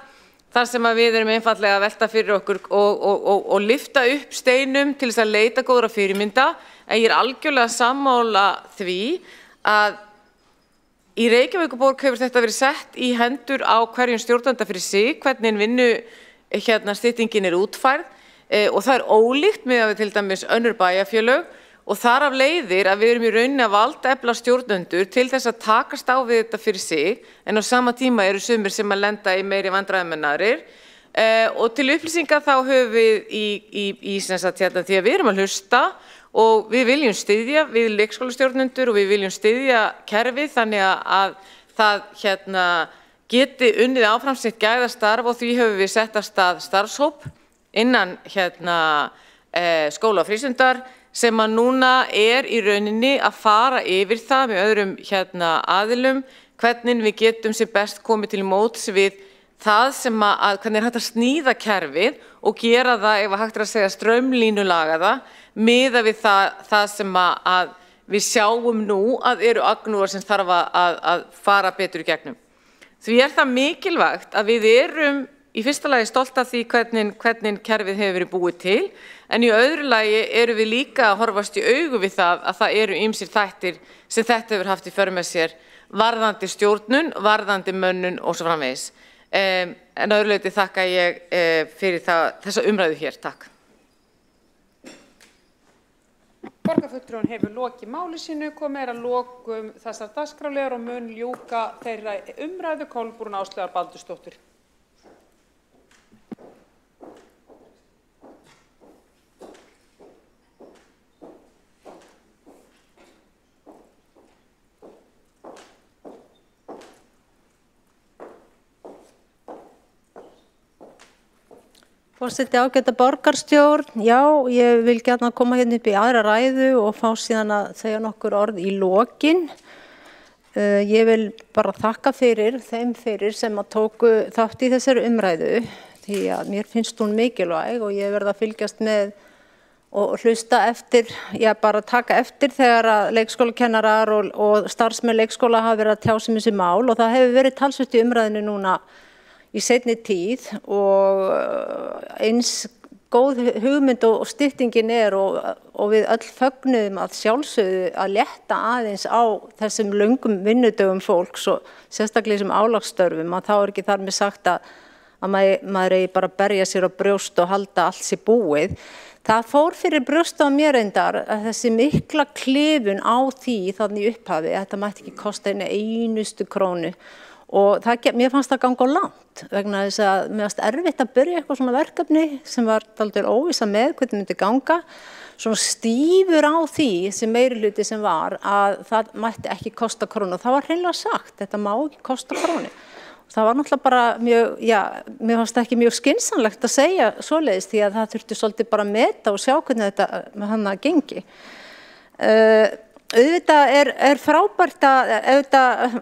þar sem við erum einfaldlega að velta fyrir okkur og lyfta upp steinum til þess að leita góðra fyrirmynda, en ég er algjörlega sammála því að í Reykjavíkurborg hefur þetta verið sett í hendur á hverjum stjórnanda fyrir sig, hvernig vinnu styttingin er útfærð og það er ólíkt með að við til dæmis önnur bæjarfélög og þar af leiðir að við erum í rauninni að valdefla stjórnendur til þess að takast á við þetta fyrir sig, en á sama tíma eru sumir sem að lenda í meiri vandræðum en aðrir. Og til upplýsingar þá höfum við í sem sagt hérna því að við erum að hlusta og við viljum styðja við leikskólastjórnendur og við viljum styðja kerfið þannig að það hérna geti unnið áfram sitt gæðastarf og því höfum við sett af stað starfshóp innan hérna skóla og frístundar sem að núna í rauninni að fara yfir það með öðrum hérna aðilum hvernig við getum sem best komið til móts við það sem að hvernig hægt að sníða kerfið og gera það ef hægt að segja straumlínulaga það miða við það sem að við sjáum nú að eru agnúar sem þarf að fara betur í gegnum. Því það mikilvægt að við erum í fyrsta lagi stolt af því hvernig kerfið hefur verið búið til, en í öðru lagi erum við líka að horfast í augu við það að það eru ýmsir þættir sem þetta hefur haft í för með sér varðandi stjórnun, varðandi mönnun og svo framvegis. En öðru leyti þakka ég fyrir þessa umræðu hér. Takk. Borgarfulltrúinn hefur lokið máli sínu, komið að lokum þessar dagskrárliðar og mun ljúka þeirra umræðu. Kolbrún Áslaugar Baldursdóttir. Forseti, ágæta borgarstjórn, já, ég vil gjarna koma hérna upp í aðra ræðu og fá síðan að segja nokkur orð í lokin. Ég vil bara þakka fyrir þeim sem að tóku þátt í þessari umræðu, því að mér finnst hún mikilvæg og ég verð að fylgjast með og hlusta eftir, já, bara taka eftir þegar að leikskólakennarar og starfsmenn leikskóla hafa verið að tjá sig þessi mál og það hefur verið talsvert í umræðinu núna í seinni tíð og eins góð hugmynd og styttingin og við öll fögnuðum að sjálfsögðu að létta aðeins á þessum löngum vinnudögum fólks og sérstaklega sem álagsstörfum að þá ekki þar með sagt að maður eigi bara að berja sér á brjóst og halda allt sér búið. Það fór fyrir brjóst á mér reyndar að þessi mikla klifun á því þannig upphafi að þetta mætti ekki kosta einu einustu krónu. Og mér fannst það ganga á langt vegna þess að mér fannst erfitt að byrja eitthvað svona verkefni sem var dálítið óvissa með hvernig myndi ganga. Svona stífur á því sem meirihluti sem var að það mætti ekki kosta krónu. Það var hreinlega sagt, þetta má ekki kosta krónu. Það var náttúrulega bara mjög, já, mér fannst ekki mjög skynsamlegt að segja svoleiðis því að það þurfti svolítið bara að meta og sjá hvernig þetta með hann að gengi. Auðvitað frábært að auðvitað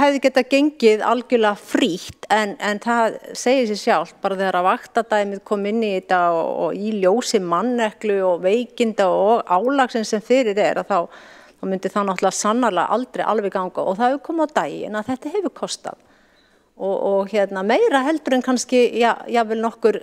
hefði getað gengið algjörlega frítt en það segir sér sjálft bara þegar að vaktadæmið kom inn í þetta og í ljósi manneklu og veikinda og álagsins sem fyrir að þá myndi það náttúrulega sannarlega aldrei alveg ganga og það hefur komið á daginn að þetta hefur kostað og hérna meira heldur en kannski jável nokkur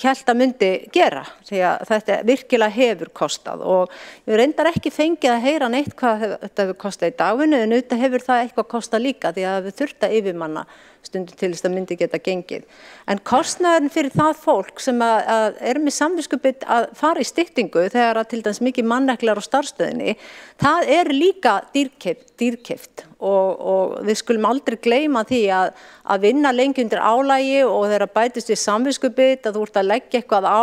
hélt að myndi gera því að þetta virkilega hefur kostað og ég reyndar ekki fengið að heyra neitt hvað þetta hefur kostað í dagvinnu en auðvitað hefur það eitthvað kostað líka því að við þurfum að yfirmanna stundum til þess að myndi geta gengið. En kostnaðurinn fyrir það fólk sem að með samviskubit að fara í styttingu þegar að til dæmis mikið manneklar á starfsstöðinni, það líka dýrkeypt og við skulum aldrei gleyma því að vinna lengi undir álagi og þegar bætist við samviskubit að þú ert að leggja eitthvað á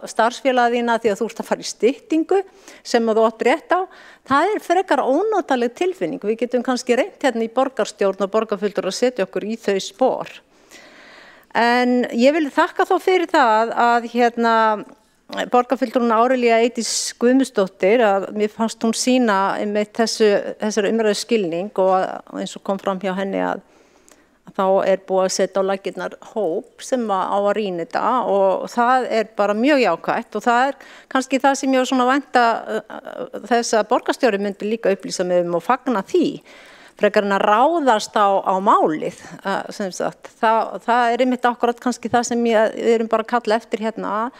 starfsfélagina því að þú ert að fara í styttingu sem þú átt rétt á. Það frekar ónotaleg tilfinning. Við getum kannski reynt hérna í borgarstjórn og borgarfulltrúar að setja okkur í þau spor. En ég vil þakka þó fyrir það að hérna borgarfulltrúin Árelía Eydís Guðmundsdóttir að mér fannst hún sýna með þessari umræðu skilning og eins og kom fram hjá henni að þá búið að setja á laggirnar hóp sem á að rýna þetta og það bara mjög jákvætt og það kannski það sem ég var svona vænta þess að borgarstjóri myndi líka upplýsa mig og fagna því frekar en að ráðast á málið sem sagt. Það einmitt akkurat kannski það sem við erum bara að kalla eftir hérna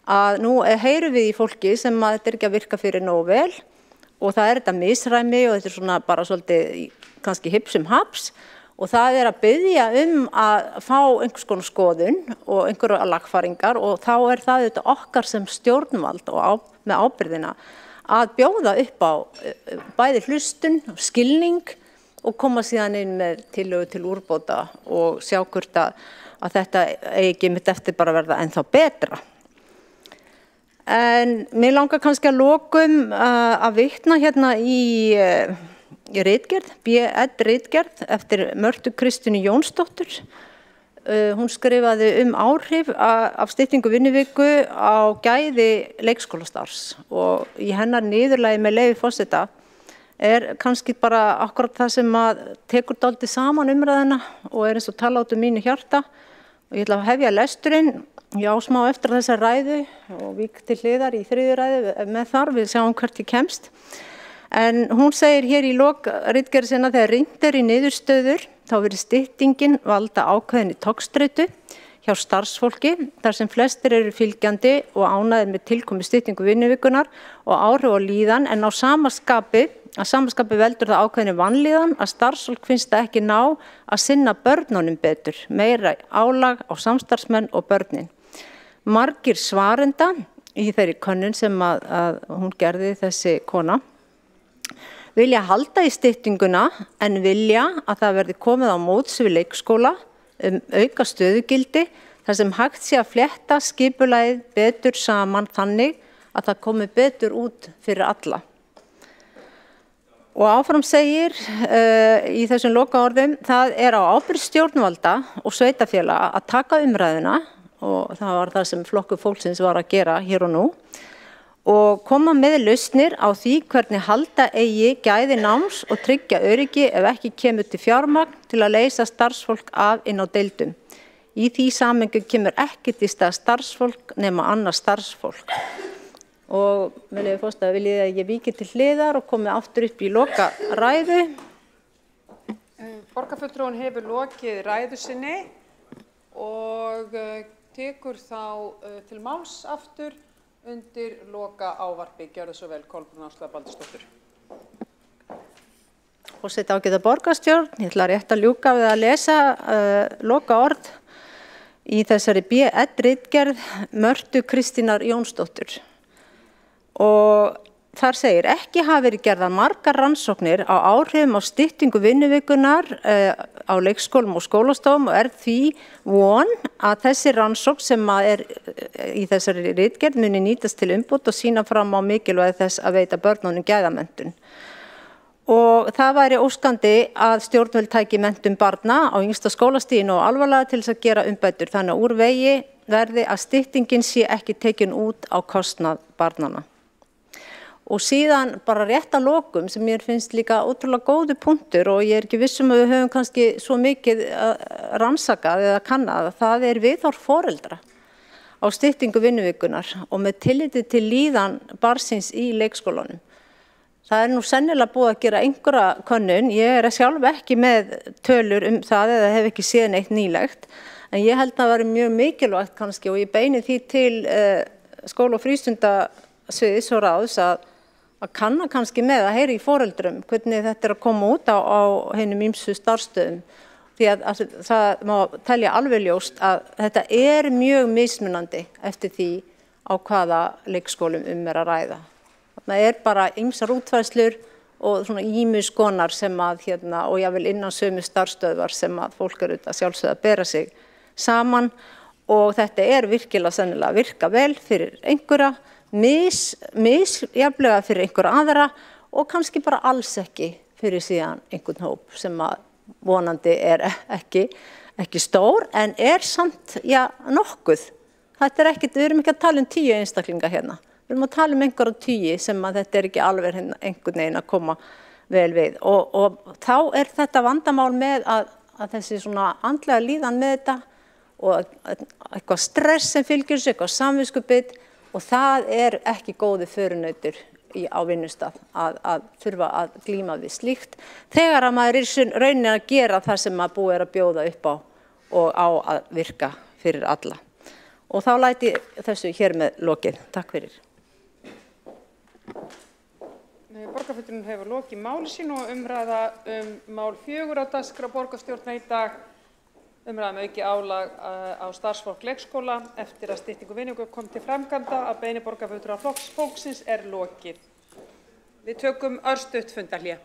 að nú heyrum við í fólki sem að þetta ekki að virka fyrir nógu vel og það þetta misræmi og þetta svona bara svolítið kannski hipsum haps og það að biðja að fá einhvers konar skoðun og einhverja lagfæringar og þá það þetta okkar sem stjórnvald og með ábyrgðina að bjóða upp á bæði hlustun, skilning og koma síðan inn með tillögu til úrbóta og sjá hvort að þetta eigi ekki mitt eftir bara að verða ennþá betra. En mér langar kannski að lokum að vitna hérna í ritgerð, B.Ed. ritgerð eftir Mörtu Kristínu Jónsdóttur. Hún skrifaði áhrif af styttingu vinnuviku á gæði leikskólastarfs og í hennar niðurlagi með leyfi forseta kannski bara akkurat það sem að tekur dálítið saman umræðina og eins og tala út mínu hjarta. Og ég ætla að hefja lesturinn, ég á smá eftir þessa ræðu og vík til hliðar í þriðju ræðu með þar, við sjáum hvert ég kemst. En hún segir hér í lok ritgerðar sinna þegar rýnt í niðurstöður þá verður styttingin valda ákveðinni togstreitu hjá starfsfólki þar sem flestir eru fylgjandi og ánægðir með tilkomu styttingu vinnuvikunar og áhrif á líðan en að sama skapi veldur það ákveðinni vanlíðan að starfsfólk finnst það ekki ná að sinna börnunum betur, meira álag á samstarfsmenn og börnin. Margir svarenda í þeirri könnun sem að hún gerði þessi kona vilja halda í styttinguna en vilja að það verði komið á móts við leikskóla auka stöðugildi þar sem hægt sé að flétta skipulagið betur saman þannig að það komi betur út fyrir alla. Og áfram segir í þessum lokaorðum, það á ábyrgð stjórnvalda og sveitarfélaga að taka umræðuna og það var það sem Flokkur fólksins var að gera hér og nú og koma með lausnir á því hvernig halda eigi gæði náms og tryggja öryggi ef ekki kemur til fjármagn til að leysa starfsfólk af inn á deildum. Í því samhengi kemur ekkert í stað starfsfólk nema annað starfsfólk. Og með leyfi forseta vil ég að ég víki til hliðar og komi aftur upp í loka ræðu. Borgarfulltrúinn hefur lokið ræðu sinni og tekur þá til máls aftur undir loka ávarpi. Gjörðu svo vel, Kolbrún Ásta Baldursdóttir. Forseti ágæta borgarstjórn, ég ætla rétt að ljúka við að lesa loka orð í þessari B.Ed. ritgerð Mörtu Kristínar Jónsdóttur. Og þar segir ekki hafa verið gerðar margar rannsóknir á áhrifum á styttingu vinnuvikunar á leikskólum og skólastofum og því von að þessi rannsókn sem í þessari ritgerð muni nýtast til umbót og sýna fram á mikilvægi þess að veita börnunum gæðamenntun. Og það væri óskandi að stjórnvöld tæki menntun barna á yngsta skólastiginu og alvarlega til þess að gera umbætur þannig að úr vegi verði að styttingin sé ekki tekin út á kostnað barnanna. Og síðan bara rétt að lokum sem mér finnst líka ótrúlega góðu punktur og ég ekki vissum að við höfum kannski svo mikið rannsakað eða kannað að það viðhorf foreldra á styttingu vinnuvikunar og með tilliti til líðan barnsins í leikskólanum. Það nú sennilega búið að gera einhverja könnun, ég sjálf ekki með tölur það eða hef ekki séð neitt nýlegt en ég held að það væri mjög mikilvægt kannski og ég beini því til skóla- og frístundasviðs og ráðs að kanna kannski með að heyra í foreldrum hvernig þetta að koma út á hinum ýmsu starfsstöðum því að það má telja alveg ljóst að þetta mjög mismunandi eftir því á hvaða leikskólum að ræða. Það bara ýmsar útfærslur og svona ýmis konar sem að og jável innan sömu starfsstöðvar sem að fólk auðvitað sjálfsögðu að bera sig saman og þetta virkilega sennilega virka vel fyrir einhverja misjafnlega fyrir einhver aðra og kannski bara alls ekki fyrir síðan einhvern hóp sem að vonandi ekki stór en samt nokkuð. Þetta ekkert, við erum ekki að tala um 10 einstaklinga hérna. Við erum að tala um einhverja 10 sem að þetta ekki alveg einhvern veginn að koma vel við og þá þetta vandamál með að þessi svona andlega líðan með þetta og eitthvað stress sem fylgir þessu, eitthvað samviskubit og það ekki góði förunautur á vinnustað að þurfa að glíma við slíkt þegar að maður raunin að gera það sem maður búið að bjóða upp á og á að virka fyrir alla. Og þá læt ég þessu hér með lokið. Takk fyrir. Borgarfulltrúinn hefur lokið máli sínu og umræða mál 4 á dagskrá borgarstjórnar í dag. Umræða með aukið álag á starfsfólk leikskóla eftir að styttingu vinnuviku kom til framkvæmda að beiðni borgarfulltrúa Flokks fólksins lokið. Við tökum örstutt fundarhlé.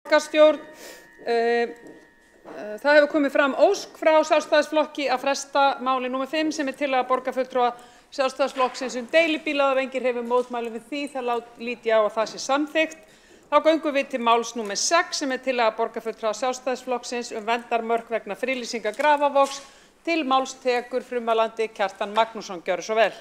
Borgarstjórn. Það hefur komið fram ósk frá Sjálfstæðisflokki að fresta máli nr. 5 sem tillaga borgarfulltrúa Sjálfstæðisflokksins deilibíla og ef enginn hreyfir mótmælum við því þá lít ég á að það sé samþykkt. Þá göngum við til máls nr. 6 sem tillaga borgarfulltrúa Sjálfstæðisflokksins verndarmörk vegna friðlýsingar Grafarvogs. Til máls tekur frummælandi Kjartan Magnússon. Gjörðu svo vel.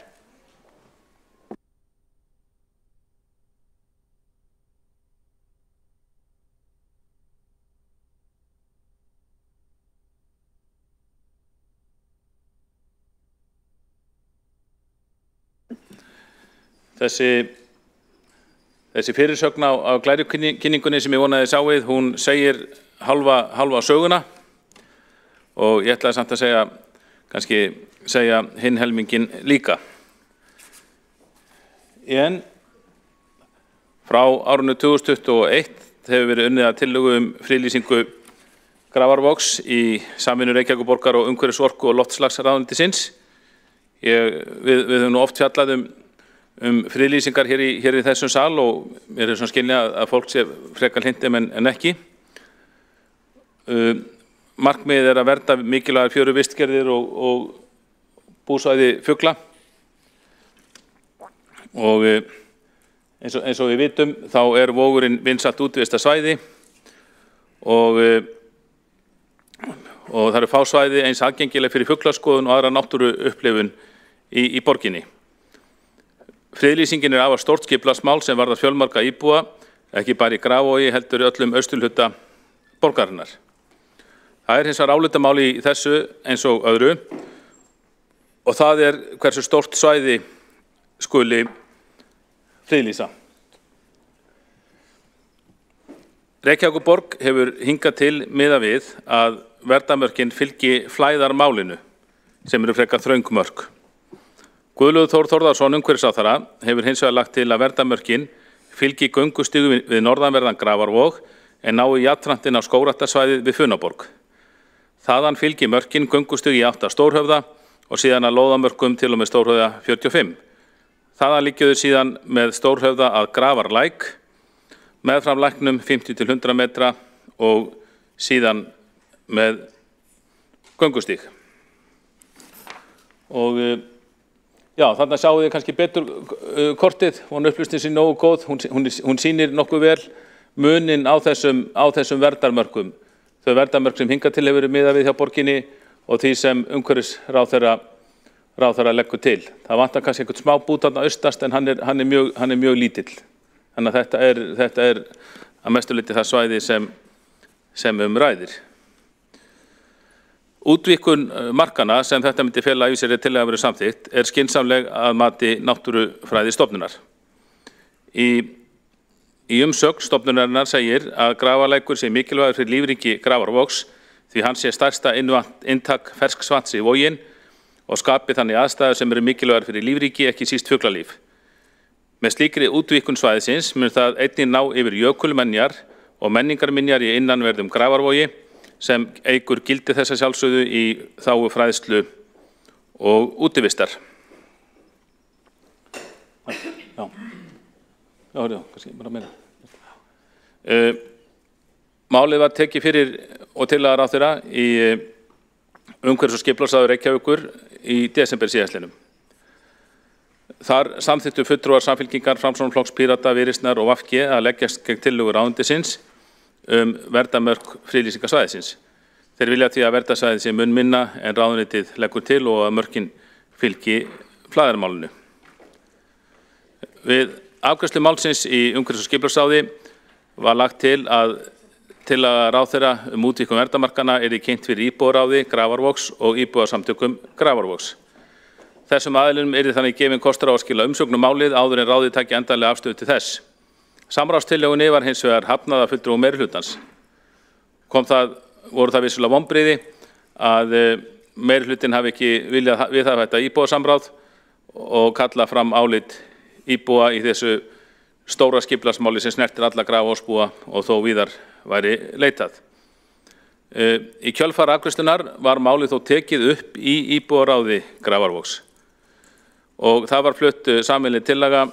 Þessi fyrirsögn á glærukynningunni sem ég vonaði sáið, hún segir halva söguna og ég ætlaði samt að segja hinn helmingin líka. En frá árinu 2021 hefur verið unnið að tillögu friðlýsingu Grafarvogs í samvinnu Reykjavíkurborgar og umhverfis-, orku- og loftslagsráðuneytisins. Við höfum nú oft fjallað friðlýsingar hér í þessum sal og mér er svona skilja að fólk sé frekar hlynntum en ekki. Markmiðið er að vernda mikilvægar fjöruvistgerðir og búsvæði fugla og eins og við vitum þá er Vogurinn vinsælt útivistarsvæði og það eru fá svæði eins aðgengileg fyrir fuglaskoðun og aðra náttúruupplifun í borginni. Friðlýsingin er afar stórt skipulagsmál sem varðar fjölmarga íbúa, ekki bara í Grafarvogi heldur í öllum austurhluta borgarinnar. Það er hins vegar álitamál í þessu eins og öðru og það er hversu stórt svæði skuli friðlýsa. Reykjavíkurborg hefur hingað til miðað við að verndarmörkin fylgi flæðarmálinu sem eru frekar þröng mörk. Guðlaugur Þór Þórðarson umhverfisráðherra hefur hins vegar lagt til að verndarmörkin fylgi göngustígu við norðanverðan Grafarvog en nái jafnframt inn á skógræktarsvæðið við Funaborg. Þaðan fylgi mörkin göngustígu í átt að Stórhöfða og síðan að lóðamörkum til og með Stórhöfða 45. Þaðan liggja þau síðan með Stórhöfða að Grafarlæk, meðfram læknum 50 til 100 metra og síðan með göngustíg. Og já, þarna sjáu þið kannski betur kortið, hún upplýstin sér nógu góð, hún sýnir nokkuð vel munin á þessum verndarmörkum. Þau verndarmörk sem hingað til hefur verið miðað við hjá borginni og því sem umhverfisráðherra leggur til. Það vantar kannski einhvern smá bút þarna austast en hann er mjög lítill. Þannig að þetta er að mestu leyti það svæði sem ræðir. Útvíkkun markana sem þetta myndi fela í sér til að vera samþykkt er skynsamleg að mati Náttúrufræðistofnunar. Í umsögn stofnunarinnar segir að Grafarlækur sé mikilvægur fyrir lífríki Grafarvogs því hann sé stærsta inntak fersks vatns í voginn og skapi þannig aðstæður sem eru mikilvægar fyrir lífríki, ekki síst fuglalíf. Með slíkri útvíkkun svæðisins mun það einnig ná yfir jökulmenjar og menningarminjar í innanverðum Grafarvogi sem eykur gildi þessa sjálfsögðu í þágu fræðslu og útivistar. Kannski bara meira. Málið var tekið fyrir og tillaga ráðherra í umhverfis- og skipulagsráði Reykjavíkur í desember síðastliðnum. Þar samþykktu fulltrúar Samfylkingar, Framsóknarflokks, Pírata, Viðreisnar og VG að leggjast gegn tillögu ráðuneytisins verndarmörk friðlýsingarsvæðisins. Þeir vilja því að verndarsvæðið sé mun minna en ráðuneytið leggur til og að mörkin fylgi flæðarmálinu. Við afgreiðslu málsins í umhverfis- og skipulagsráði var lagt til að ráðherra útvíkkun verndarmarkanna yrði kynnt fyrir íbúaráði Grafarvogs og íbúasamtökum Grafarvogs. Þessum aðilum yrði þannig gefinn kostur á að skila umsögn málið áður en ráðið taki endanlega afstöðu til þess. Samráðstillögunni var hins vegar hafnað af fulltrúum meirihlutans. Voru það vissulega vonbrigði að meirihlutinn hafi ekki viljað viðhafa þetta íbúasamráð og kalla fram álit íbúa í þessu stóra skipulagsmáli sem snertir alla Grafarvogsbúa og þó víðar væri leitað. Í kjölfar afgreiðslunnar var málið þó tekið upp í íbúaráði Grafarvogs og það var flutt sameiginleg tillaga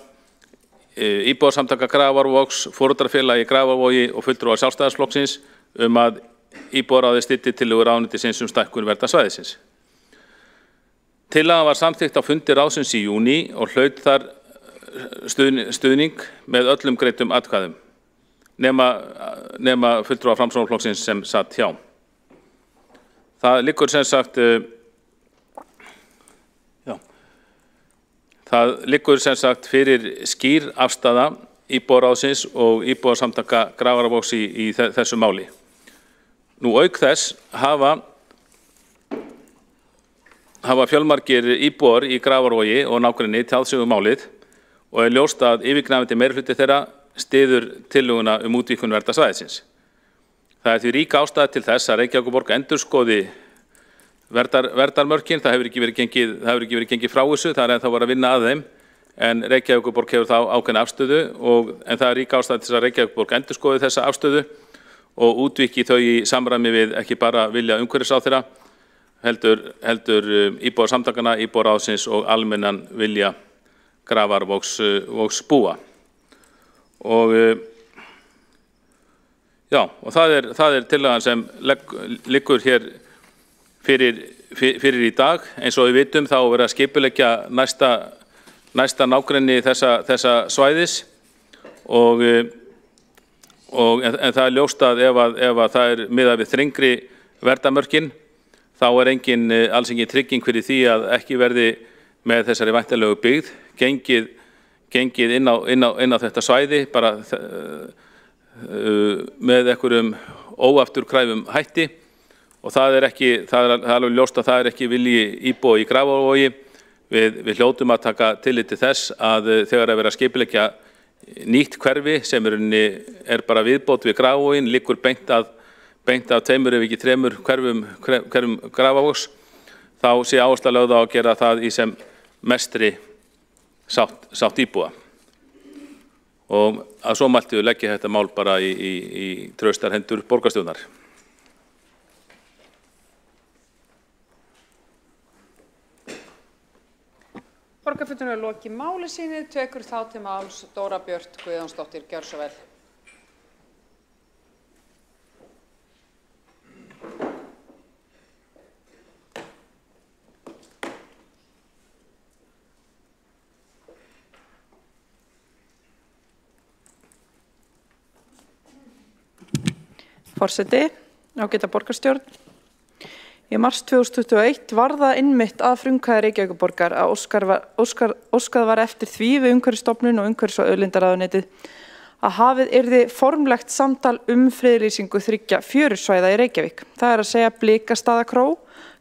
íbúasamtaka Grafarvogs, foreldrafélagi Grafarvogi og fulltrúar Sjálfstæðisflokksins að íbúaráðið styddi tillögu ráðuneytisins stækkun verndarsvæðisins. Tillagan var samþykkt á fundi ráðsins í júní og hlaut þar stuðning með öllum greiddum atkvæðum, nema fulltrúar Framsóknarflokksins sem satt hjá. Það liggur sem sagt fyrir skýr afstaða íbúaráðsins og íbúasamtaka Grafarvogs í þessu máli. Nú auk þess hafa fjölmargir íbúar í Grafarvogi og nágrenni tjáð sig málið og ljóst að yfirgnæfandi meirihluti þeirra styður tillöguna útvíkkun verndarsvæðisins. Það því rík ástæða til þess að Reykjavíkurborg endurskoði verndarmörkin. Það hefur ekki verið gengið frá þessu, það ennþá var að vinna að þeim, en Reykjavíkurborg hefur þá ákveðna afstöðu en það rík ástæða til að Reykjavíkurborg endurskoði þessa afstöðu og útvíkki þau í samræmi við ekki bara vilja umhverfisráðherra, heldur íbúasamtakana, íbúaráðsins og almennan vilja Grafarvogs búa. Og það er tillagan sem liggur hér fyrir í dag. Eins og við vitum þá verið að skipuleggja næsta nágrenni þessa svæðis en það er ljóst að ef það er miðað við þrengri verndarmörkin þá er alls engin trygging fyrir því að ekki verði með þessari væntanlegu byggð gengið inn á þetta svæði bara með einhverjum óafturkræfum hætti og það er alveg ljóst að það er ekki vilji íbúa í Grafarvogi. Við hljótum að taka tillit til þess að þegar er verið að skipuleggja nýtt hverfi sem er bara viðbót við Grafarvoginn, liggur beint að 2 ef ekki 3 hverfum Grafarvogs, þá sé áhersla lögð á að gera það í sem mestri sátt íbúa. Og að svo mæltu leggja þetta mál bara í traustar hendur borgarstjórnar. Borgarfulltrúar lokið máli sínu, tekur þá til máls Dóra Björt Guðjónsdóttir. Gjörðu svo vel. Forseti, ágæta borgarstjórn. Í mars 2021 var það innmitt að frumkvæði Reykjavíkurborgar að óskað var eftir því við Umhverfisstofnun og Umhverfis- og auðlindaráðuneytið að hafið yrði formlegt samtal friðlýsingu 3 fjörusvæða í Reykjavík. Það er að segja Blikastaðakró,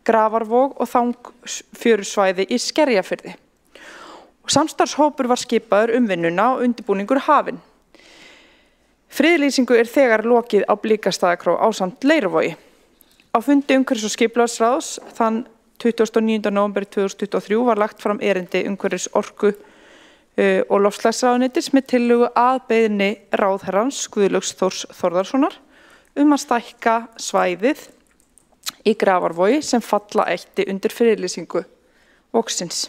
Grafarvog og Þangfjörusvæði í Skerjafirði. Samstarfshópur var skipaður vinnuna og undirbúningur hafinn. Friðlýsingu er þegar lokið á Blikastaðakró ásamt Leirvogi. Á fundi Umhverfis- og skipulagsráðs þann 29. nóvember 2023 var lagt fram erindi Umhverfis-, orku- og loftslagsráðuneytis með tillögu að beiðni ráðherrans Guðlaugs Þórs Þórðarsonar að stækka svæðið í Grafarvogi sem falla ætti undir friðlýsingu vogsins.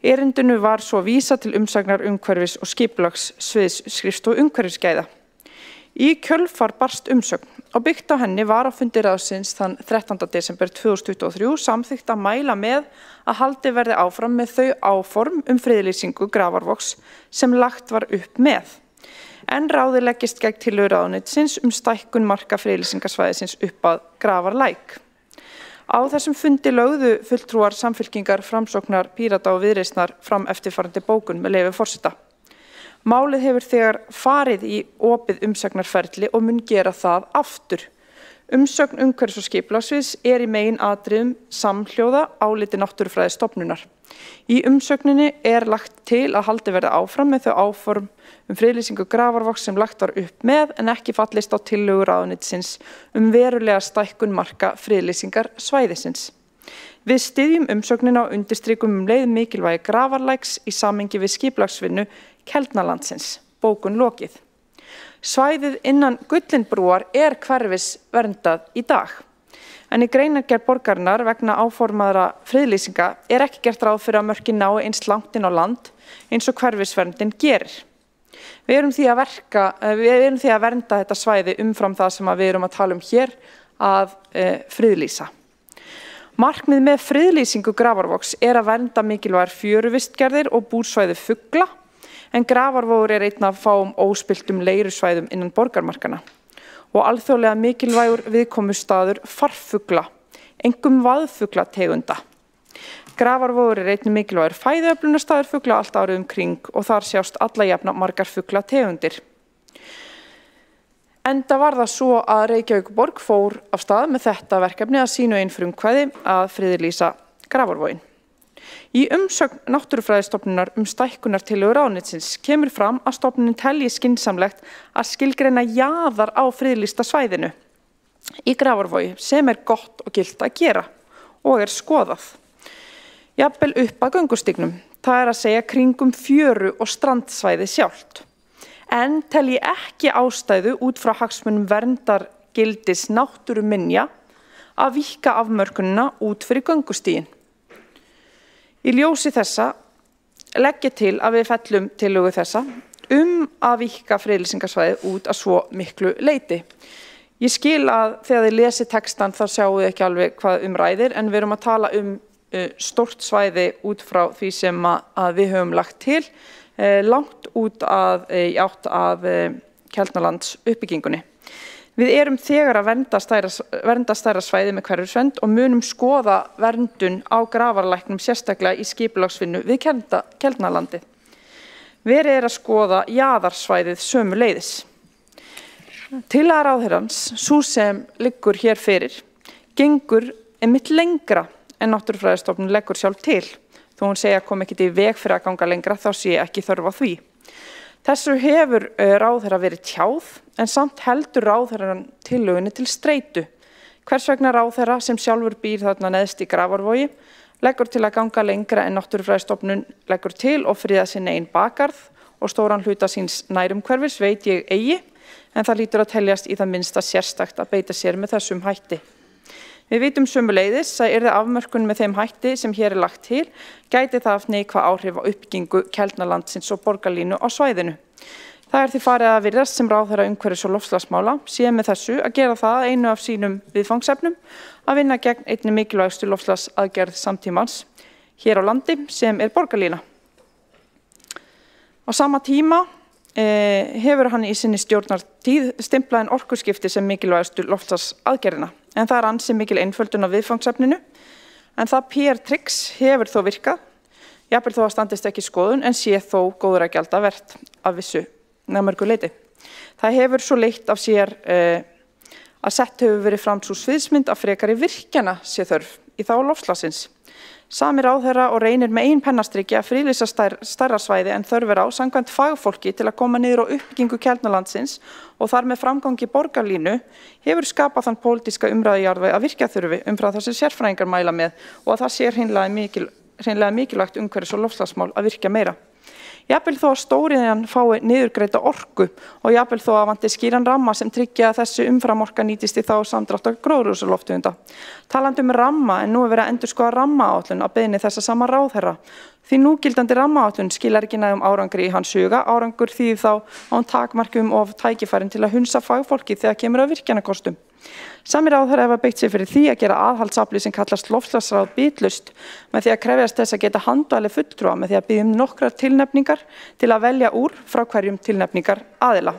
Erindinu var svo vísað til umsagnar Umhverfis- og skipulagssviðs skrifstofu umhverfisgæða. Í kjölfar barst umsögn og byggt á henni var á fundi ráðsins þann 13. desember 2023 samþykkt að mæla með að haldið verði áfram með þau áform friðlýsingu Grafarvogs sem lagt var upp með. En ráðið leggist gegn tillögu ráðuneytisins stækkun marka friðlýsingarsvæðisins upp að Grafarlæk. Á þessum fundi lögðu fulltrúar Samfylkingar, Framsóknar, Pírata og Viðreisnar fram eftirfarandi bókun með leyfi forseta. Málið hefur þegar farið í opið umsagnarferli og mun gera það aftur. Umsögn Umhverfis- og skipulagssviðs í meginatriðum samhljóða áliti Náttúrufræðistofnunar. Í umsögninni er lagt til að haldið verði áfram með þau áform friðlýsingu Grafarvogs sem lagt var upp með en ekki fallist á tillögu ráðuneytisins verulega stækkun marka friðlýsingar svæðisins. Við styðjum umsögnina og undirstrikum leið mikilvægi Grafarlæks í samhengi við skipulagsvinnu Keldnalandsins. Bókun lokið. Svæðið innan Gullinbrúar er hverfisverndað í dag. En í greinargerð borgarinnar vegna áformaðra friðlýsinga er ekki gert ráð fyrir að mörkin nái eins langt inn á land eins og hverfisverndin gerir. Við erum því að vernda þetta svæði umfram það sem við erum að tala hér að friðlýsa. Markmið með friðlýsingu Grafarvogs að vernda mikilvægar fjöruvistgerðir og búsvæði fugla, en Grafarvogur einn af fáum óspilltum leirusvæðum innan borgarmarkana og alþjóðlega mikilvægur viðkomustaður farfugla, einkum vaðfuglategunda. Grafarvogur einnig mikilvægur fæðuöflunarstaður fugla allt árið kring og þar sjást alla jafna margar fuglategundir. Enda var það svo að Reykjavíkurborg fór af stað með þetta verkefni að sínu einn frumkvæði að friðlýsa Grafarvoginn. Í umsögn Náttúrufræðistofnunar stækkunartillögu ráðuneytisins kemur fram að stofnunin telji skynsamlegt að skilgreina jaðar á friðlýsta svæðinu í Grafarvogi sem gott og gilt að gera og skoðað. Jafnvel upp að göngustígnum, það að segja kringum fjöru og strandsvæði sjálft. En telji ekki ástæðu út frá hagsmunum verndargildis náttúruminja að víkka afmörkunina út fyrir göngustíginn. Í ljósi þessa legg ég til að við fellum tillögu þessa að víkka friðlýsingarsvæðið út að svo miklu leyti. Ég skil að þegar þið lesi textan þá sjáu þið ekki alveg hvað ræðir, en við erum að tala stórt svæði út frá því sem að við höfum lagt til, langt út í átt að Keldnalands uppbyggingunni. Við erum þegar að vernda stærra svæði með hverfisvernd og munum skoða verndun á grafarlæknum sérstaklega í skipulagsvinnu við Keldnalandið. Verið að skoða jaðarsvæðið sömuleiðis. Tillaga ráðherrans, sú sem liggur hér fyrir, gengur einmitt lengra en Náttúrufræðistofnun leggur sjálf til. Þó hún segja að kom ekkert í veg fyrir að ganga lengra, þá sé ekki þörf á því. Þessu hefur ráðherra verið tjáð, en samt heldur ráðherran tillögunni til streitu. Hvers vegna ráðherra sem sjálfur býr þarna neðst í Grafarvogi leggur til að ganga lengra en Náttúrufræðistofnun leggur til og friða sinn eigin bakgarð og stóran hluta síns nærumhverfis veit ég eigi, en það lítur að teljast í það minnsta sérstakt að beita sér með þessum hætti. Við vitum sömuleiðis að yrði afmörkun með þeim hætti sem hér lagt til, gæti það haft neikvæð áhrif á uppbyggingu Keldnalandsins og borgarlínu á svæðinu. Það því farið að virðast sem ráðherra umhverfis- og loftslagsmála sé með þessu að gera það einu af sínum viðfangsefnum að vinna gegn einni mikilvægustu loftslagsaðgerð samtímans hér á landi sem borgarlína. Á sama tíma hefur hann í sinni stjórnartíð stimplað orkuskipti sem mikilvægustu loftslagsaðgerðina, en það ansi mikil einföldun á viðfangsefninu, en það PR-trix hefur þó virkað, jafnvel þó að standist ekki skoðun, en sé þó góður að gjalda vert af vissu mörgu leyti. Það hefur svo leitt af sér að sett hefur verið fram sú sviðsmynd að frekari virkjana sé þörf í þá loftslagsins. Sami ráðherra og reynir með eigin pennastriki að friðlýsa stærra svæði en þörf á samkvæmt fagfólki til að koma niður á uppbyggingu Keldnalandsins og þar með framgangi borgarlínu hefur skapað þann pólitíska umræðujarðveg að virkja þurfi umfram það sem sérfræðingar mæla með og að það sé hreinlega mikilvægt umhverfis- og loftslagsmál að virkja meira. Jafnvel þó að stóriðjan fái niðurgreidda orku og jafnvel þó að vanti skýran ramma sem tryggja að þessi umframorka nýtist í þá samdráttar gróðurhúsalofttegunda. Talandi ramma, en nú verið að endurskoða rammaáætlun að beiðni þessa sama ráðherra. Því núgildandi rammaáætlun skilar ekki nægum árangri í hans huga, árangur því þá án takmarkum of tækifærin til að hunsa fagfólki þegar kemur að virkjanakostum. Sami ráðherra hefur beitt sér fyrir því að gera aðhaldsafli sem kallast loftslagsráð bitlaust með því að krefjast þess að geta handvalið fulltrúa með því að biðja nokkrar tilnefningar til að velja úr frá hverjum tilnefningar aðila.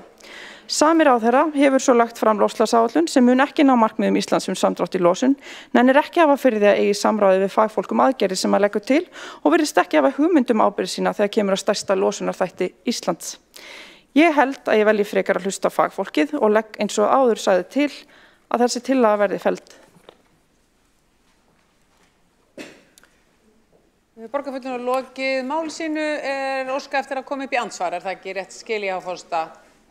Sami ráðherra hefur svo lagt fram loftslagsáætlun sem mun ekki ná markmiðum Íslands samdrátt í losun, nennir ekki hafa fyrir því að eigi samráði við fagfólkum aðgerðir sem að leggur til og virðist ekki hafa hugmyndum ábyrgð sína þegar kemur að stærsta losunarþætti Íslands. Ég held að ég velji frekar að hlusta á fagfólkið og legg eins og áður sagði til að þessi tillaga verði felld. Borgarfulltrúar lokið máli sínu óska eftir að koma upp í andsvar, það ekki rétt skilja á forseta?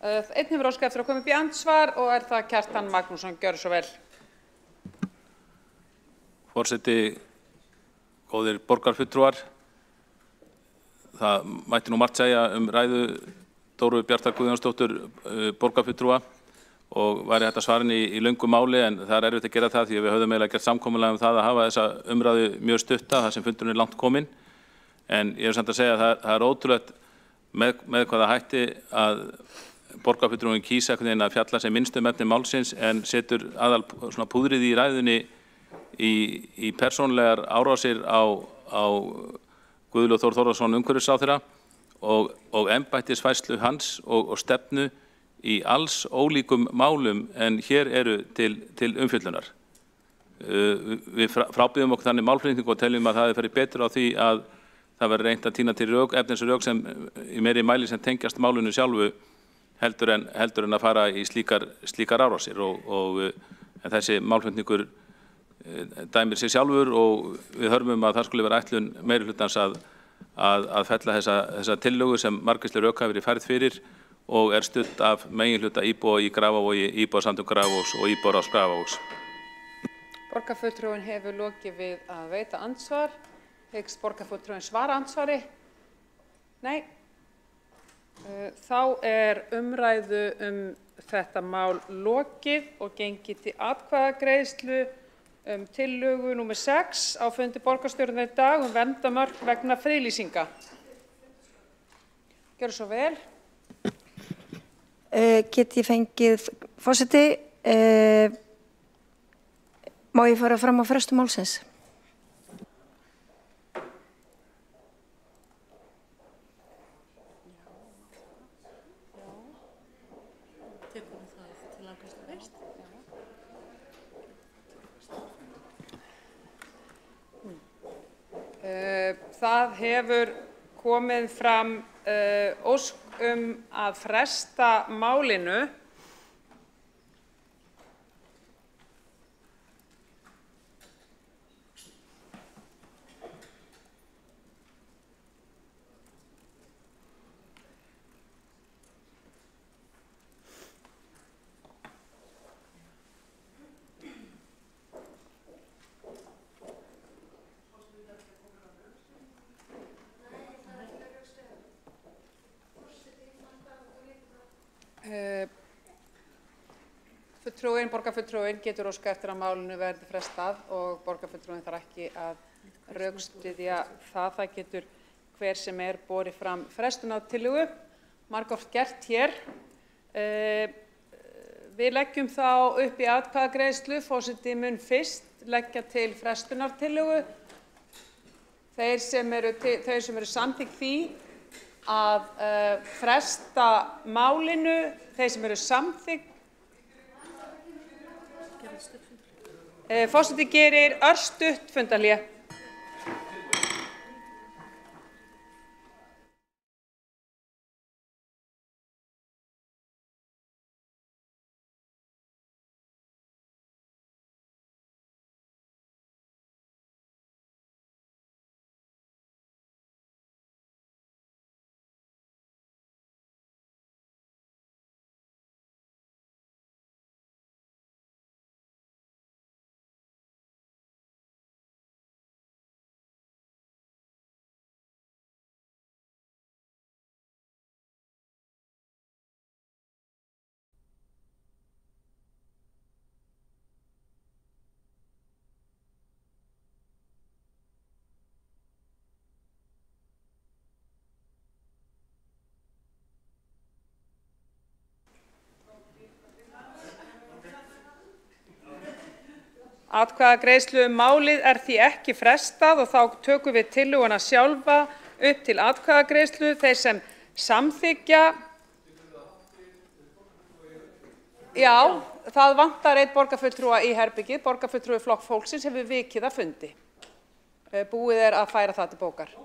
Einn hefur óska eftir að koma upp í andsvar og það Kjartan Magnússon, gjörðu svo vel. Forseti, góðir borgarfulltrúar, það mætti nú margt segja ræðu Dóru Bjartar Guðjónsdóttur borgarfulltrúa og væri hægt að svara henni í löngu máli, en það erfitt að gera það því að við höfðum eiginlega gert samkomulag það að hafa þessa umræðu mjög stutta þar sem fundurinn langt kominn. En ég samt að segja að það ótrúlegt með hvaða hætti að borgarfulltrúinn kýs einhvern veginn að fjalla sem minnst efni málsins en setur aðal svona púðrið í ræðunni í persónlegar árásir á Guðlaug Þór Þórðarson umhverfisráðherra og embættisfærslu hans og stefnu í alls ólíkum málum en hér eru til umfjöllunar. Við frábíðum okkur þannig málflutning og teljum að það hefði farið betur á því að það verður reynt að tína til efnisrök sem í meiri mæli sem tengjast málinu sjálfu heldur en að fara í slíkar árásir en þessi málflutningur dæmir sig sjálfur og við hörmum að það skulle vera ætlun meirihlutans að fella þessa tillögu sem margvísleg rök hafa verið færð fyrir og studd af meginhluta íbúa í Grafarvogi, íbúasamtök Grafarvogs og íbúaráðs Grafarvogs. Borgarfulltrúinn hefur lokið við að veita andsvar. Hyggst borgarfulltrúinn svara andsvari? Nei. Þá umræðu þetta mál lokið og gengið til atkvæðagreiðslu tillögu númer 6 á fundi borgarstjórnar í dag verndarmörk vegna friðlýsinga. Gjörðu svo vel. Get ég fengið, forseti, má ég fara fram á frestun málsins? Það hefur komið fram ósk að fresta málinu. Borgarfulltrúinn getur óskað eftir að málinu verði frestað og borgarfulltrúinn þarf ekki að rökstyðja það. Það getur hver sem borið fram frestunartillögu, margoft gert hér. Við leggjum þá upp í atkvæðagreiðslu. Forseti mun fyrst leggja til frestunartillögu. Þeir sem eru samþykk því að fresta málinu, þeir sem eru samþykk. Forseti gerir örstutt fundarhlé. Atkvæðagreiðslu málið því ekki frestað og þá tökum við tillöguna sjálfa upp til atkvæðagreiðslu. Þeir sem samþykkja. Já, það vantar einn borgarfulltrúa í herbergið. Borgarfulltrúi Flokks fólksins hefur vikið að fundi. Búið að færa það til bókar.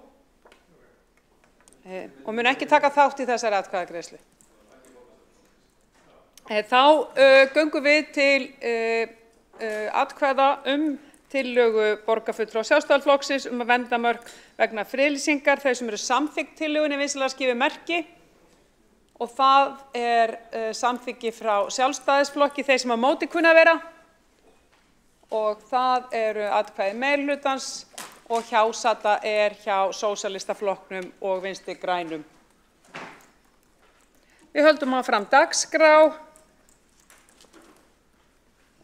Og mun ekki taka þátt í þessari atkvæðagreiðslu. Þá göngum við til atkvæða tillögu borgarfulltrúa Sjálfstæðisflokksins að vernda mörk vegna friðlýsingar. Þeir sem eru samþykkt tillögunni vinsamlegast skipið merki og það samþykki frá Sjálfstæðisflokki, þeir sem á móti kunna að vera, og það eru atkvæði meirihlutans og hjásata hjá Sósíalistaflokknum og Vinstri grænum. Við höldum áfram dagskrá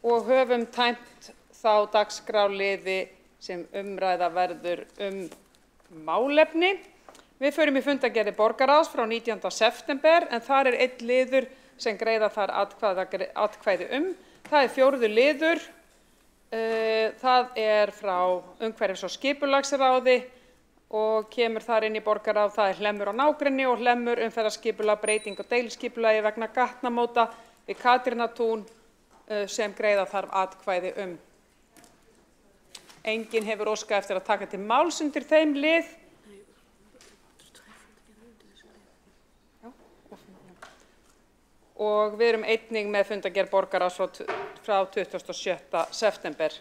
og höfum tæmt þá dagskrárliði sem umræða verður málefni. Við förum í fundargerðir borgarráðs frá 19. september en þar er einn liður sem greiða þar atkvæði Það er 4. liður, það er frá umhverfis- og skipulagsráði og kemur þar inn í borgarráð, það er hlemmur á nágrenni og hlemmur umferðarskipulag, breyting og deiliskipulagi vegna gatnamóta við Katrínartún sem greiða þarf atkvæði Enginn hefur óskað eftir að taka til máls undir þeim lið. Og við erum einnig með fundargerð borgarráðs frá 27. september.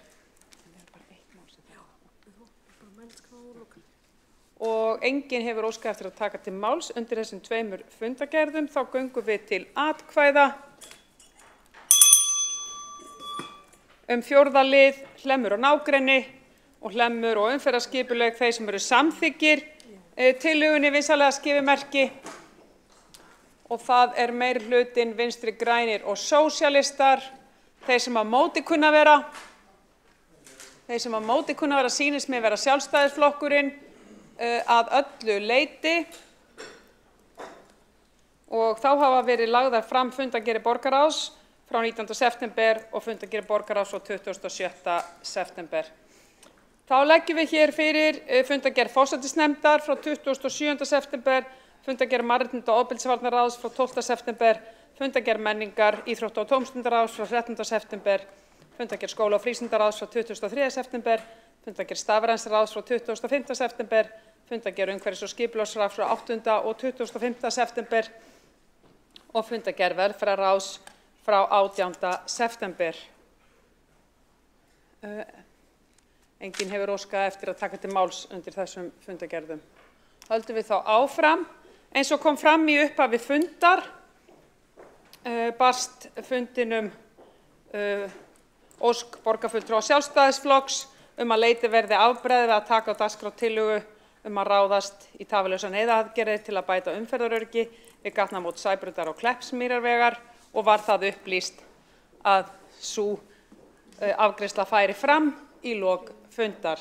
Og enginn hefur óskað eftir að taka til máls undir þessum 2 fundargerðum, þá göngum við til atkvæða. 4. lið, hlemmur og nágrenni og hlemmur og umferðarskipulag, þeir sem eru samþykkir tillögunni vinsamlega skrifi merki. Og það er meirihlutinn Vinstri grænir og sósíalistar, þeir sem á móti kunna vera. Þeir sem á móti kunna vera sýnist mér vera Sjálfstæðisflokkurinn að öllu leyti. Og þá hafa verið lagðar fram fundargerðir borgarráðs frá 19. september og fundargerðir borgarráðs frá 27. september. Þá leggjum við hér fyrir fundargerð forsætisnefndar frá 27. september, fundargerð mannréttinda- og ofbeldisvarnaráðs frá 12. september, fundargerð menningar, íþrótta- og tómstundaráðs frá 13. september, fundargerð skóla- og frístundaráðs frá 23. september, fundargerð stafrænsráðs frá 25. september, fundargerð umhverfis- og skipulagsráðs frá 8. og 25. september og fundargerð velferðarráðs frá 18. september. Enginn hefur óskað eftir að taka til máls undir þessum fundargerðum. Höldum við þá áfram. Eins og kom fram í upphafi fundar barst fundinum ósk borgarfulltrúa Sjálfstæðisflokks að leitað verði afbragðs við að taka á dagskrá tillögu að ráðast í tafarlausar neyðaraðgerðir til að bæta umferðaröryggi við gatnamót Sæbrautar og Kleppsmýrarvegar og var það upplýst að sú afgreiðsla færi fram í lok fundar.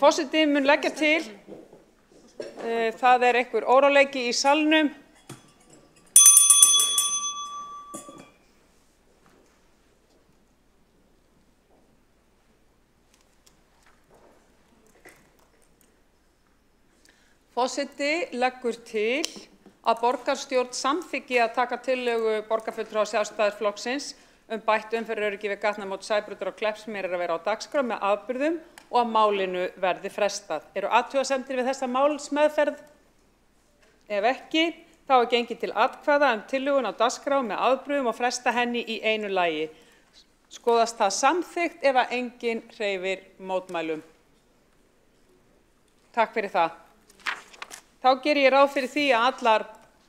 Forseti mun leggja til, það er einhver óróleiki í salnum. Forseti leggur til að borgarstjórn samþykki að taka tillögu borgarfulltrúa Sjálfstæðisflokksins bætt umferðaröryggi við gatnamót Sæbrautar og Kleppsmýrarvegar á dagskrá með afburðum og að málinu verði frestað. Eru athugasemdir við þessa málsmeðferð? Ef ekki, þá er gengið til atkvæða tillögun á dagskrá með afburðum og fresta henni í einu lagi. Skoðast það samþykkt ef að enginn hreyfir mótmælum. Takk fyrir það. Þá geri ég ráð fyrir því að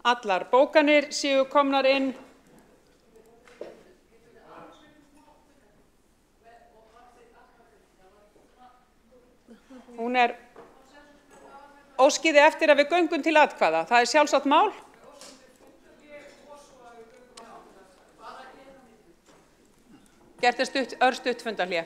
allar bókanir séu komnar inn. Hún er óskiði eftir að við göngum til atkvæða. Það er sjálfsagt mál. Gert er örstutt fundarhlé.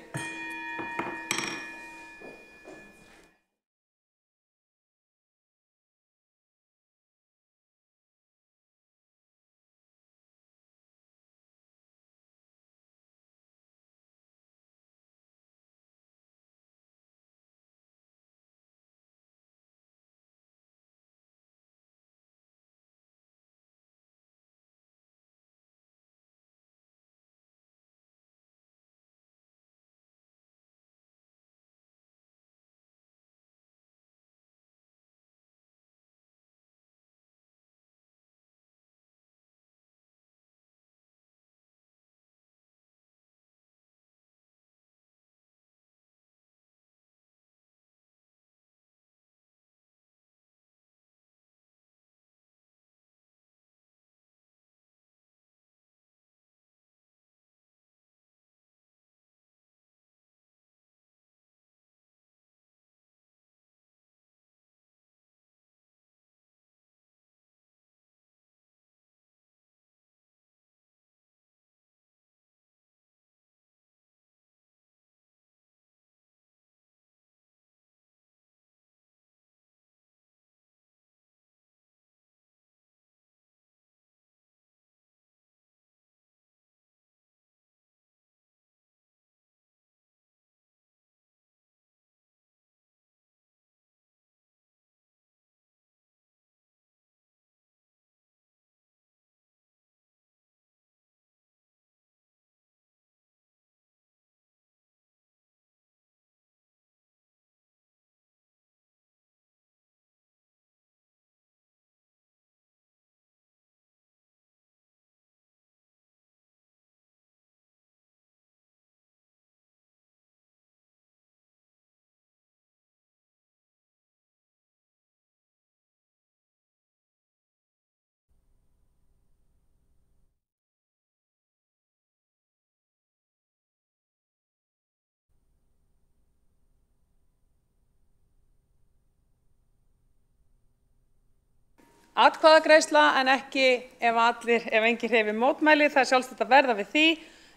atkvæðagreiðsla en ekki ef enginn hreyfir mótmæli. Það er sjálfsagt að verða við því.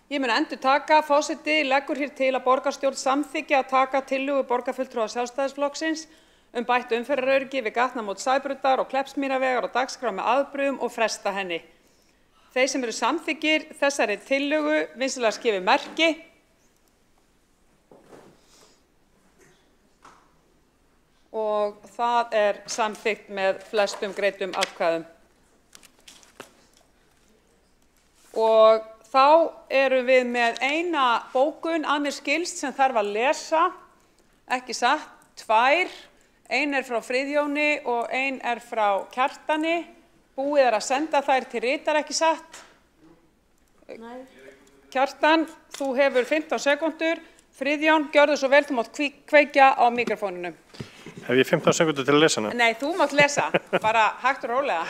Ég mun endurtaka, forseti leggur hér til að borgarstjórn samþykki að taka tillögu borgarfulltrúa Sjálfstæðisflokksins bætt umferðaröryggi við gatnamót Sæbrautar og Kleppsmýrarvegar á dagskrá með afbrigðum og fresta henni. Þeir sem eru samþykkir þessari tillögu vinsamlegast gefi merki. Og það er samþykkt með flestum greiddum atkvæðum. Og þá erum við með eina bókun að mér skilst sem þarf að lesa, ekki satt, 2. Ein er frá Friðjóni og ein er frá Kjartani. Búið er að senda þær til ritar, ekki satt? Nei. Kjartan, þú hefur 15 sekúndur. Friðjón, gjörðu svo vel, þú mátt kveikja á mikrofónunum. Hef ég 15 sekúndur til að lesa hana? Nei, þú mátt lesa, bara hægt og rólega.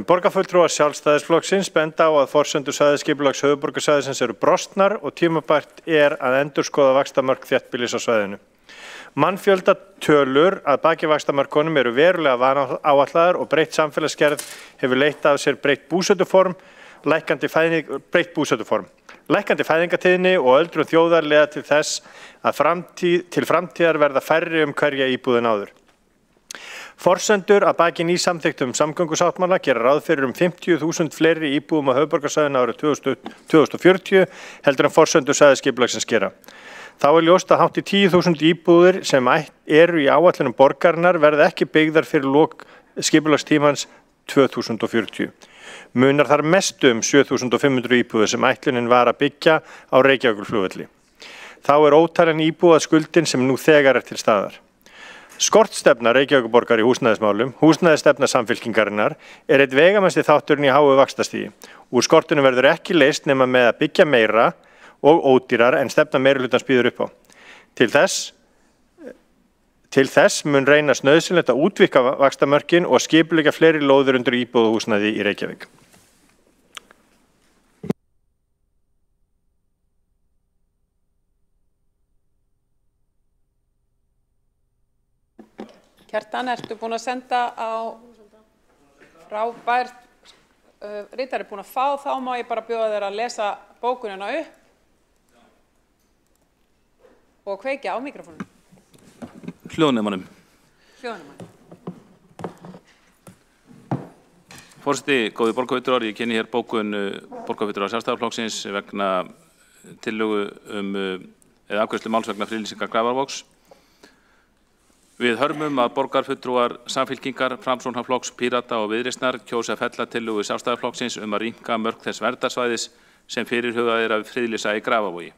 Borgarfulltrúar Sjálfstæðisflokksins benda á að forsendur svæðisskipulags höfuðborgarsvæðisins eru brostnar og tímabært er að endurskoða vaxtamörk þéttbýlis á svæðinu. Mannfjöldatölur að baki vaxtamörkunum eru verulega vanáætlaðar og breytt samfélagsgerð hefur leitt af sér breytt búsetuform. Lækkandi fæðingatíðni og öldrun þjóðar leiða til þess að til framtíðar verða færri hverja íbúð en áður. Forsendur að baki nýsamþykktum samgöngusáttmála gera ráð fyrir 50.000 fleiri íbúðum á höfuðborgarsvæðinu árið 2040 heldur en forsendur svæðisskipulagsins gera. Þá er ljóst að hátt í 10.000 íbúðir sem eru í áætlunum borgarinnar verða ekki byggðar fyrir lok skipulagstímans 2040. Munar þar mestu 7.500 íbúðir sem ætlunin var að byggja á Reykjavíkurflugvelli. Þá er ótalin íbúðaskuldin sem nú þegar er til staðar. Skortstefna Reykjavíkurborgar í húsnæðismálum, húsnæðisstefna Samfylkingarinnar, er einn vegamesti þátturinn í háu vaxtastígi. Úr skortunum verður ekki leyst nema með að byggja meira og ódýrar en stefna meirihlutans býður upp á. Til þess mun reynast nauðsynlegt að útvíkka vaxtamörkin og skipuleggja fleiri lóðir undir íbúðarhúsnæði í Reykjavík. Kjartan, ertu búin að senda á frábært, ritari búin að fá, þá má ég bara bjóða þér að lesa bókunina upp og kveikja á mikrofónum. Hljóðnemanum. Forseti, góði borgarfulltrúar, ég kynni hér bókun borgarfulltrúar Sjálfstæðisflokksins vegna tillögu eða afgreiðslu máls vegna friðlýsingar Grafarvogs. Við hörmum að borgarfulltrúar Samfylkingar, Framsóknarflokks, Pírata og Viðreisnar kjósa að fella tillögu Sjálfstæðisflokksins að rýmka mörk þess verndarsvæðis sem fyrirhugað er að friðlýsa í Grafarvogi.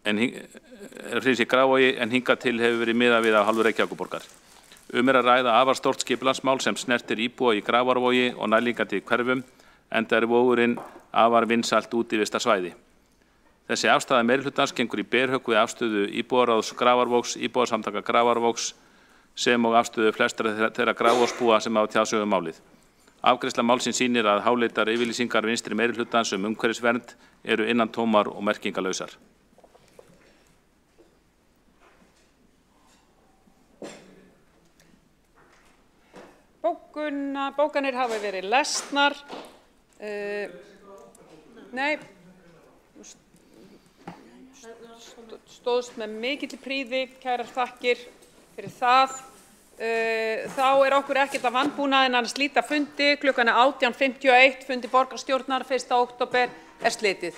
En hingað til hefur verið miðað við af hálfu Reykjavíkurborgar. Er að ræða afar stórt skipulagsmál sem snertir íbúa í Grafarvogi og nærliggjandi hverfum, enda er vogurinn afar vinsælt útivistarsvæði. Þessi afstaða meirihlutans gengur í berhögg við afstöðu íbúaráðs Grafarvogs, íbúasamtaka Grafarvogs sem og afstöðu flestra þeirra Grafarvogsbúa sem hafa tjáð sig málið. Afgreiðsla málsins sýnir að háleitar yfirlýsingar vinstri meirihlutans umhverfisvernd eru innantómar og merkingarlausar. Bókanir hafa verið lesnar. Nei, stóðst með mikilli prýði, kærar þakkir fyrir það. Þá er okkur ekkert að vanbúnaði en að slíta fundi. Klukkan er 18:51, fundi borgarstjórnar 1. október er slitið.